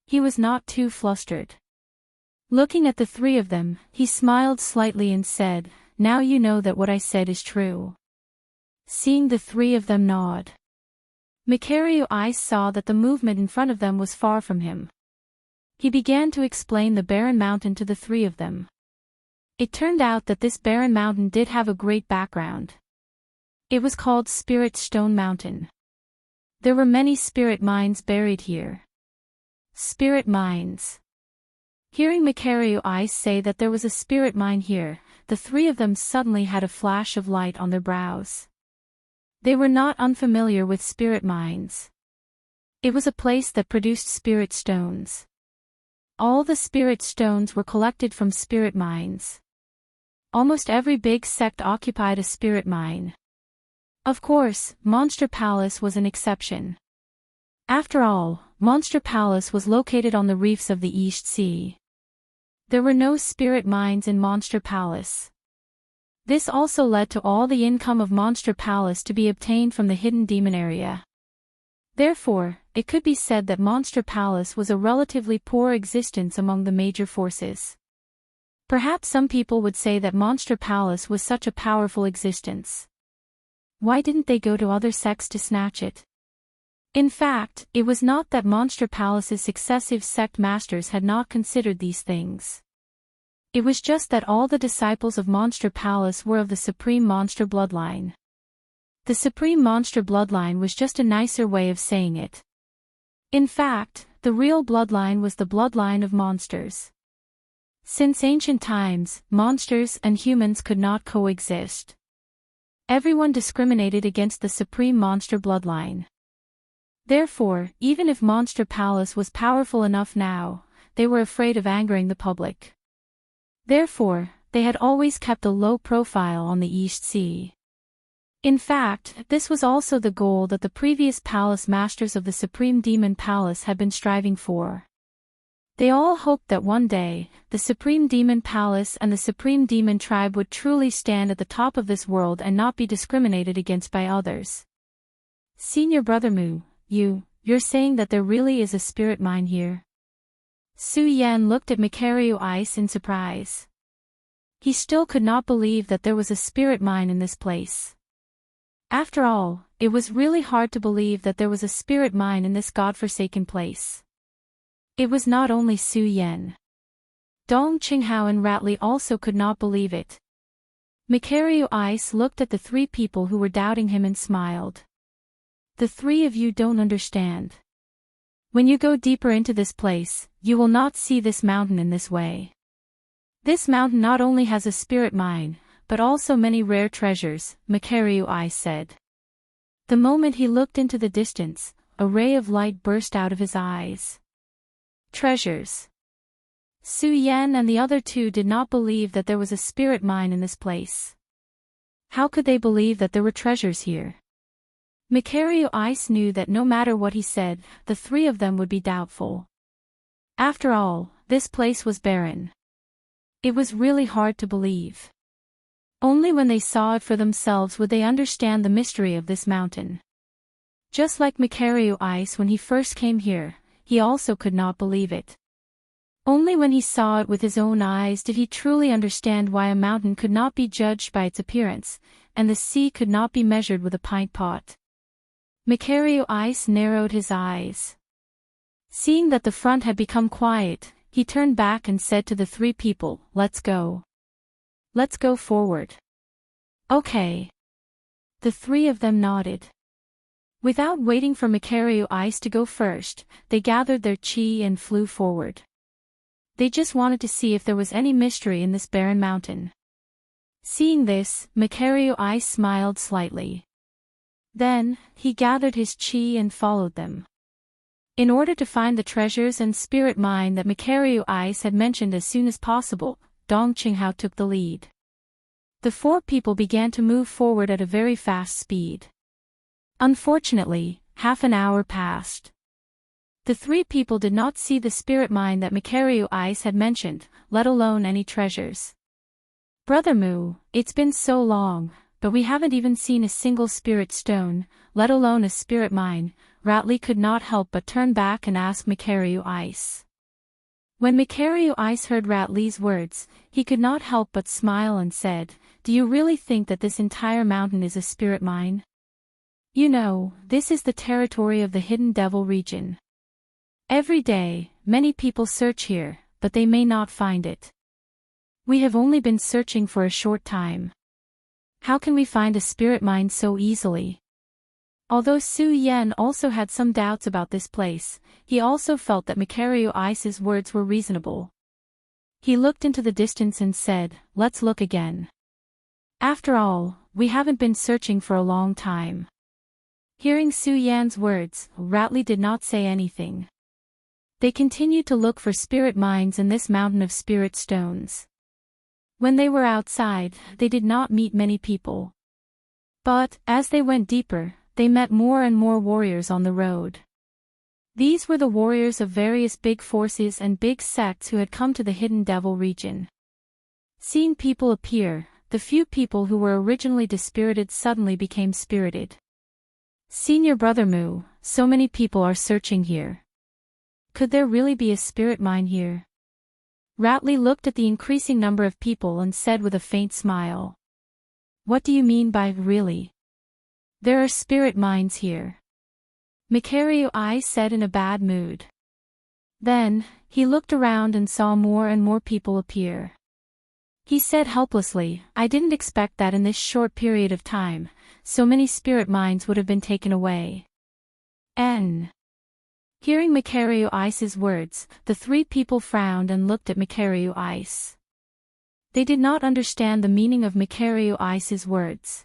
He was not too flustered. Looking at the three of them, he smiled slightly and said, Now you know that what I said is true. Seeing the three of them nod, Macario Ice saw that the movement in front of them was far from him. He began to explain the barren mountain to the three of them. It turned out that this barren mountain did have a great background. It was called Spirit Stone Mountain. There were many spirit mines buried here. Spirit mines. Hearing Macario Ice say that there was a spirit mine here, the three of them suddenly had a flash of light on their brows. They were not unfamiliar with spirit mines. It was a place that produced spirit stones. All the spirit stones were collected from spirit mines. Almost every big sect occupied a spirit mine. Of course, Monster Palace was an exception. After all, Monster Palace was located on the reefs of the East Sea. There were no spirit mines in Monster Palace. This also led to all the income of Monster Palace to be obtained from the hidden demon area. Therefore, it could be said that Monster Palace was a relatively poor existence among the major forces. Perhaps some people would say that Monster Palace was such a powerful existence. Why didn't they go to other sects to snatch it? In fact, it was not that Monster Palace's successive sect masters had not considered these things. It was just that all the disciples of Monster Palace were of the Supreme Monster bloodline. The Supreme Monster bloodline was just a nicer way of saying it. In fact, the real bloodline was the bloodline of monsters. Since ancient times, monsters and humans could not coexist. Everyone discriminated against the supreme monster bloodline. Therefore, even if Monster Palace was powerful enough now, they were afraid of angering the public. Therefore, they had always kept a low profile on the East Sea. In fact, this was also the goal that the previous palace masters of the Supreme Demon Palace had been striving for. They all hoped that one day, the Supreme Demon Palace and the Supreme Demon Tribe would truly stand at the top of this world and not be discriminated against by others. Senior Brother Mu, you're saying that there really is a spirit mine here? Su Yan looked at Makario Ice in surprise. He still could not believe that there was a spirit mine in this place. After all, it was really hard to believe that there was a spirit mine in this godforsaken place. It was not only Su Yan. Dong Qinghao and Ratley also could not believe it. Makario Ice looked at the three people who were doubting him and smiled. The three of you don't understand. When you go deeper into this place, you will not see this mountain in this way. This mountain not only has a spirit mine, but also many rare treasures, Makario Ice said. The moment he looked into the distance, a ray of light burst out of his eyes. Treasures. Su Yan and the other two did not believe that there was a spirit mine in this place. How could they believe that there were treasures here? Makario Ice knew that no matter what he said, the three of them would be doubtful. After all, this place was barren. It was really hard to believe. Only when they saw it for themselves would they understand the mystery of this mountain. Just like Makario Ice when he first came here, he also could not believe it. Only when he saw it with his own eyes did he truly understand why a mountain could not be judged by its appearance, and the sea could not be measured with a pint pot. Makario Ice narrowed his eyes. Seeing that the front had become quiet, he turned back and said to the three people, "Let's go. Let's go forward." Okay. The three of them nodded. Without waiting for Makario Ice to go first, they gathered their chi and flew forward. They just wanted to see if there was any mystery in this barren mountain. Seeing this, Makario Ice smiled slightly. Then, he gathered his chi and followed them. In order to find the treasures and spirit mine that Makario Ice had mentioned as soon as possible, Dong Qinghao took the lead. The four people began to move forward at a very fast speed. Unfortunately, half an hour passed. The three people did not see the spirit mine that Makario Ice had mentioned, let alone any treasures. Brother Mu, it's been so long, but we haven't even seen a single spirit stone, let alone a spirit mine. Ratley could not help but turn back and ask Makario Ice. When Makario Ice heard Ratley's words, he could not help but smile and said, "Do you really think that this entire mountain is a spirit mine? You know, this is the territory of the Hidden Devil region. Every day, many people search here, but they may not find it. We have only been searching for a short time. How can we find a spirit mine so easily?" Although Su Yan also had some doubts about this place, he also felt that Makario Ice's words were reasonable. He looked into the distance and said, "Let's look again. After all, we haven't been searching for a long time." Hearing Su Yan's words, Ratley did not say anything. They continued to look for spirit mines in this mountain of spirit stones. When they were outside, they did not meet many people. But, as they went deeper, they met more and more warriors on the road. These were the warriors of various big forces and big sects who had come to the Hidden Devil region. Seeing people appear, the few people who were originally dispirited suddenly became spirited. "Senior Brother Mu, so many people are searching here. Could there really be a spirit mine here?" Ratley looked at the increasing number of people and said with a faint smile. "What do you mean by really? There are spirit mines here," Makario Ice said in a bad mood. Then, he looked around and saw more and more people appear. He said helplessly, "I didn't expect that in this short period of time, so many spirit mines would have been taken away. Hearing Makario Ice's words, the three people frowned and looked at Makario Ice. They did not understand the meaning of Makario Ice's words.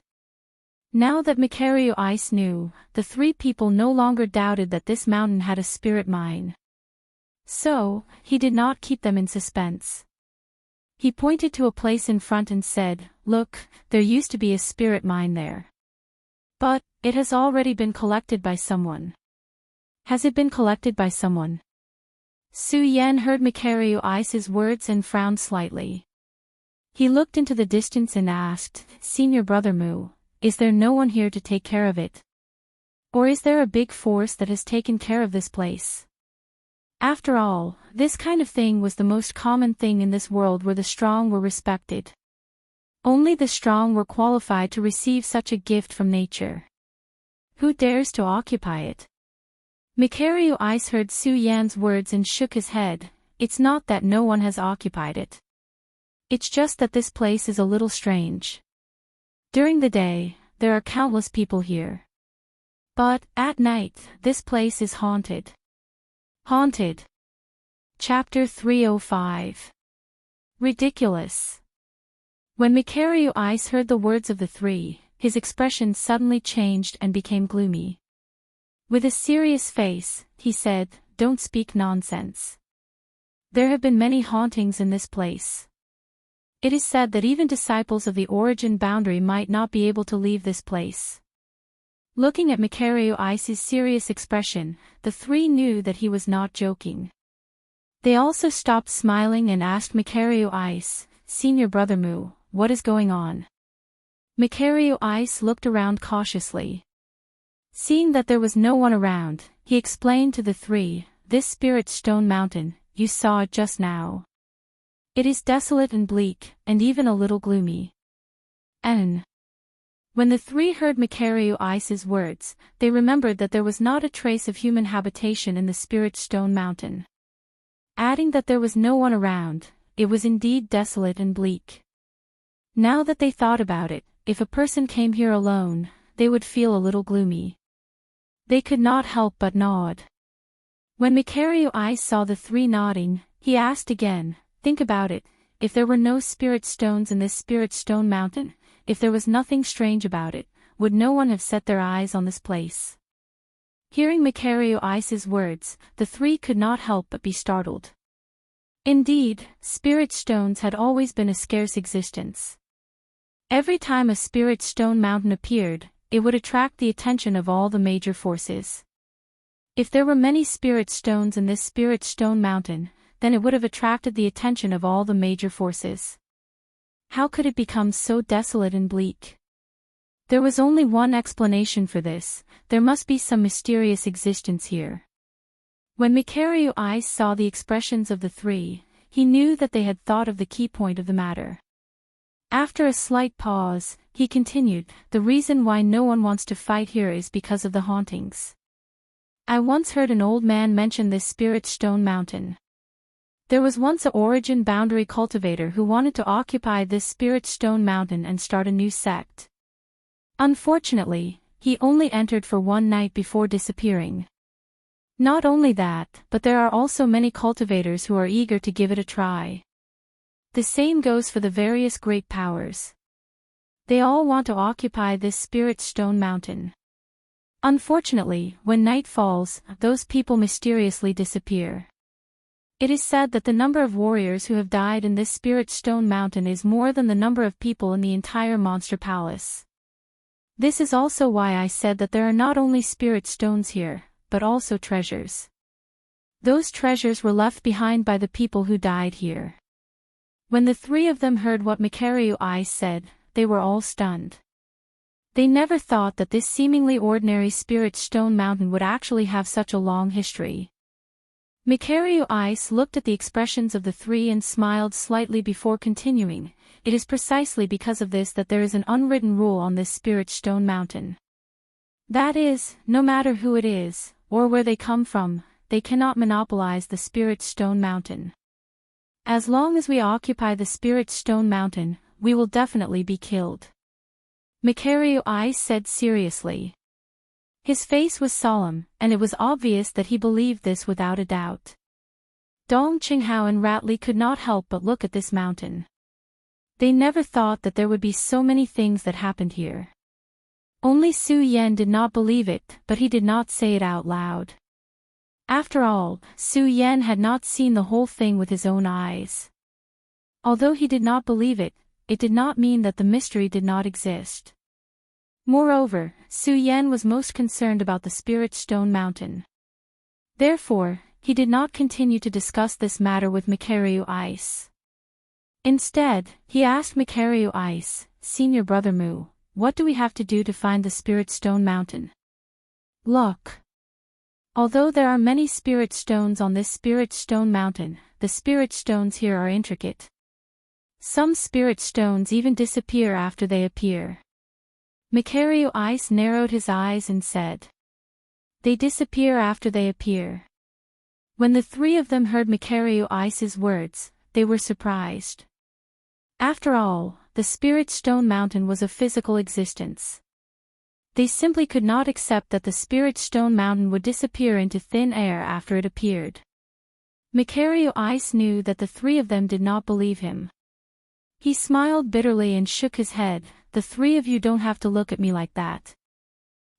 Now that Makario Ice knew, the three people no longer doubted that this mountain had a spirit mine. So, he did not keep them in suspense. He pointed to a place in front and said, "Look, there used to be a spirit mine there. But, it has already been collected by someone." "Has it been collected by someone?" Su Yan heard Makario Ice's words and frowned slightly. He looked into the distance and asked, "Senior Brother Mu, is there no one here to take care of it? Or is there a big force that has taken care of this place?" After all, this kind of thing was the most common thing in this world where the strong were respected. Only the strong were qualified to receive such a gift from nature. Who dares to occupy it? Makario Ice heard Su Yan's words and shook his head. "It's not that no one has occupied it. It's just that this place is a little strange. During the day, there are countless people here. But, at night, this place is haunted." Haunted. Chapter 305. Ridiculous. When Makario Ice heard the words of the three, his expression suddenly changed and became gloomy. With a serious face, he said, "Don't speak nonsense. There have been many hauntings in this place. It is said that even disciples of the origin boundary might not be able to leave this place." Looking at Makario Ice's serious expression, the three knew that he was not joking. They also stopped smiling and asked Makario Ice, "Senior Brother Mu, what is going on?" Makario Ice looked around cautiously. Seeing that there was no one around, he explained to the three, "This spirit stone mountain, you saw it just now. It is desolate and bleak, and even a little gloomy." And when the three heard Makario Ice's words, they remembered that there was not a trace of human habitation in the spirit stone mountain. Adding that there was no one around, it was indeed desolate and bleak. Now that they thought about it, if a person came here alone, they would feel a little gloomy. They could not help but nod. When Makario Ice saw the three nodding, he asked again, "Think about it, if there were no spirit stones in this spirit stone mountain, if there was nothing strange about it, would no one have set their eyes on this place?" Hearing Makario Ice's words, the three could not help but be startled. Indeed, spirit stones had always been a scarce existence. Every time a spirit stone mountain appeared, it would attract the attention of all the major forces. If there were many spirit stones in this spirit stone mountain, then it would have attracted the attention of all the major forces. How could it become so desolate and bleak? There was only one explanation for this: there must be some mysterious existence here. When Makario Ice saw the expressions of the three, he knew that they had thought of the key point of the matter. After a slight pause, he continued, "The reason why no one wants to fight here is because of the hauntings. I once heard an old man mention this spirit stone mountain. There was once a origin boundary cultivator who wanted to occupy this spirit stone mountain and start a new sect. Unfortunately, he only entered for one night before disappearing. Not only that, but there are also many cultivators who are eager to give it a try. The same goes for the various great powers. They all want to occupy this spirit stone mountain. Unfortunately, when night falls, those people mysteriously disappear. It is said that the number of warriors who have died in this spirit stone mountain is more than the number of people in the entire monster palace. This is also why I said that there are not only spirit stones here, but also treasures. Those treasures were left behind by the people who died here." When the three of them heard what Makario Ice said, they were all stunned. They never thought that this seemingly ordinary spirit stone mountain would actually have such a long history. Makario Ice looked at the expressions of the three and smiled slightly before continuing, "It is precisely because of this that there is an unwritten rule on this spirit stone mountain. That is, no matter who it is, or where they come from, they cannot monopolize the spirit stone mountain. As long as we occupy the spirit stone mountain, we will definitely be killed." Makario Ice said seriously. His face was solemn, and it was obvious that he believed this without a doubt. Dong Qinghao and Ratley could not help but look at this mountain. They never thought that there would be so many things that happened here. Only Su Yan did not believe it, but he did not say it out loud. After all, Su Yan had not seen the whole thing with his own eyes. Although he did not believe it, it did not mean that the mystery did not exist. Moreover, Su Yan was most concerned about the Spirit Stone Mountain. Therefore, he did not continue to discuss this matter with Mikaryu Ice. Instead, he asked Mikaryu Ice, "Senior Brother Mu, what do we have to do to find the Spirit Stone Mountain?" Look. Although there are many Spirit Stones on this Spirit Stone Mountain, the Spirit Stones here are intricate. Some Spirit Stones even disappear after they appear. Mikaryu Ice narrowed his eyes and said, "They disappear after they appear." When the three of them heard Mikaryu Ice's words, they were surprised. After all, the Spirit Stone Mountain was a physical existence. They simply could not accept that the Spirit Stone Mountain would disappear into thin air after it appeared. Mikaryu Ice knew that the three of them did not believe him. He smiled bitterly and shook his head. "The three of you don't have to look at me like that.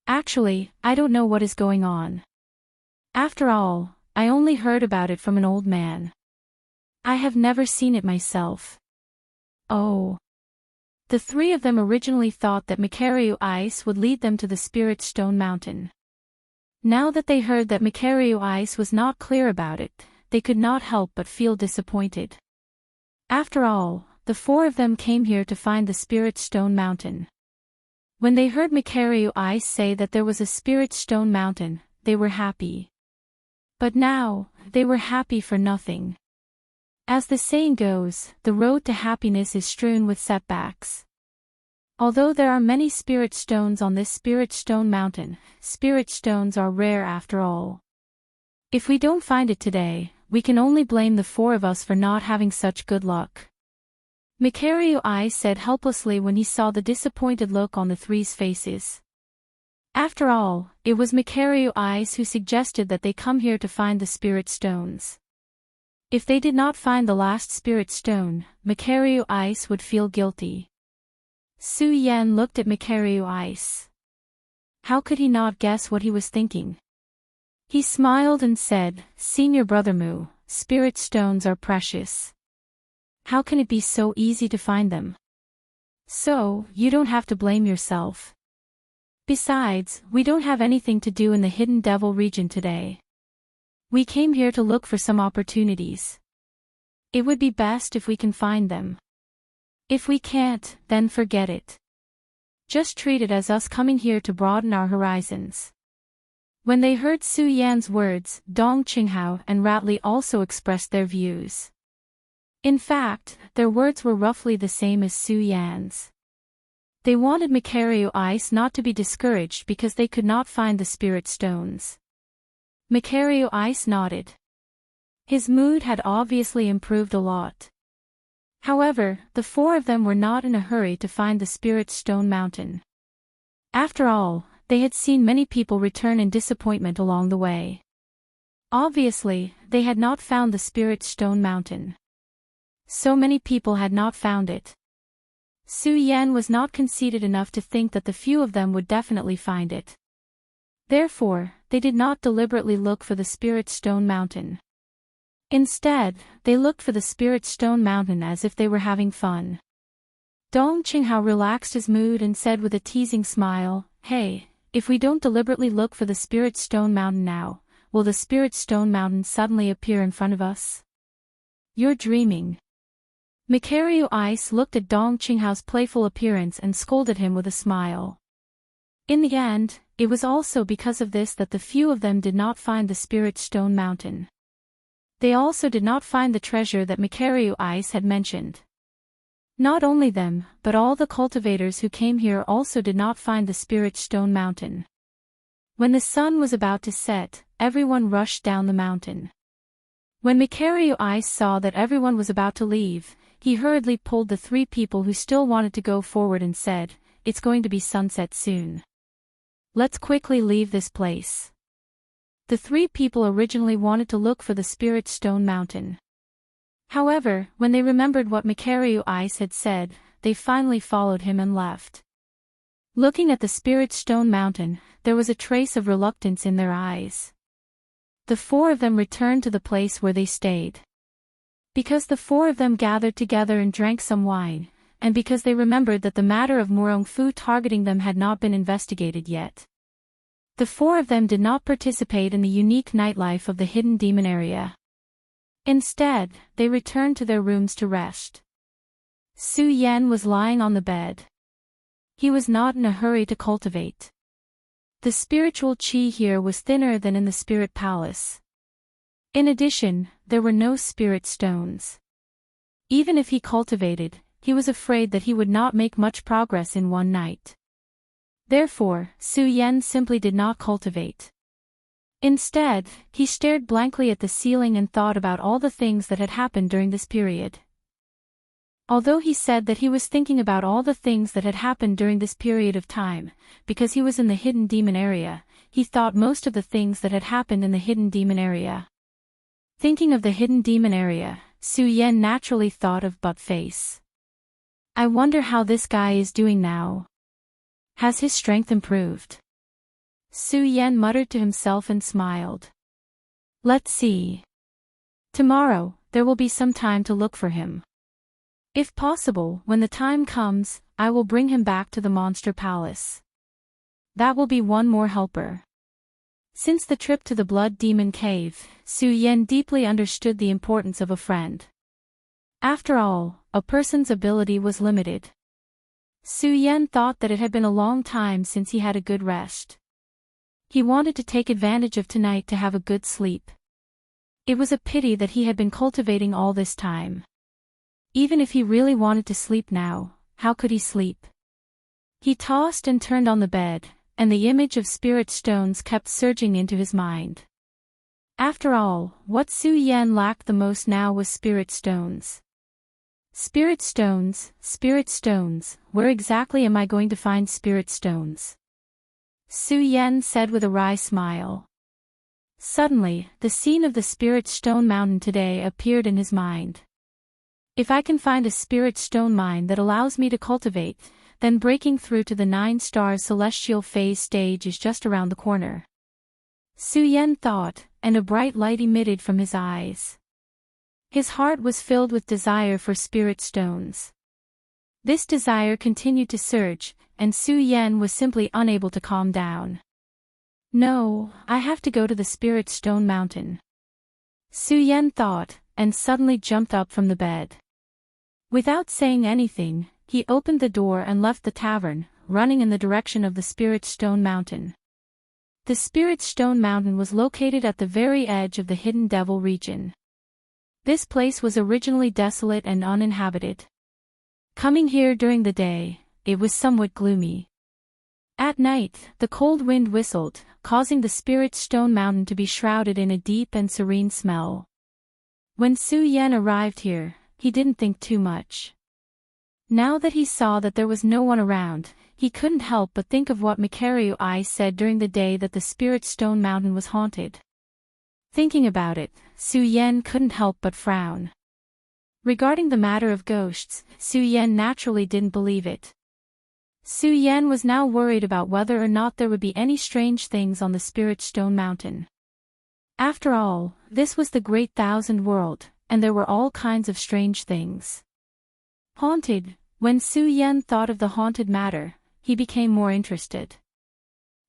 Actually, I don't know what is going on. After all, I only heard about it from an old man. I have never seen it myself." Oh. The three of them originally thought that Mikaryu Ice would lead them to the Spirit Stone Mountain. Now that they heard that Mikaryu Ice was not clear about it, they could not help but feel disappointed. After all, the four of them came here to find the Spirit Stone Mountain. When they heard Mikaryu Ice say that there was a Spirit Stone Mountain, they were happy. But now, they were happy for nothing. As the saying goes, the road to happiness is strewn with setbacks. Although there are many Spirit Stones on this Spirit Stone Mountain, Spirit Stones are rare after all. If we don't find it today, we can only blame the four of us for not having such good luck. Mikaryu Ice said helplessly when he saw the disappointed look on the three's faces. After all, it was Mikaryu Ice who suggested that they come here to find the Spirit Stones. If they did not find the last Spirit Stone, Mikaryu Ice would feel guilty. Su Yan looked at Mikaryu Ice. How could he not guess what he was thinking? He smiled and said, "Senior Brother Mu, Spirit Stones are precious. How can it be so easy to find them? So, you don't have to blame yourself. Besides, we don't have anything to do in the Hidden Devil region today. We came here to look for some opportunities. It would be best if we can find them. If we can't, then forget it. Just treat it as us coming here to broaden our horizons." When they heard Su Yan's words, Dong Qinghao and Ratley also expressed their views. In fact, their words were roughly the same as Su Yan's. They wanted Mikaryu Ice not to be discouraged because they could not find the Spirit Stones. Mikaryu Ice nodded. His mood had obviously improved a lot. However, the four of them were not in a hurry to find the Spirit Stone Mountain. After all, they had seen many people return in disappointment along the way. Obviously, they had not found the Spirit Stone Mountain. So many people had not found it. Su Yan was not conceited enough to think that the few of them would definitely find it. Therefore, they did not deliberately look for the Spirit Stone Mountain. Instead, they looked for the Spirit Stone Mountain as if they were having fun. Dong Qinghao relaxed his mood and said with a teasing smile, "Hey, if we don't deliberately look for the Spirit Stone Mountain now, will the Spirit Stone Mountain suddenly appear in front of us?" "You're dreaming." Mikaryu Ice looked at Dong Qinghao's playful appearance and scolded him with a smile. In the end, it was also because of this that the few of them did not find the Spirit Stone Mountain. They also did not find the treasure that Mikaryu Ice had mentioned. Not only them, but all the cultivators who came here also did not find the Spirit Stone Mountain. When the sun was about to set, everyone rushed down the mountain. When Mikaryu Ice saw that everyone was about to leave, he hurriedly pulled the three people who still wanted to go forward and said, "It's going to be sunset soon. let's quickly leave this place." The three people originally wanted to look for the Spirit Stone Mountain. However, when they remembered what Mikharu Ice had said, they finally followed him and left. Looking at the Spirit Stone Mountain, there was a trace of reluctance in their eyes. The four of them returned to the place where they stayed. Because the four of them gathered together and drank some wine, and because they remembered that the matter of Murong Fu targeting them had not been investigated yet. The four of them did not participate in the unique nightlife of the hidden demon area. Instead, they returned to their rooms to rest. Su Yan was lying on the bed. He was not in a hurry to cultivate. The spiritual qi here was thinner than in the spirit palace. In addition, there were no spirit stones. Even if he cultivated, he was afraid that he would not make much progress in one night. Therefore, Su Yan simply did not cultivate. Instead, he stared blankly at the ceiling and thought about all the things that had happened during this period. Although he said that he was thinking about all the things that had happened during this period of time, because he was in the hidden demon area, he thought most of the things that had happened in the hidden demon area. Thinking of the hidden demon area, Su Yan naturally thought of Butt Face. I wonder how this guy is doing now. Has his strength improved? Su Yan muttered to himself and smiled. Let's see. Tomorrow, there will be some time to look for him. If possible, when the time comes, I will bring him back to the Monster Palace. That will be one more helper. Since the trip to the Blood Demon Cave, Su Yan deeply understood the importance of a friend. After all, a person's ability was limited. Su Yan thought that it had been a long time since he had a good rest. He wanted to take advantage of tonight to have a good sleep. It was a pity that he had been cultivating all this time. Even if he really wanted to sleep now, how could he sleep? He tossed and turned on the bed, and the image of spirit stones kept surging into his mind. After all, what Su Yan lacked the most now was spirit stones. Spirit stones, where exactly am I going to find spirit stones? Su Yan said with a wry smile. Suddenly, the scene of the Spirit Stone Mountain today appeared in his mind. If I can find a spirit stone mine that allows me to cultivate, then breaking through to the 9-star celestial phase stage is just around the corner. Su Yan thought, and a bright light emitted from his eyes. His heart was filled with desire for spirit stones. This desire continued to surge, and Su Yan was simply unable to calm down. No, I have to go to the Spirit Stone Mountain. Su Yan thought, and suddenly jumped up from the bed. Without saying anything, he opened the door and left the tavern, running in the direction of the Spirit Stone Mountain. The Spirit Stone Mountain was located at the very edge of the Hidden Devil region. This place was originally desolate and uninhabited. Coming here during the day, it was somewhat gloomy. At night, the cold wind whistled, causing the Spirit Stone Mountain to be shrouded in a deep and serene smell. When Su Yan arrived here, he didn't think too much. Now that he saw that there was no one around, he couldn't help but think of what Mikharu I said during the day that the Spirit Stone Mountain was haunted. Thinking about it, Su Yan couldn't help but frown. Regarding the matter of ghosts, Su Yan naturally didn't believe it. Su Yan was now worried about whether or not there would be any strange things on the Spirit Stone Mountain. After all, this was the Great Thousand World, and there were all kinds of strange things. Haunted, when Su Yan thought of the haunted matter, he became more interested.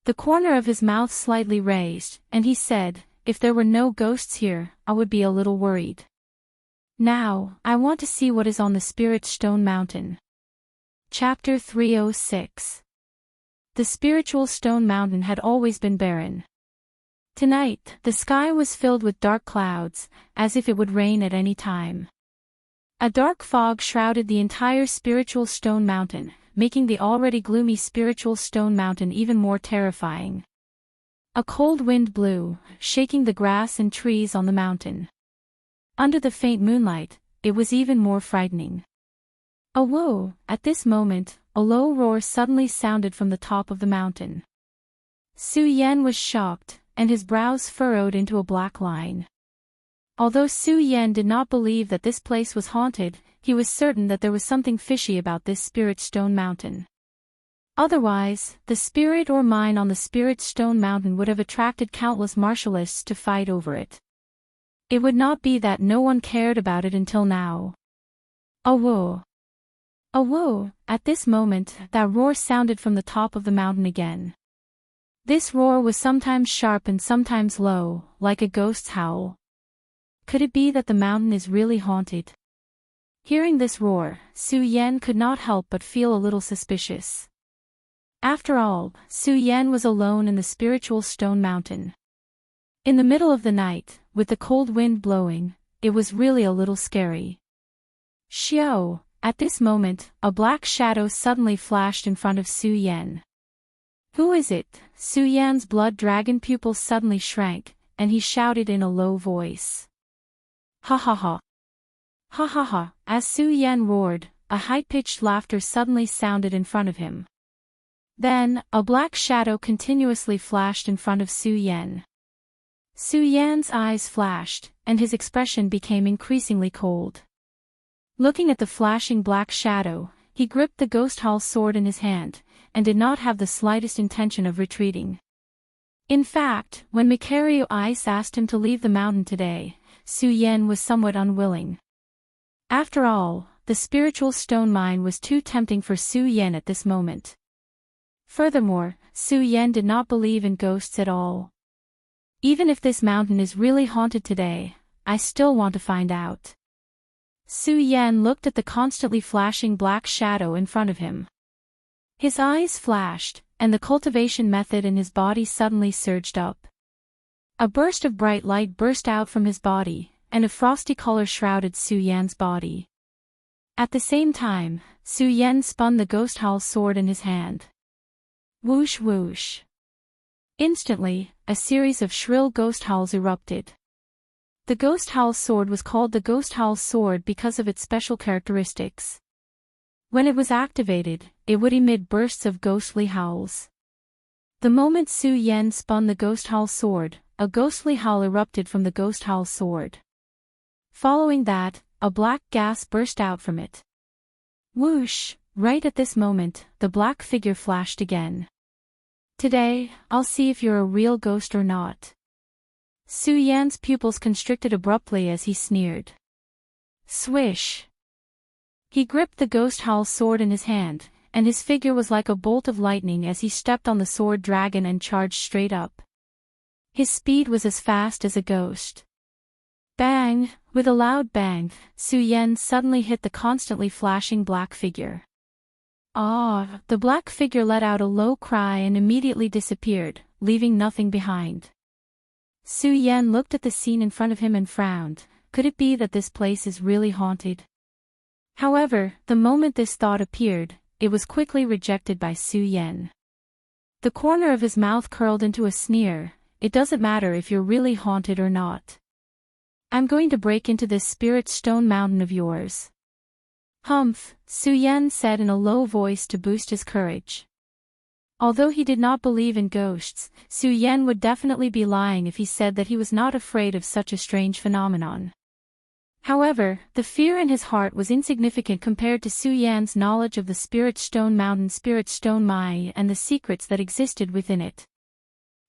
The corner of his mouth slightly raised, and he said, if there were no ghosts here, I would be a little worried. Now, I want to see what is on the Spirit Stone Mountain. Chapter 306. The Spiritual Stone Mountain had always been barren. Tonight, the sky was filled with dark clouds, as if it would rain at any time. A dark fog shrouded the entire Spiritual Stone Mountain, making the already gloomy Spiritual Stone Mountain even more terrifying. A cold wind blew, shaking the grass and trees on the mountain. Under the faint moonlight, it was even more frightening. Oh whoa! At this moment, a low roar suddenly sounded from the top of the mountain. Su Yan was shocked, and his brows furrowed into a black line. Although Su Yan did not believe that this place was haunted, he was certain that there was something fishy about this spirit stone mountain. Otherwise, the spirit or mine on the spirit stone mountain would have attracted countless martialists to fight over it. It would not be that no one cared about it until now. A whoa! A whoa! At this moment, that roar sounded from the top of the mountain again. This roar was sometimes sharp and sometimes low, like a ghost's howl. Could it be that the mountain is really haunted? Hearing this roar, Su Yan could not help but feel a little suspicious. After all, Su Yan was alone in the spiritual stone mountain. In the middle of the night, with the cold wind blowing, it was really a little scary. Xiao! At this moment, a black shadow suddenly flashed in front of Su Yan. Who is it? Su Yan's blood dragon pupils suddenly shrank, and he shouted in a low voice. Ha ha ha! Ha ha ha! As Su Yan roared, a high-pitched laughter suddenly sounded in front of him. Then, a black shadow continuously flashed in front of Su Yan. Su Yan's eyes flashed, and his expression became increasingly cold. Looking at the flashing black shadow, he gripped the ghost hall sword in his hand, and did not have the slightest intention of retreating. In fact, when Mikario Ice asked him to leave the mountain today, Su Yan was somewhat unwilling. After all, the spiritual stone mine was too tempting for Su Yan at this moment. Furthermore, Su Yan did not believe in ghosts at all. Even if this mountain is really haunted today, I still want to find out. Su Yan looked at the constantly flashing black shadow in front of him. His eyes flashed, and the cultivation method in his body suddenly surged up. A burst of bright light burst out from his body, and a frosty color shrouded Su Yan's body. At the same time, Su Yan spun the ghost hall sword in his hand. Whoosh whoosh. Instantly, a series of shrill ghost howls erupted. The ghost howl sword was called the ghost howl sword because of its special characteristics. When it was activated, it would emit bursts of ghostly howls. The moment Su Yan spun the ghost howl sword, a ghostly howl erupted from the ghost howl sword. Following that, a black gas burst out from it. Whoosh! Right at this moment, the black figure flashed again. Today, I'll see if you're a real ghost or not. Su Yan's pupils constricted abruptly as he sneered. Swish! He gripped the ghost howl sword in his hand, and his figure was like a bolt of lightning as he stepped on the sword dragon and charged straight up. His speed was as fast as a ghost. Bang! With a loud bang, Su Yan suddenly hit the constantly flashing black figure. Ah! The black figure let out a low cry and immediately disappeared, leaving nothing behind. Su Yan looked at the scene in front of him and frowned. Could it be that this place is really haunted? However, the moment this thought appeared, it was quickly rejected by Su Yan. The corner of his mouth curled into a sneer. It doesn't matter if you're really haunted or not. I'm going to break into this spirit stone mountain of yours. Humph, Su Yan said in a low voice to boost his courage. Although he did not believe in ghosts, Su Yan would definitely be lying if he said that he was not afraid of such a strange phenomenon. However, the fear in his heart was insignificant compared to Su Yan's knowledge of the Spirit Stone Mountain, Spirit Stone Mine, and the secrets that existed within it.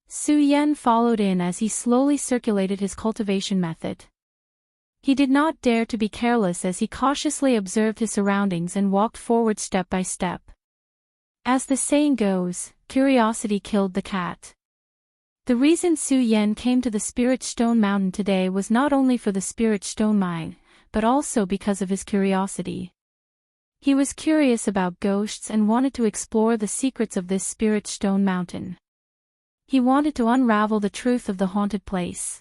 Su Yan followed in as he slowly circulated his cultivation method. He did not dare to be careless as he cautiously observed his surroundings and walked forward step by step. As the saying goes, curiosity killed the cat. The reason Su Yan came to the Spirit Stone Mountain today was not only for the Spirit Stone Mine, but also because of his curiosity. He was curious about ghosts and wanted to explore the secrets of this Spirit Stone Mountain. He wanted to unravel the truth of the haunted place.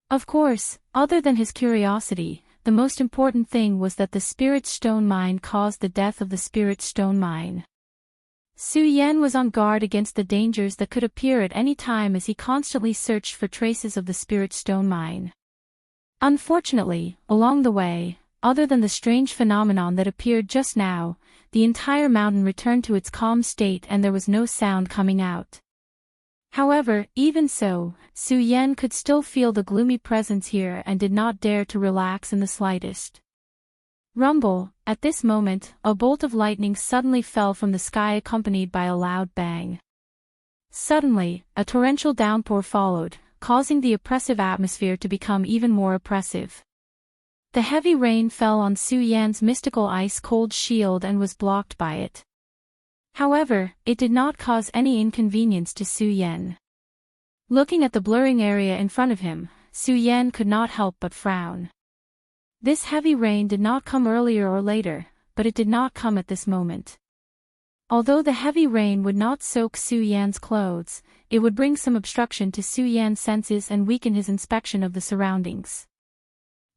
Of course, other than his curiosity, the most important thing was that the Spirit Stone Mine caused the death of the Spirit Stone Mine. Su Yan was on guard against the dangers that could appear at any time as he constantly searched for traces of the Spirit Stone Mine. Unfortunately, along the way, other than the strange phenomenon that appeared just now, the entire mountain returned to its calm state and there was no sound coming out. However, even so, Su Yan could still feel the gloomy presence here and did not dare to relax in the slightest. Rumble, at this moment, a bolt of lightning suddenly fell from the sky accompanied by a loud bang. Suddenly, a torrential downpour followed, causing the oppressive atmosphere to become even more oppressive. The heavy rain fell on Su Yan's mystical ice-cold shield and was blocked by it. However, it did not cause any inconvenience to Su Yan. Looking at the blurring area in front of him, Su Yan could not help but frown. This heavy rain did not come earlier or later, but it did not come at this moment. Although the heavy rain would not soak Su Yan's clothes, it would bring some obstruction to Su Yan's senses and weaken his inspection of the surroundings.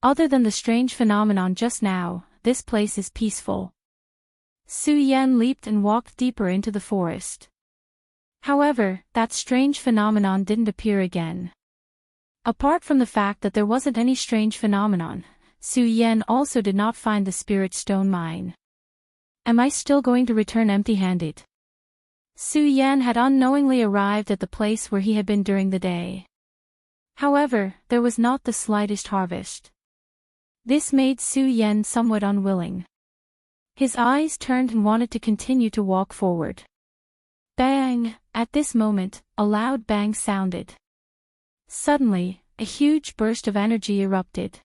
Other than the strange phenomenon just now, this place is peaceful. Su Yan leaped and walked deeper into the forest. However, that strange phenomenon didn't appear again. Apart from the fact that there wasn't any strange phenomenon, Su Yan also did not find the spirit stone mine. Am I still going to return empty-handed? Su Yan had unknowingly arrived at the place where he had been during the day. However, there was not the slightest harvest. This made Su Yan somewhat unwilling. His eyes turned and wanted to continue to walk forward. Bang! At this moment, a loud bang sounded. Suddenly, a huge burst of energy erupted.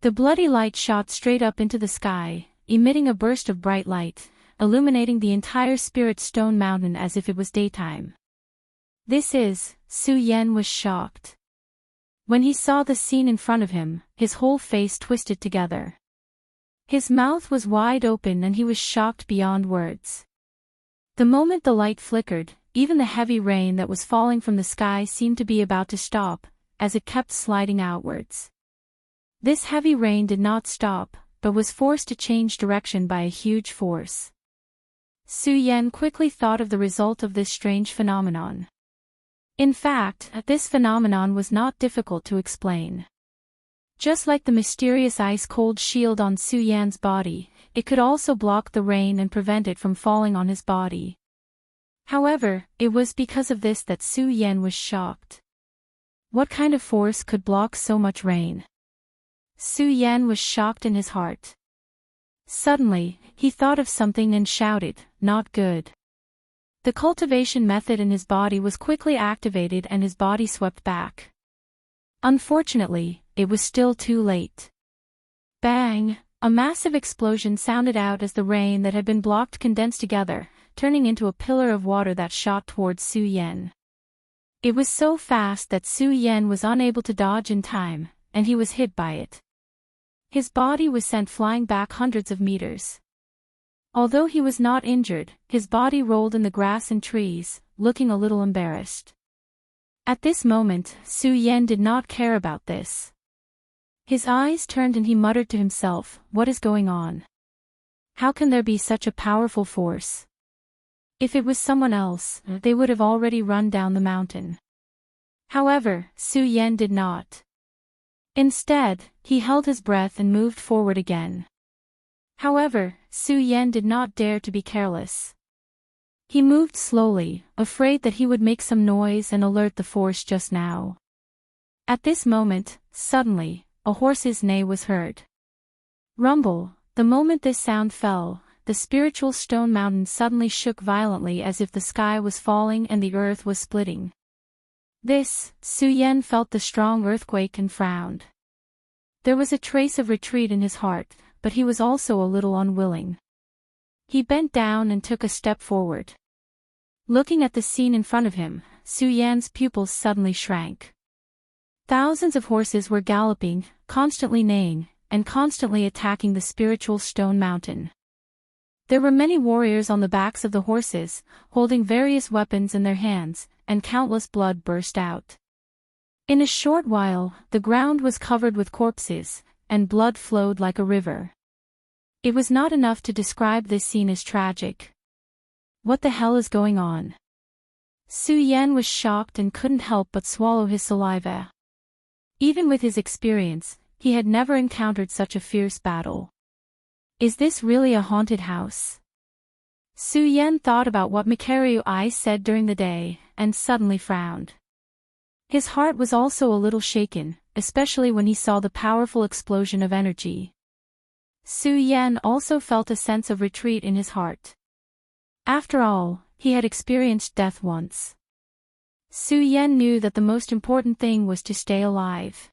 The bloody light shot straight up into the sky, emitting a burst of bright light, illuminating the entire Spirit Stone Mountain as if it was daytime. Su Yan was shocked. When he saw the scene in front of him, his whole face twisted together. His mouth was wide open and he was shocked beyond words. The moment the light flickered, even the heavy rain that was falling from the sky seemed to be about to stop, as it kept sliding outwards. This heavy rain did not stop, but was forced to change direction by a huge force. Su Yan quickly thought of the result of this strange phenomenon. In fact, this phenomenon was not difficult to explain. Just like the mysterious ice-cold shield on Su Yan's body, it could also block the rain and prevent it from falling on his body. However, it was because of this that Su Yan was shocked. What kind of force could block so much rain? Su Yan was shocked in his heart. Suddenly, he thought of something and shouted, "Not good." The cultivation method in his body was quickly activated and his body swept back. Unfortunately, it was still too late. Bang! A massive explosion sounded out as the rain that had been blocked condensed together, turning into a pillar of water that shot towards Su Yan. It was so fast that Su Yan was unable to dodge in time, and he was hit by it. His body was sent flying back hundreds of meters. Although he was not injured, his body rolled in the grass and trees, looking a little embarrassed. At this moment, Su Yan did not care about this. His eyes turned and he muttered to himself, "What is going on? How can there be such a powerful force? If it was someone else, they would have already run down the mountain." However, Su Yan did not. Instead, he held his breath and moved forward again. However, Su Yan did not dare to be careless. He moved slowly, afraid that he would make some noise and alert the force just now. At this moment, suddenly, a horse's neigh was heard. Rumble! The moment this sound fell, the spiritual stone mountain suddenly shook violently as if the sky was falling and the earth was splitting. Su Yan felt the strong earthquake and frowned. There was a trace of retreat in his heart, but he was also a little unwilling. He bent down and took a step forward. Looking at the scene in front of him, Su Yan's pupils suddenly shrank. Thousands of horses were galloping, constantly neighing, and constantly attacking the spiritual stone mountain. There were many warriors on the backs of the horses, holding various weapons in their hands, and countless blood burst out. In a short while, the ground was covered with corpses, and blood flowed like a river. It was not enough to describe this scene as tragic. What the hell is going on? Su Yan was shocked and couldn't help but swallow his saliva. Even with his experience, he had never encountered such a fierce battle. Is this really a haunted house? Su Yan thought about what Mikharu I said during the day, and suddenly frowned. His heart was also a little shaken, especially when he saw the powerful explosion of energy. Su Yan also felt a sense of retreat in his heart. After all, he had experienced death once. Su Yan knew that the most important thing was to stay alive.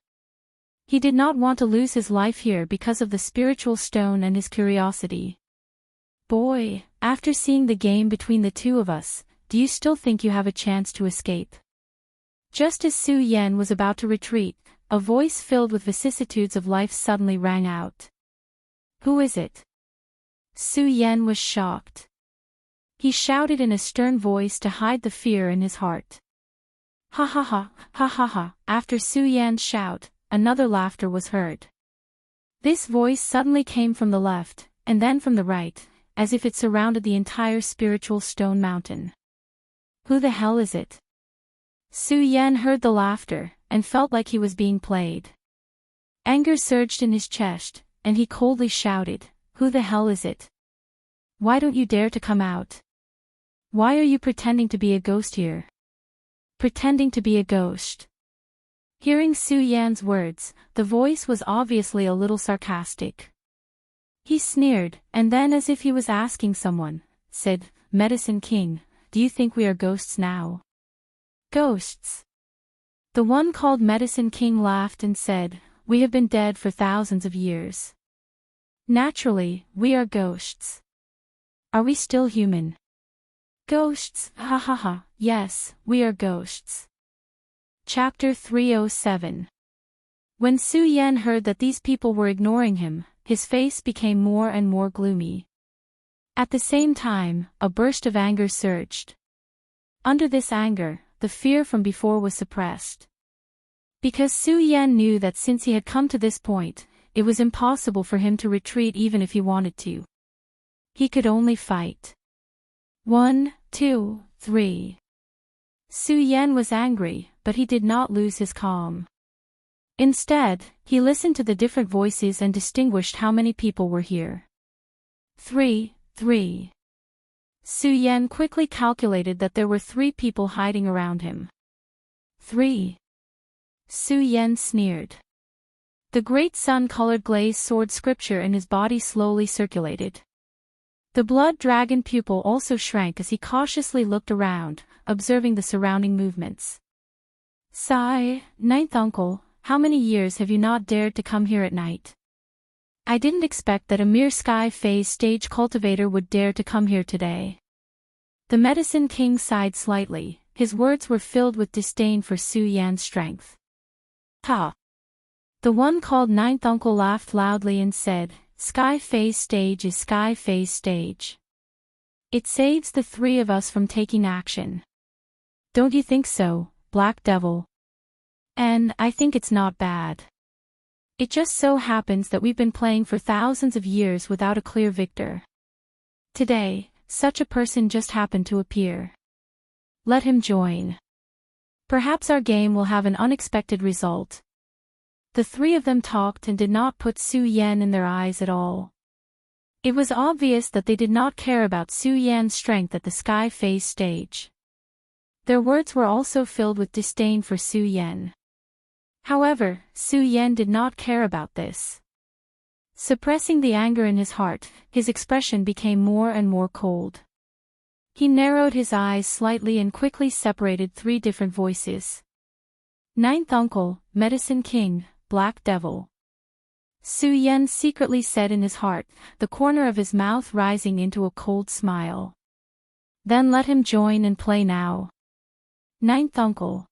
He did not want to lose his life here because of the spiritual stone and his curiosity. Boy, after seeing the game between the two of us, do you still think you have a chance to escape? Just as Su Yan was about to retreat, a voice filled with vicissitudes of life suddenly rang out. Who is it? Su Yan was shocked. He shouted in a stern voice to hide the fear in his heart. Ha ha ha, ha ha ha. After Su Yan's shout, another laughter was heard. This voice suddenly came from the left, and then from the right, as if it surrounded the entire spiritual stone mountain. Who the hell is it? Su Yan heard the laughter, and felt like he was being played. Anger surged in his chest, and he coldly shouted, Who the hell is it? Why don't you dare to come out? Why are you pretending to be a ghost here? Pretending to be a ghost. Hearing Su Yan's words, the voice was obviously a little sarcastic. He sneered, and then as if he was asking someone, said, Medicine King, do you think we are ghosts now? Ghosts. The one called Medicine King laughed and said, We have been dead for thousands of years. Naturally, we are ghosts. Are we still human? Ghosts, ha ha ha, yes, we are ghosts. Chapter 307. When Su Yan heard that these people were ignoring him, his face became more and more gloomy. At the same time, a burst of anger surged. Under this anger, the fear from before was suppressed. Because Su Yan knew that since he had come to this point, it was impossible for him to retreat even if he wanted to. He could only fight. 1, 2, 3. Su Yan was angry, but he did not lose his calm. Instead, he listened to the different voices and distinguished how many people were here. 3. Su Yan quickly calculated that there were 3 people hiding around him. 3. Su Yan sneered. The great sun-colored glazed sword scripture in his body slowly circulated. The blood dragon pupil also shrank as he cautiously looked around, observing the surrounding movements. Sigh, ninth uncle, how many years have you not dared to come here at night? I didn't expect that a mere sky phase stage cultivator would dare to come here today. The Medicine King sighed slightly, his words were filled with disdain for Su Yan's strength. Ha! The one called ninth uncle laughed loudly and said, Sky phase stage is sky phase stage. It saves the 3 of us from taking action. Don't you think so, Black Devil? And I think it's not bad. It just so happens that we've been playing for thousands of years without a clear victor. Today, such a person just happened to appear. Let him join. Perhaps our game will have an unexpected result. The 3 of them talked and did not put Su Yan in their eyes at all. It was obvious that they did not care about Su Yan's strength at the sky phase stage. Their words were also filled with disdain for Su Yan. However, Su Yan did not care about this. Suppressing the anger in his heart, his expression became more and more cold. He narrowed his eyes slightly and quickly separated 3 different voices. Ninth uncle, Medicine King, Black Devil. Su Yan secretly said in his heart, the corner of his mouth rising into a cold smile. Then let him join and play now. Ninth uncle.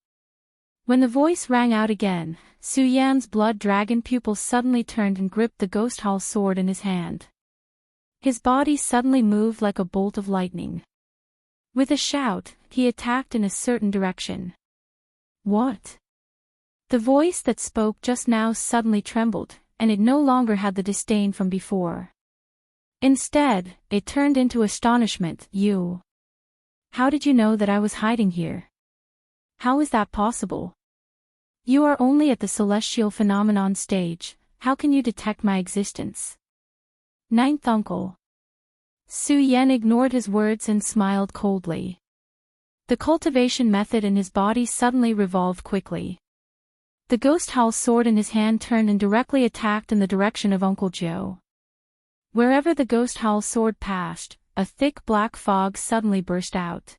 When the voice rang out again, Su Yan's blood dragon pupil suddenly turned and gripped the ghost hall sword in his hand. His body suddenly moved like a bolt of lightning. With a shout, he attacked in a certain direction. What? The voice that spoke just now suddenly trembled, and it no longer had the disdain from before. Instead, it turned into astonishment. You. How did you know that I was hiding here? How is that possible? You are only at the celestial phenomenon stage, how can you detect my existence? Ninth uncle. Su Yan ignored his words and smiled coldly. The cultivation method in his body suddenly revolved quickly. The ghost howl sword in his hand turned and directly attacked in the direction of Uncle Joe. Wherever the ghost howl sword passed, a thick black fog suddenly burst out.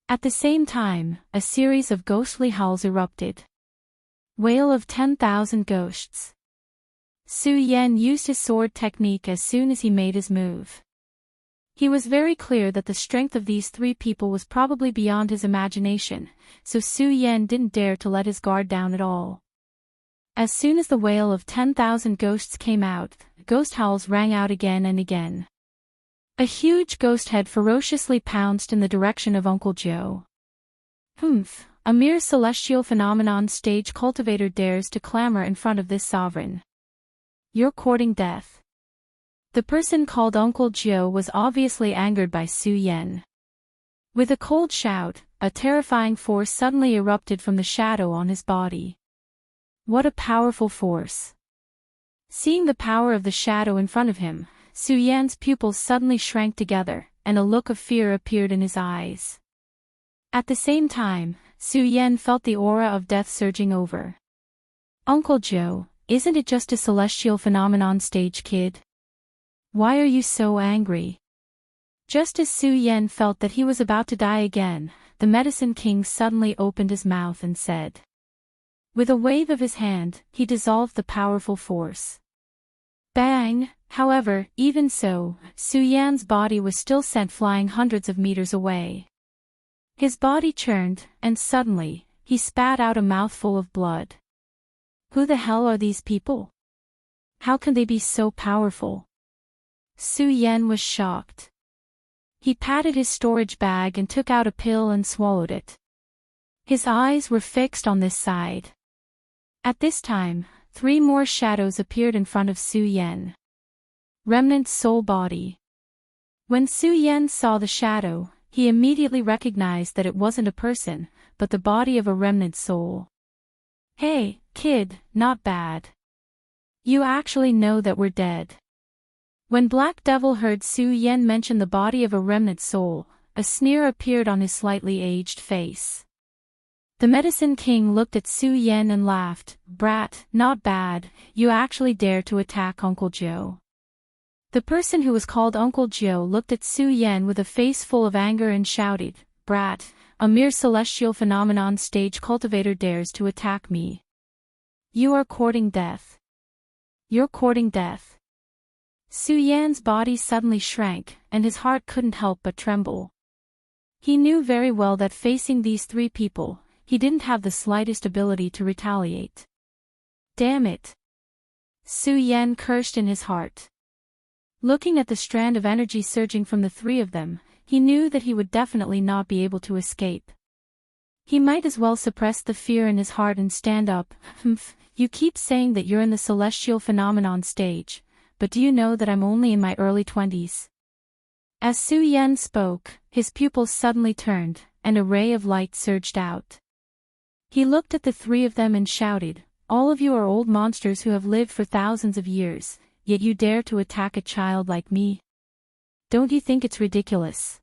At the same time, a series of ghostly howls erupted. Wail of 10,000 ghosts. Su Yan used his sword technique as soon as he made his move. He was very clear that the strength of these three people was probably beyond his imagination, so Su Yan didn't dare to let his guard down at all. As soon as the wail of 10,000 ghosts came out, ghost howls rang out again and again. A huge ghost head ferociously pounced in the direction of Uncle Joe. Humph, a mere celestial phenomenon stage cultivator dares to clamor in front of this sovereign. You're courting death. The person called Uncle Joe was obviously angered by Su Yan. With a cold shout, a terrifying force suddenly erupted from the shadow on his body. What a powerful force! Seeing the power of the shadow in front of him, Su Yan's pupils suddenly shrank together, and a look of fear appeared in his eyes. At the same time, Su Yan felt the aura of death surging over. Uncle Joe, isn't it just a celestial phenomenon stage, kid? Why are you so angry? Just as Su Yan felt that he was about to die again, the Medicine King suddenly opened his mouth and said. With a wave of his hand, he dissolved the powerful force. Bang! However, even so, Su Yan's body was still sent flying hundreds of meters away. His body churned, and suddenly, he spat out a mouthful of blood. Who the hell are these people? How can they be so powerful? Su Yan was shocked. He patted his storage bag and took out a pill and swallowed it. His eyes were fixed on this side. At this time, 3 more shadows appeared in front of Su Yan. Remnant soul body. When Su Yan saw the shadow, he immediately recognized that it wasn't a person, but the body of a remnant soul. Hey, kid, not bad. You actually know that we're dead. When Black Devil heard Su Yan mention the body of a remnant soul, a sneer appeared on his slightly aged face. The Medicine King looked at Su Yan and laughed. Brat, not bad, you actually dare to attack Uncle Joe. The person who was called Uncle Joe looked at Su Yan with a face full of anger and shouted, Brat, a mere celestial phenomenon stage cultivator dares to attack me. You are courting death. You're courting death. Su Yan's body suddenly shrank, and his heart couldn't help but tremble. He knew very well that facing these 3 people, he didn't have the slightest ability to retaliate. Damn it! Su Yan cursed in his heart. Looking at the strand of energy surging from the 3 of them, he knew that he would definitely not be able to escape. He might as well suppress the fear in his heart and stand up. Humph, you keep saying that you're in the celestial phenomenon stage, but do you know that I'm only in my early 20s? As Su Yan spoke, his pupils suddenly turned, and a ray of light surged out. He looked at the 3 of them and shouted, All of you are old monsters who have lived for thousands of years, yet you dare to attack a child like me? Don't you think it's ridiculous?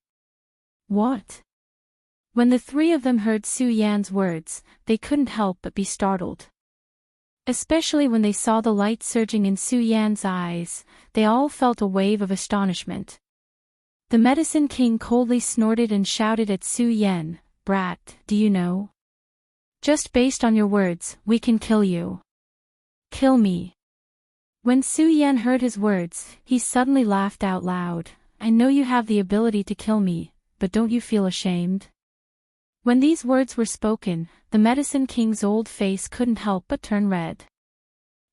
What? When the 3 of them heard Su Yan's words, they couldn't help but be startled. Especially when they saw the light surging in Su Yan's eyes, they all felt a wave of astonishment. The Medicine King coldly snorted and shouted at Su Yan, Brat, do you know? Just based on your words, we can kill you. Kill me. When Su Yan heard his words, he suddenly laughed out loud. I know you have the ability to kill me, but don't you feel ashamed? When these words were spoken, the Medicine King's old face couldn't help but turn red.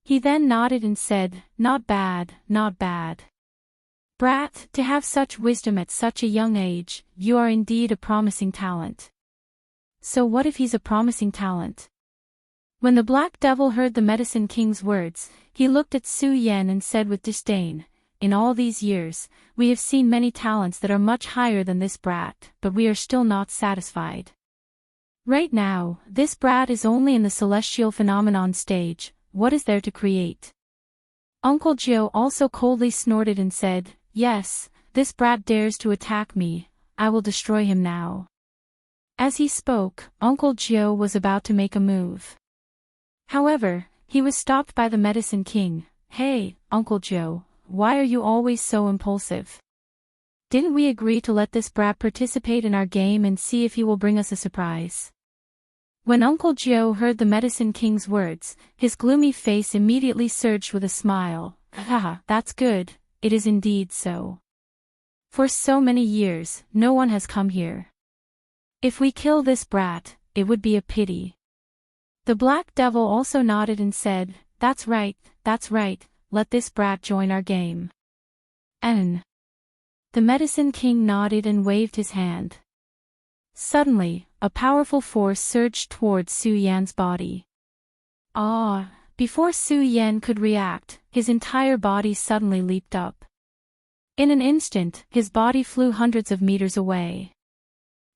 He then nodded and said, Not bad, not bad. Brat, to have such wisdom at such a young age, you are indeed a promising talent. So what if he's a promising talent? When the Black Devil heard the Medicine King's words, he looked at Su Yan and said with disdain, In all these years, we have seen many talents that are much higher than this brat, but we are still not satisfied. Right now, this brat is only in the celestial phenomenon stage. What is there to create? Uncle Joe also coldly snorted and said, Yes, this brat dares to attack me, I will destroy him now. As he spoke, Uncle Joe was about to make a move. However, he was stopped by the Medicine King. "Hey, Uncle Joe, why are you always so impulsive? Didn't we agree to let this brat participate in our game and see if he will bring us a surprise?" When Uncle Joe heard the Medicine King's words, his gloomy face immediately surged with a smile. "Haha, that's good, it is indeed so. For so many years, no one has come here. If we kill this brat, it would be a pity." The Black Devil also nodded and said, that's right, let this brat join our game." And the Medicine King nodded and waved his hand. Suddenly, a powerful force surged towards Su Yan's body. Before Su Yan could react, his entire body suddenly leaped up. In an instant, his body flew hundreds of meters away.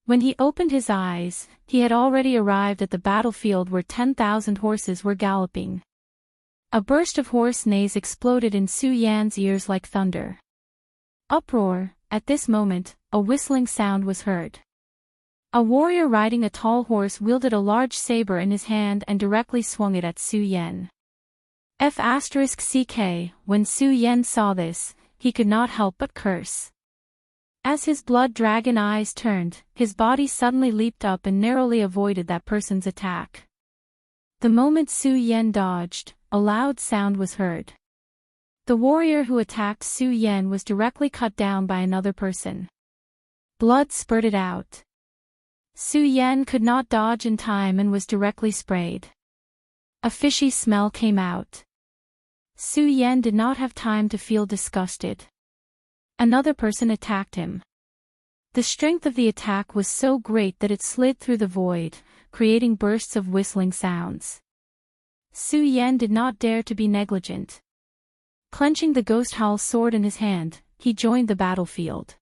When he opened his eyes, he had already arrived at the battlefield where 10,000 horses were galloping. A burst of horse neighs exploded in Su Yan's ears like thunder. Uproar. At this moment, a whistling sound was heard. A warrior riding a tall horse wielded a large saber in his hand and directly swung it at Su Yan. When Su Yan saw this, he could not help but curse. As his blood dragon eyes turned, his body suddenly leaped up and narrowly avoided that person's attack. The moment Su Yan dodged, a loud sound was heard. The warrior who attacked Su Yan was directly cut down by another person. Blood spurted out. Su Yan could not dodge in time and was directly sprayed. A fishy smell came out. Su Yan did not have time to feel disgusted. Another person attacked him. The strength of the attack was so great that it slid through the void, creating bursts of whistling sounds. Su Yan did not dare to be negligent. Clenching the Ghost Howl sword in his hand, he joined the battlefield.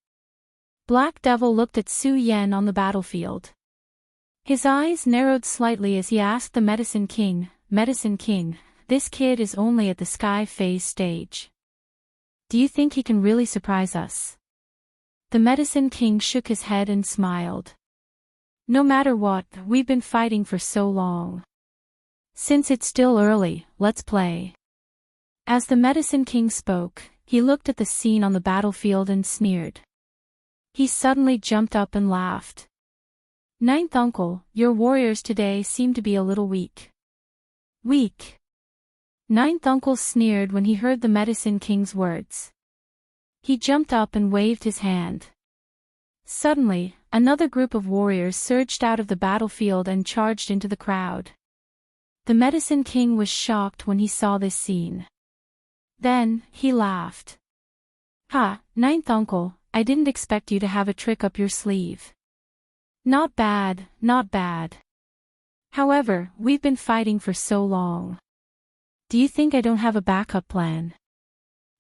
Black Devil looked at Su Yan on the battlefield. His eyes narrowed slightly as he asked the Medicine King, "This kid is only at the Sky Phase stage. Do you think he can really surprise us?" The Medicine King shook his head and smiled. "No matter what, we've been fighting for so long. Since it's still early, let's play." As the Medicine King spoke, he looked at the scene on the battlefield and sneered. He suddenly jumped up and laughed. "Ninth Uncle, your warriors today seem to be a little weak." "Weak?" Ninth Uncle sneered when he heard the Medicine King's words. He jumped up and waved his hand. Suddenly, another group of warriors surged out of the battlefield and charged into the crowd. The Medicine King was shocked when he saw this scene. Then, he laughed. "Ha, Ninth Uncle, I didn't expect you to have a trick up your sleeve. Not bad. However, we've been fighting for so long. Do you think I don't have a backup plan?"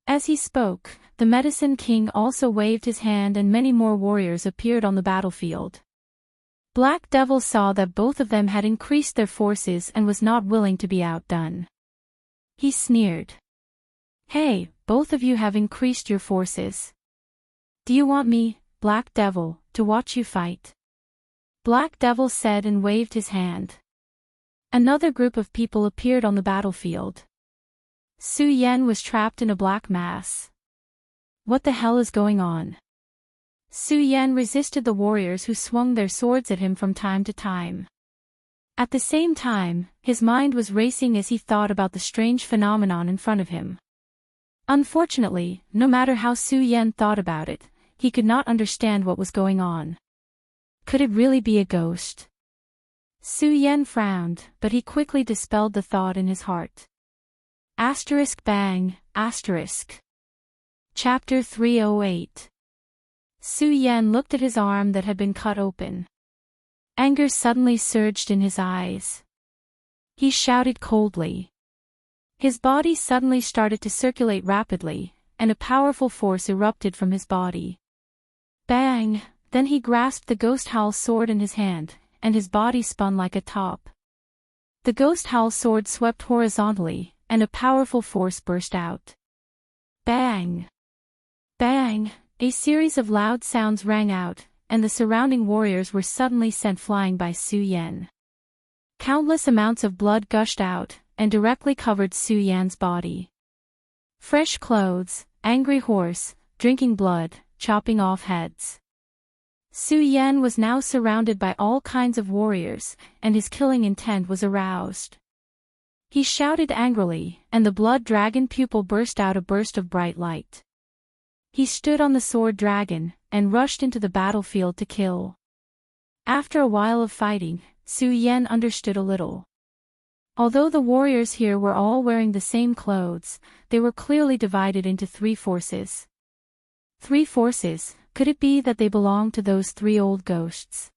As he spoke, the Medicine King also waved his hand and many more warriors appeared on the battlefield. Black Devil saw that both of them had increased their forces and was not willing to be outdone. He sneered. "Hey, both of you have increased your forces. Do you want me, Black Devil, to watch you fight?" Black Devil said and waved his hand. Another group of people appeared on the battlefield. Su Yan was trapped in a black mass. What the hell is going on? Su Yan resisted the warriors who swung their swords at him from time to time. At the same time, his mind was racing as he thought about the strange phenomenon in front of him. Unfortunately, no matter how Su Yan thought about it, he could not understand what was going on. Could it really be a ghost? Su Yan frowned, but he quickly dispelled the thought in his heart. Bang. Chapter 308. Su Yan looked at his arm that had been cut open. Anger suddenly surged in his eyes. He shouted coldly. His body suddenly started to circulate rapidly, and a powerful force erupted from his body. Bang! Then he grasped the Ghost Howl sword in his hand, and his body spun like a top. The Ghost Howl sword swept horizontally, and a powerful force burst out. Bang! Bang! A series of loud sounds rang out, and the surrounding warriors were suddenly sent flying by Su Yan. Countless amounts of blood gushed out, and directly covered Su Yan's body. Fresh clothes, angry horse, drinking blood, chopping off heads. Su Yan was now surrounded by all kinds of warriors, and his killing intent was aroused. He shouted angrily, and the blood dragon pupil burst out a burst of bright light. He stood on the sword dragon, and rushed into the battlefield to kill. After a while of fighting, Su Yan understood a little. Although the warriors here were all wearing the same clothes, they were clearly divided into three forces. Three forces, could it be that they belonged to those three old ghosts?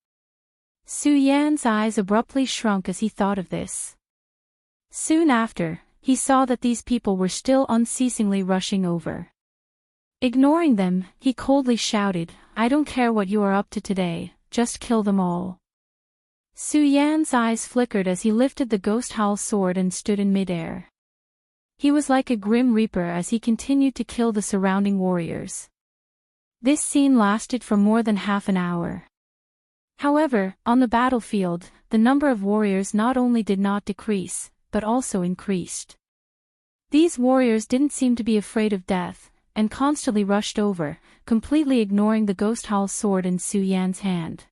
Su Yan's eyes abruptly shrunk as he thought of this. Soon after, he saw that these people were still unceasingly rushing over. Ignoring them, he coldly shouted, "I don't care what you are up to today, just kill them all." Su Yan's eyes flickered as he lifted the ghost howl sword and stood in midair. He was like a grim reaper as he continued to kill the surrounding warriors. This scene lasted for more than half an hour. However, on the battlefield, the number of warriors not only did not decrease, but also increased. These warriors didn't seem to be afraid of death, and constantly rushed over, completely ignoring the ghost howl sword in Su Yan's hand.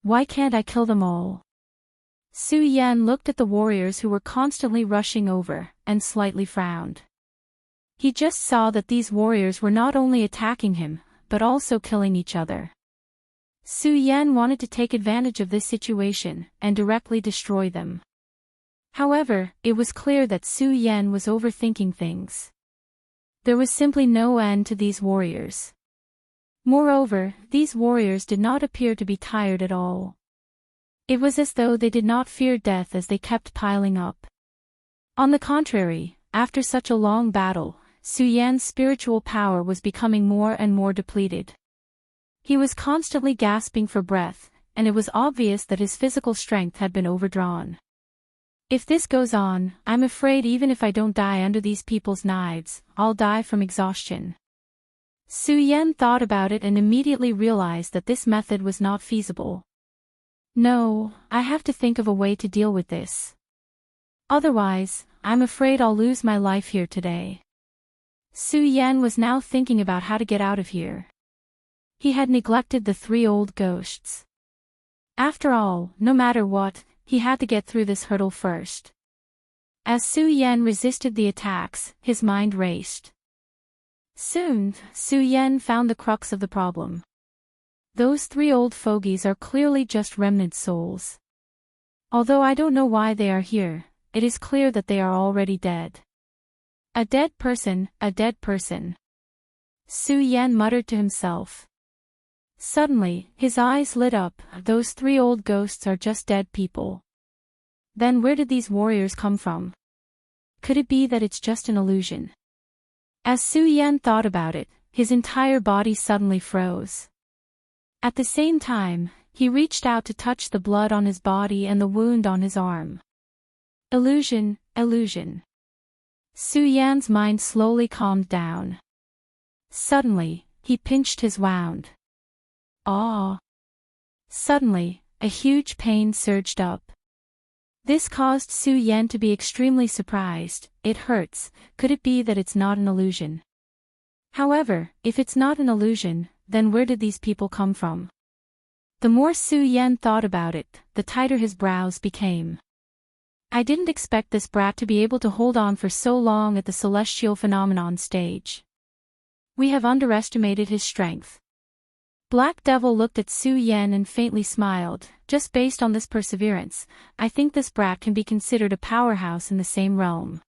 Why can't I kill them all? Su Yan looked at the warriors who were constantly rushing over, and slightly frowned. He just saw that these warriors were not only attacking him, but also killing each other. Su Yan wanted to take advantage of this situation, and directly destroy them. However, it was clear that Su Yan was overthinking things. There was simply no end to these warriors. Moreover, these warriors did not appear to be tired at all. It was as though they did not fear death as they kept piling up. On the contrary, after such a long battle, Su Yan's spiritual power was becoming more and more depleted. He was constantly gasping for breath, and it was obvious that his physical strength had been overdrawn. If this goes on, I'm afraid even if I don't die under these people's knives, I'll die from exhaustion. Su Yan thought about it and immediately realized that this method was not feasible. No, I have to think of a way to deal with this. Otherwise, I'm afraid I'll lose my life here today. Su Yan was now thinking about how to get out of here. He had neglected the three old ghosts. After all, no matter what, he had to get through this hurdle first. As Su Yan resisted the attacks, his mind raced. Soon, Su Yan found the crux of the problem. Those three old fogies are clearly just remnant souls. Although I don't know why they are here, it is clear that they are already dead. A dead person, a dead person. Su Yan muttered to himself. Suddenly, his eyes lit up. Those three old ghosts are just dead people. Then where did these warriors come from? Could it be that it's just an illusion? As Su Yan thought about it, his entire body suddenly froze. At the same time, he reached out to touch the blood on his body and the wound on his arm. Illusion, illusion. Su Yan's mind slowly calmed down. Suddenly, he pinched his wound. Ah! Suddenly, a huge pain surged up. This caused Su Yan to be extremely surprised. It hurts. Could it be that it's not an illusion? However, if it's not an illusion, then where did these people come from? The more Su Yan thought about it, the tighter his brows became. I didn't expect this brat to be able to hold on for so long at the celestial phenomenon stage. We have underestimated his strength. Black Devil looked at Su Yan and faintly smiled. Just based on this perseverance, I think this brat can be considered a powerhouse in the same realm.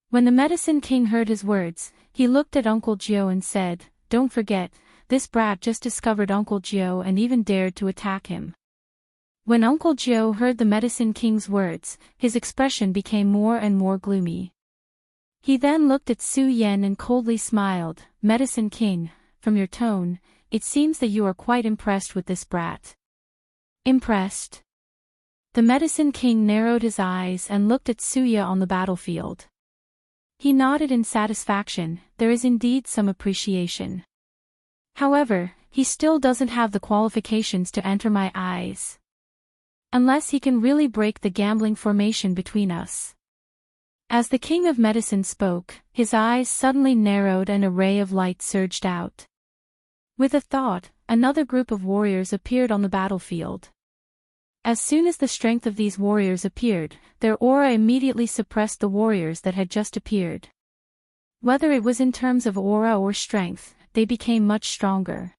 When the Medicine King heard his words, he looked at Uncle Gio and said, "Don't forget, this brat just discovered Uncle Gio and even dared to attack him." When Uncle Gio heard the Medicine King's words, his expression became more and more gloomy. He then looked at Su Yan and coldly smiled. "Medicine King, from your tone, it seems that you are quite impressed with this brat." Impressed? The Medicine King narrowed his eyes and looked at Suya on the battlefield. He nodded in satisfaction. There is indeed some appreciation. However, he still doesn't have the qualifications to enter my eyes. Unless he can really break the gambling formation between us. As the King of Medicine spoke, his eyes suddenly narrowed and a ray of light surged out. With a thought, another group of warriors appeared on the battlefield. As soon as the strength of these warriors appeared, their aura immediately suppressed the warriors that had just appeared. Whether it was in terms of aura or strength, they became much stronger.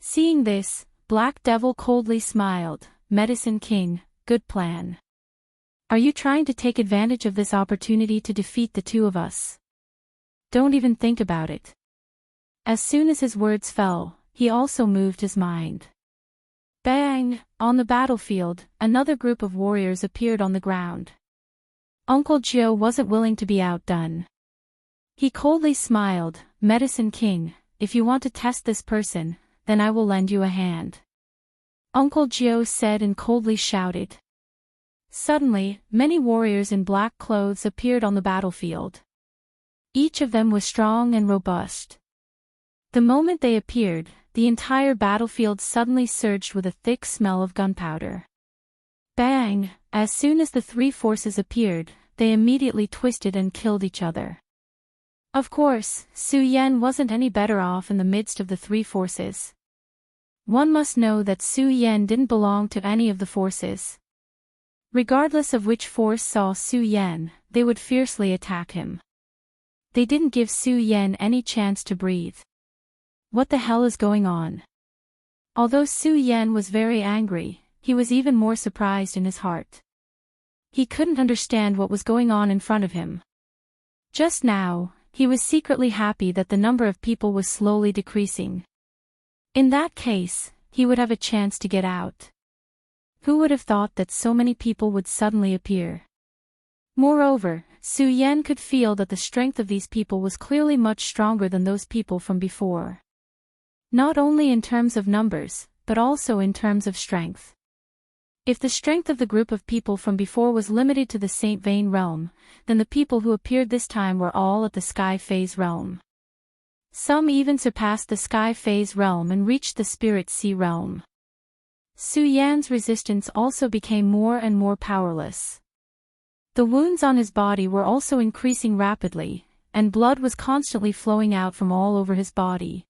Seeing this, Black Devil coldly smiled. Medicine King, good plan. Are you trying to take advantage of this opportunity to defeat the two of us? Don't even think about it. As soon as his words fell, he also moved his mind. Bang! On the battlefield, another group of warriors appeared on the ground. Uncle Joe wasn't willing to be outdone. He coldly smiled. Medicine King, if you want to test this person, then I will lend you a hand. Uncle Joe said and coldly shouted. Suddenly, many warriors in black clothes appeared on the battlefield. Each of them was strong and robust. The moment they appeared, the entire battlefield suddenly surged with a thick smell of gunpowder. Bang! As soon as the three forces appeared, they immediately twisted and killed each other. Of course, Su Yan wasn't any better off in the midst of the three forces. One must know that Su Yan didn't belong to any of the forces. Regardless of which force saw Su Yan, they would fiercely attack him. They didn't give Su Yan any chance to breathe. What the hell is going on? Although Su Yan was very angry, he was even more surprised in his heart. He couldn't understand what was going on in front of him. Just now, he was secretly happy that the number of people was slowly decreasing. In that case, he would have a chance to get out. Who would have thought that so many people would suddenly appear? Moreover, Su Yan could feel that the strength of these people was clearly much stronger than those people from before. Not only in terms of numbers, but also in terms of strength. If the strength of the group of people from before was limited to the Saint Vane realm, then the people who appeared this time were all at the Sky Phase realm. Some even surpassed the Sky Phase realm and reached the Spirit Sea realm. Su Yan's resistance also became more and more powerless. The wounds on his body were also increasing rapidly, and blood was constantly flowing out from all over his body.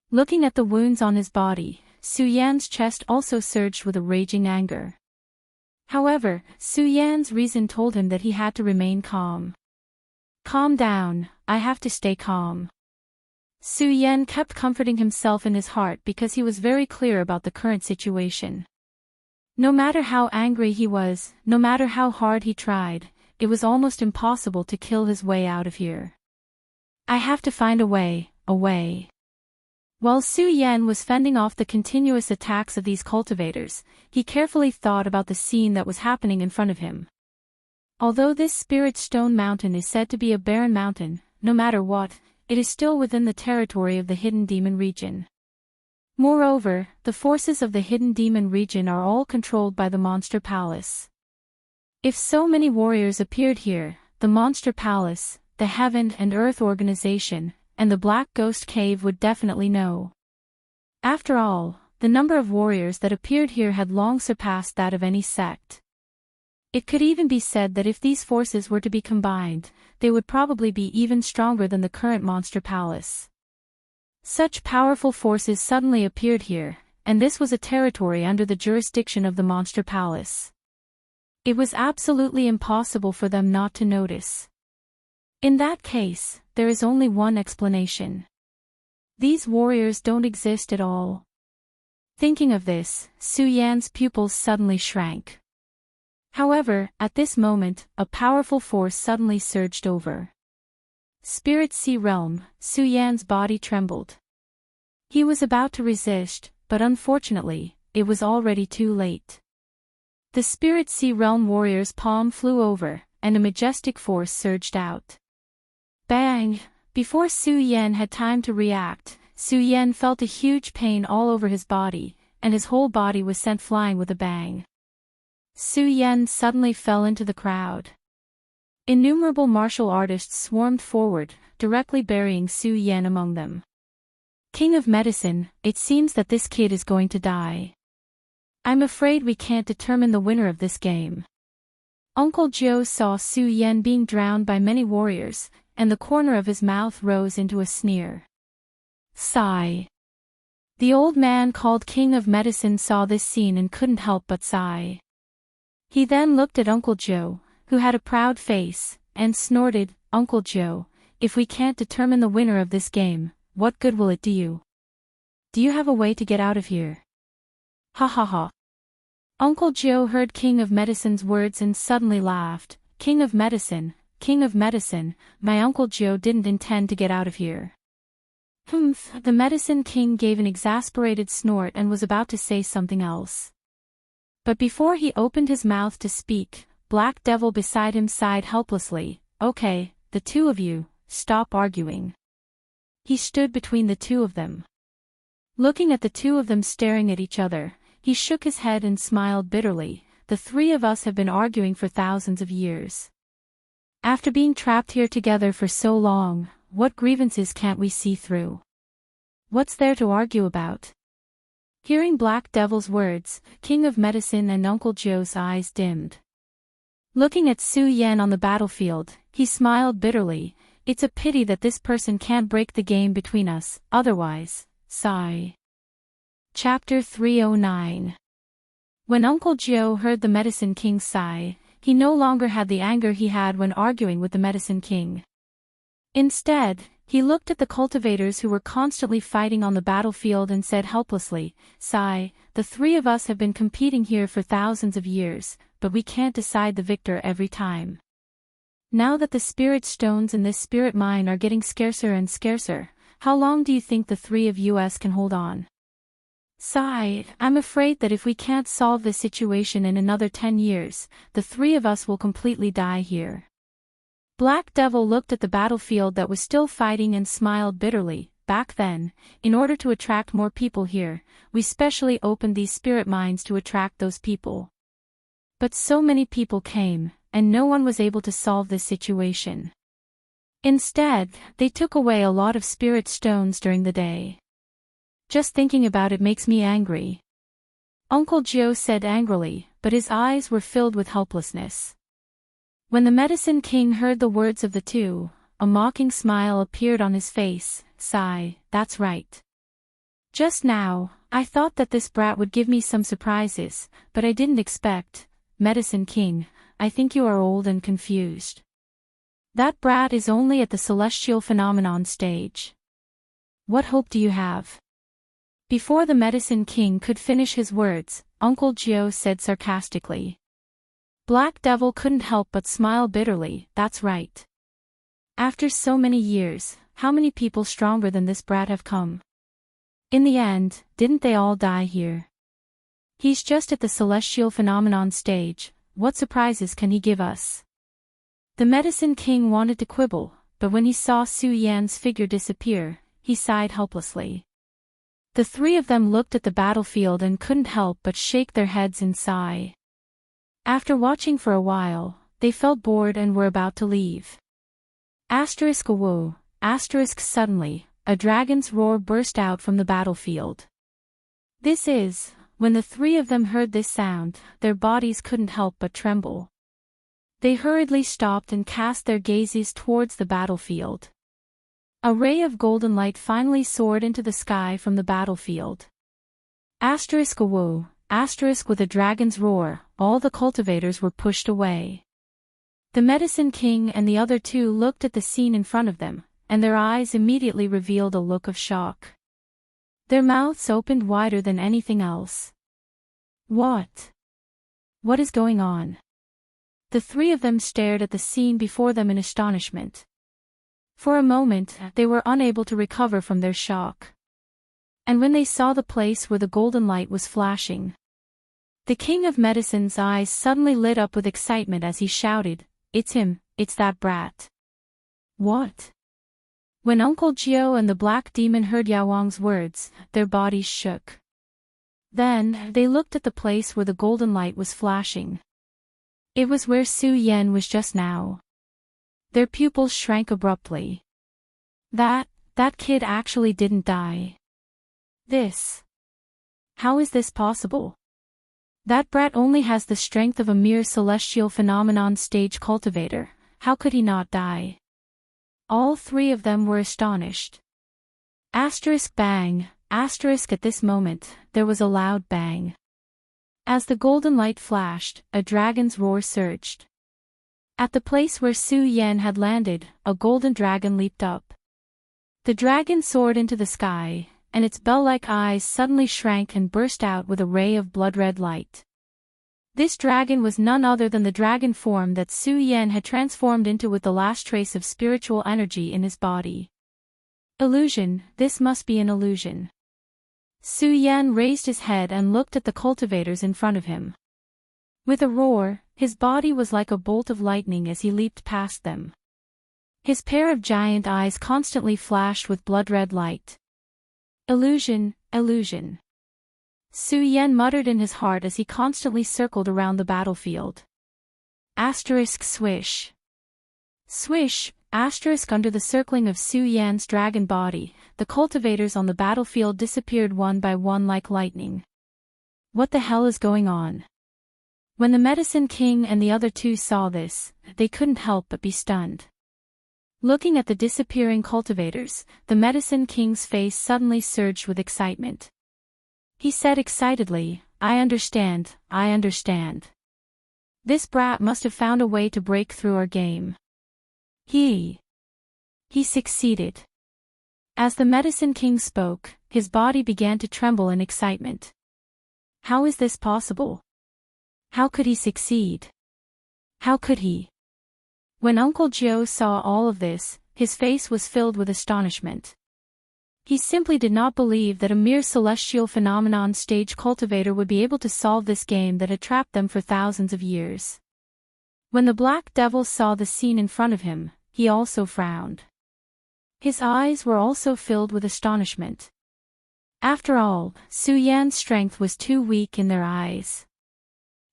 Looking at the wounds on his body, Su Yan's chest also surged with a raging anger. However, Su Yan's reason told him that he had to remain calm. Calm down, I have to stay calm. Su Yan kept comforting himself in his heart because he was very clear about the current situation. No matter how angry he was, no matter how hard he tried, it was almost impossible to kill his way out of here. I have to find a way, a way. While Su Yan was fending off the continuous attacks of these cultivators, he carefully thought about the scene that was happening in front of him. Although this Spirit Stone Mountain is said to be a barren mountain, no matter what, it is still within the territory of the Hidden Demon region. Moreover, the forces of the Hidden Demon region are all controlled by the Monster Palace. If so many warriors appeared here, the Monster Palace, the Heaven and Earth Organization, and the Black Ghost Cave would definitely know. After all, the number of warriors that appeared here had long surpassed that of any sect. It could even be said that if these forces were to be combined, they would probably be even stronger than the current Monster Palace. Such powerful forces suddenly appeared here, and this was a territory under the jurisdiction of the Monster Palace. It was absolutely impossible for them not to notice. In that case, there is only one explanation. These warriors don't exist at all. Thinking of this, Su Yan's pupils suddenly shrank. However, at this moment, a powerful force suddenly surged over. Spirit Sea Realm, Su Yan's body trembled. He was about to resist, but unfortunately, it was already too late. The Spirit Sea Realm warrior's palm flew over, and a majestic force surged out. Bang! Before Su Yan had time to react, Su Yan felt a huge pain all over his body, and his whole body was sent flying with a bang. Su Yan suddenly fell into the crowd. Innumerable martial artists swarmed forward, directly burying Su Yan among them. King of Medicine, it seems that this kid is going to die. I'm afraid we can't determine the winner of this game. Uncle Joe saw Su Yan being drowned by many warriors, and the corner of his mouth rose into a sneer. Sigh. The old man called King of Medicine saw this scene and couldn't help but sigh. He then looked at Uncle Joe, who had a proud face, and snorted, Uncle Joe, if we can't determine the winner of this game, what good will it do you? Do you have a way to get out of here? Ha ha ha. Uncle Joe heard King of Medicine's words and suddenly laughed. King of Medicine, my Uncle Joe didn't intend to get out of here. Humph, the Medicine King gave an exasperated snort and was about to say something else. But before he opened his mouth to speak, Black Devil beside him sighed helplessly. Okay, the two of you, stop arguing. He stood between the two of them. Looking at the two of them staring at each other, he shook his head and smiled bitterly. The three of us have been arguing for thousands of years. After being trapped here together for so long, what grievances can't we see through? What's there to argue about? Hearing Black Devil's words, King of Medicine and Uncle Joe's eyes dimmed. Looking at Su Yan on the battlefield, he smiled bitterly. It's a pity that this person can't break the game between us, otherwise, sigh. Chapter 309. When Uncle Joe heard the Medicine King sigh, he no longer had the anger he had when arguing with the Medicine King. Instead, he looked at the cultivators who were constantly fighting on the battlefield and said helplessly, Sigh, the three of us have been competing here for thousands of years, but we can't decide the victor every time. Now that the spirit stones in this spirit mine are getting scarcer and scarcer, how long do you think the three of us can hold on? Sigh, I'm afraid that if we can't solve this situation in another 10 years, the three of us will completely die here. Black Devil looked at the battlefield that was still fighting and smiled bitterly. Back then, in order to attract more people here, we specially opened these spirit mines to attract those people. But so many people came, and no one was able to solve this situation. Instead, they took away a lot of spirit stones during the day. Just thinking about it makes me angry. Uncle Joe said angrily, but his eyes were filled with helplessness. When the Medicine King heard the words of the two, a mocking smile appeared on his face. Sigh, that's right. Just now, I thought that this brat would give me some surprises, but I didn't expect. Medicine King, I think you are old and confused. That brat is only at the celestial phenomenon stage. What hope do you have? Before the Medicine King could finish his words, Uncle Joe said sarcastically. Black Devil couldn't help but smile bitterly. That's right. After so many years, how many people stronger than this brat have come? In the end, didn't they all die here? He's just at the celestial phenomenon stage. What surprises can he give us? The Medicine King wanted to quibble, but when he saw Su Yan's figure disappear, he sighed helplessly. The three of them looked at the battlefield and couldn't help but shake their heads and sigh. After watching for a while, they felt bored and were about to leave. Whoa, suddenly, a dragon's roar burst out from the battlefield. When the three of them heard this sound, their bodies couldn't help but tremble. They hurriedly stopped and cast their gazes towards the battlefield. A ray of golden light finally soared into the sky from the battlefield. Whoa, with a dragon's roar, all the cultivators were pushed away. The Medicine King and the other two looked at the scene in front of them, and their eyes immediately revealed a look of shock. Their mouths opened wider than anything else. What? What is going on? The three of them stared at the scene before them in astonishment. For a moment, they were unable to recover from their shock. And when they saw the place where the golden light was flashing, the King of Medicine's eyes suddenly lit up with excitement as he shouted, It's him, it's that brat. What? When Uncle Joe and the Black Demon heard Yao Wang's words, their bodies shook. Then, they looked at the place where the golden light was flashing. It was where Su Yan was just now. Their pupils shrank abruptly. That kid actually didn't die. This. How is this possible? That brat only has the strength of a mere celestial phenomenon stage cultivator. How could he not die? All three of them were astonished. Asterisk bang, asterisk at this moment, there was a loud bang. As the golden light flashed, a dragon's roar surged. At the place where Su Yan had landed, a golden dragon leaped up. The dragon soared into the sky, and its bell-like eyes suddenly shrank and burst out with a ray of blood-red light. This dragon was none other than the dragon form that Su Yan had transformed into with the last trace of spiritual energy in his body. Illusion, this must be an illusion. Su Yan raised his head and looked at the cultivators in front of him. With a roar, his body was like a bolt of lightning as he leaped past them. His pair of giant eyes constantly flashed with blood-red light. Illusion, illusion. Su Yan muttered in his heart as he constantly circled around the battlefield. Asterisk swish. Swish, asterisk under the circling of Su Yan's dragon body, the cultivators on the battlefield disappeared one by one like lightning. What the hell is going on? When the Medicine King and the other two saw this, they couldn't help but be stunned. Looking at the disappearing cultivators, the Medicine King's face suddenly surged with excitement. He said excitedly, I understand, I understand. This brat must have found a way to break through our game. He succeeded. As the Medicine King spoke, his body began to tremble in excitement. How is this possible? How could he succeed? How could he? When Uncle Joe saw all of this, his face was filled with astonishment. He simply did not believe that a mere celestial phenomenon stage cultivator would be able to solve this game that had trapped them for thousands of years. When the Black Devil saw the scene in front of him, he also frowned. His eyes were also filled with astonishment. After all, Su Yan's strength was too weak in their eyes.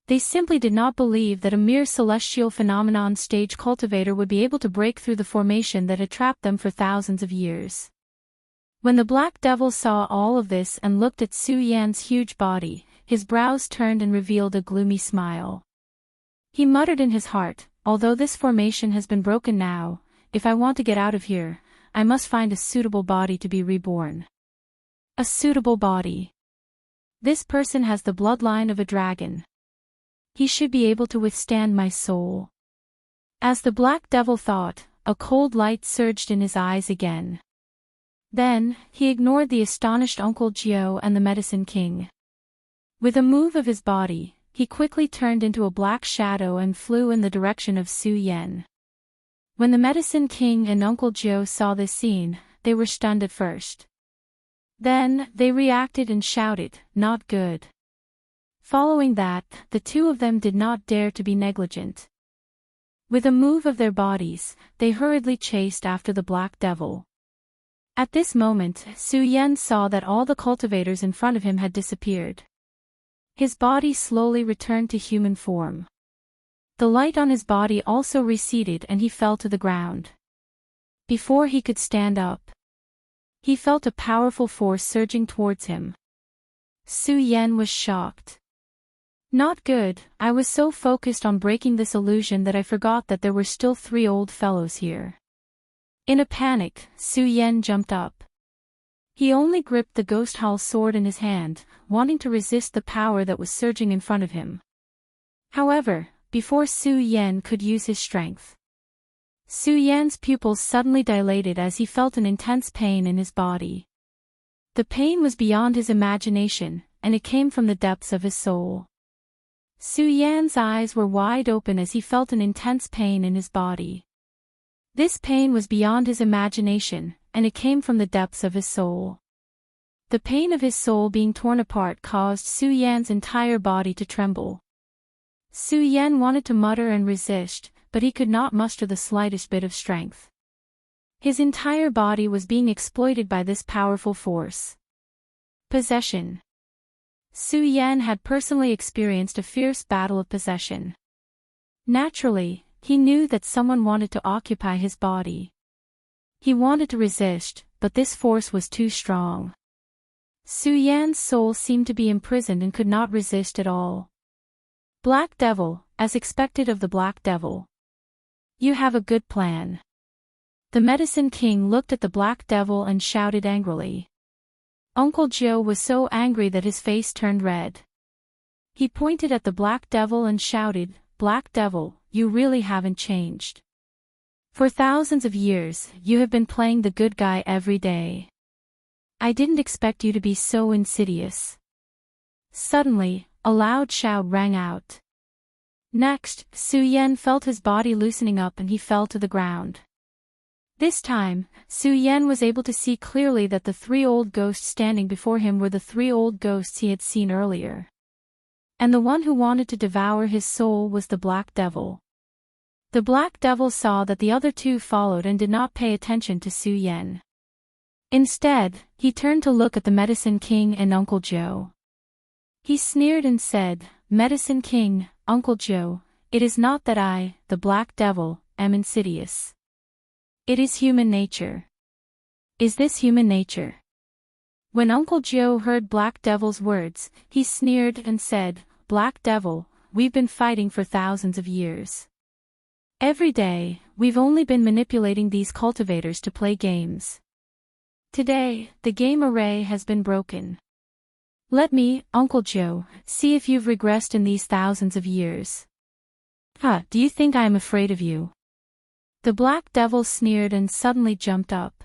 They simply did not believe that a mere celestial phenomenon stage cultivator would be able to break through the formation that had trapped them for thousands of years. When the Black Devil saw all of this and looked at Su Yan's huge body, his brows turned and revealed a gloomy smile. He muttered in his heart, although this formation has been broken now, if I want to get out of here, I must find a suitable body to be reborn. A suitable body. This person has the bloodline of a dragon. He should be able to withstand my soul. As the Black Devil thought, a cold light surged in his eyes again. Then, he ignored the astonished Uncle Gio and the Medicine King. With a move of his body, he quickly turned into a black shadow and flew in the direction of Su Yan. When the Medicine King and Uncle Gio saw this scene, they were stunned at first. Then, they reacted and shouted, "Not good." Following that, the two of them did not dare to be negligent. With a move of their bodies, they hurriedly chased after the Black Devil. At this moment, Su Yan saw that all the cultivators in front of him had disappeared. His body slowly returned to human form. The light on his body also receded and he fell to the ground. Before he could stand up, he felt a powerful force surging towards him. Su Yan was shocked. Not good, I was so focused on breaking this illusion that I forgot that there were still 3 old fellows here. In a panic, Su Yan jumped up. He only gripped the Ghost Hall sword in his hand, wanting to resist the power that was surging in front of him. However, before Su Yan could use his strength, Su Yan's pupils suddenly dilated as he felt an intense pain in his body. The pain was beyond his imagination, and it came from the depths of his soul. Su Yan's eyes were wide open as he felt an intense pain in his body. This pain was beyond his imagination, and it came from the depths of his soul. The pain of his soul being torn apart caused Su Yan's entire body to tremble. Su Yan wanted to mutter and resist, but he could not muster the slightest bit of strength. His entire body was being exploited by this powerful force. Possession. Su Yan had personally experienced a fierce battle of possession. Naturally, he knew that someone wanted to occupy his body. He wanted to resist, but this force was too strong. Su Yan's soul seemed to be imprisoned and could not resist at all. Black Devil, as expected of the Black Devil. You have a good plan. The Medicine King looked at the Black Devil and shouted angrily. Uncle Joe was so angry that his face turned red. He pointed at the Black Devil and shouted, Black Devil, you really haven't changed. For thousands of years, you have been playing the good guy every day. I didn't expect you to be so insidious. Suddenly, a loud shout rang out. Next, Su Yan felt his body loosening up and he fell to the ground. This time, Su Yan was able to see clearly that the three old ghosts standing before him were the three old ghosts he had seen earlier. And the one who wanted to devour his soul was the Black Devil. The Black Devil saw that the other two followed and did not pay attention to Su Yan. Instead, he turned to look at the Medicine King and Uncle Joe. He sneered and said, Medicine King, Uncle Joe, it is not that I, the Black Devil, am insidious. It is human nature. Is this human nature? When Uncle Joe heard Black Devil's words, he sneered and said, Black Devil, we've been fighting for thousands of years. Every day, we've only been manipulating these cultivators to play games. Today, the game array has been broken. Let me, Uncle Joe, see if you've regressed in these thousands of years. Do you think I am afraid of you? The Black Devil sneered and suddenly jumped up.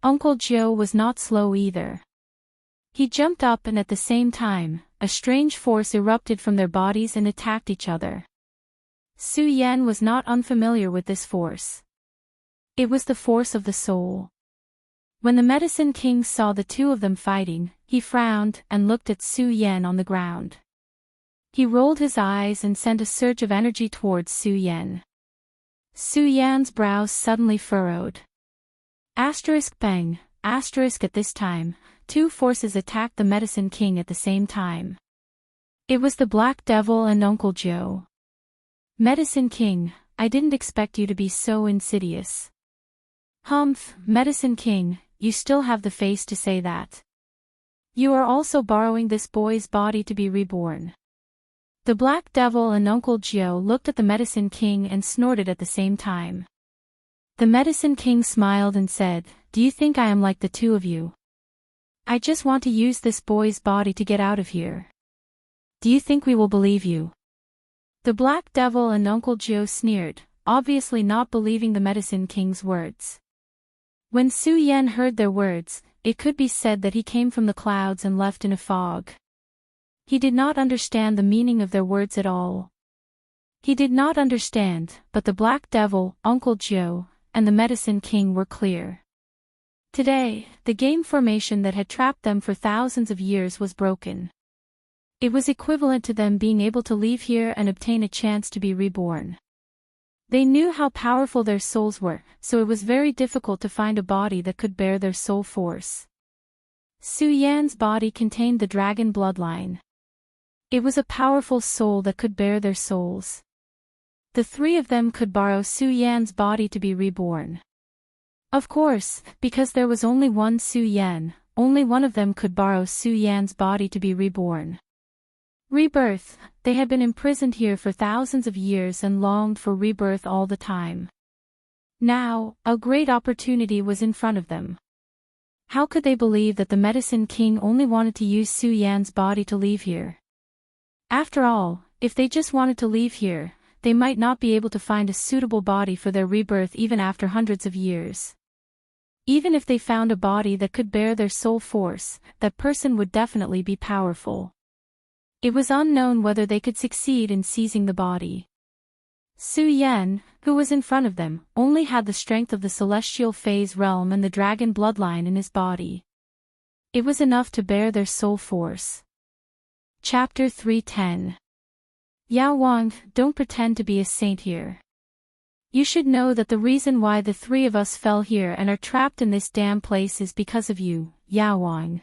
Uncle Joe was not slow either. He jumped up and at the same time, a strange force erupted from their bodies and attacked each other. Su Yan was not unfamiliar with this force. It was the force of the soul. When the Medicine King saw the two of them fighting, he frowned and looked at Su Yan on the ground. He rolled his eyes and sent a surge of energy towards Su Yan. Su Yan's brows suddenly furrowed. Bang, at this time, two forces attacked the Medicine King at the same time. It was the Black Devil and Uncle Joe. Medicine King, I didn't expect you to be so insidious. Humph, Medicine King, you still have the face to say that. You are also borrowing this boy's body to be reborn. The Black Devil and Uncle Joe looked at the Medicine King and snorted at the same time. The Medicine King smiled and said, Do you think I am like the two of you? I just want to use this boy's body to get out of here. Do you think we will believe you? The Black Devil and Uncle Joe sneered, obviously not believing the Medicine King's words. When Su Yan heard their words, it could be said that he came from the clouds and left in a fog. He did not understand the meaning of their words at all. He did not understand, but the Black Devil, Uncle Joe, and the Medicine King were clear. Today, the game formation that had trapped them for thousands of years was broken. It was equivalent to them being able to leave here and obtain a chance to be reborn. They knew how powerful their souls were, so it was very difficult to find a body that could bear their soul force. Su Yan's body contained the dragon bloodline. It was a powerful soul that could bear their souls. The three of them could borrow Su Yan's body to be reborn. Of course, because there was only one Su Yan, only one of them could borrow Su Yan's body to be reborn. Rebirth, they had been imprisoned here for thousands of years and longed for rebirth all the time. Now, a great opportunity was in front of them. How could they believe that the Medicine King only wanted to use Su Yan's body to leave here? After all, if they just wanted to leave here, they might not be able to find a suitable body for their rebirth even after hundreds of years. Even if they found a body that could bear their soul force, that person would definitely be powerful. It was unknown whether they could succeed in seizing the body. Su Yan, who was in front of them, only had the strength of the celestial phase realm and the dragon bloodline in his body. It was enough to bear their soul force. Chapter 310. Yao Wang, don't pretend to be a saint here. You should know that the reason why the three of us fell here and are trapped in this damn place is because of you, Yao Wang.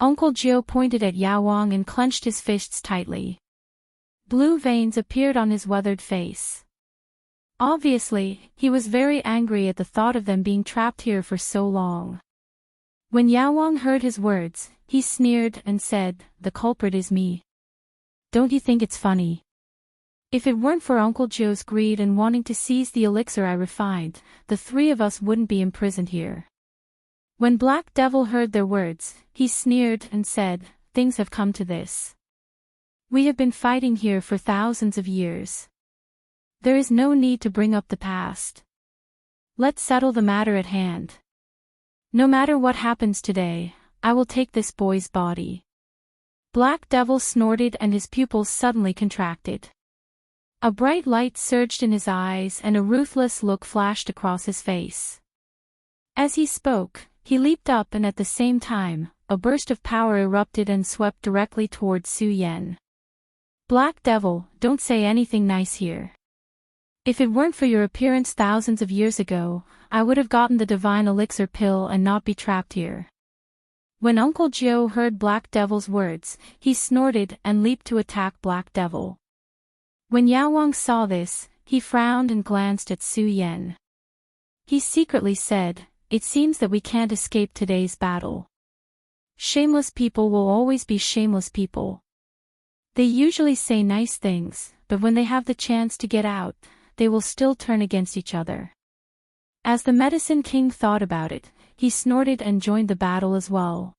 Uncle Joe pointed at Yao Wang and clenched his fists tightly. Blue veins appeared on his weathered face. Obviously, he was very angry at the thought of them being trapped here for so long. When Yaowang heard his words, he sneered and said, "The culprit is me. Don't you think it's funny? If it weren't for Uncle Joe's greed and wanting to seize the elixir I refined, the three of us wouldn't be imprisoned here." When Black Devil heard their words, he sneered and said, "Things have come to this. We have been fighting here for thousands of years. There is no need to bring up the past. Let's settle the matter at hand. No matter what happens today, I will take this boy's body." Black Devil snorted and his pupils suddenly contracted. A bright light surged in his eyes and a ruthless look flashed across his face. As he spoke, he leaped up and at the same time, a burst of power erupted and swept directly towards Su Yan. "Black Devil, don't say anything nice here. If it weren't for your appearance thousands of years ago, I would have gotten the divine elixir pill and not be trapped here." When Uncle Joe heard Black Devil's words, he snorted and leaped to attack Black Devil. When Yaowang saw this, he frowned and glanced at Su Yan. He secretly said, "It seems that we can't escape today's battle. Shameless people will always be shameless people. They usually say nice things, but when they have the chance to get out, they will still turn against each other." As the Medicine King thought about it, he snorted and joined the battle as well.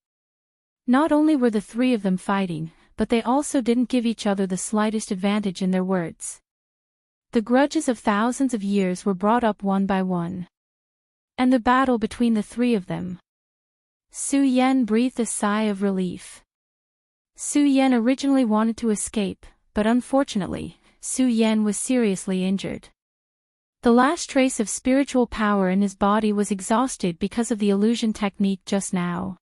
Not only were the three of them fighting, but they also didn't give each other the slightest advantage in their words. The grudges of thousands of years were brought up one by one. And the battle between the three of them. Su Yan breathed a sigh of relief. Su Yan originally wanted to escape, but unfortunately, Su Yan was seriously injured. The last trace of spiritual power in his body was exhausted because of the illusion technique just now.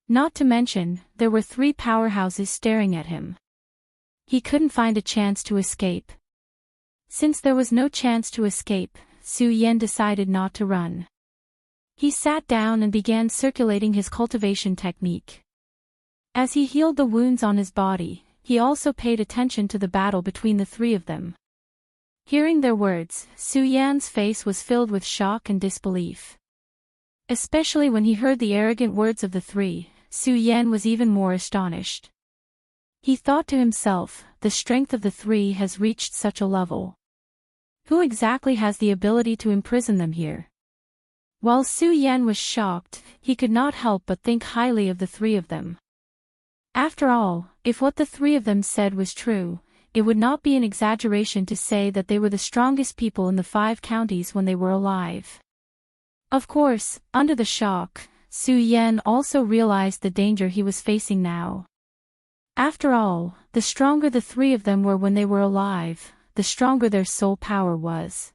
Not to mention, there were three powerhouses staring at him. He couldn't find a chance to escape. Since there was no chance to escape, Su Yan decided not to run. He sat down and began circulating his cultivation technique. As he healed the wounds on his body, he also paid attention to the battle between the three of them. Hearing their words, Su Yan's face was filled with shock and disbelief. Especially when he heard the arrogant words of the three, Su Yan was even more astonished. He thought to himself, the strength of the three has reached such a level. Who exactly has the ability to imprison them here? While Su Yan was shocked, he could not help but think highly of the three of them. After all, if what the three of them said was true, it would not be an exaggeration to say that they were the strongest people in the 5 counties when they were alive. Of course, under the shock, Su Yan also realized the danger he was facing now. After all, the stronger the three of them were when they were alive, the stronger their soul power was.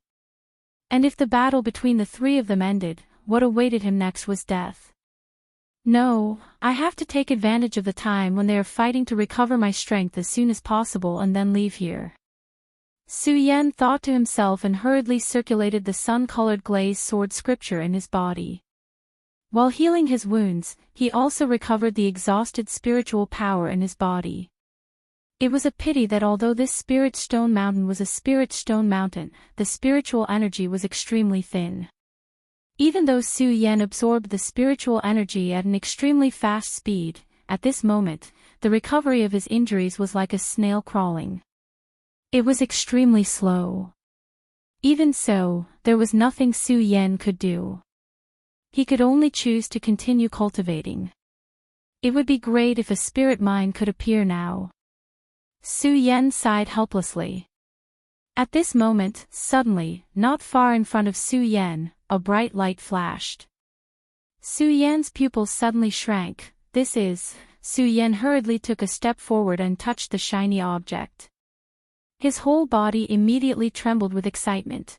And if the battle between the three of them ended, what awaited him next was death. No, I have to take advantage of the time when they are fighting to recover my strength as soon as possible and then leave here. Su Yan thought to himself and hurriedly circulated the sun-colored glazed sword scripture in his body. While healing his wounds, he also recovered the exhausted spiritual power in his body. It was a pity that although this spirit stone mountain was a spirit stone mountain, the spiritual energy was extremely thin. Even though Su Yan absorbed the spiritual energy at an extremely fast speed, at this moment, the recovery of his injuries was like a snail crawling. It was extremely slow. Even so, there was nothing Su Yan could do. He could only choose to continue cultivating. It would be great if a spirit mine could appear now. Su Yan sighed helplessly. At this moment, suddenly, not far in front of Su Yan, a bright light flashed. Su Yan's pupils suddenly shrank. Su Yan hurriedly took a step forward and touched the shiny object. His whole body immediately trembled with excitement.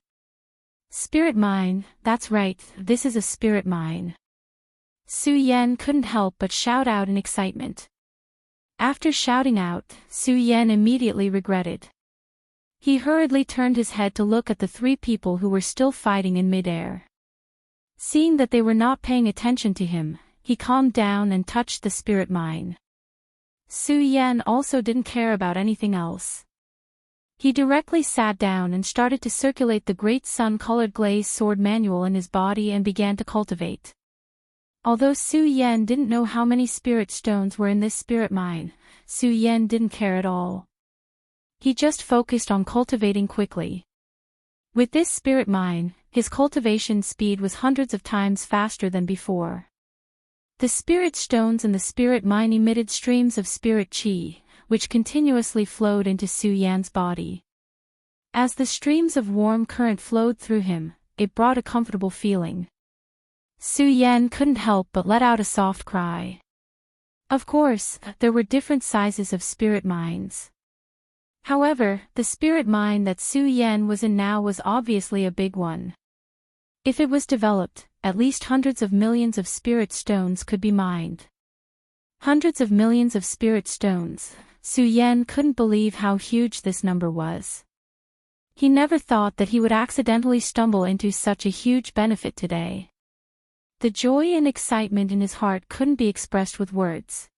Spirit mine, that's right, this is a spirit mine. Su Yan couldn't help but shout out in excitement. After shouting out, Su Yan immediately regretted. He hurriedly turned his head to look at the 3 people who were still fighting in midair. Seeing that they were not paying attention to him, he calmed down and touched the spirit mine. Su Yan also didn't care about anything else. He directly sat down and started to circulate the great sun-colored glazed sword manual in his body and began to cultivate. Although Su Yan didn't know how many spirit stones were in this spirit mine, Su Yan didn't care at all. He just focused on cultivating quickly. With this spirit mine, his cultivation speed was hundreds of times faster than before. The spirit stones in the spirit mine emitted streams of spirit qi, which continuously flowed into Su Yan's body. As the streams of warm current flowed through him, it brought a comfortable feeling. Su Yan couldn't help but let out a soft cry. Of course, there were different sizes of spirit mines. However, the spirit mine that Su Yan was in now was obviously a big one. If it was developed, at least hundreds of millions of spirit stones could be mined. Hundreds of millions of spirit stones. Su Yan couldn't believe how huge this number was. He never thought that he would accidentally stumble into such a huge benefit today. The joy and excitement in his heart couldn't be expressed with words.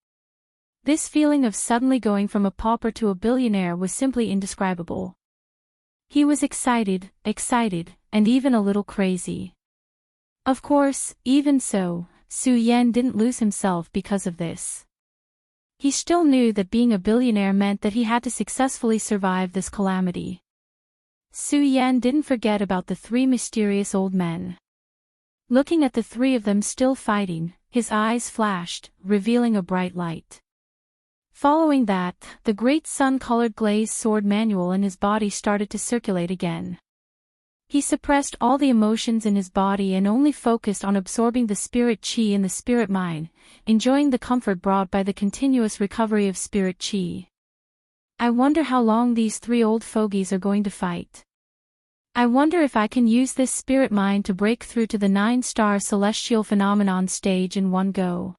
This feeling of suddenly going from a pauper to a billionaire was simply indescribable. He was excited, and even a little crazy. Of course, even so, Su Yan didn't lose himself because of this. He still knew that being a billionaire meant that he had to successfully survive this calamity. Su Yan didn't forget about the three mysterious old men. Looking at the three of them still fighting, his eyes flashed, revealing a bright light. Following that, the great sun-colored glazed sword manual in his body started to circulate again. He suppressed all the emotions in his body and only focused on absorbing the spirit qi in the spirit mine, enjoying the comfort brought by the continuous recovery of spirit qi. I wonder how long these three old fogies are going to fight. I wonder if I can use this spirit mine to break through to the 9-star celestial phenomenon stage in one go.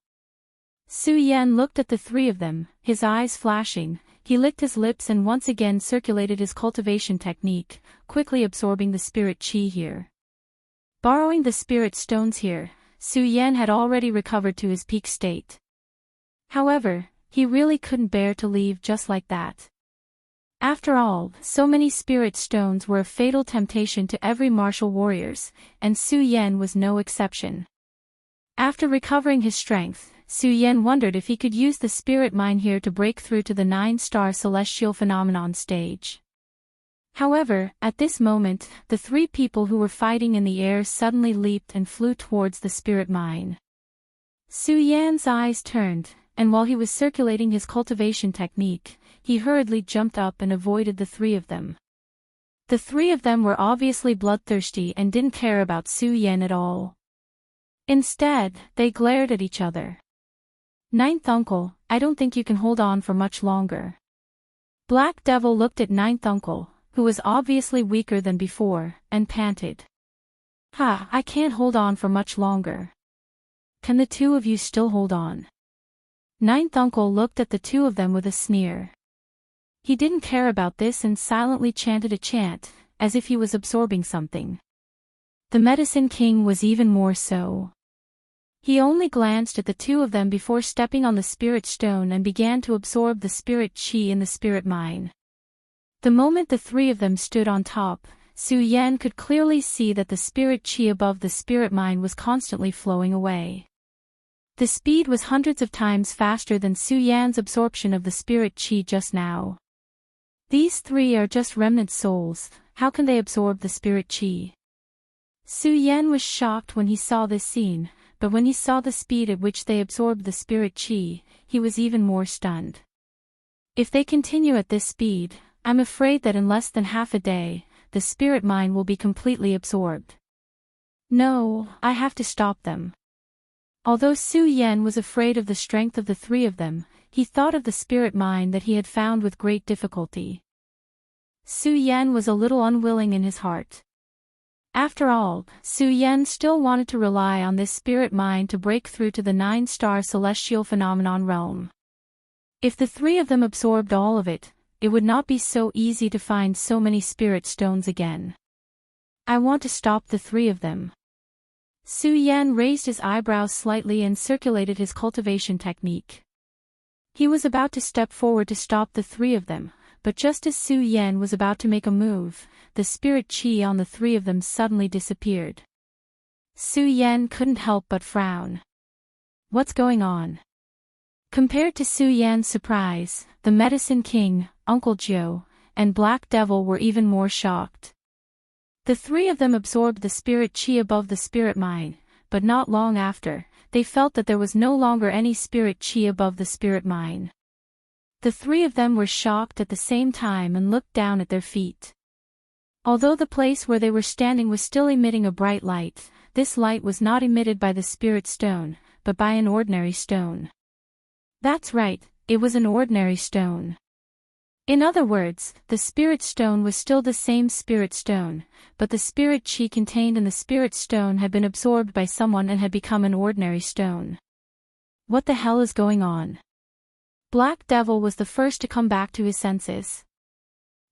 Su Yan looked at the three of them, his eyes flashing. He licked his lips and once again circulated his cultivation technique, quickly absorbing the spirit qi here. Borrowing the spirit stones here, Su Yan had already recovered to his peak state. However, he really couldn't bear to leave just like that. After all, so many spirit stones were a fatal temptation to every martial warriors, and Su Yan was no exception. After recovering his strength, Su Yan wondered if he could use the spirit mine here to break through to the 9-star celestial phenomenon stage. However, at this moment, the three people who were fighting in the air suddenly leaped and flew towards the spirit mine. Su Yan's eyes turned, and while he was circulating his cultivation technique, he hurriedly jumped up and avoided the three of them. The three of them were obviously bloodthirsty and didn't care about Su Yan at all. Instead, they glared at each other. Ninth Uncle, I don't think you can hold on for much longer. Black Devil looked at Ninth Uncle, who was obviously weaker than before, and panted. Ha, I can't hold on for much longer. Can the two of you still hold on? Ninth Uncle looked at the two of them with a sneer. He didn't care about this and silently chanted a chant, as if he was absorbing something. The Medicine King was even more so. He only glanced at the two of them before stepping on the spirit stone and began to absorb the spirit qi in the spirit mine. The moment the three of them stood on top, Su Yan could clearly see that the spirit qi above the spirit mine was constantly flowing away. The speed was hundreds of times faster than Su Yan's absorption of the spirit qi just now. These three are just remnant souls, how can they absorb the spirit qi? Su Yan was shocked when he saw this scene, but when he saw the speed at which they absorbed the spirit qi, he was even more stunned. If they continue at this speed, I'm afraid that in less than half a day, the spirit mine will be completely absorbed. No, I have to stop them. Although Su Yan was afraid of the strength of the three of them, he thought of the spirit mine that he had found with great difficulty. Su Yan was a little unwilling in his heart. After all, Su Yan still wanted to rely on this spirit mine to break through to the 9-star celestial phenomenon realm. If the three of them absorbed all of it, it would not be so easy to find so many spirit stones again. I want to stop the three of them. Su Yan raised his eyebrows slightly and circulated his cultivation technique. He was about to step forward to stop the three of them, but just as Su Yan was about to make a move, the spirit qi on the three of them suddenly disappeared. Su Yan couldn't help but frown. What's going on? Compared to Su Yan's surprise, the Medicine King, Uncle Joe, and Black Devil were even more shocked. The three of them absorbed the spirit chi above the spirit mind, but not long after, they felt that there was no longer any spirit chi above the spirit mind. The three of them were shocked at the same time and looked down at their feet. Although the place where they were standing was still emitting a bright light, this light was not emitted by the spirit stone, but by an ordinary stone. That's right, it was an ordinary stone. In other words, the spirit stone was still the same spirit stone, but the spirit chi contained in the spirit stone had been absorbed by someone and had become an ordinary stone. What the hell is going on? Black Devil was the first to come back to his senses.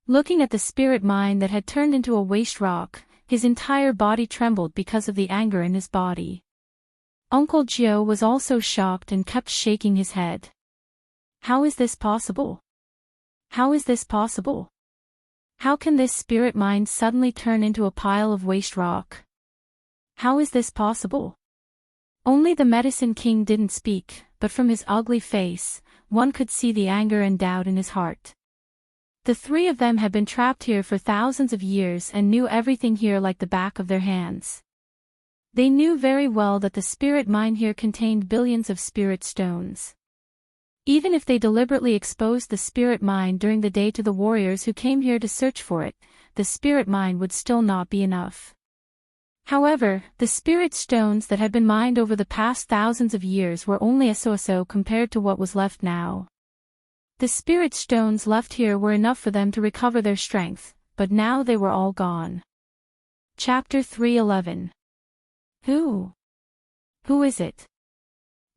Looking at the spirit mind that had turned into a waste rock, his entire body trembled because of the anger in his body. Uncle Joe was also shocked and kept shaking his head. How is this possible? How is this possible? How can this spirit mind suddenly turn into a pile of waste rock? How is this possible? Only the Medicine King didn't speak, but from his ugly face, one could see the anger and doubt in his heart. The three of them had been trapped here for thousands of years and knew everything here like the back of their hands. They knew very well that the spirit mine here contained billions of spirit stones. Even if they deliberately exposed the spirit mine during the day to the warriors who came here to search for it, the spirit mine would still not be enough. However, the spirit stones that had been mined over the past thousands of years were only a so-so compared to what was left now. The spirit stones left here were enough for them to recover their strength, but now they were all gone. Chapter 3:11. Who? Who is it?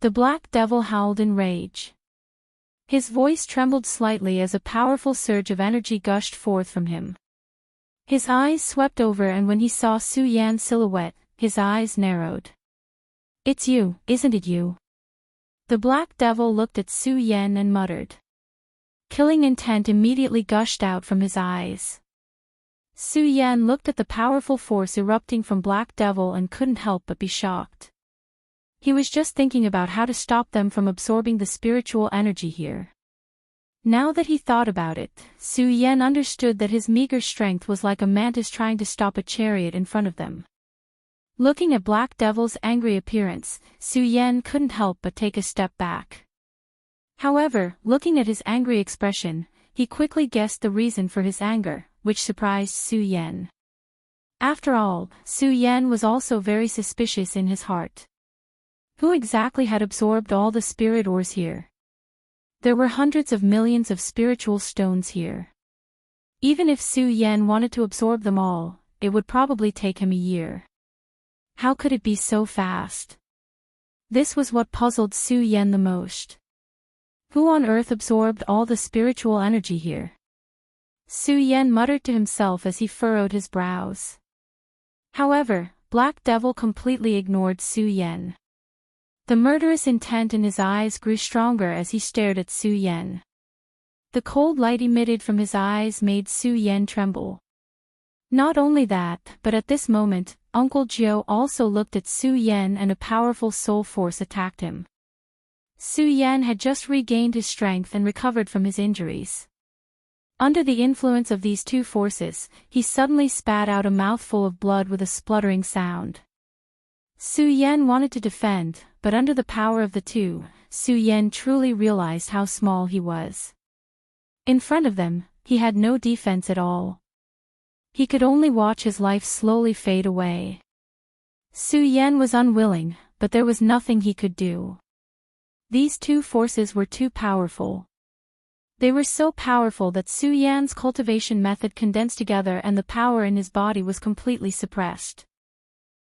The Black Devil howled in rage. His voice trembled slightly as a powerful surge of energy gushed forth from him. His eyes swept over, and when he saw Su Yan's silhouette, his eyes narrowed. It's you, isn't it you? The Black Devil looked at Su Yan and muttered. Killing intent immediately gushed out from his eyes. Su Yan looked at the powerful force erupting from Black Devil and couldn't help but be shocked. He was just thinking about how to stop them from absorbing the spiritual energy here. Now that he thought about it, Su Yan understood that his meager strength was like a mantis trying to stop a chariot in front of them. Looking at Black Devil's angry appearance, Su Yan couldn't help but take a step back. However, looking at his angry expression, he quickly guessed the reason for his anger, which surprised Su Yan. After all, Su Yan was also very suspicious in his heart. Who exactly had absorbed all the spirit ores here? There were hundreds of millions of spiritual stones here. Even if Su Yan wanted to absorb them all, it would probably take him a year. How could it be so fast? This was what puzzled Su Yan the most. Who on earth absorbed all the spiritual energy here? Su Yan muttered to himself as he furrowed his brows. However, Black Devil completely ignored Su Yan. The murderous intent in his eyes grew stronger as he stared at Su Yan. The cold light emitted from his eyes made Su Yan tremble. Not only that, but at this moment, Uncle Joe also looked at Su Yan and a powerful soul force attacked him. Su Yan had just regained his strength and recovered from his injuries. Under the influence of these two forces, he suddenly spat out a mouthful of blood with a spluttering sound. Su Yan wanted to defend, but under the power of the two, Su Yan truly realized how small he was. In front of them, he had no defense at all. He could only watch his life slowly fade away. Su Yan was unwilling, but there was nothing he could do. These two forces were too powerful. They were so powerful that Su Yan's cultivation method condensed together and the power in his body was completely suppressed.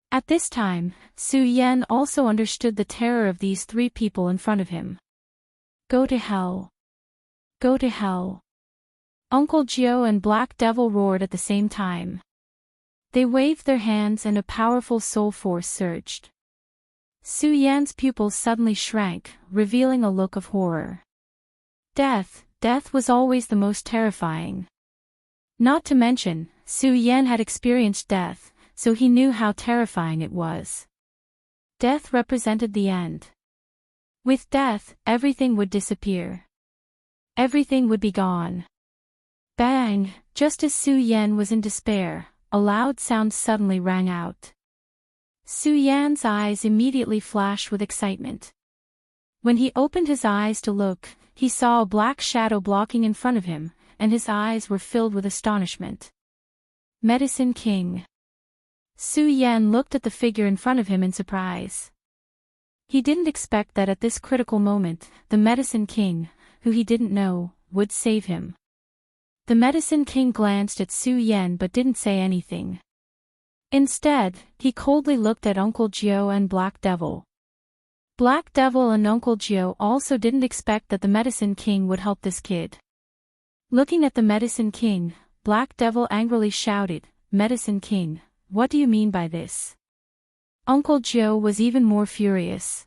At this time, Su Yan also understood the terror of these three people in front of him. Go to hell. Go to hell. Uncle Joe and Black Devil roared at the same time. They waved their hands and a powerful soul force surged. Su Yan's pupils suddenly shrank, revealing a look of horror. Death was always the most terrifying. Not to mention, Su Yan had experienced death, so he knew how terrifying it was. Death represented the end. With death, everything would disappear. Everything would be gone. Bang! Just as Su Yan was in despair, a loud sound suddenly rang out. Su Yan's eyes immediately flashed with excitement. When he opened his eyes to look, he saw a black shadow blocking in front of him, and his eyes were filled with astonishment. Medicine King. Su Yan looked at the figure in front of him in surprise. He didn't expect that at this critical moment, the Medicine King, who he didn't know, would save him. The Medicine King glanced at Su Yan but didn't say anything. Instead, he coldly looked at Uncle Jiao and Black Devil. Black Devil and Uncle Jiao also didn't expect that the Medicine King would help this kid. Looking at the Medicine King, Black Devil angrily shouted, "Medicine King, what do you mean by this?" Uncle Jiao was even more furious.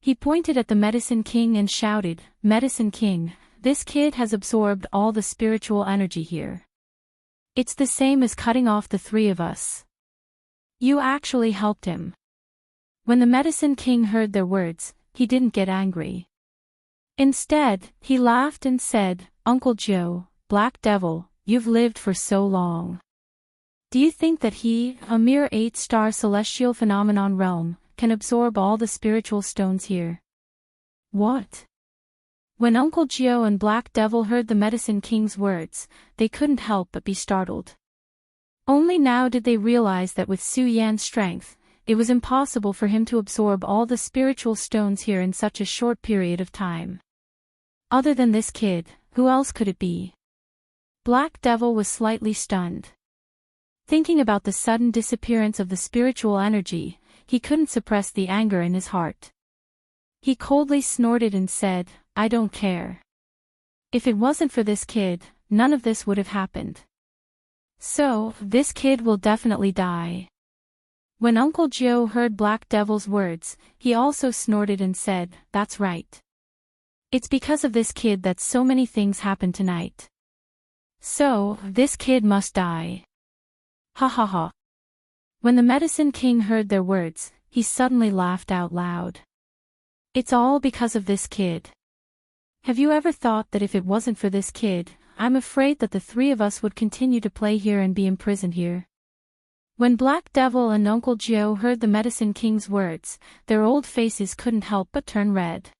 He pointed at the Medicine King and shouted, "Medicine King, this kid has absorbed all the spiritual energy here. It's the same as cutting off the three of us. You actually helped him." When the Medicine King heard their words, he didn't get angry. Instead, he laughed and said, "Uncle Jiao, Black Devil, you've lived for so long. Do you think that he, a mere 8-star celestial phenomenon realm, can absorb all the spiritual stones here?" What? When Uncle Jiao and Black Devil heard the Medicine King's words, they couldn't help but be startled. Only now did they realize that with Su Yan's strength, it was impossible for him to absorb all the spiritual stones here in such a short period of time. Other than this kid, who else could it be? Black Devil was slightly stunned. Thinking about the sudden disappearance of the spiritual energy, he couldn't suppress the anger in his heart. He coldly snorted and said, "I don't care. If it wasn't for this kid, none of this would have happened. So, this kid will definitely die." When Uncle Jiao heard Black Devil's words, he also snorted and said, "That's right. It's because of this kid that so many things happened tonight. So, this kid must die. Ha ha ha." When the Medicine King heard their words, he suddenly laughed out loud. "It's all because of this kid. Have you ever thought that if it wasn't for this kid, I'm afraid that the three of us would continue to play here and be imprisoned here?" When Black Devil and Uncle Jiao heard the Medicine King's words, their old faces couldn't help but turn red.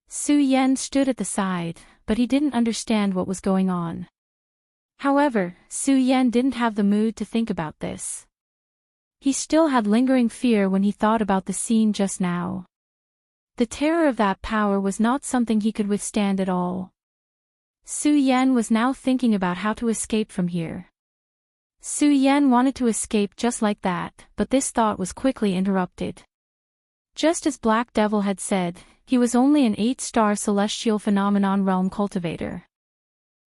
Su Yan stood at the side, but he didn't understand what was going on. However, Su Yan didn't have the mood to think about this. He still had lingering fear when he thought about the scene just now. The terror of that power was not something he could withstand at all. Su Yan was now thinking about how to escape from here. Su Yan wanted to escape just like that, but this thought was quickly interrupted. Just as Black Devil had said, he was only an 8-star celestial phenomenon realm cultivator.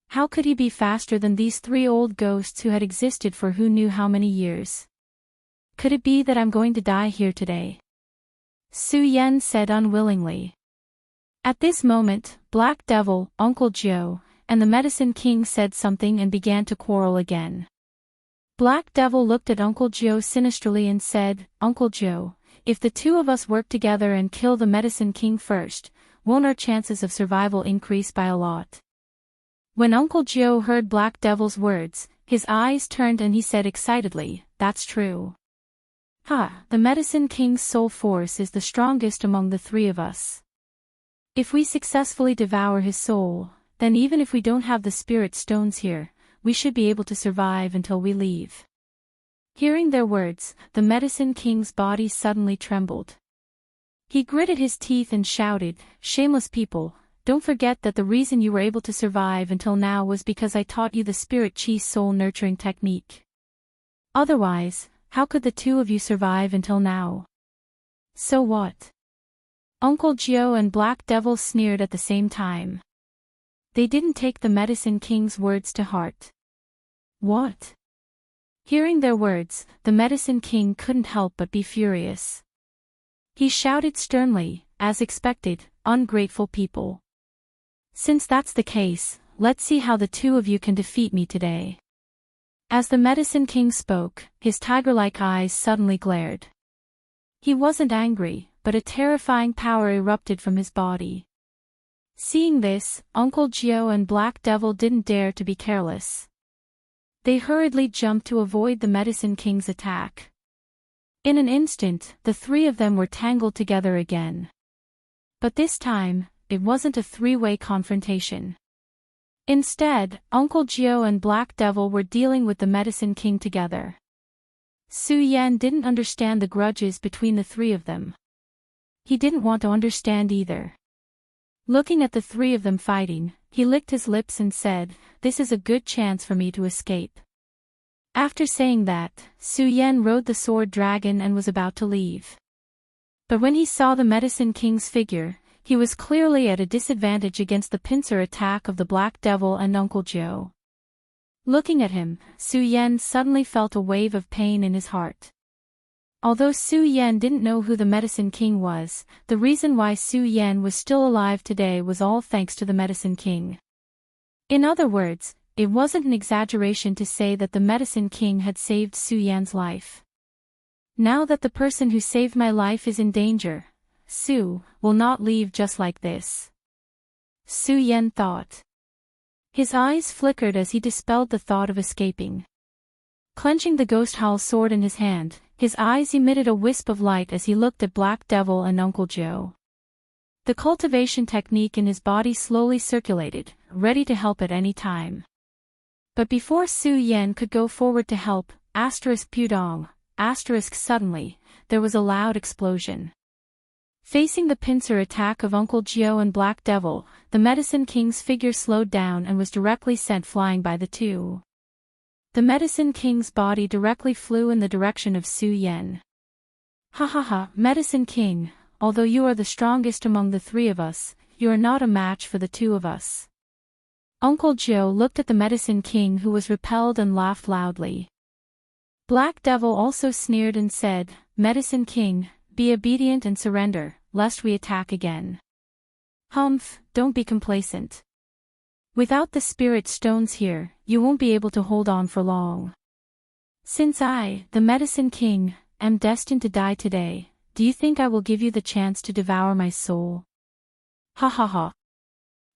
How could he be faster than these 3 old ghosts who had existed for who knew how many years? Could it be that I'm going to die here today? Su Yan said unwillingly. At this moment, Black Devil, Uncle Jiao, and the Medicine King said something and began to quarrel again. Black Devil looked at Uncle Jiao sinisterly and said, "Uncle Jiao, if the two of us work together and kill the Medicine King first, won't our chances of survival increase by a lot?" When Uncle Jiao heard Black Devil's words, his eyes turned and he said excitedly, "That's true. Ha, the Medicine King's soul force is the strongest among the 3 of us. If we successfully devour his soul, then even if we don't have the spirit stones here, we should be able to survive until we leave." Hearing their words, the Medicine King's body suddenly trembled. He gritted his teeth and shouted, "Shameless people, don't forget that the reason you were able to survive until now was because I taught you the Spirit Chi soul nurturing technique. Otherwise, how could the 2 of you survive until now?" "So what?" Uncle Jiao and Black Devil sneered at the same time. They didn't take the Medicine King's words to heart. What? Hearing their words, the Medicine King couldn't help but be furious. He shouted sternly, as expected, "Ungrateful people. Since that's the case, let's see how the 2 of you can defeat me today." As the Medicine King spoke, his tiger-like eyes suddenly glared. He wasn't angry, but a terrifying power erupted from his body. Seeing this, Uncle Gio and Black Devil didn't dare to be careless. They hurriedly jumped to avoid the Medicine King's attack. In an instant, the three of them were tangled together again. But this time, it wasn't a three-way confrontation. Instead, Uncle Gio and Black Devil were dealing with the Medicine King together. Su Yan didn't understand the grudges between the three of them. He didn't want to understand either. Looking at the three of them fighting, he licked his lips and said, "This is a good chance for me to escape." After saying that, Su Yan rode the sword dragon and was about to leave. But when he saw the Medicine King's figure, he was clearly at a disadvantage against the pincer attack of the Black Devil and Uncle Gio. Looking at him, Su Yan suddenly felt a wave of pain in his heart. Although Su Yan didn't know who the Medicine King was, the reason why Su Yan was still alive today was all thanks to the Medicine King. In other words, it wasn't an exaggeration to say that the Medicine King had saved Su Yan's life. Now that the person who saved my life is in danger, Su will not leave just like this. Su Yan thought. His eyes flickered as he dispelled the thought of escaping. Clenching the Ghost Howl sword in his hand, his eyes emitted a wisp of light as he looked at Black Devil and Uncle Gio. The cultivation technique in his body slowly circulated, ready to help at any time. But before Su Yan could go forward to help, Pudong, suddenly, there was a loud explosion. Facing the pincer attack of Uncle Gio and Black Devil, the Medicine King's figure slowed down and was directly sent flying by the two. The Medicine King's body directly flew in the direction of Su Yan. "Ha ha ha, Medicine King, although you are the strongest among the three of us, you are not a match for the two of us." Uncle Gio looked at the Medicine King, who was repelled, and laughed loudly. Black Devil also sneered and said, "Medicine King, be obedient and surrender, lest we attack again." "Humph, don't be complacent. Without the spirit stones here, you won't be able to hold on for long. Since I, the Medicine King, am destined to die today, do you think I will give you the chance to devour my soul?" Ha ha ha.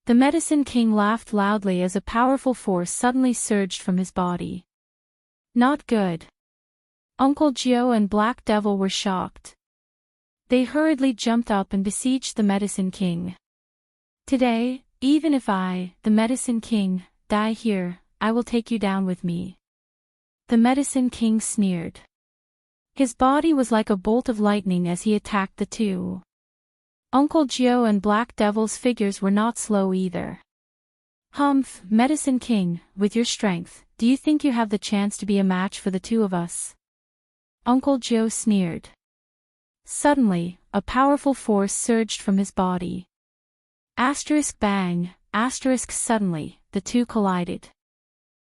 The Medicine King laughed loudly as a powerful force suddenly surged from his body. Not good. Uncle Gio and Black Devil were shocked. They hurriedly jumped up and besieged the Medicine King. "Today, even if I, the Medicine King, die here, I will take you down with me." The Medicine King sneered. His body was like a bolt of lightning as he attacked the two. Uncle Gio and Black Devil's figures were not slow either. "Humph, Medicine King, with your strength, do you think you have the chance to be a match for the two of us?" Uncle Gio sneered. Suddenly, a powerful force surged from his body. Bang, suddenly, the two collided.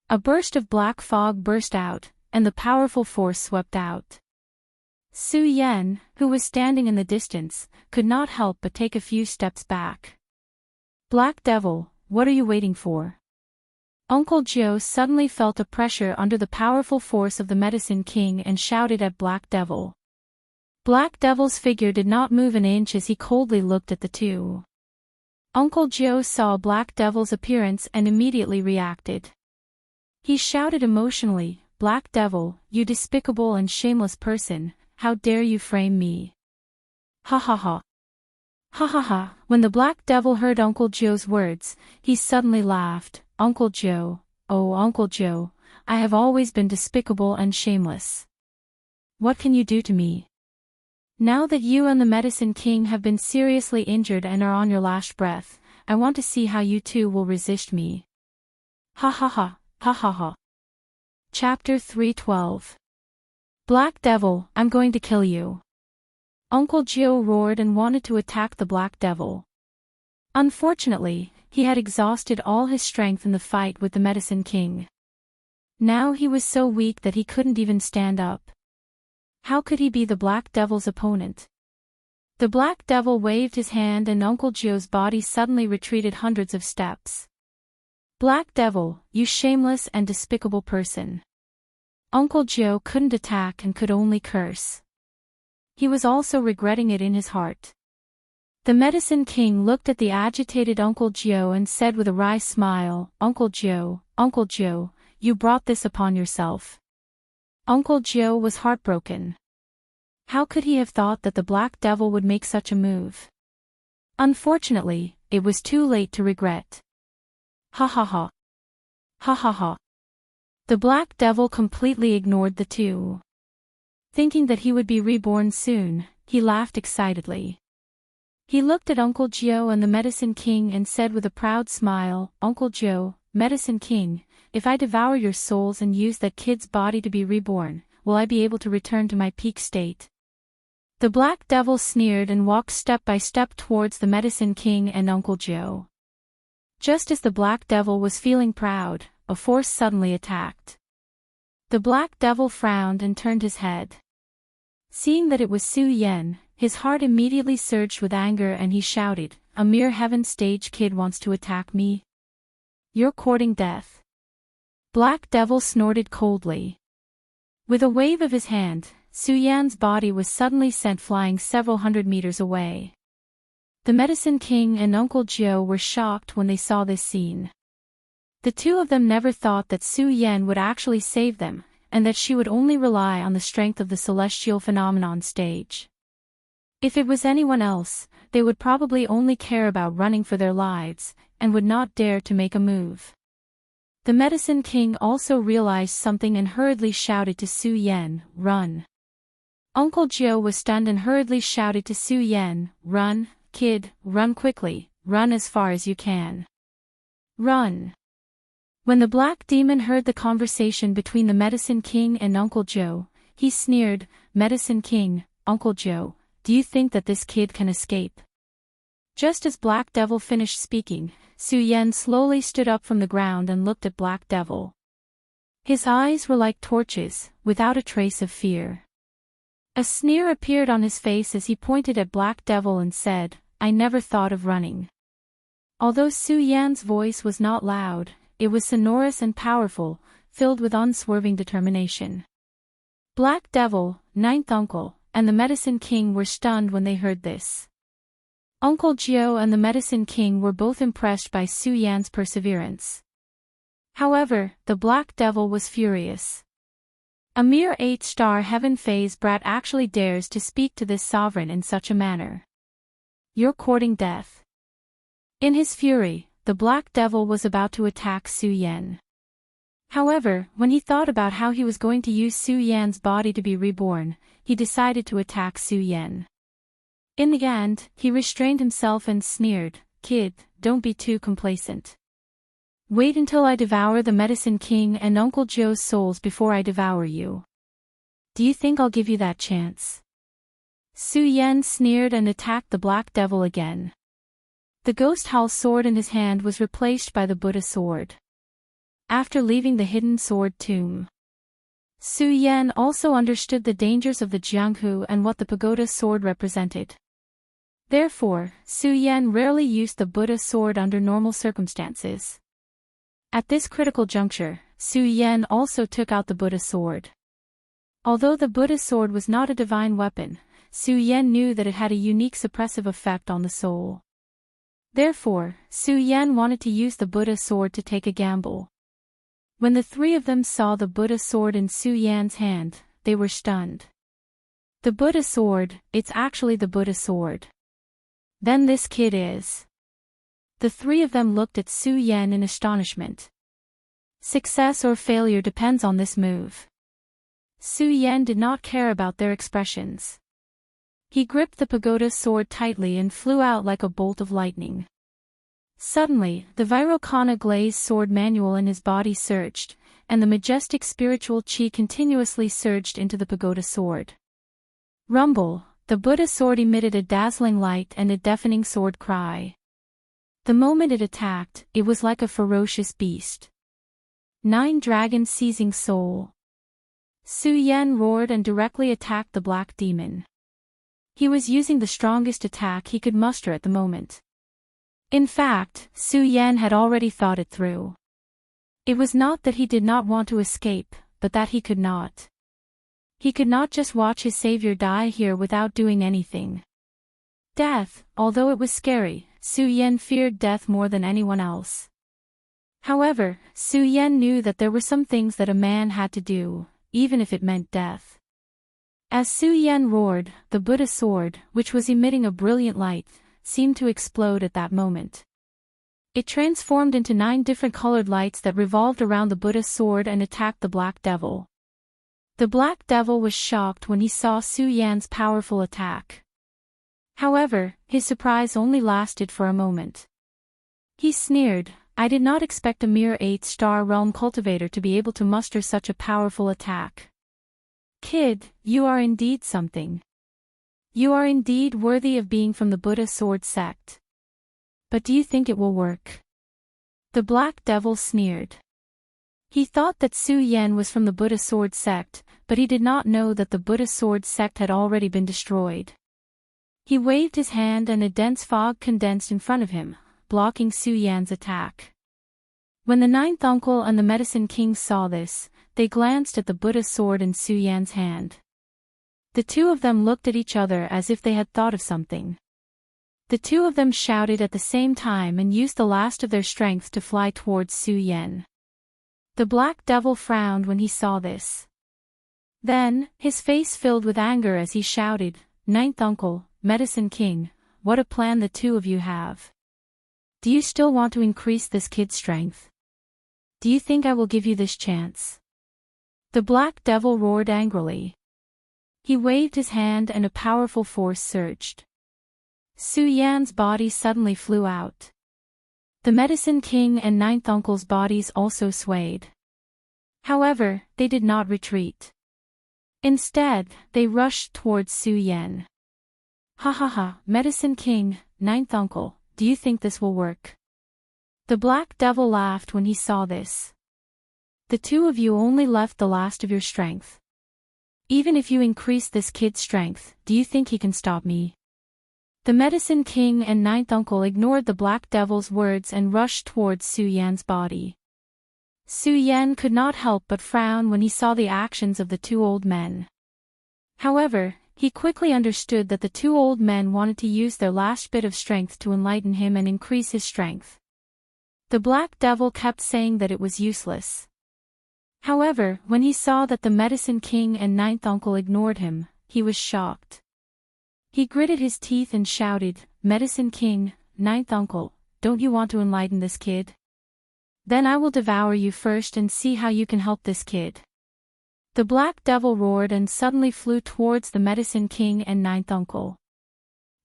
A burst of black fog burst out, and the powerful force swept out. Su Yan, who was standing in the distance, could not help but take a few steps back. "Black Devil, what are you waiting for?" Uncle Gio suddenly felt a pressure under the powerful force of the Medicine King and shouted at Black Devil. Black Devil's figure did not move an inch as he coldly looked at the two. Uncle Gio saw Black Devil's appearance and immediately reacted. He shouted emotionally, "Black Devil, you despicable and shameless person, how dare you frame me?" Ha ha ha. Ha ha ha. When the Black Devil heard Uncle Gio's words, he suddenly laughed. "Uncle Gio, oh Uncle Gio, I have always been despicable and shameless. What can you do to me? Now that you and the Medicine King have been seriously injured and are on your last breath, I want to see how you two will resist me." Ha ha ha, ha ha ha. Chapter 312. Black Devil, I'm going to kill you. Uncle Gio roared and wanted to attack the Black Devil. Unfortunately, he had exhausted all his strength in the fight with the Medicine King. Now he was so weak that he couldn't even stand up. How could he be the Black Devil's opponent? The Black Devil waved his hand and Uncle Gio's body suddenly retreated hundreds of steps. "Black Devil, you shameless and despicable person." Uncle Gio couldn't attack and could only curse. He was also regretting it in his heart. The Medicine King looked at the agitated Uncle Joe and said with a wry smile, Uncle Joe, you brought this upon yourself." Uncle Joe was heartbroken. How could he have thought that the Black Devil would make such a move? Unfortunately, it was too late to regret. Ha ha ha. Ha ha ha. The Black Devil completely ignored the two. Thinking that he would be reborn soon, he laughed excitedly. He looked at Uncle Joe and the Medicine King and said with a proud smile, "Uncle Joe, Medicine King, if I devour your souls and use that kid's body to be reborn, will I be able to return to my peak state?" The Black Devil sneered and walked step by step towards the Medicine King and Uncle Joe. Just as the Black Devil was feeling proud, a force suddenly attacked. The Black Devil frowned and turned his head. Seeing that it was Su Yan, his heart immediately surged with anger and he shouted, "A mere heaven stage kid wants to attack me? You're courting death." Black Devil snorted coldly. With a wave of his hand, Su Yan's body was suddenly sent flying several hundred meters away. The Medicine King and Uncle Joe were shocked when they saw this scene. The two of them never thought that Su Yan would actually save them, and that she would only rely on the strength of the celestial phenomenon stage. If it was anyone else, they would probably only care about running for their lives, and would not dare to make a move. The Medicine King also realized something and hurriedly shouted to Su Yan, "Run." Uncle Joe was stunned and hurriedly shouted to Su Yan, "Run, kid, run quickly, run as far as you can. Run." When the Black Demon heard the conversation between the Medicine King and Uncle Joe, he sneered, "Medicine King, Uncle Joe, do you think that this kid can escape?" Just as Black Devil finished speaking, Su Yan slowly stood up from the ground and looked at Black Devil. His eyes were like torches, without a trace of fear. A sneer appeared on his face as he pointed at Black Devil and said, "I never thought of running." Although Su Yan's voice was not loud, it was sonorous and powerful, filled with unswerving determination. Black Devil, Ninth Uncle, and the Medicine King were stunned when they heard this. Uncle Joe and the Medicine King were both impressed by Su Yan's perseverance. However, the Black Devil was furious. A mere 8-star heaven phase brat actually dares to speak to this sovereign in such a manner. "You're courting death." In his fury, the Black Devil was about to attack Su Yan. However, when he thought about how he was going to use Su Yan's body to be reborn, he decided to attack Su Yan. In the end, he restrained himself and sneered, "Kid, don't be too complacent. Wait until I devour the Medicine King and Uncle Joe's souls before I devour you. Do you think I'll give you that chance?" Su Yan sneered and attacked the Black Devil again. The Ghost Hall sword in his hand was replaced by the Buddha sword. After leaving the hidden sword tomb, Su Yan also understood the dangers of the Jianghu and what the pagoda sword represented. Therefore, Su Yan rarely used the Buddha sword under normal circumstances. At this critical juncture, Su Yan also took out the Buddha sword. Although the Buddha sword was not a divine weapon, Su Yan knew that it had a unique suppressive effect on the soul. Therefore, Su Yan wanted to use the Buddha sword to take a gamble. When the three of them saw the Buddha sword in Su Yan's hand, they were stunned. "The Buddha sword, it's actually the Buddha sword. Then this kid is..." The three of them looked at Su Yan in astonishment. Success or failure depends on this move. Su Yan did not care about their expressions. He gripped the pagoda sword tightly and flew out like a bolt of lightning. Suddenly, the Vairocana Glaze sword manual in his body surged, and the majestic spiritual chi continuously surged into the pagoda sword. Rumble, the Buddha sword emitted a dazzling light and a deafening sword cry. The moment it attacked, it was like a ferocious beast. 9 Dragons seizing soul. Su Yan roared and directly attacked the Black Demon. He was using the strongest attack he could muster at the moment. In fact, Su Yan had already thought it through. It was not that he did not want to escape, but that he could not. He could not just watch his savior die here without doing anything. Death, although it was scary, Su Yan feared death more than anyone else. However, Su Yan knew that there were some things that a man had to do, even if it meant death. As Su Yan roared, the Buddha sword, which was emitting a brilliant light, seemed to explode at that moment. It transformed into 9 different colored lights that revolved around the Buddha's sword and attacked the Black Devil. The Black Devil was shocked when he saw Su Yan's powerful attack. However, his surprise only lasted for a moment. He sneered, "I did not expect a mere 8-star realm cultivator to be able to muster such a powerful attack. Kid, you are indeed something. You are indeed worthy of being from the Buddha sword sect. But do you think it will work?" The Black Devil sneered. He thought that Su Yan was from the Buddha sword sect, but he did not know that the Buddha sword sect had already been destroyed. He waved his hand and a dense fog condensed in front of him, blocking Su Yan's attack. When the 9th uncle and the Medicine King saw this, they glanced at the Buddha sword in Su Yan's hand. The two of them looked at each other as if they had thought of something. The two of them shouted at the same time and used the last of their strength to fly towards Su Yan. The Black Devil frowned when he saw this. Then, his face filled with anger as he shouted, "9th uncle, Medicine King, what a plan the two of you have. Do you still want to increase this kid's strength? Do you think I will give you this chance?" The Black Devil roared angrily. He waved his hand and a powerful force surged. Su Yan's body suddenly flew out. The Medicine King and 9th uncle's bodies also swayed. However, they did not retreat. Instead, they rushed towards Su Yan. "Ha ha ha, Medicine King, 9th uncle, do you think this will work?" The Black Devil laughed when he saw this. "The two of you only left the last of your strength. Even if you increase this kid's strength, do you think he can stop me?" The Medicine King and 9th uncle ignored the Black Devil's words and rushed towards Su Yan's body. Su Yan could not help but frown when he saw the actions of the two old men. However, he quickly understood that the two old men wanted to use their last bit of strength to enlighten him and increase his strength. The Black Devil kept saying that it was useless. However, when he saw that the Medicine King and 9th uncle ignored him, he was shocked. He gritted his teeth and shouted, "Medicine King, 9th uncle, don't you want to enlighten this kid? Then I will devour you first and see how you can help this kid." The Black Devil roared and suddenly flew towards the Medicine King and 9th uncle.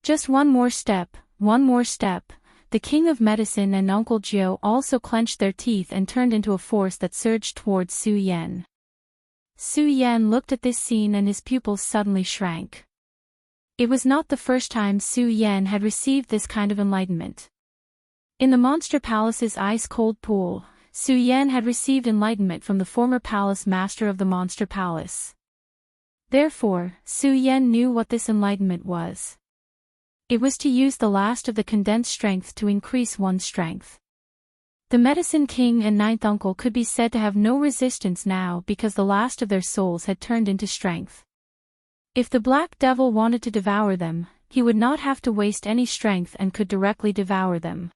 Just one more step, one more step. The King of Medicine and Uncle Jiao also clenched their teeth and turned into a force that surged towards Su Yan. Su Yan looked at this scene and his pupils suddenly shrank. It was not the first time Su Yan had received this kind of enlightenment. In the Monster Palace's ice-cold pool, Su Yan had received enlightenment from the former palace master of the Monster Palace. Therefore, Su Yan knew what this enlightenment was. It was to use the last of the condensed strength to increase one's strength. The Medicine King and 9th uncle could be said to have no resistance now because the last of their souls had turned into strength. If the Black Devil wanted to devour them, he would not have to waste any strength and could directly devour them.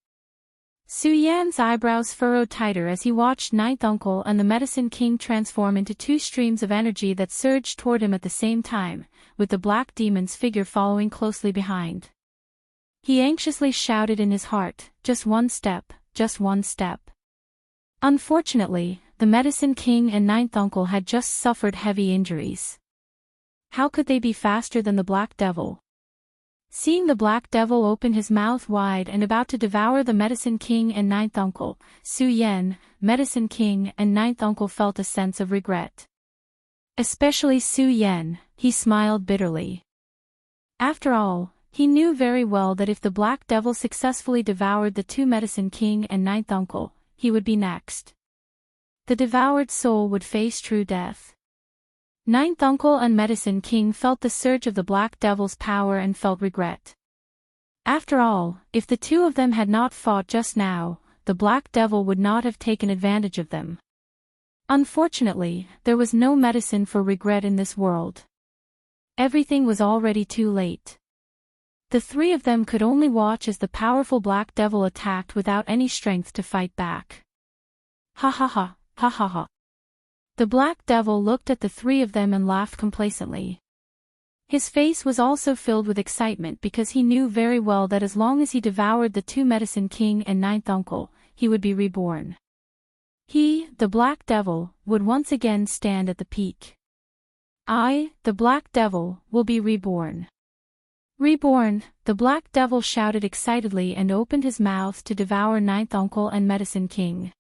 Su Yan's eyebrows furrowed tighter as he watched 9th uncle and the Medicine King transform into 2 streams of energy that surged toward him at the same time, with the Black Demon's figure following closely behind. He anxiously shouted in his heart, "Just one step, just one step." Unfortunately, the Medicine King and 9th uncle had just suffered heavy injuries. How could they be faster than the Black Devil? Seeing the Black Devil open his mouth wide and about to devour the Medicine King and 9th uncle, Su Yan, Medicine King and 9th uncle felt a sense of regret. Especially Su Yan, he smiled bitterly. After all, he knew very well that if the Black Devil successfully devoured the 2 Medicine King and 9th uncle, he would be next. The devoured soul would face true death. 9th uncle and Medicine King felt the surge of the Black Devil's power and felt regret. After all, if the two of them had not fought just now, the Black Devil would not have taken advantage of them. Unfortunately, there was no medicine for regret in this world. Everything was already too late. The three of them could only watch as the powerful black devil attacked without any strength to fight back. Ha ha ha, ha ha ha. The black devil looked at the three of them and laughed complacently. His face was also filled with excitement because he knew very well that as long as he devoured the two Medicine King and ninth uncle, he would be reborn. He, the black devil, would once again stand at the peak. I, the black devil, will be reborn. Reborn, the black devil shouted excitedly and opened his mouth to devour ninth uncle and Medicine King.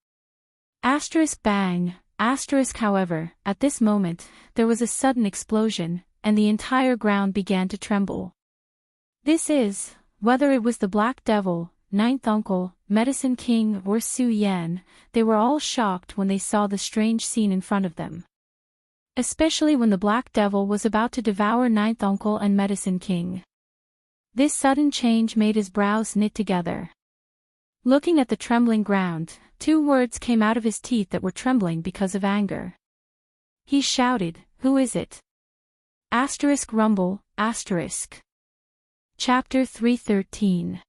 Asterisk bang, asterisk. However, at this moment, there was a sudden explosion, and the entire ground began to tremble. This is, whether it was the black devil, ninth uncle, Medicine King or Su Yan, they were all shocked when they saw the strange scene in front of them. Especially when the black devil was about to devour ninth uncle and Medicine King. This sudden change made his brows knit together. Looking at the trembling ground, two words came out of his teeth that were trembling because of anger. He shouted, "Who is it?" Asterisk rumble, asterisk. Chapter 313.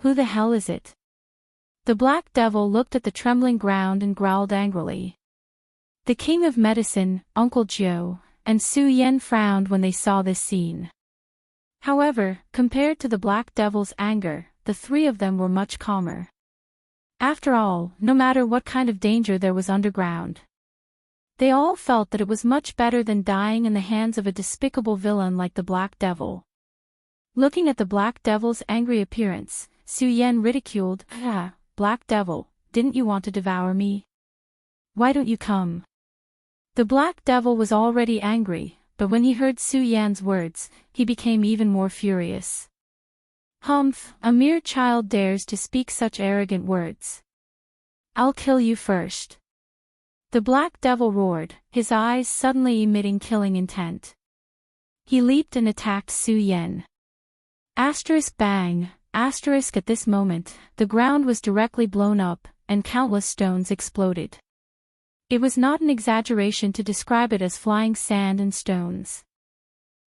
Who the hell is it? The black devil looked at the trembling ground and growled angrily. The king of medicine, Uncle Joe, and Su Yan frowned when they saw this scene. However, compared to the black devil's anger, the three of them were much calmer. After all, no matter what kind of danger there was underground, they all felt that it was much better than dying in the hands of a despicable villain like the black devil. Looking at the black devil's angry appearance, Su Yan ridiculed, "Ah, black devil, didn't you want to devour me? Why don't you come?" The black devil was already angry, but when he heard Su Yan's words, he became even more furious. Humph, a mere child dares to speak such arrogant words. I'll kill you first. The black devil roared, his eyes suddenly emitting killing intent. He leaped and attacked Su Yan. Asterisk bang, asterisk. At this moment, the ground was directly blown up, and countless stones exploded. It was not an exaggeration to describe it as flying sand and stones.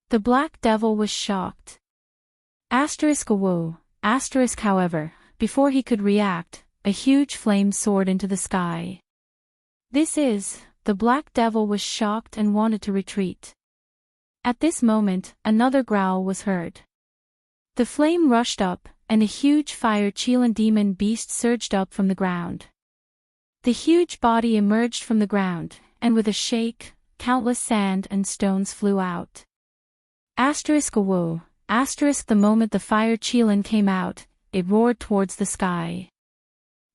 The black devil was shocked. Asterisk whoa, asterisk. However, before he could react, a huge flame soared into the sky. This is, the black devil was shocked and wanted to retreat. At this moment, another growl was heard. The flame rushed up, and a huge fire Chilan demon beast surged up from the ground. The huge body emerged from the ground, and with a shake, countless sand and stones flew out. Asterisk whoa, asterisk. The moment the fire Chilan came out, it roared towards the sky.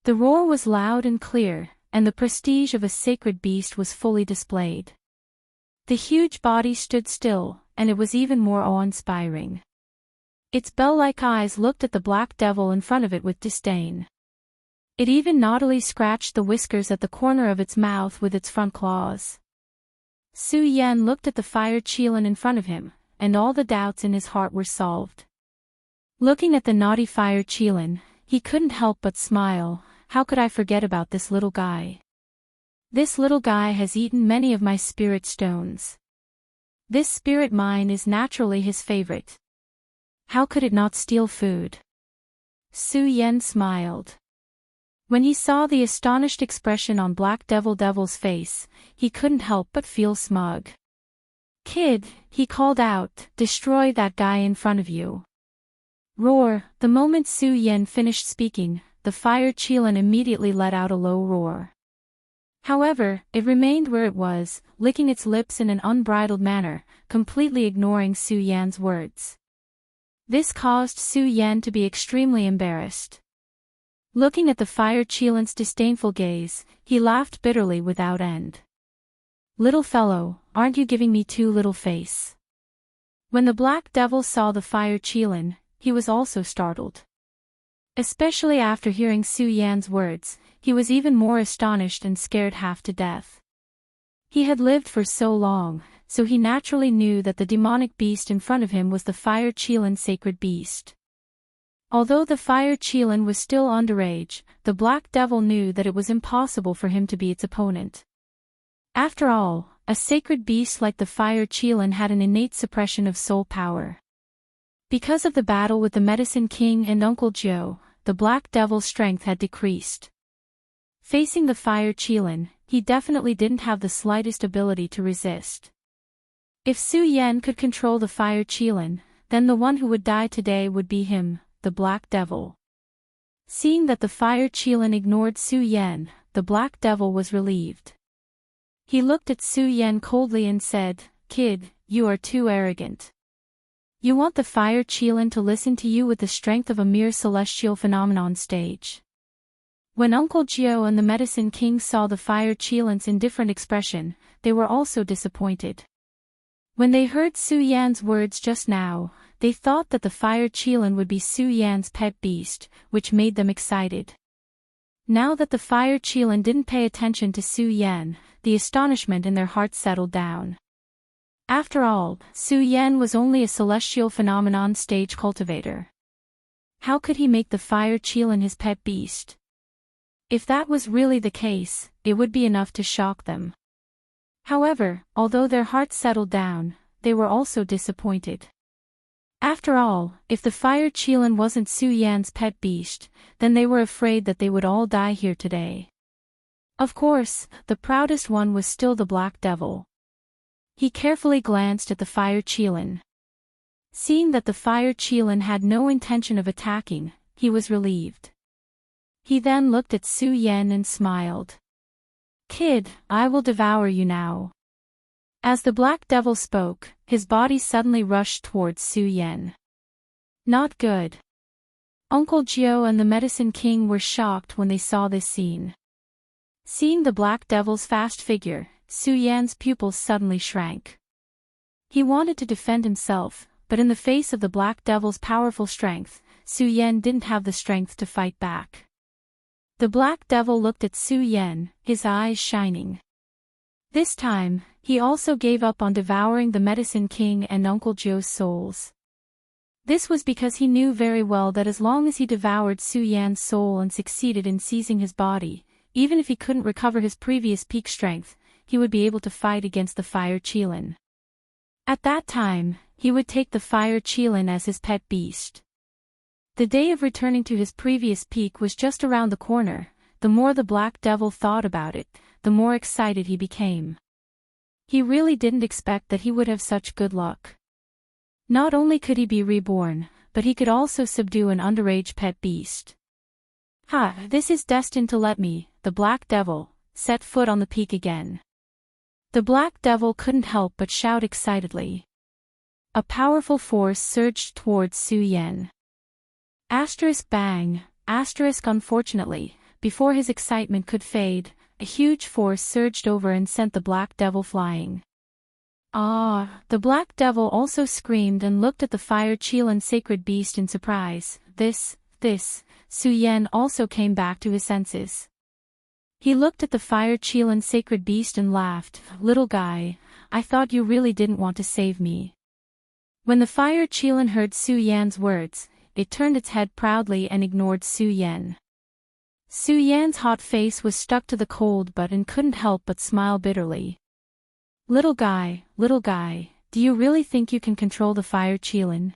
The roar was loud and clear, and the prestige of a sacred beast was fully displayed. The huge body stood still, and it was even more awe-inspiring. Its bell-like eyes looked at the black devil in front of it with disdain. It even naughtily scratched the whiskers at the corner of its mouth with its front claws. Su Yan looked at the fire Chilan in front of him, and all the doubts in his heart were solved. Looking at the naughty fire Chilan, he couldn't help but smile. How could I forget about this little guy? This little guy has eaten many of my spirit stones. This spirit mine is naturally his favorite. How could it not steal food? Su Yan smiled. When he saw the astonished expression on Black Devil's face, he couldn't help but feel smug. Kid, he called out, destroy that guy in front of you. Roar. The moment Su Yan finished speaking, the fire Chilan immediately let out a low roar. However, it remained where it was, licking its lips in an unbridled manner, completely ignoring Su Yan's words. This caused Su Yan to be extremely embarrassed. Looking at the fire Chilan's disdainful gaze, he laughed bitterly without end. Little fellow, aren't you giving me too little face? When the Black Devil saw the fire Chilan, he was also startled. Especially after hearing Su Yan's words, he was even more astonished and scared half to death. He had lived for so long, so he naturally knew that the demonic beast in front of him was the fire Chilan sacred beast. Although the fire Chilan was still underage, the Black Devil knew that it was impossible for him to be its opponent. After all, a sacred beast like the fire Qilin had an innate suppression of soul power. Because of the battle with the Medicine King and Uncle Joe, the Black Devil's strength had decreased. Facing the fire Qilin, he definitely didn't have the slightest ability to resist. If Su Yan could control the fire Qilin, then the one who would die today would be him, the Black Devil. Seeing that the fire Qilin ignored Su Yan, the Black Devil was relieved. He looked at Su Yan coldly and said, "Kid, you are too arrogant. You want the fire Qilin to listen to you with the strength of a mere celestial phenomenon stage." When Uncle Joe and the Medicine King saw the fire Qilin's indifferent expression, they were also disappointed. When they heard Su Yan's words just now, they thought that the fire Qilin would be Su Yan's pet beast, which made them excited. Now that the fire Qilin didn't pay attention to Su Yan, the astonishment in their hearts settled down. After all, Su Yan was only a celestial phenomenon stage cultivator. How could he make the fire Qilin his pet beast? If that was really the case, it would be enough to shock them. However, although their hearts settled down, they were also disappointed. After all, if the fire Qilin wasn't Su Yan's pet beast, then they were afraid that they would all die here today. Of course, the proudest one was still the Black Devil. He carefully glanced at the fire Qilin. Seeing that the fire Qilin had no intention of attacking, he was relieved. He then looked at Su Yan and smiled. "Kid, I will devour you now." As the Black Devil spoke, his body suddenly rushed towards Su Yan. Not good. Uncle Joe and the Medicine King were shocked when they saw this scene. Seeing the Black Devil's fast figure, Su Yan's pupils suddenly shrank. He wanted to defend himself, but in the face of the Black Devil's powerful strength, Su Yan didn't have the strength to fight back. The Black Devil looked at Su Yan, his eyes shining. This time, he also gave up on devouring the Medicine King and Uncle Joe's souls. This was because he knew very well that as long as he devoured Su Yan's soul and succeeded in seizing his body, even if he couldn't recover his previous peak strength, he would be able to fight against the fire Qilin. At that time, he would take the fire Qilin as his pet beast. The day of returning to his previous peak was just around the corner. The more the Black Devil thought about it, the more excited he became. He really didn't expect that he would have such good luck. Not only could he be reborn, but he could also subdue an underage pet beast. This is destined to let me, the Black Devil, set foot on the peak again. The Black Devil couldn't help but shout excitedly. A powerful force surged towards Su Yan. Bang, unfortunately, before his excitement could fade, a huge force surged over and sent the Black Devil flying. The Black Devil also screamed and looked at the fire Qilin sacred beast in surprise. Su Yan also came back to his senses. He looked at the fire Qilin sacred beast and laughed. "Little guy, I thought you really didn't want to save me." When the fire Qilin heard Su Yan's words, it turned its head proudly and ignored Su Yan. Su Yan's hot face was stuck to the cold butt and couldn't help but smile bitterly. Little guy, do you really think you can control the fire Qilin?"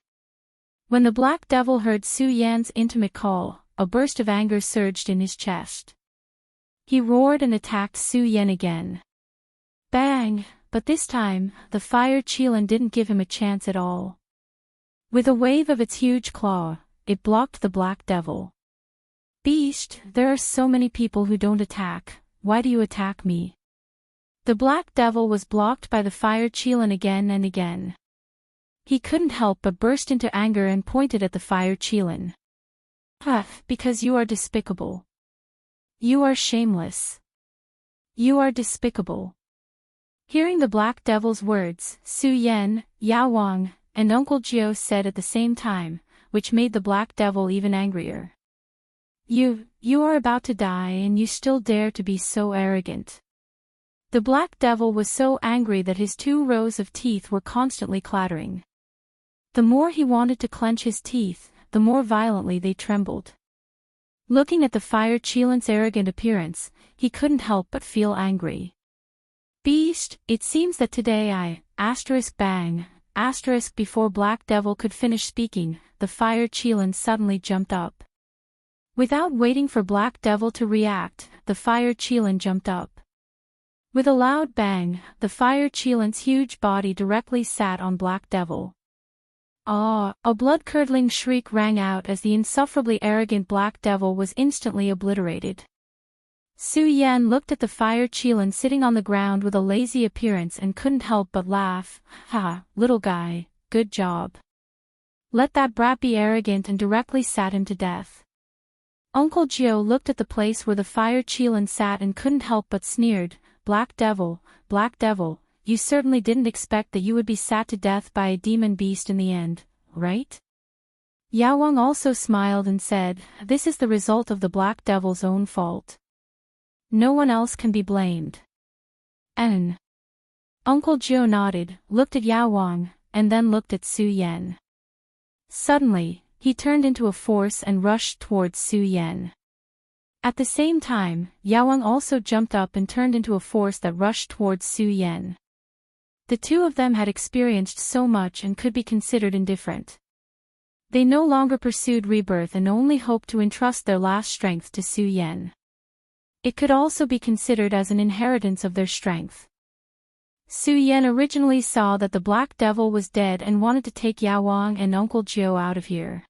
When the Black Devil heard Su Yan's intimate call, a burst of anger surged in his chest. He roared and attacked Su Yan again. Bang! But this time, the fire Qilin didn't give him a chance at all. With a wave of its huge claw, it blocked the Black Devil. "Beast, there are so many people who don't attack, why do you attack me?" The Black Devil was blocked by the fire Qilin again and again. He couldn't help but burst into anger and pointed at the fire Qilin. Because you are despicable. You are shameless. You are despicable." Hearing the Black Devil's words, Su Yan, Yao Wang, and Uncle Joe said at the same time, which made the Black Devil even angrier. You are about to die and you still dare to be so arrogant." The Black Devil was so angry that his 2 rows of teeth were constantly clattering. The more he wanted to clench his teeth, the more violently they trembled. Looking at the fire Qilin's arrogant appearance, he couldn't help but feel angry. Beast, it seems that today bang, before Black Devil could finish speaking, the fire Chelan suddenly jumped up. Without waiting for Black Devil to react, the fire Chelan jumped up. With a loud bang, the fire Chelan's huge body directly sat on Black Devil. Ah! A blood-curdling shriek rang out as the insufferably arrogant Black Devil was instantly obliterated. Su Yan looked at the fire Chelan sitting on the ground with a lazy appearance and couldn't help but laugh. Ha, little guy, good job. Let that brat be arrogant and directly sat him to death. Uncle Gio looked at the place where the fire Chelan sat and couldn't help but sneered. Black Devil, you certainly didn't expect that you would be sat to death by a demon beast in the end, right? Yao Wang also smiled and said, this is the result of the Black Devil's own fault. No one else can be blamed. Uncle Gio nodded, looked at Yao Wang, and then looked at Su Yan. Suddenly, he turned into a force and rushed towards Su Yan. At the same time, Yao Wang also jumped up and turned into a force that rushed towards Su Yan. The two of them had experienced so much and could be considered indifferent. They no longer pursued rebirth and only hoped to entrust their last strength to Su Yan. It could also be considered as an inheritance of their strength. Su Yan originally saw that the Black Devil was dead and wanted to take Yao Wang and Uncle Gio out of here.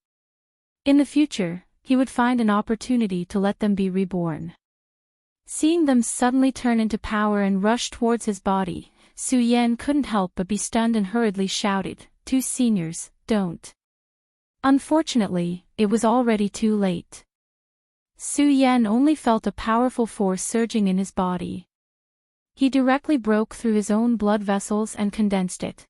In the future, he would find an opportunity to let them be reborn. Seeing them suddenly turn into power and rush towards his body, Su Yan couldn't help but be stunned and hurriedly shouted, "Two seniors, don't." Unfortunately, it was already too late. Su Yan only felt a powerful force surging in his body. He directly broke through his own blood vessels and condensed it.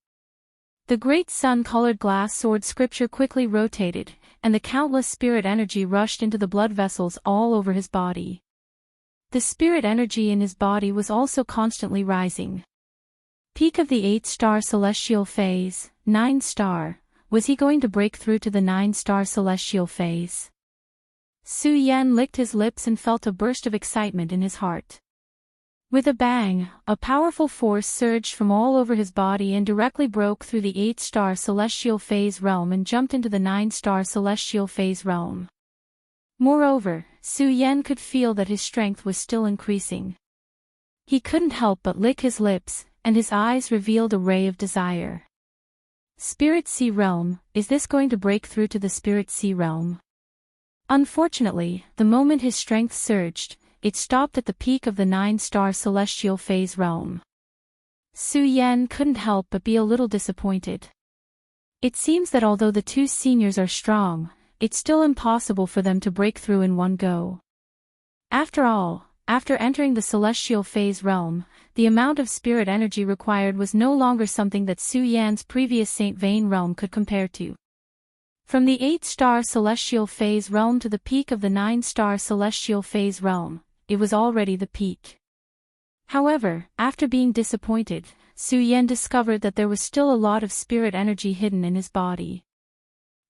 The great sun-colored glass sword scripture quickly rotated, and the countless spirit energy rushed into the blood vessels all over his body. The spirit energy in his body was also constantly rising. Peak of the 8-star celestial phase, 9-star, was he going to break through to the 9-star celestial phase? Su Yan licked his lips and felt a burst of excitement in his heart. With a bang, a powerful force surged from all over his body and directly broke through the 8-star celestial phase realm and jumped into the 9-star celestial phase realm. Moreover, Su Yan could feel that his strength was still increasing. He couldn't help but lick his lips, and his eyes revealed a ray of desire. Spirit Sea Realm, is this going to break through to the Spirit Sea Realm? Unfortunately, the moment his strength surged, it stopped at the peak of the 9-star celestial phase realm. Su Yan couldn't help but be a little disappointed. It seems that although the two seniors are strong, it's still impossible for them to break through in one go. After all, after entering the celestial phase realm, the amount of spirit energy required was no longer something that Su Yan's previous Saint Vane realm could compare to. From the 8-star celestial phase realm to the peak of the 9-star celestial phase realm, it was already the peak. However, after being disappointed, Su Yan discovered that there was still a lot of spirit energy hidden in his body.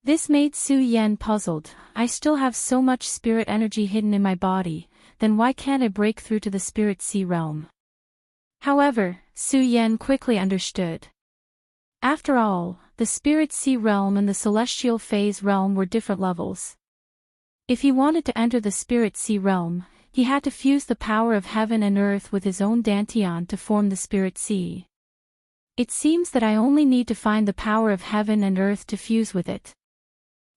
This made Su Yan puzzled. I still have so much spirit energy hidden in my body, then why can't I break through to the Spirit Sea realm? However, Su Yan quickly understood. After all, the Spirit Sea realm and the Celestial Phase realm were different levels. If he wanted to enter the Spirit Sea realm, he had to fuse the power of heaven and earth with his own Dantian to form the Spirit Sea. It seems that I only need to find the power of heaven and earth to fuse with it.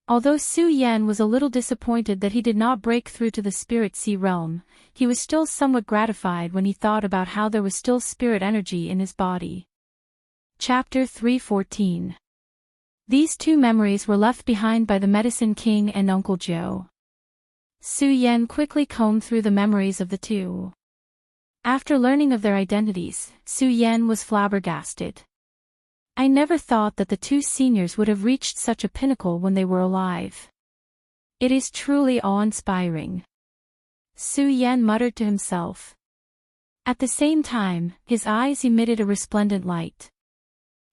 Although Su Yan was a little disappointed that he did not break through to the Spirit Sea realm, he was still somewhat gratified when he thought about how there was still spirit energy in his body. Chapter 314. These two memories were left behind by the Medicine King and Uncle Joe. Su Yan quickly combed through the memories of the two. After learning of their identities, Su Yan was flabbergasted. I never thought that the two seniors would have reached such a pinnacle when they were alive. It is truly awe-inspiring. Su Yan muttered to himself. At the same time, his eyes emitted a resplendent light.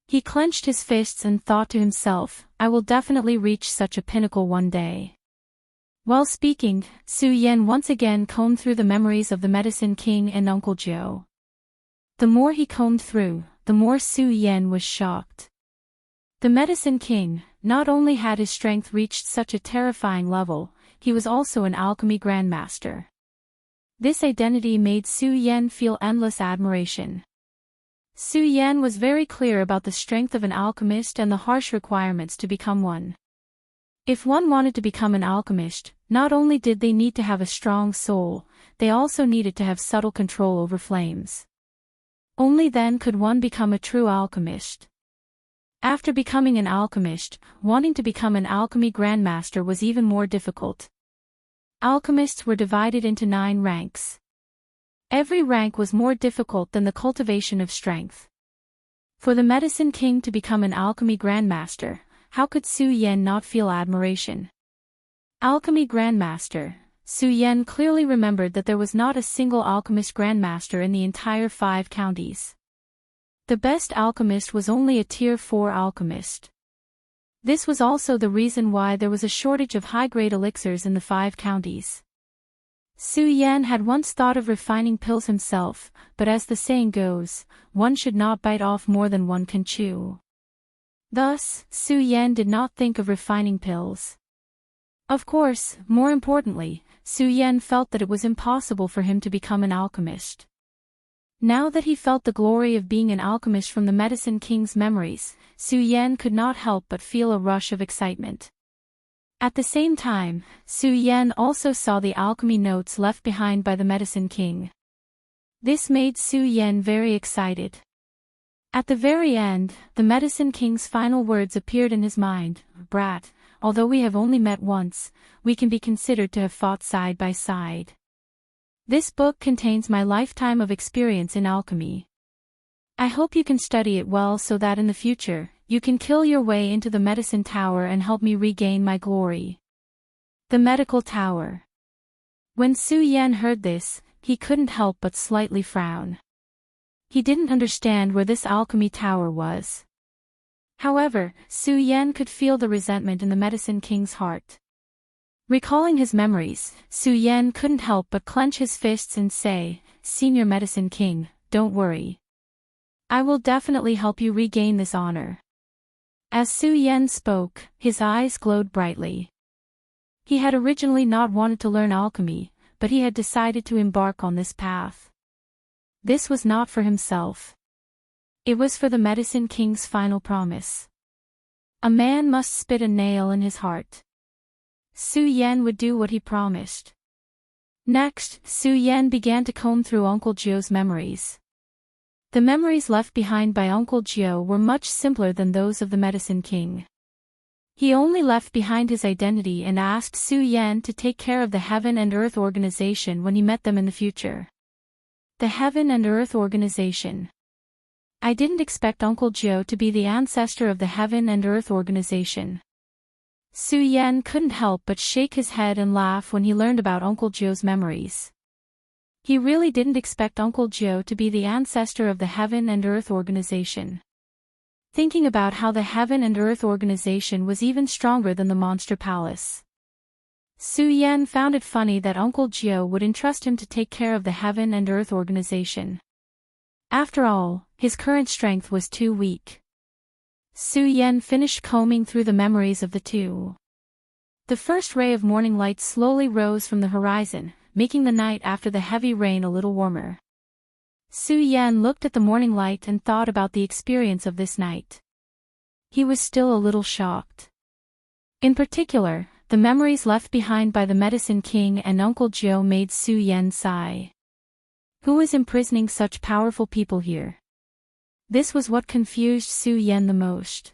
He clenched his fists and thought to himself, I will definitely reach such a pinnacle one day. While speaking, Su Yan once again combed through the memories of the Medicine King and Uncle Joe. The more he combed through, the more Su Yan was shocked. The Medicine King, not only had his strength reached such a terrifying level, he was also an alchemy grandmaster. This identity made Su Yan feel endless admiration. Su Yan was very clear about the strength of an alchemist and the harsh requirements to become one. If one wanted to become an alchemist, not only did they need to have a strong soul, they also needed to have subtle control over flames. Only then could one become a true alchemist. After becoming an alchemist, wanting to become an alchemy grandmaster was even more difficult. Alchemists were divided into 9 ranks. Every rank was more difficult than the cultivation of strength. For the Medicine King to become an alchemy grandmaster, how could Su Yan not feel admiration? Alchemy grandmaster. Su Yan clearly remembered that there was not a single alchemist grandmaster in the entire 5 counties. The best alchemist was only a tier 4 alchemist. This was also the reason why there was a shortage of high-grade elixirs in the 5 counties. Su Yan had once thought of refining pills himself, but as the saying goes, one should not bite off more than one can chew. Thus, Su Yan did not think of refining pills. Of course, more importantly, Su Yan felt that it was impossible for him to become an alchemist. Now that he felt the glory of being an alchemist from the Medicine King's memories, Su Yan could not help but feel a rush of excitement. At the same time, Su Yan also saw the alchemy notes left behind by the Medicine King. This made Su Yan very excited. At the very end, the Medicine King's final words appeared in his mind. "Brat, although we have only met once, we can be considered to have fought side by side. This book contains my lifetime of experience in alchemy. I hope you can study it well so that in the future, you can kill your way into the Medicine Tower and help me regain my glory." The Medical Tower. When Su Yan heard this, he couldn't help but slightly frown. He didn't understand where this alchemy tower was. However, Su Yan could feel the resentment in the Medicine King's heart. Recalling his memories, Su Yan couldn't help but clench his fists and say, "Senior Medicine King, don't worry. I will definitely help you regain this honor." As Su Yan spoke, his eyes glowed brightly. He had originally not wanted to learn alchemy, but he had decided to embark on this path. This was not for himself. It was for the Medicine King's final promise. A man must spit a nail in his heart. Su Yan would do what he promised. Next, Su Yan began to comb through Uncle Jio's memories. The memories left behind by Uncle Jio were much simpler than those of the Medicine King. He only left behind his identity and asked Su Yan to take care of the Heaven and Earth Organization when he met them in the future. The Heaven and Earth Organization. I didn't expect Uncle Jio to be the ancestor of the Heaven and Earth Organization. Su Yan couldn't help but shake his head and laugh when he learned about Uncle Jio's memories. He really didn't expect Uncle Jio to be the ancestor of the Heaven and Earth Organization. Thinking about how the Heaven and Earth Organization was even stronger than the Monster Palace, Su Yan found it funny that Uncle Jio would entrust him to take care of the Heaven and Earth Organization. After all, his current strength was too weak. Su Yan finished combing through the memories of the two. The first ray of morning light slowly rose from the horizon, making the night after the heavy rain a little warmer. Su Yan looked at the morning light and thought about the experience of this night. He was still a little shocked. In particular, the memories left behind by the Medicine King and Uncle Jio made Su Yan sigh. Who is imprisoning such powerful people here? This was what confused Su Yan the most.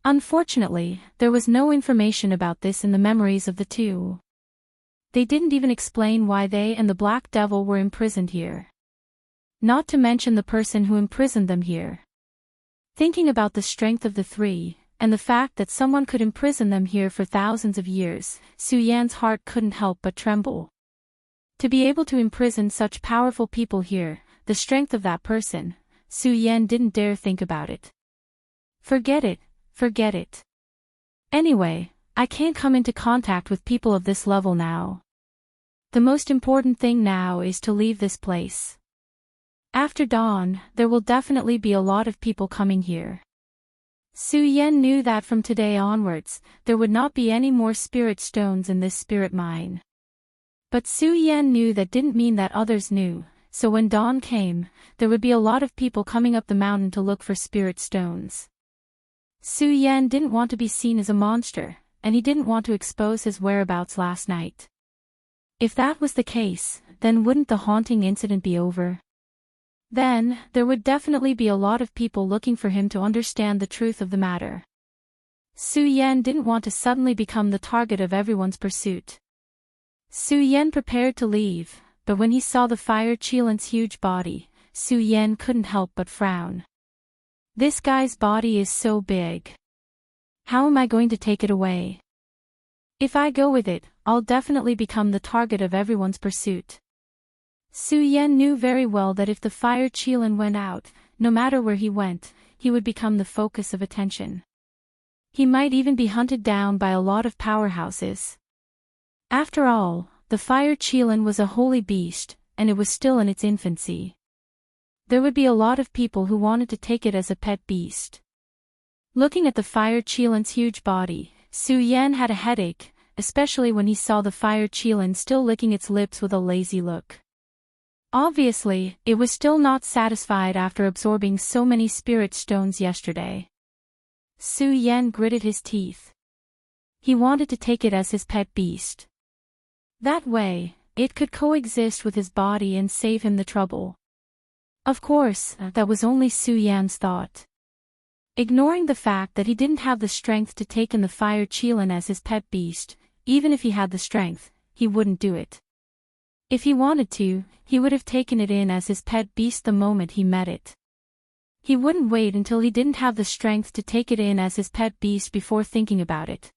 Unfortunately, there was no information about this in the memories of the two. They didn't even explain why they and the Black Devil were imprisoned here. Not to mention the person who imprisoned them here. Thinking about the strength of the three, and the fact that someone could imprison them here for thousands of years, Su Yan's heart couldn't help but tremble. To be able to imprison such powerful people here, the strength of that person, Su Yan didn't dare think about it. Forget it, forget it. Anyway, I can't come into contact with people of this level now. The most important thing now is to leave this place. After dawn, there will definitely be a lot of people coming here. Su Yan knew that from today onwards, there would not be any more spirit stones in this spirit mine. But Su Yan knew that didn't mean that others knew, so when dawn came, there would be a lot of people coming up the mountain to look for spirit stones. Su Yan didn't want to be seen as a monster, and he didn't want to expose his whereabouts last night. If that was the case, then wouldn't the haunting incident be over? Then, there would definitely be a lot of people looking for him to understand the truth of the matter. Su Yan didn't want to suddenly become the target of everyone's pursuit. Su Yan prepared to leave, but when he saw the fire Qilin's huge body, Su Yan couldn't help but frown. This guy's body is so big. How am I going to take it away? If I go with it, I'll definitely become the target of everyone's pursuit. Su Yan knew very well that if the fire Qilin went out, no matter where he went, he would become the focus of attention. He might even be hunted down by a lot of powerhouses. After all, the fire Qilin was a holy beast, and it was still in its infancy. There would be a lot of people who wanted to take it as a pet beast. Looking at the fire Qilin's huge body, Su Yan had a headache, especially when he saw the fire Qilin still licking its lips with a lazy look. Obviously, it was still not satisfied after absorbing so many spirit stones yesterday. Su Yan gritted his teeth. He wanted to take it as his pet beast. That way, it could coexist with his body and save him the trouble. Of course, that was only Su Yan's thought. Ignoring the fact that he didn't have the strength to take in the fire Qilin as his pet beast, even if he had the strength, he wouldn't do it. If he wanted to, he would have taken it in as his pet beast the moment he met it. He wouldn't wait until he didn't have the strength to take it in as his pet beast before thinking about it.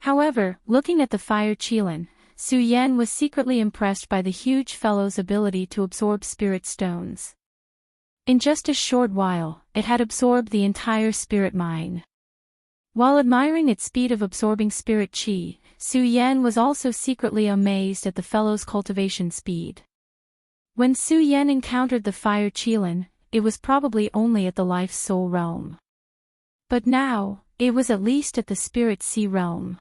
However, looking at the fire Qilin, Su Yan was secretly impressed by the huge fellow's ability to absorb spirit stones. In just a short while, it had absorbed the entire spirit mine. While admiring its speed of absorbing spirit chi, Su Yan was also secretly amazed at the fellow's cultivation speed. When Su Yan encountered the fire Qilin, it was probably only at the life soul realm. But now, it was at least at the spirit sea realm.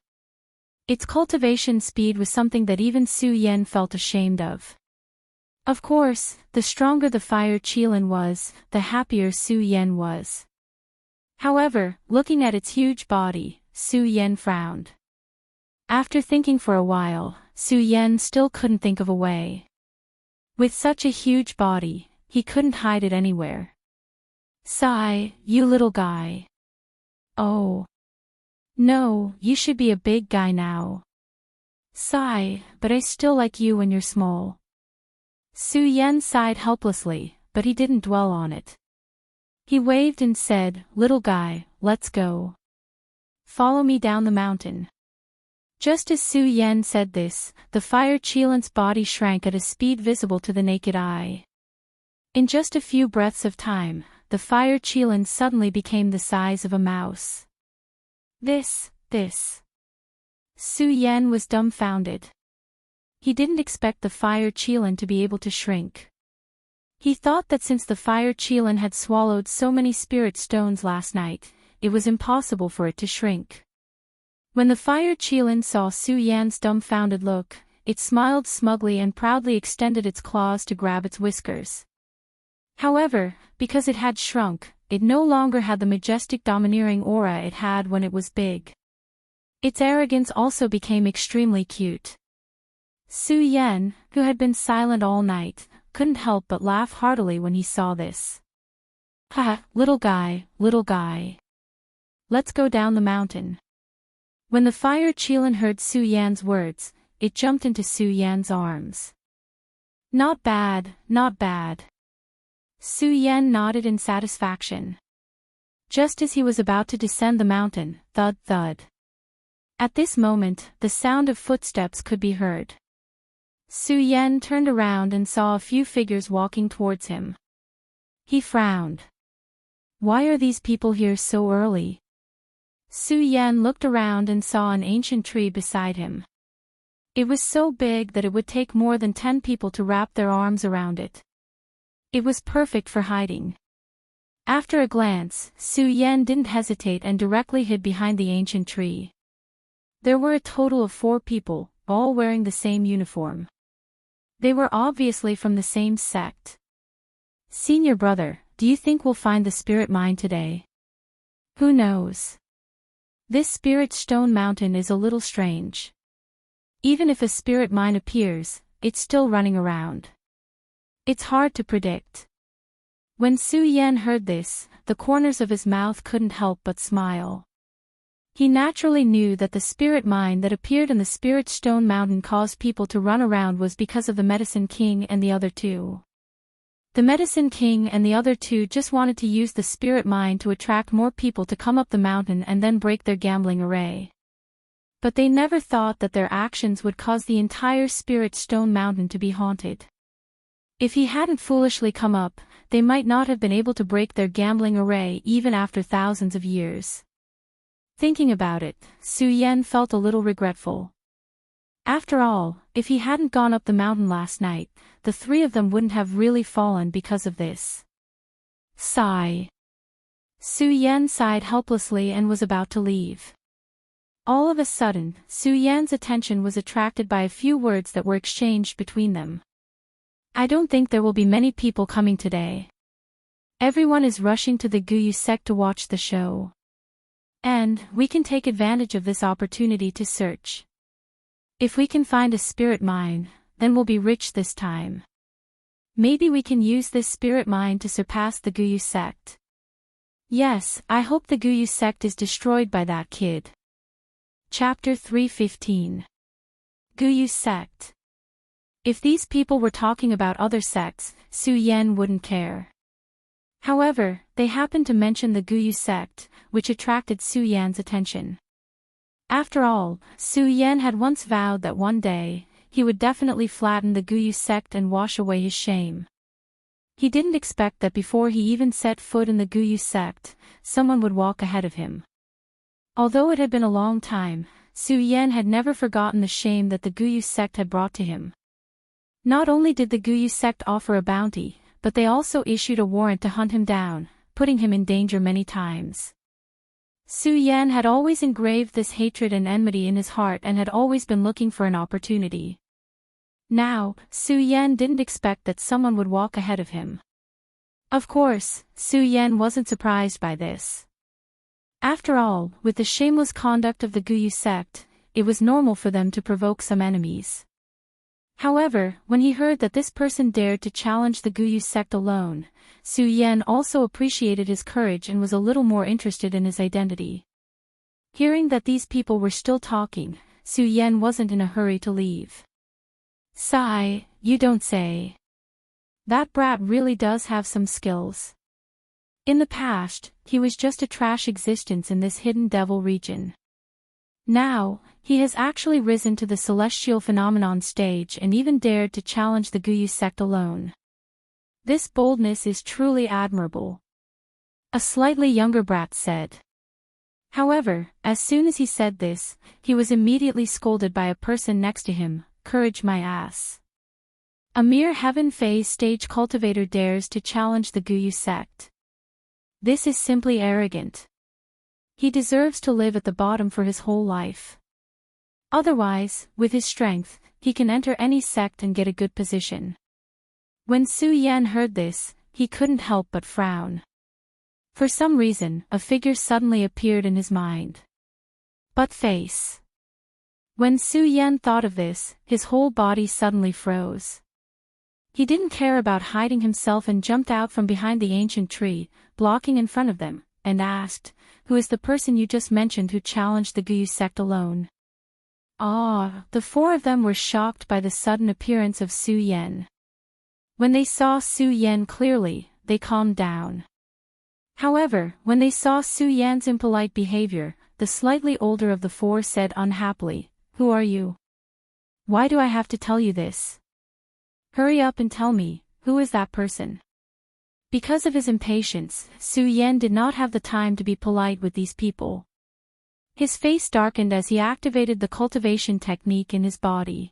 Its cultivation speed was something that even Su Yan felt ashamed of. Of course, the stronger the fire Qilin was, the happier Su Yan was. However, looking at its huge body, Su Yan frowned. After thinking for a while, Su Yan still couldn't think of a way. With such a huge body, he couldn't hide it anywhere. Sigh, you little guy. Oh. No, you should be a big guy now. Sigh, but I still like you when you're small. Su Yan sighed helplessly, but he didn't dwell on it. He waved and said, "Little guy, let's go. Follow me down the mountain." Just as Su Yan said this, the fire Qilin's body shrank at a speed visible to the naked eye. In just a few breaths of time, the fire Qilin suddenly became the size of a mouse. This. Su Yan was dumbfounded. He didn't expect the fire Qilin to be able to shrink. He thought that since the fire Qilin had swallowed so many spirit stones last night, it was impossible for it to shrink. When the fire Qilin saw Su Yan's dumbfounded look, it smiled smugly and proudly extended its claws to grab its whiskers. However, because it had shrunk, it no longer had the majestic domineering aura it had when it was big. Its arrogance also became extremely cute. Su Yan, who had been silent all night, couldn't help but laugh heartily when he saw this. "Ha, little guy. Let's go down the mountain." When the fire Qilin heard Su Yan's words, it jumped into Su Yan's arms. Not bad. Su Yan nodded in satisfaction. Just as he was about to descend the mountain, thud thud. At this moment, the sound of footsteps could be heard. Su Yan turned around and saw a few figures walking towards him. He frowned. Why are these people here so early? Su Yan looked around and saw an ancient tree beside him. It was so big that it would take more than 10 people to wrap their arms around it. It was perfect for hiding. After a glance, Su Yan didn't hesitate and directly hid behind the ancient tree. There were a total of 4 people, all wearing the same uniform. They were obviously from the same sect. "Senior brother, do you think we'll find the spirit mine today?" "Who knows? This spirit stone mountain is a little strange. Even if a spirit mine appears, it's still running around. It's hard to predict." When Su Yan heard this, the corners of his mouth couldn't help but smile. He naturally knew that the spirit mine that appeared in the Spirit Stone Mountain caused people to run around was because of the Medicine King and the other 2. The Medicine King and the other 2 just wanted to use the spirit mine to attract more people to come up the mountain and then break their gambling array. But they never thought that their actions would cause the entire Spirit Stone Mountain to be haunted. If he hadn't foolishly come up, they might not have been able to break their gambling array even after thousands of years. Thinking about it, Su Yan felt a little regretful. After all, if he hadn't gone up the mountain last night, the 3 of them wouldn't have really fallen because of this. Sigh. Su Yan sighed helplessly and was about to leave. All of a sudden, Su Yan's attention was attracted by a few words that were exchanged between them. "I don't think there will be many people coming today. Everyone is rushing to the Guyu sect to watch the show. And we can take advantage of this opportunity to search. If we can find a spirit mine, then we'll be rich this time. Maybe we can use this spirit mine to surpass the Guyu sect. Yes, I hope the Guyu sect is destroyed by that kid." Chapter 3:15. Guyu sect. If these people were talking about other sects, Su Yan wouldn't care. However, they happened to mention the Guyu sect, which attracted Su Yan's attention. After all, Su Yan had once vowed that one day, he would definitely flatten the Guyu sect and wash away his shame. He didn't expect that before he even set foot in the Guyu sect, someone would walk ahead of him. Although it had been a long time, Su Yan had never forgotten the shame that the Guyu sect had brought to him. Not only did the Guyu sect offer a bounty, but they also issued a warrant to hunt him down, putting him in danger many times. Su Yan had always engraved this hatred and enmity in his heart and had always been looking for an opportunity. Now, Su Yan didn't expect that someone would walk ahead of him. Of course, Su Yan wasn't surprised by this. After all, with the shameless conduct of the Guyu sect, it was normal for them to provoke some enemies. However, when he heard that this person dared to challenge the Guyu sect alone, Su Yan also appreciated his courage and was a little more interested in his identity. Hearing that these people were still talking, Su Yan wasn't in a hurry to leave. Sigh, you don't say. That brat really does have some skills. In the past, he was just a trash existence in this hidden devil region. Now, he has actually risen to the celestial phenomenon stage and even dared to challenge the Guyu sect alone. This boldness is truly admirable. A slightly younger brat said. However, as soon as he said this, he was immediately scolded by a person next to him. "Courage, my ass. A mere heaven phase stage cultivator dares to challenge the Guyu sect. This is simply arrogant. He deserves to live at the bottom for his whole life. Otherwise, with his strength, he can enter any sect and get a good position." When Su Yan heard this, he couldn't help but frown. For some reason, a figure suddenly appeared in his mind. But face. When Su Yan thought of this, his whole body suddenly froze. He didn't care about hiding himself and jumped out from behind the ancient tree, blocking in front of them, and asked, "Who is the person you just mentioned who challenged the Guyu sect alone?" The 4 of them were shocked by the sudden appearance of Su Yan. When they saw Su Yan clearly, they calmed down. However, when they saw Su Yan's impolite behavior, the slightly older of the 4 said unhappily, "Who are you? Why do I have to tell you this? Hurry up and tell me, who is that person?" Because of his impatience, Su Yan did not have the time to be polite with these people. His face darkened as he activated the cultivation technique in his body.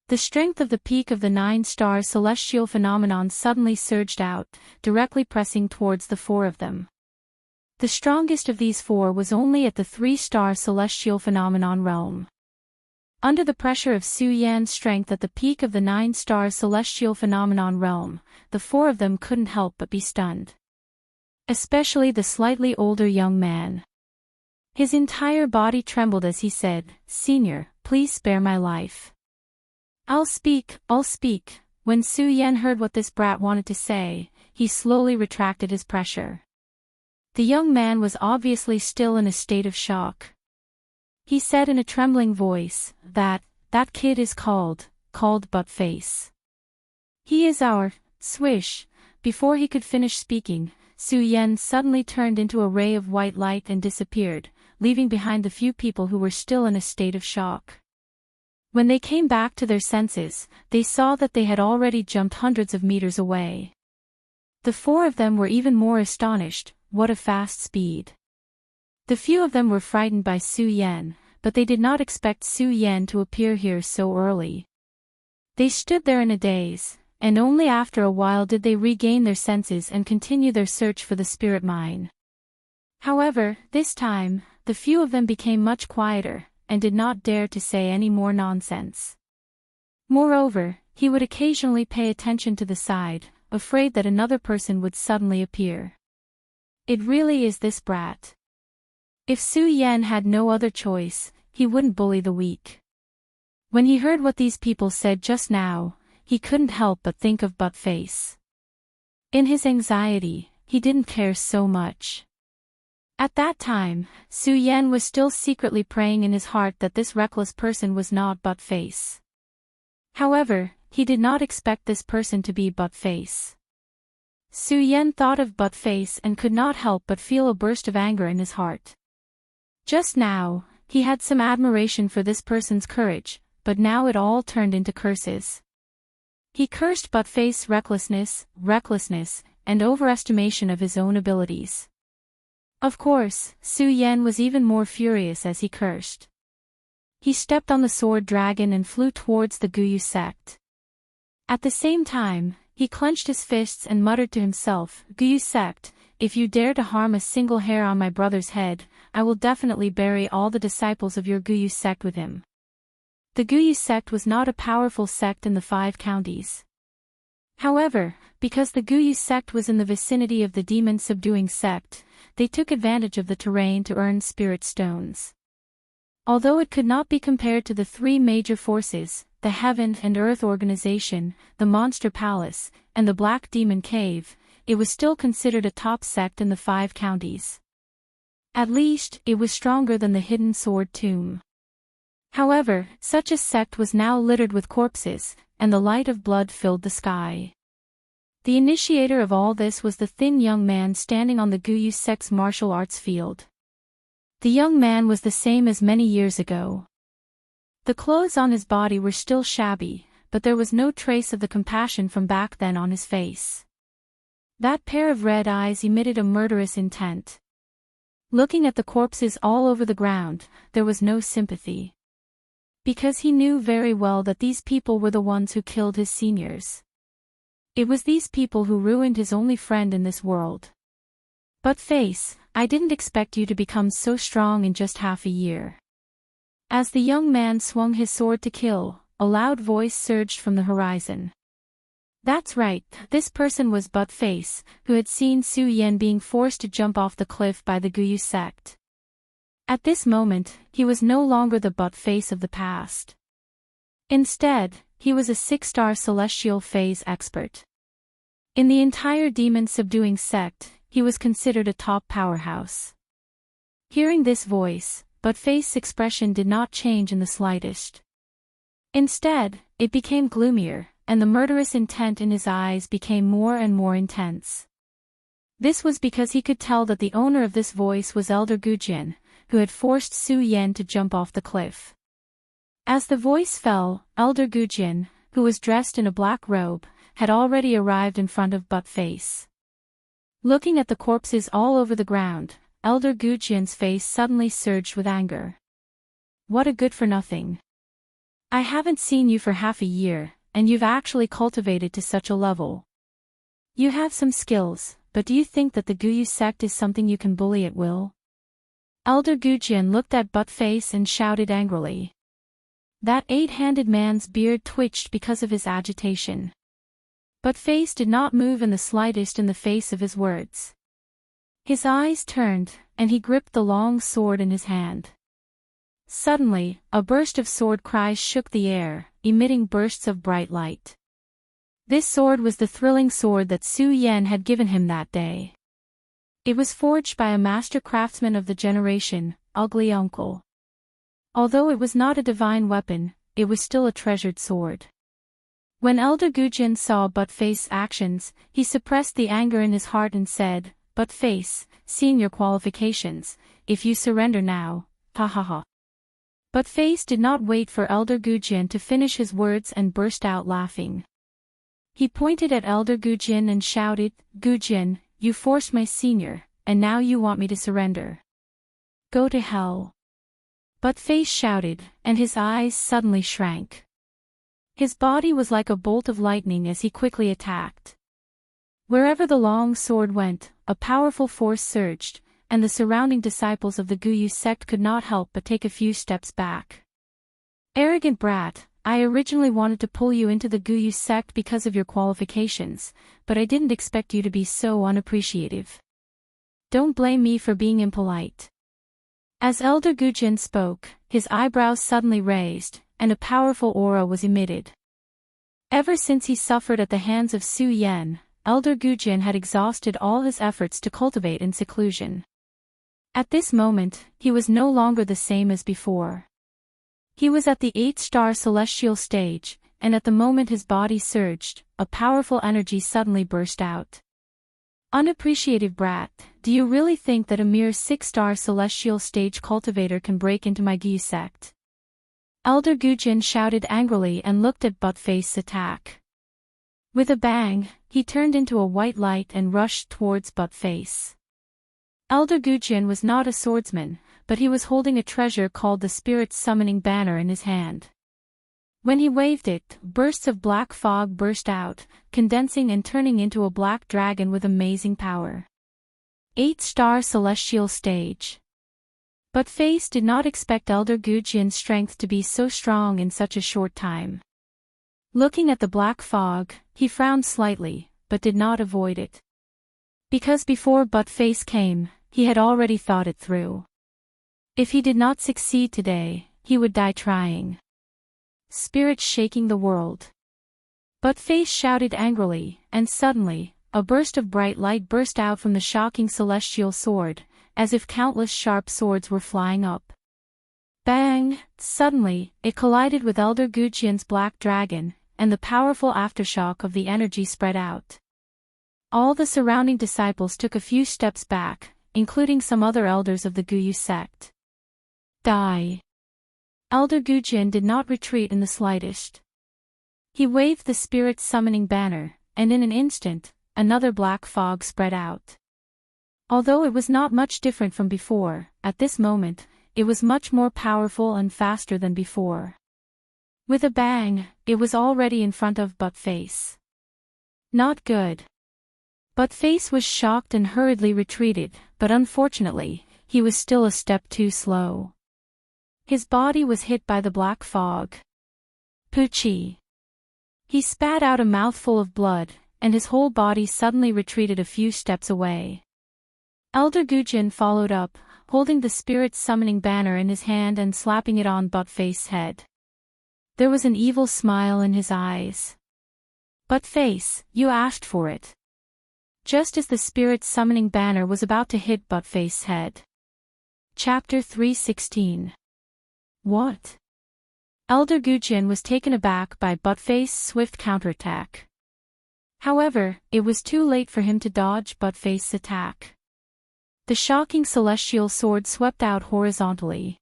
The strength of the peak of the 9-star celestial phenomenon suddenly surged out, directly pressing towards the 4 of them. The strongest of these 4 was only at the 3-star celestial phenomenon realm. Under the pressure of Su Yan's strength at the peak of the 9-star celestial phenomenon realm, the 4 of them couldn't help but be stunned. Especially the slightly older young man. His entire body trembled as he said, "Senior, please spare my life." I'll speak. When Su Yan heard what this brat wanted to say, he slowly retracted his pressure. The young man was obviously still in a state of shock. He said in a trembling voice, that kid is called Buttface. He is our, swish. Before he could finish speaking, Su Yan suddenly turned into a ray of white light and disappeared, leaving behind the few people who were still in a state of shock. When they came back to their senses, they saw that they had already jumped hundreds of meters away. The 4 of them were even more astonished. What a fast speed. The few of them were frightened by Su Yan, but they did not expect Su Yan to appear here so early. They stood there in a daze, and only after a while did they regain their senses and continue their search for the spirit mine. However, this time, the few of them became much quieter, and did not dare to say any more nonsense. Moreover, he would occasionally pay attention to the side, afraid that another person would suddenly appear. It really is this brat. If Su Yan had no other choice, he wouldn't bully the weak. When he heard what these people said just now, he couldn't help but think of Buttface. In his anxiety, he didn't care so much. At that time, Su Yan was still secretly praying in his heart that this reckless person was not Buttface. However, he did not expect this person to be Buttface. Su Yan thought of Buttface and could not help but feel a burst of anger in his heart. Just now, he had some admiration for this person's courage, but now it all turned into curses. He cursed Buttface's recklessness, and overestimation of his own abilities. Of course, Su Yan was even more furious as he cursed. He stepped on the sword dragon and flew towards the Guyu sect. At the same time, he clenched his fists and muttered to himself, "Guyu sect, if you dare to harm a single hair on my brother's head, I will definitely bury all the disciples of your Guyu sect with him." The Guyu sect was not a powerful sect in the 5 counties. However, because the Guyu sect was in the vicinity of the demon-subduing sect, they took advantage of the terrain to earn spirit stones. Although it could not be compared to the 3 major forces, the Heaven and Earth Organization, the Monster Palace, and the Black Demon Cave, it was still considered a top sect in the 5 counties. At least, it was stronger than the Hidden Sword Tomb. However, such a sect was now littered with corpses, and the light of blood filled the sky. The initiator of all this was the thin young man standing on the Guyu sect's martial arts field. The young man was the same as many years ago. The clothes on his body were still shabby, but there was no trace of the compassion from back then on his face. That pair of red eyes emitted a murderous intent. Looking at the corpses all over the ground, there was no sympathy. Because he knew very well that these people were the ones who killed his seniors. It was these people who ruined his only friend in this world. Buttface, I didn't expect you to become so strong in just half a year. As the young man swung his sword to kill, a loud voice surged from the horizon. That's right, this person was Buttface, who had seen Su Yan being forced to jump off the cliff by the Guyu sect. At this moment, he was no longer the Buttface of the past. Instead, he was a 6-star celestial phase expert. In the entire demon-subduing sect, he was considered a top powerhouse. Hearing this voice, Buttface's expression did not change in the slightest. Instead, it became gloomier, and the murderous intent in his eyes became more and more intense. This was because he could tell that the owner of this voice was Elder Gujian, who had forced Su Yan to jump off the cliff. As the voice fell, Elder Gujian, who was dressed in a black robe, had already arrived in front of Buttface. Looking at the corpses all over the ground, Elder Gujian's face suddenly surged with anger. What a good-for-nothing. I haven't seen you for half a year, and you've actually cultivated to such a level. You have some skills, but do you think that the Guyu sect is something you can bully at will? Elder Gujin looked at Buttface and shouted angrily. That 8-handed man's beard twitched because of his agitation. Buttface did not move in the slightest in the face of his words. His eyes turned, and he gripped the long sword in his hand. Suddenly, a burst of sword cries shook the air, emitting bursts of bright light. This sword was the thrilling sword that Su Yan had given him that day. It was forged by a master craftsman of the generation, Ugly Uncle. Although it was not a divine weapon, it was still a treasured sword. When Elder Gujin saw Buttface's actions, he suppressed the anger in his heart and said, Buttface, seeing your qualifications, if you surrender now, ha ha ha. Buttface did not wait for Elder Gujin to finish his words and burst out laughing. He pointed at Elder Gujin and shouted, Gujin, you forced my senior, and now you want me to surrender. Go to hell. Buttface shouted, and his eyes suddenly shrank. His body was like a bolt of lightning as he quickly attacked. Wherever the long sword went, a powerful force surged, and the surrounding disciples of the Guyu sect could not help but take a few steps back. Arrogant brat, I originally wanted to pull you into the Guyu sect because of your qualifications, but I didn't expect you to be so unappreciative. Don't blame me for being impolite. As Elder Gujin spoke, his eyebrows suddenly raised, and a powerful aura was emitted. Ever since he suffered at the hands of Su Yan, Elder Gujin had exhausted all his efforts to cultivate in seclusion. At this moment, he was no longer the same as before. He was at the 8-star celestial stage, and at the moment his body surged, a powerful energy suddenly burst out. Unappreciative brat, do you really think that a mere 6-star celestial stage cultivator can break into my Guyu sect? Elder Gujin shouted angrily and looked at Buttface's attack. With a bang, he turned into a white light and rushed towards Buttface. Elder Gujin was not a swordsman, but he was holding a treasure called the Spirit's Summoning Banner in his hand. When he waved it, bursts of black fog burst out, condensing and turning into a black dragon with amazing power. 8-star celestial stage. Buttface did not expect Elder Gujin's strength to be so strong in such a short time. Looking at the black fog, he frowned slightly, but did not avoid it. Because before Buttface came, he had already thought it through. If he did not succeed today, he would die trying. Spirit shaking the world. Buttface shouted angrily, and suddenly, a burst of bright light burst out from the shocking celestial sword, as if countless sharp swords were flying up. Bang! Suddenly, it collided with Elder Gujin's black dragon, and the powerful aftershock of the energy spread out. All the surrounding disciples took a few steps back, including some other elders of the Guyu sect. Die! Elder Gujin did not retreat in the slightest. He waved the Spirit's Summoning Banner, and in an instant, another black fog spread out. Although it was not much different from before, at this moment, it was much more powerful and faster than before. With a bang, it was already in front of Buttface. Not good. Buttface was shocked and hurriedly retreated, but unfortunately, he was still a step too slow. His body was hit by the black fog. Poochie. He spat out a mouthful of blood, and his whole body suddenly retreated a few steps away. Elder Gujin followed up, holding the Spirit's Summoning Banner in his hand and slapping it on Buttface's head. There was an evil smile in his eyes. Buttface, you asked for it. Just as the Spirit's Summoning Banner was about to hit Buttface's head. Chapter 316. What? Elder Gujin was taken aback by Buttface's swift counterattack. However, it was too late for him to dodge Buttface's attack. The shocking celestial sword swept out horizontally.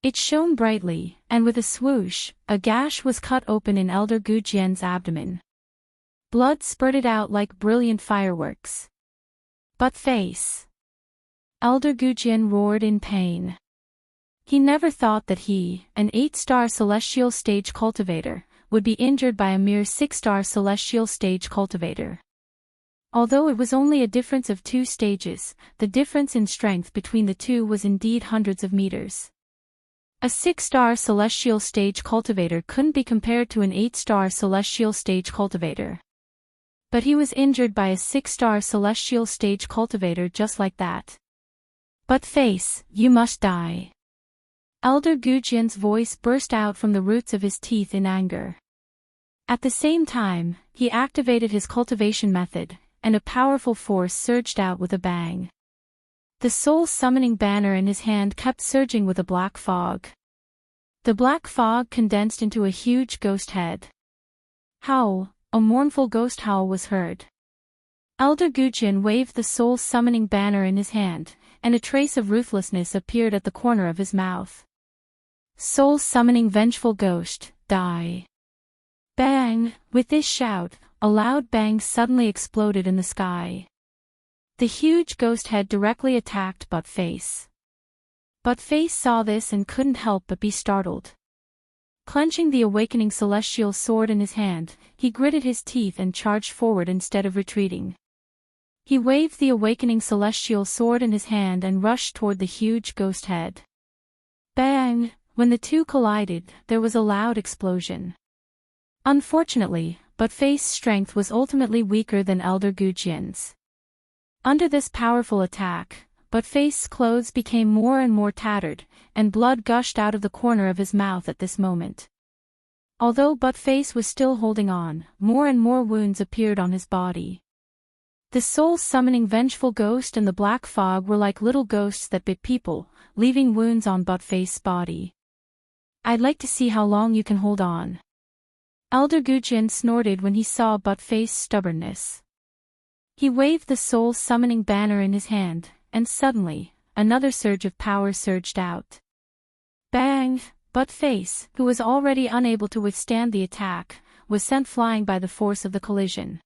It shone brightly, and with a swoosh, a gash was cut open in Elder Gujin's abdomen. Blood spurted out like brilliant fireworks. Buttface! Elder Gujin roared in pain. He never thought that he, an 8-star celestial stage cultivator, would be injured by a mere 6-star celestial stage cultivator. Although it was only a difference of 2 stages, the difference in strength between the two was indeed hundreds of meters. A 6-star celestial stage cultivator couldn't be compared to an 8-star celestial stage cultivator. But he was injured by a 6-star celestial stage cultivator just like that. "But face, you must die." Elder Gujian's voice burst out from the roots of his teeth in anger. At the same time, he activated his cultivation method, and a powerful force surged out with a bang. The soul-summoning banner in his hand kept surging with a black fog. The black fog condensed into a huge ghost head. Howl, a mournful ghost howl was heard. Elder Gujian waved the soul-summoning banner in his hand, and a trace of ruthlessness appeared at the corner of his mouth. "Soul-summoning vengeful ghost, die." Bang! With this shout, a loud bang suddenly exploded in the sky. The huge ghost head directly attacked Buttface. Buttface saw this and couldn't help but be startled. Clenching the awakening celestial sword in his hand, he gritted his teeth and charged forward instead of retreating. He waved the awakening celestial sword in his hand and rushed toward the huge ghost head. Bang! When the two collided, there was a loud explosion. Unfortunately, Buttface's strength was ultimately weaker than Elder Gujian's. Under this powerful attack, Buttface's clothes became more and more tattered, and blood gushed out of the corner of his mouth at this moment. Although Buttface was still holding on, more and more wounds appeared on his body. The soul-summoning vengeful ghost and the black fog were like little ghosts that bit people, leaving wounds on Buttface's body. "I'd like to see how long you can hold on." Elder Gujian snorted when he saw Buttface's stubbornness. He waved the soul-summoning banner in his hand, and suddenly, another surge of power surged out. Bang! Buttface, who was already unable to withstand the attack, was sent flying by the force of the collision.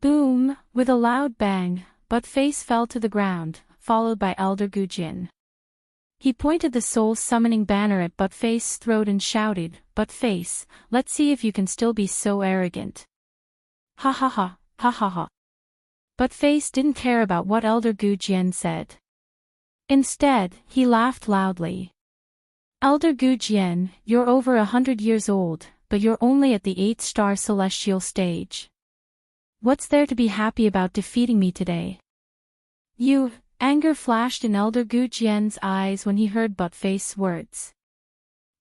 Boom! With a loud bang, Buttface fell to the ground, followed by Elder Gujian. He pointed the soul-summoning banner at Buttface's throat and shouted, "Buttface, let's see if you can still be so arrogant." Ha ha ha, ha ha ha. Buttface didn't care about what Elder Gujian said. Instead, he laughed loudly. "Elder Gujian, you're over 100 years old, but you're only at the 8-star celestial stage. What's there to be happy about defeating me today?" Anger flashed in Elder Gujian's eyes when he heard Buttface's words.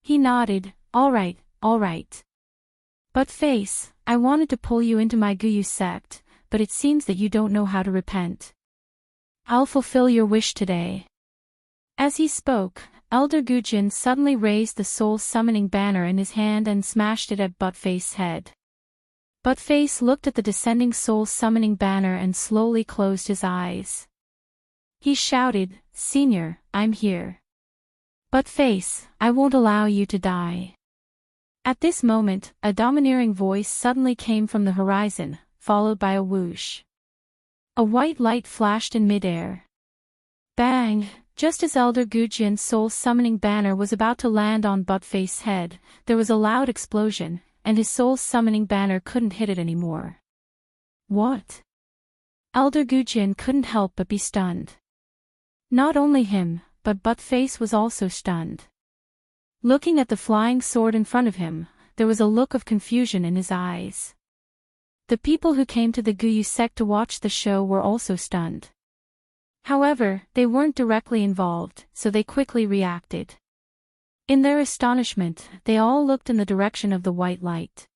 He nodded, all right. Buttface, I wanted to pull you into my Guyu sect, but it seems that you don't know how to repent. I'll fulfill your wish today." As he spoke, Elder Gujian suddenly raised the soul-summoning banner in his hand and smashed it at Buttface's head. Buttface looked at the descending soul-summoning banner and slowly closed his eyes. He shouted, "Senior, I'm here. Buttface, I won't allow you to die." At this moment, a domineering voice suddenly came from the horizon, followed by a whoosh. A white light flashed in midair. Bang! Just as Elder Gujian's soul-summoning banner was about to land on Buttface's head, there was a loud explosion, and his soul-summoning banner couldn't hit it anymore. What? Elder Gujian couldn't help but be stunned. Not only him, but Buttface was also stunned. Looking at the flying sword in front of him, there was a look of confusion in his eyes. The people who came to the Guyu sect to watch the show were also stunned. However, they weren't directly involved, so they quickly reacted. In their astonishment, they all looked in the direction of the white light.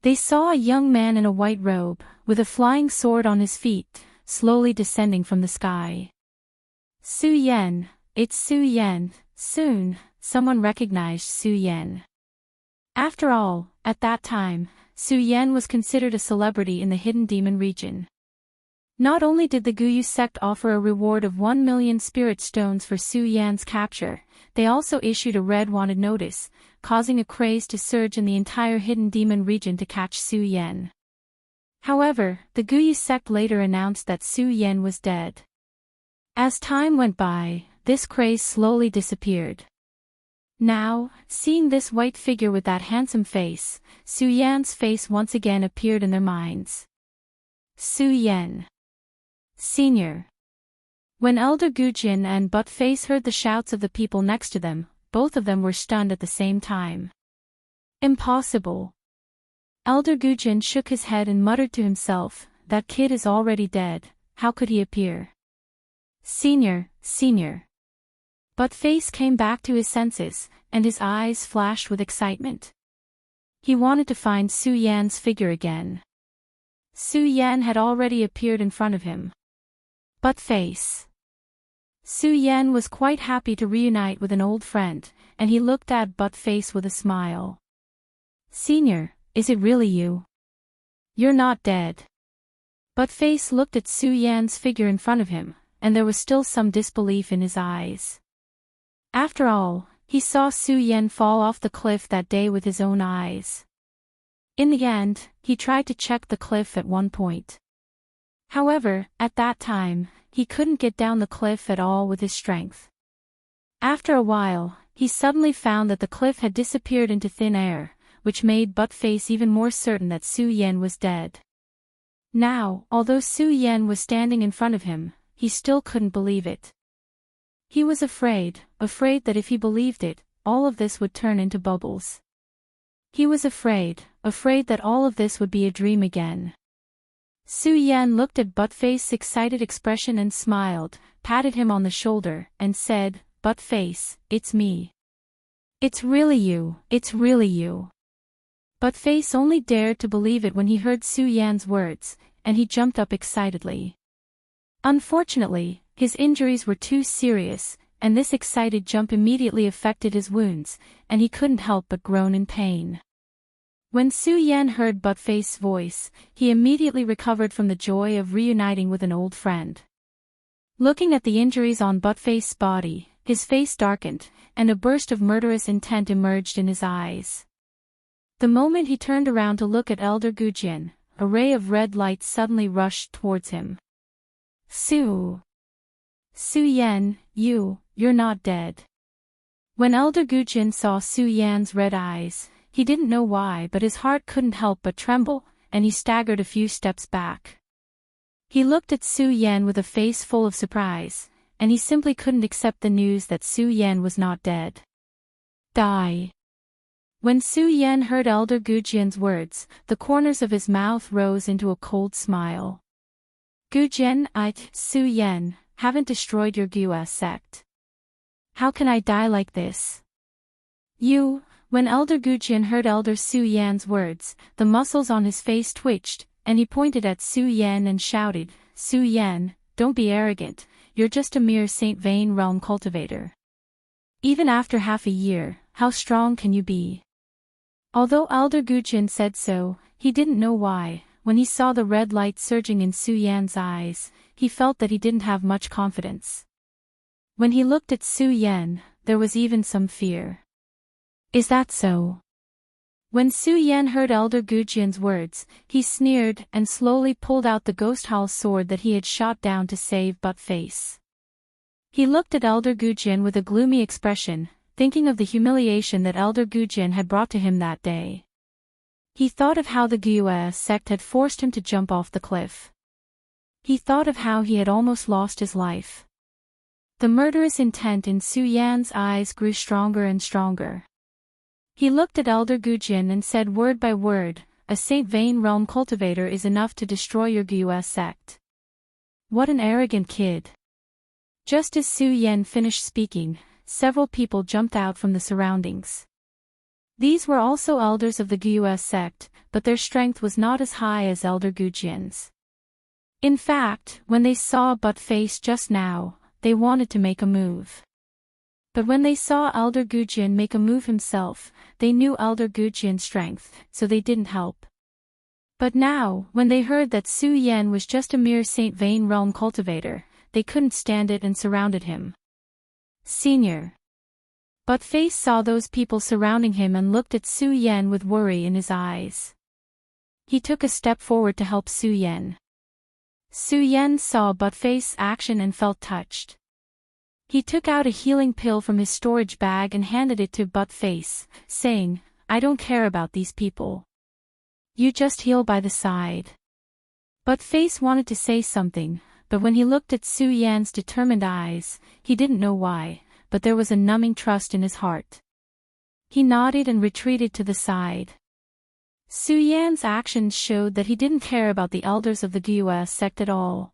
They saw a young man in a white robe, with a flying sword on his feet, slowly descending from the sky. Su Yan, it's Su Yan. Soon, someone recognized Su Yan. After all, at that time, Su Yan was considered a celebrity in the Hidden Demon region. Not only did the Guyu sect offer a reward of 1 million spirit stones for Su Yan's capture, they also issued a red wanted notice, causing a craze to surge in the entire Hidden Demon region to catch Su Yan. However, the Guyu sect later announced that Su Yan was dead. As time went by, this craze slowly disappeared. Now, seeing this white figure with that handsome face, Su Yan's face once again appeared in their minds. Su Yan, Senior. When Elder Gujin and Buttface heard the shouts of the people next to them, both of them were stunned at the same time. Impossible. Elder Gujin shook his head and muttered to himself, that kid is already dead, how could he appear? Senior. Buttface came back to his senses, and his eyes flashed with excitement. He wanted to find Su Yan's figure again. Su Yan had already appeared in front of him. Buttface. Su Yan was quite happy to reunite with an old friend, and he looked at Buttface with a smile. Senior, is it really you? You're not dead. Buttface looked at Su Yan's figure in front of him, and there was still some disbelief in his eyes. After all, he saw Su Yan fall off the cliff that day with his own eyes. In the end, he tried to check the cliff at one point. However, at that time, he couldn't get down the cliff at all with his strength. After a while, he suddenly found that the cliff had disappeared into thin air, which made Buttface even more certain that Su Yan was dead. Now, although Su Yan was standing in front of him, he still couldn't believe it. He was afraid that if he believed it, all of this would turn into bubbles. He was afraid that all of this would be a dream again. Su Yan looked at Buttface's excited expression and smiled, patted him on the shoulder, and said, Buttface, it's me. It's really you. Buttface only dared to believe it when he heard Su Yan's words, and he jumped up excitedly. Unfortunately, his injuries were too serious, and this excited jump immediately affected his wounds, and he couldn't help but groan in pain. When Su Yan heard Buttface's voice, he immediately recovered from the joy of reuniting with an old friend. Looking at the injuries on Buttface's body, his face darkened, and a burst of murderous intent emerged in his eyes. The moment he turned around to look at Elder Gujin, a ray of red light suddenly rushed towards him. Su Yan, you're not dead. When Elder Gujin saw Su Yan's red eyes, he didn't know why but his heart couldn't help but tremble, and he staggered a few steps back. He looked at Su Yan with a face full of surprise, and he simply couldn't accept the news that Su Yan was not dead. Die. When Su Yan heard Elder Gujin's words, the corners of his mouth rose into a cold smile. Gujin, Su Yan, haven't destroyed your Gua sect. How can I die like this? When Elder Gujin heard Elder Su Yan's words, the muscles on his face twitched, and he pointed at Su Yan and shouted, Su Yan, don't be arrogant, you're just a mere Saint Vane realm cultivator. Even after half a year, how strong can you be? Although Elder Gujin said so, he didn't know why. When he saw the red light surging in Su Yan's eyes, he felt that he didn't have much confidence. When he looked at Su Yan, there was even some fear. Is that so? When Su Yan heard Elder Gujin's words, he sneered and slowly pulled out the ghost howl sword that he had shot down to save Buttface. He looked at Elder Gujin with a gloomy expression, thinking of the humiliation that Elder Gujin had brought to him that day. He thought of how the Gua sect had forced him to jump off the cliff. He thought of how he had almost lost his life. The murderous intent in Su Yan's eyes grew stronger and stronger. He looked at Elder Gujin and said word by word, a Saint Vane realm cultivator is enough to destroy your Gua sect. What an arrogant kid. Just as Su Yan finished speaking, several people jumped out from the surroundings. These were also elders of the Gua sect, but their strength was not as high as Elder Gujin's. In fact, when they saw Buttface just now, they wanted to make a move. But when they saw Elder Gujin make a move himself, they knew Elder Gujin's strength, so they didn't help. But now, when they heard that Su Yan was just a mere Saint Vane realm cultivator, they couldn't stand it and surrounded him. Senior. Buttface saw those people surrounding him and looked at Su Yan with worry in his eyes. He took a step forward to help Su Yan. Su Yan saw Buttface's action and felt touched. He took out a healing pill from his storage bag and handed it to Buttface, saying, "I don't care about these people. You just heal by the side." Buttface wanted to say something, but when he looked at Su Yan's determined eyes, he didn't know why, but there was a numbing trust in his heart. He nodded and retreated to the side. Su Yan's actions showed that he didn't care about the elders of the Guyue sect at all.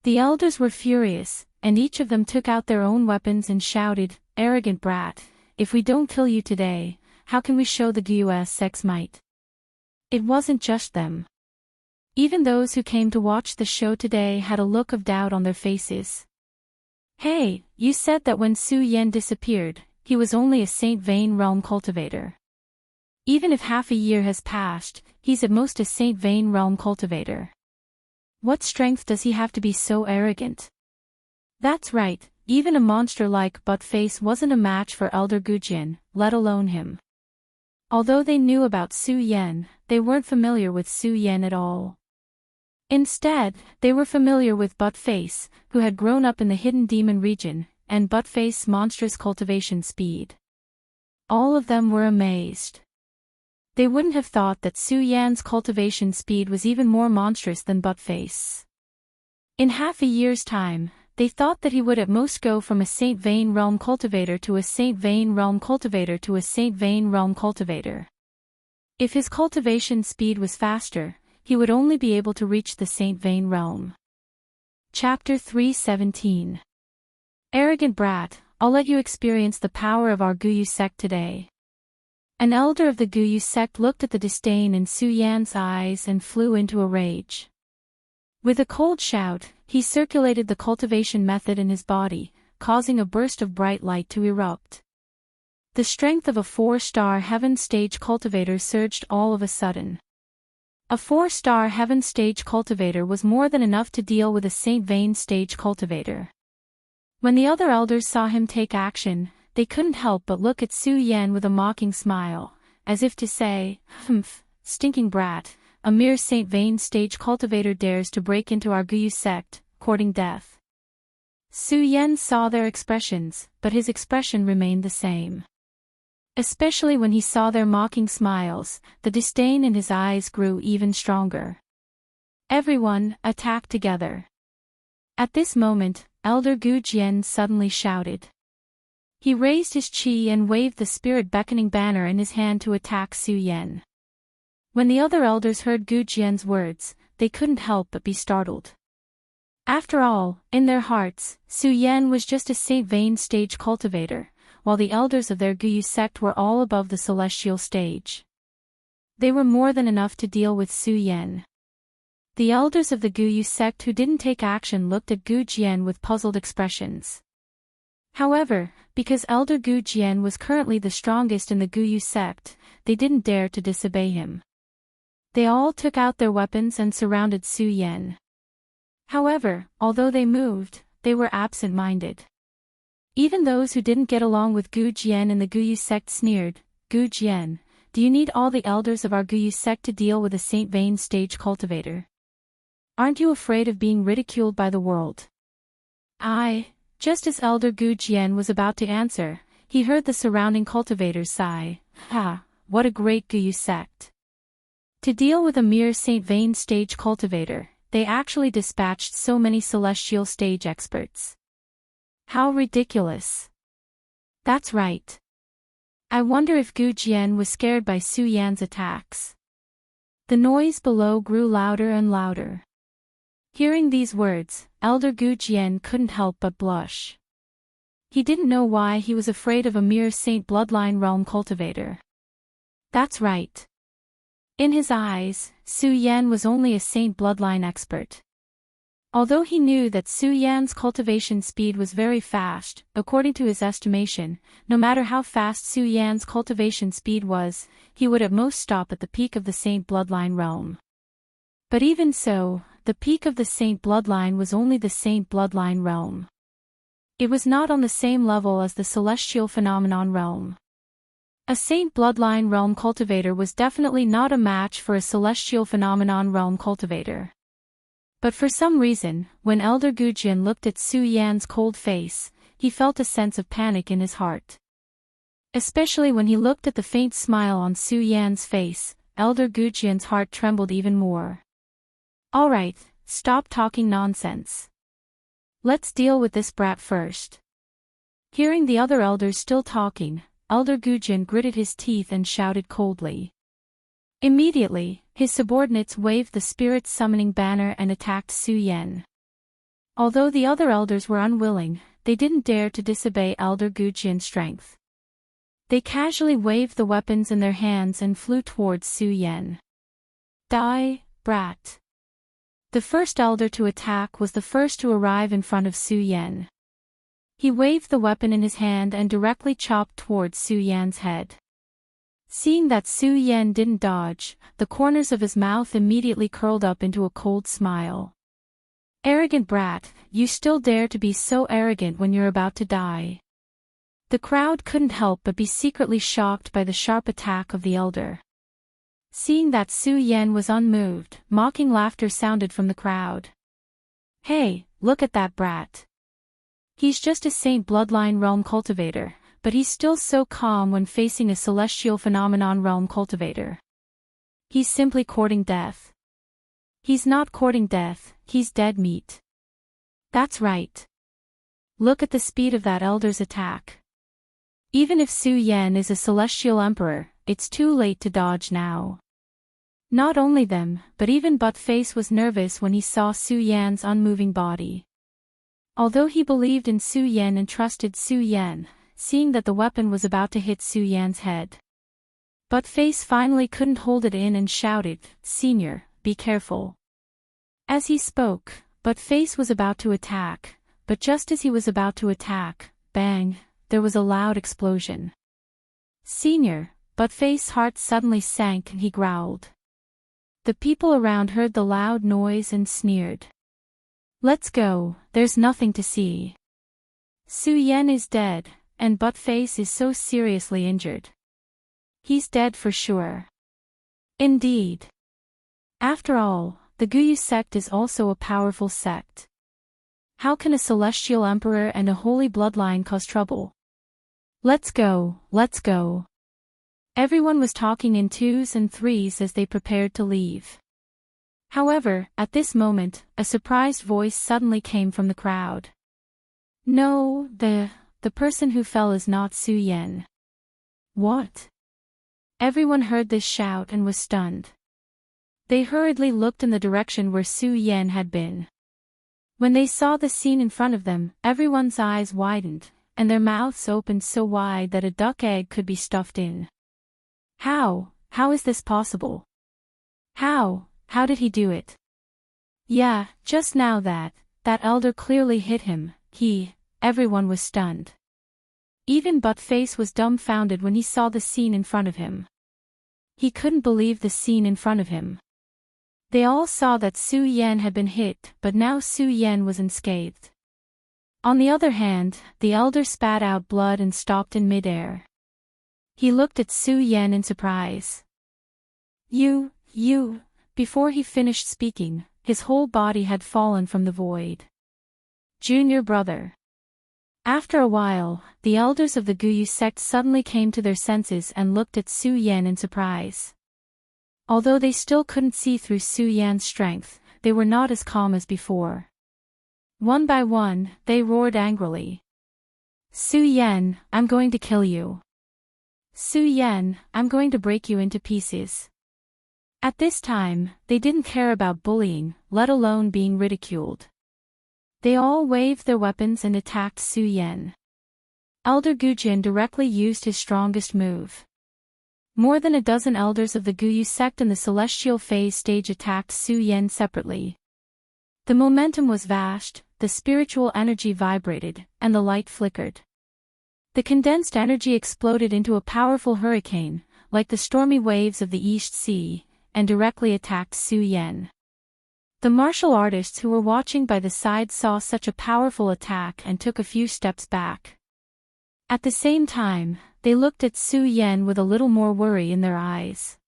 The elders were furious, and each of them took out their own weapons and shouted, "Arrogant brat, if we don't kill you today, how can we show the Guyue sect's might?" It wasn't just them. Even those who came to watch the show today had a look of doubt on their faces. "Hey, you said that when Su Yan disappeared, he was only a Saint Vane Realm cultivator. Even if half a year has passed, he's at most a Saint Vane Realm cultivator. What strength does he have to be so arrogant?" That's right, even a monster like Buttface wasn't a match for Elder Gujian, let alone him. Although they knew about Su Yan, they weren't familiar with Su Yan at all. Instead, they were familiar with Buttface, who had grown up in the Hidden Demon region, and Buttface's monstrous cultivation speed. All of them were amazed. They wouldn't have thought that Su Yan's cultivation speed was even more monstrous than Buttface. In half a year's time, they thought that he would at most go from a Saint Vane Realm cultivator to a Saint Vane Realm cultivator to a Saint Vane Realm cultivator. If his cultivation speed was faster, he would only be able to reach the Saint Vane Realm. Chapter 317. Arrogant brat, I'll let you experience the power of our Guyue sect today. An elder of the Guyue sect looked at the disdain in Su Yan's eyes and flew into a rage. With a cold shout, he circulated the cultivation method in his body, causing a burst of bright light to erupt. The strength of a 4-star Heaven Stage cultivator surged all of a sudden. A 4-star Heaven Stage cultivator was more than enough to deal with a Saint Vane Stage cultivator. When the other elders saw him take action, they couldn't help but look at Su Yan with a mocking smile, as if to say, "Humph, stinking brat, a mere Saint Vane Stage cultivator dares to break into our Guyue sect, courting death." Su Yan saw their expressions, but his expression remained the same. Especially when he saw their mocking smiles, the disdain in his eyes grew even stronger. Everyone, attack together. At this moment, Elder Gujian suddenly shouted. He raised his chi and waved the spirit-beckoning banner in his hand to attack Su Yan. When the other elders heard Gujian's words, they couldn't help but be startled. After all, in their hearts, Su Yan was just a Saint Vane Stage cultivator, while the elders of their Guyue sect were all above the celestial stage. They were more than enough to deal with Su Yan. The elders of the Guyue sect who didn't take action looked at Gujian with puzzled expressions. However, because Elder Gujian was currently the strongest in the Guyue sect, they didn't dare to disobey him. They all took out their weapons and surrounded Su Yan. However, although they moved, they were absent-minded. Even those who didn't get along with Gujian in the Guyue sect sneered, "Gujian, do you need all the elders of our Guyue sect to deal with a Saint Vane Stage cultivator? Aren't you afraid of being ridiculed by the world?" Just as Elder Gujian was about to answer, he heard the surrounding cultivators sigh, "Ha, what a great Guyue sect." To deal with a mere Saint Vane Stage cultivator, they actually dispatched so many celestial stage experts. How ridiculous. That's right. I wonder if Gujian was scared by Su Yan's attacks. The noise below grew louder and louder. Hearing these words, Elder Gujian couldn't help but blush. He didn't know why he was afraid of a mere Saint Bloodline Realm cultivator. That's right. In his eyes, Su Yan was only a Saint Bloodline expert. Although he knew that Su Yan's cultivation speed was very fast, according to his estimation, no matter how fast Su Yan's cultivation speed was, he would at most stop at the peak of the Saint Bloodline realm. But even so, the peak of the Saint Bloodline was only the Saint Bloodline realm. It was not on the same level as the Celestial Phenomenon realm. A Saint Bloodline realm cultivator was definitely not a match for a Celestial Phenomenon realm cultivator. But for some reason, when Elder Gujian looked at Su Yan's cold face, he felt a sense of panic in his heart. Especially when he looked at the faint smile on Su Yan's face, Elder Gujian's heart trembled even more. All right, stop talking nonsense. Let's deal with this brat first. Hearing the other elders still talking, Elder Gujian gritted his teeth and shouted coldly. Immediately, his subordinates waved the spirit summoning banner and attacked Su Yan. Although the other elders were unwilling, they didn't dare to disobey Elder Gujian's strength. They casually waved the weapons in their hands and flew towards Su Yan. Die, brat. The first elder to attack was the first to arrive in front of Su Yan. He waved the weapon in his hand and directly chopped towards Su Yan's head. Seeing that Su Yan didn't dodge, the corners of his mouth immediately curled up into a cold smile. Arrogant brat, you still dare to be so arrogant when you're about to die. The crowd couldn't help but be secretly shocked by the sharp attack of the elder. Seeing that Su Yan was unmoved, mocking laughter sounded from the crowd. Hey, look at that brat. He's just a Saint Bloodline Realm cultivator, but he's still so calm when facing a Celestial Phenomenon Realm cultivator. He's simply courting death. He's not courting death, he's dead meat. That's right. Look at the speed of that elder's attack. Even if Su Yan is a Celestial Emperor, it's too late to dodge now. Not only them, but even Buttface was nervous when he saw Su Yan's unmoving body. Although he believed in Su Yan and trusted Su Yan, seeing that the weapon was about to hit Su Yan's head. Buttface finally couldn't hold it in and shouted, "Senior, be careful." As he spoke, Buttface was about to attack, but just as he was about to attack, bang, there was a loud explosion. Senior, Buttface's heart suddenly sank and he growled. The people around heard the loud noise and sneered. Let's go, there's nothing to see. Su Yan is dead, and Buttface is so seriously injured. He's dead for sure. Indeed. After all, the Guyu sect is also a powerful sect. How can a celestial emperor and a holy bloodline cause trouble? Let's go, let's go. Everyone was talking in twos and threes as they prepared to leave. However, at this moment, a surprised voice suddenly came from the crowd. No, the person who fell is not Su Yan. What? Everyone heard this shout and was stunned. They hurriedly looked in the direction where Su Yan had been. When they saw the scene in front of them, everyone's eyes widened, and their mouths opened so wide that a duck egg could be stuffed in. How is this possible? How did he do it? Yeah, just now that elder clearly hit him, everyone was stunned. Even Buttface was dumbfounded when he saw the scene in front of him. He couldn't believe the scene in front of him. They all saw that Su Yan had been hit, but now Su Yan was unscathed. On the other hand, the elder spat out blood and stopped in midair. He looked at Su Yan in surprise. You, before he finished speaking, his whole body had fallen from the void. Junior brother. After a while, the elders of the Guyu sect suddenly came to their senses and looked at Su Yan in surprise. Although they still couldn't see through Su Yan's strength, they were not as calm as before. One by one, they roared angrily. Su Yan, I'm going to kill you. Su Yan, I'm going to break you into pieces. At this time, they didn't care about bullying, let alone being ridiculed. They all waved their weapons and attacked Su Yan. Elder Gujian directly used his strongest move. More than a dozen elders of the Guyu sect and the Celestial Phase stage attacked Su Yan separately. The momentum was vast, the spiritual energy vibrated, and the light flickered. The condensed energy exploded into a powerful hurricane, like the stormy waves of the East Sea, and directly attacked Su Yan. The martial artists who were watching by the side saw such a powerful attack and took a few steps back. At the same time, they looked at Su Yan with a little more worry in their eyes.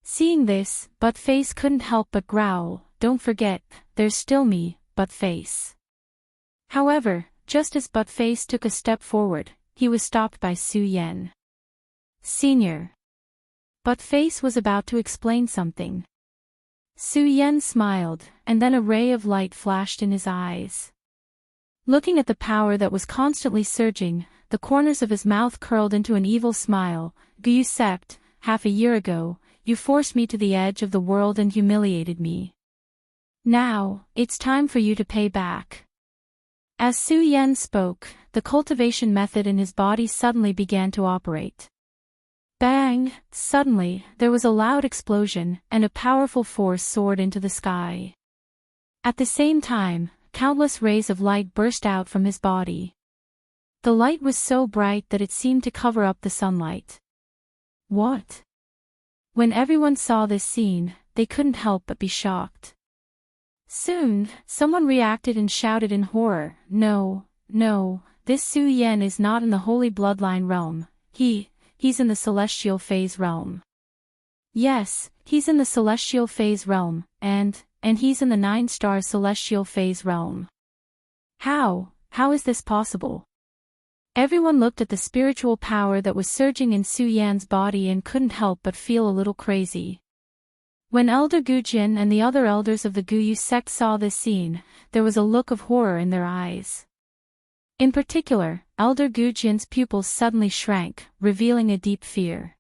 Seeing this, Buttface couldn't help but growl, "Don't forget, there's still me, Buttface." However, just as Buttface took a step forward, he was stopped by Su Yan. Senior. Buttface was about to explain something. Su Yan smiled, and then a ray of light flashed in his eyes. Looking at the power that was constantly surging, the corners of his mouth curled into an evil smile. Guyu Sect, half a year ago, you forced me to the edge of the world and humiliated me. Now, it's time for you to pay back. As Su Yan spoke, the cultivation method in his body suddenly began to operate. Bang! Suddenly, there was a loud explosion, and a powerful force soared into the sky. At the same time, countless rays of light burst out from his body. The light was so bright that it seemed to cover up the sunlight. What? When everyone saw this scene, they couldn't help but be shocked. Soon, someone reacted and shouted in horror, No, this Su Yan is not in the Holy Bloodline realm, he's in the Celestial Phase realm. Yes, he's in the Celestial Phase realm, and he's in the 9-star Celestial Phase realm. How is this possible? Everyone looked at the spiritual power that was surging in Su Yan's body and couldn't help but feel a little crazy. When Elder Gujin and the other elders of the Guyu sect saw this scene, there was a look of horror in their eyes. In particular, Elder Gujin's pupils suddenly shrank, revealing a deep fear.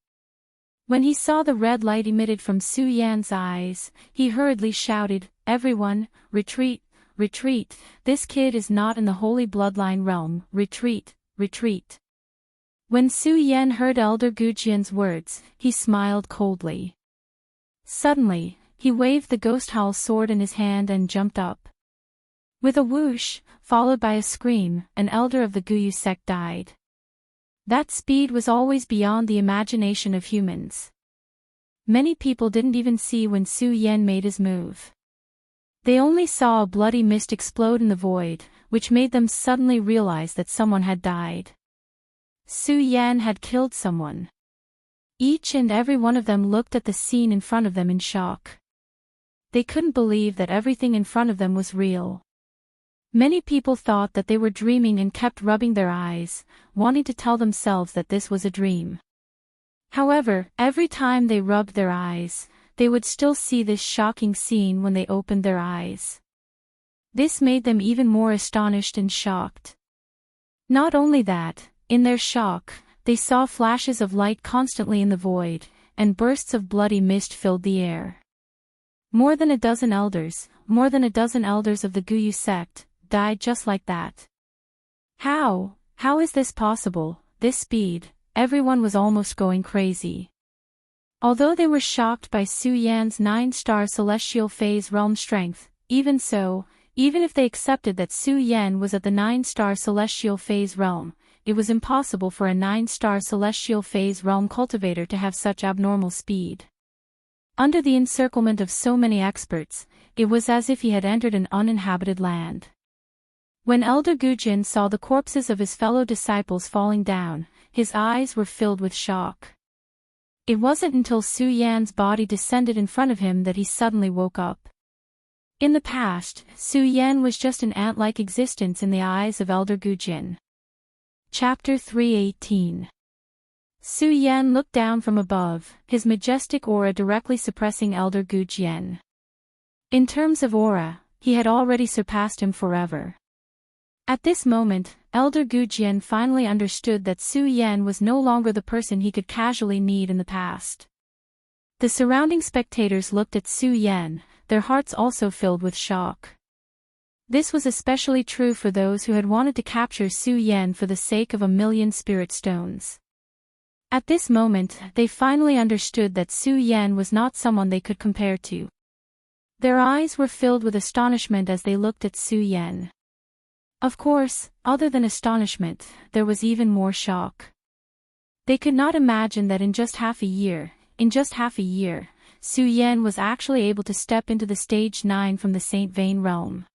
When he saw the red light emitted from Su Yan's eyes, he hurriedly shouted, Everyone, retreat, retreat, this kid is not in the Holy Bloodline realm, retreat, retreat. When Su Yan heard Elder Gujin's words, he smiled coldly. Suddenly, he waved the Ghost Howl sword in his hand and jumped up. With a whoosh, followed by a scream, an elder of the Guyu sect died. That speed was always beyond the imagination of humans. Many people didn't even see when Su Yan made his move. They only saw a bloody mist explode in the void, which made them suddenly realize that someone had died. Su Yan had killed someone. Each and every one of them looked at the scene in front of them in shock. They couldn't believe that everything in front of them was real. Many people thought that they were dreaming and kept rubbing their eyes, wanting to tell themselves that this was a dream. However, every time they rubbed their eyes, they would still see this shocking scene when they opened their eyes. This made them even more astonished and shocked. Not only that, in their shock, they saw flashes of light constantly in the void, and bursts of bloody mist filled the air. More than a dozen elders of the Guyu sect, died just like that. How is this possible, this speed? Everyone was almost going crazy. Although they were shocked by Su Yan's 9-star Celestial Phase realm strength, even if they accepted that Su Yan was at the 9-star Celestial Phase realm, it was impossible for a 9-star Celestial Phase realm cultivator to have such abnormal speed. Under the encirclement of so many experts, it was as if he had entered an uninhabited land. When Elder Gujin saw the corpses of his fellow disciples falling down, his eyes were filled with shock. It wasn't until Su Yan's body descended in front of him that he suddenly woke up. In the past, Su Yan was just an ant-like existence in the eyes of Elder Gujin. Chapter 318. Su Yan looked down from above, his majestic aura directly suppressing Elder Gujin. In terms of aura, he had already surpassed him forever. At this moment, Elder Gujin finally understood that Su Yan was no longer the person he could casually need in the past. The surrounding spectators looked at Su Yan, their hearts also filled with shock. This was especially true for those who had wanted to capture Su Yan for the sake of 1,000,000 spirit stones. At this moment, they finally understood that Su Yan was not someone they could compare to. Their eyes were filled with astonishment as they looked at Su Yan. Of course, other than astonishment, there was even more shock. They could not imagine that in just half a year, Su Yan was actually able to step into the stage 9 from the Saint Vane realm.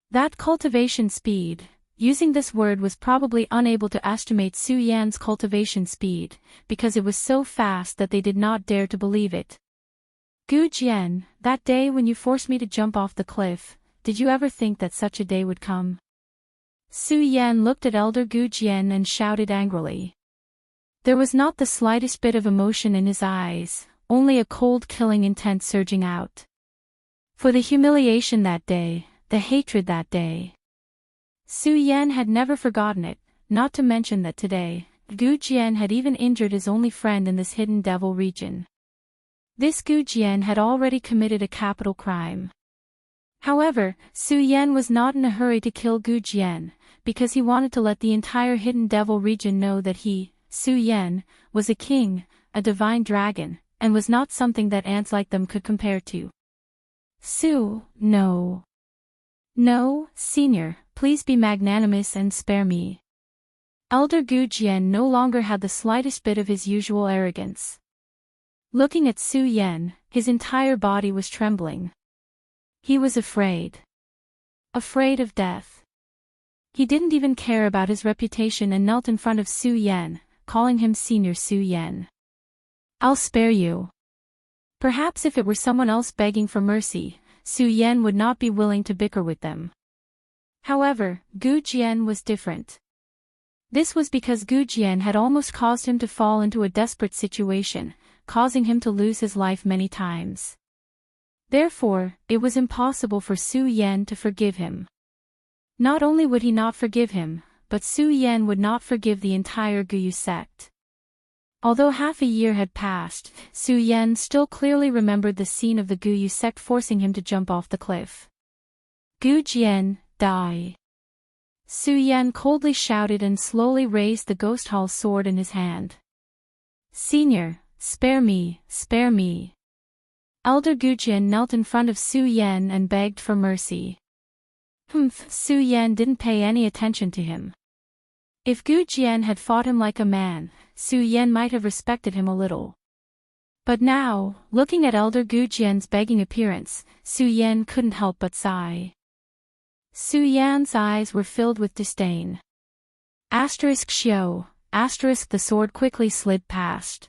That cultivation speed, using this word was probably unable to estimate Su Yan's cultivation speed, because it was so fast that they did not dare to believe it. Gujin, that day when you forced me to jump off the cliff, did you ever think that such a day would come? Su Yan looked at Elder Gu Jian and shouted angrily. There was not the slightest bit of emotion in his eyes, only a cold killing intent surging out. For the humiliation that day, the hatred that day. Su Yan had never forgotten it, not to mention that today, Gu Jian had even injured his only friend in this hidden devil region. This Gu Jian had already committed a capital crime. However, Su Yan was not in a hurry to kill Gu Jian, because he wanted to let the entire hidden devil region know that he, Su Yan, was a king, a divine dragon, and was not something that ants like them could compare to. No. No, senior, please be magnanimous and spare me. Elder Gu Jian no longer had the slightest bit of his usual arrogance. Looking at Su Yan, his entire body was trembling. He was afraid. Afraid of death. He didn't even care about his reputation and knelt in front of Su Yan, calling him Senior Su Yan. I'll spare you. Perhaps if it were someone else begging for mercy, Su Yan would not be willing to bicker with them. However, Gu Jian was different. This was because Gu Jian had almost caused him to fall into a desperate situation, causing him to lose his life many times. Therefore, it was impossible for Su Yan to forgive him. Not only would he not forgive him, but Su Yan would not forgive the entire Guyu sect. Although half a year had passed, Su Yan still clearly remembered the scene of the Guyu sect forcing him to jump off the cliff. Gu Jian, die. Su Yan coldly shouted and slowly raised the ghost hall sword in his hand. Senior, spare me, spare me. Elder Gu Jian knelt in front of Su Yan and begged for mercy. Su Yan didn't pay any attention to him. If Gu Jian had fought him like a man, Su Yan might have respected him a little. But now, looking at Elder Gu Jian's begging appearance, Su Yan couldn't help but sigh. Su Yan's eyes were filled with disdain. Xiao, the sword quickly slid past.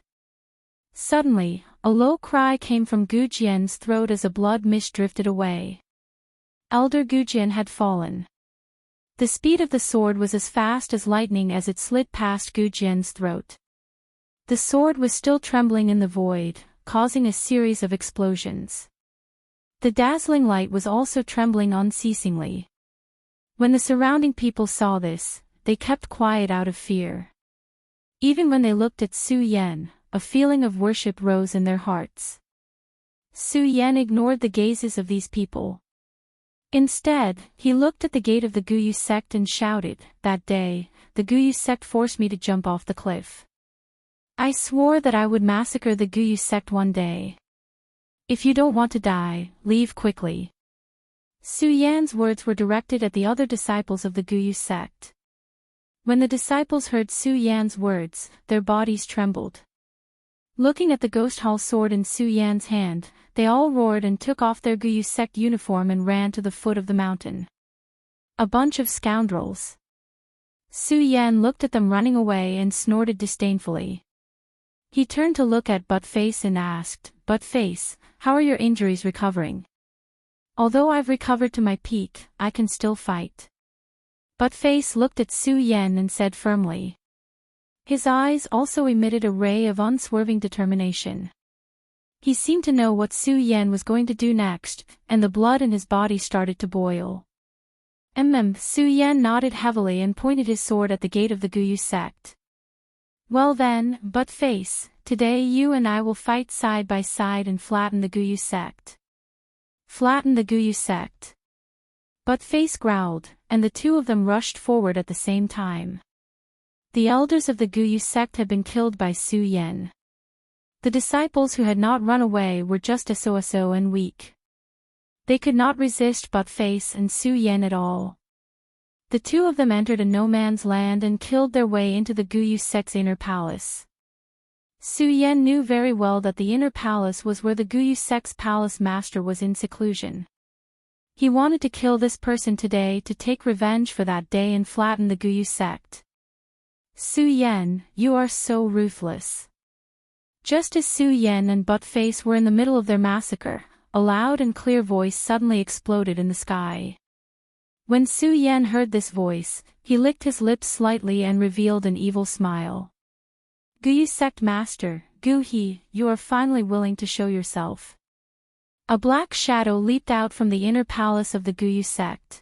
Suddenly, a low cry came from Gu Jian's throat as a blood mist drifted away. Elder Gu Jian had fallen. The speed of the sword was as fast as lightning as it slid past Gu Jian's throat. The sword was still trembling in the void, causing a series of explosions. The dazzling light was also trembling unceasingly. When the surrounding people saw this, they kept quiet out of fear. Even when they looked at Su Yan, a feeling of worship rose in their hearts. Su Yan ignored the gazes of these people. Instead, he looked at the gate of the Guyu sect and shouted, "That day, the Guyu sect forced me to jump off the cliff. I swore that I would massacre the Guyu sect one day. If you don't want to die, leave quickly." Su Yan's words were directed at the other disciples of the Guyu sect. When the disciples heard Su Yan's words, their bodies trembled. Looking at the ghost hall sword in Su Yan's hand, they all roared and took off their Guyu sect uniform and ran to the foot of the mountain. A bunch of scoundrels. Su Yan looked at them running away and snorted disdainfully. He turned to look at Buttface and asked, "Buttface, how are your injuries recovering?" "Although I've recovered to my peak, I can still fight." Buttface looked at Su Yan and said firmly. His eyes also emitted a ray of unswerving determination. He seemed to know what Su Yan was going to do next, and the blood in his body started to boil. Su Yan nodded heavily and pointed his sword at the gate of the Guyu sect. "Well then, Buttface, today you and I will fight side by side and flatten the Guyu sect." "Flatten the Guyu sect." Buttface growled, and the two of them rushed forward at the same time. The elders of the Guyu sect had been killed by Su Yan. The disciples who had not run away were just so and weak. They could not resist Buttface and Su Yan at all. The two of them entered a no-man's land and killed their way into the Guyu sect's inner palace. Su Yan knew very well that the inner palace was where the Guyu sect's palace master was in seclusion. He wanted to kill this person today to take revenge for that day and flatten the Guyu sect. "Su Yan, you are so ruthless." Just as Su Yan and Buttface were in the middle of their massacre, a loud and clear voice suddenly exploded in the sky. When Su Yan heard this voice, he licked his lips slightly and revealed an evil smile. Guyu Sect Master, Gu He, you are finally willing to show yourself. A black shadow leaped out from the inner palace of the Guyu sect.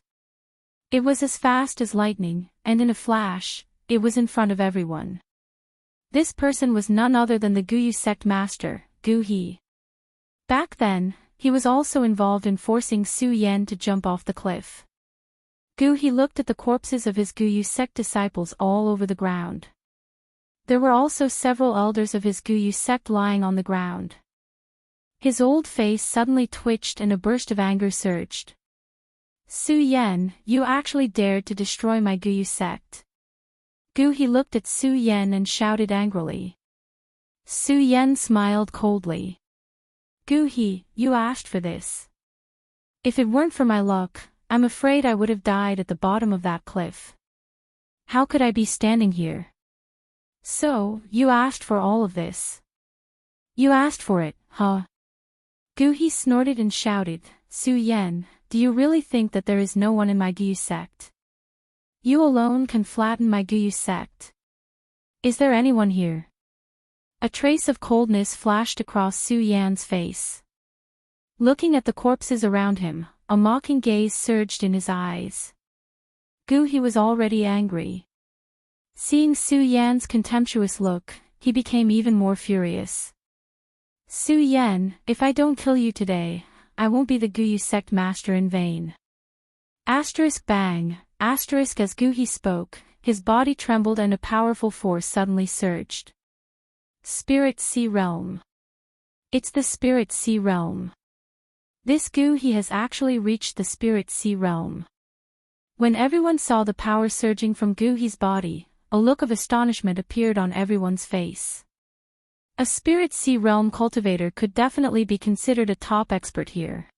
It was as fast as lightning, and in a flash, it was in front of everyone. This person was none other than the Guyu sect master, Gu He. Back then, he was also involved in forcing Su Yan to jump off the cliff. Gu He looked at the corpses of his Guyu sect disciples all over the ground. There were also several elders of his Guyu sect lying on the ground. His old face suddenly twitched and a burst of anger surged. Su Yan, you actually dared to destroy my Guyu sect. Gu He looked at Su Yan and shouted angrily. Su Yan smiled coldly. Gu He, you asked for this. If it weren't for my luck, I'm afraid I would have died at the bottom of that cliff. How could I be standing here? So, you asked for all of this. You asked for it, huh? Gu He snorted and shouted, Su Yan, do you really think that there is no one in my Guyu sect? You alone can flatten my Guyu sect. Is there anyone here? A trace of coldness flashed across Su Yan's face. Looking at the corpses around him, a mocking gaze surged in his eyes. Gu He was already angry. Seeing Su Yan's contemptuous look, he became even more furious. Su Yan, if I don't kill you today, I won't be the Guyu sect master in vain. Asterisk bang, asterisk as Gu He spoke, his body trembled and a powerful force suddenly surged. Spirit Sea Realm. It's the Spirit Sea Realm. This Gu He has actually reached the Spirit Sea Realm. When everyone saw the power surging from Gu He's body, a look of astonishment appeared on everyone's face. A Spirit Sea Realm cultivator could definitely be considered a top expert here.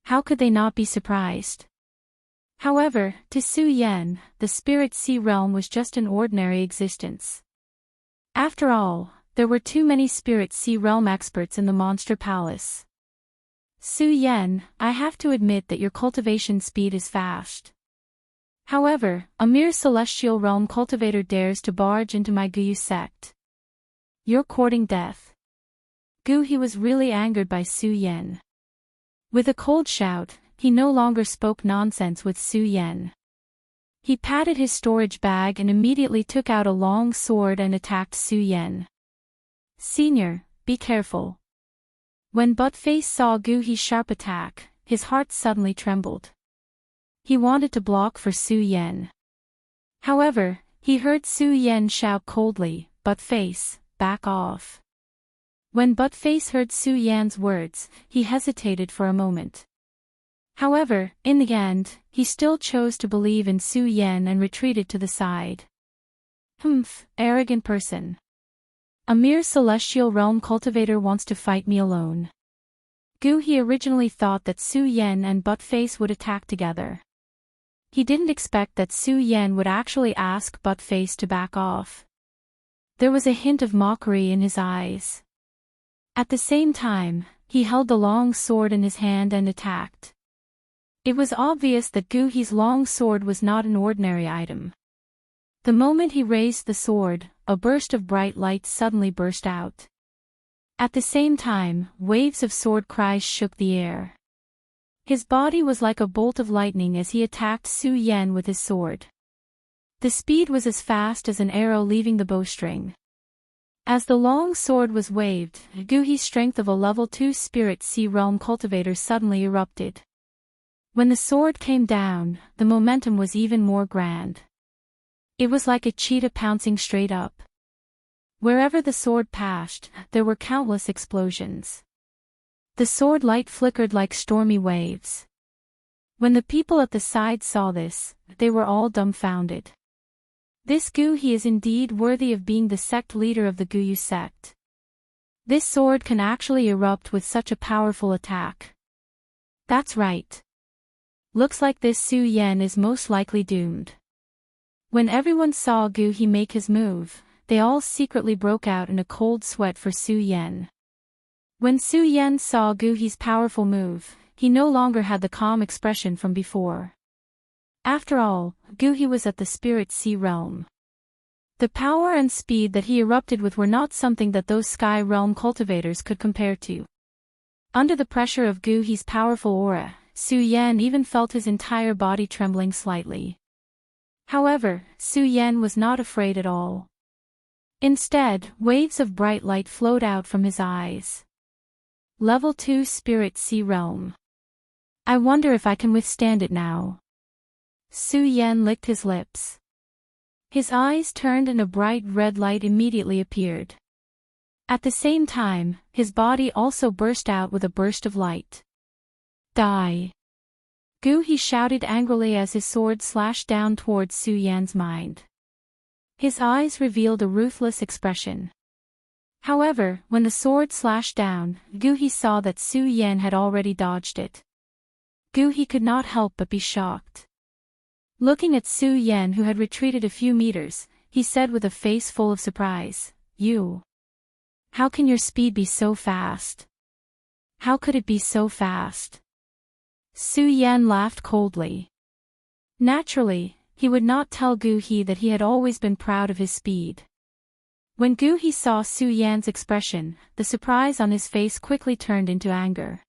How could they not be surprised? However, to Su Yan, the Spirit Sea Realm was just an ordinary existence. After all, there were too many Spirit Sea Realm experts in the Monster Palace. Su Yan, I have to admit that your cultivation speed is fast. However, a mere Celestial Realm cultivator dares to barge into my Guyu sect. You're courting death. Gu He was really angered by Su Yan. With a cold shout, he no longer spoke nonsense with Su Yan. He patted his storage bag and immediately took out a long sword and attacked Su Yan. Senior, be careful. When Buttface saw Gu He's sharp attack, his heart suddenly trembled. He wanted to block for Su Yan. However, he heard Su Yan shout coldly, Buttface, back off. When Buttface heard Su Yan's words, he hesitated for a moment. However, in the end, he still chose to believe in Su Yan and retreated to the side. Humph, arrogant person. A mere Celestial Realm cultivator wants to fight me alone. Gu He originally thought that Su Yan and Buttface would attack together. He didn't expect that Su Yan would actually ask Buttface to back off. There was a hint of mockery in his eyes. At the same time, he held the long sword in his hand and attacked. It was obvious that Gu He's long sword was not an ordinary item. The moment he raised the sword, a burst of bright light suddenly burst out. At the same time, waves of sword cries shook the air. His body was like a bolt of lightning as he attacked Su Yan with his sword. The speed was as fast as an arrow leaving the bowstring. As the long sword was waved, Gu He's strength of a level 2 Spirit Sea Realm cultivator suddenly erupted. When the sword came down, the momentum was even more grand. It was like a cheetah pouncing straight up. Wherever the sword passed, there were countless explosions. The sword light flickered like stormy waves. When the people at the side saw this, they were all dumbfounded. This Gu He is indeed worthy of being the sect leader of the Guyu sect. This sword can actually erupt with such a powerful attack. That's right. Looks like this Su Yan is most likely doomed. When everyone saw Gu He make his move, they all secretly broke out in a cold sweat for Su Yan. When Su Yan saw Gu He's powerful move, he no longer had the calm expression from before. After all, Gu He was at the spirit sea realm. The power and speed that he erupted with were not something that those sky realm cultivators could compare to. Under the pressure of Gu He's powerful aura, Su Yan even felt his entire body trembling slightly. However, Su Yan was not afraid at all. Instead, waves of bright light flowed out from his eyes. Level 2 Spirit Sea Realm. I wonder if I can withstand it now. Su Yan licked his lips. His eyes turned and a bright red light immediately appeared. At the same time, his body also burst out with a burst of light. Die! Gu He shouted angrily as his sword slashed down towards Su Yan's mind. His eyes revealed a ruthless expression. However, when the sword slashed down, Gu He saw that Su Yan had already dodged it. Gu He could not help but be shocked. Looking at Su Yan, who had retreated a few meters, he said with a face full of surprise, "You. How can your speed be so fast? How could it be so fast?" Su Yan laughed coldly. Naturally, he would not tell Gu He that he had always been proud of his speed. When Gu He saw Su Yan's expression, the surprise on his face quickly turned into anger.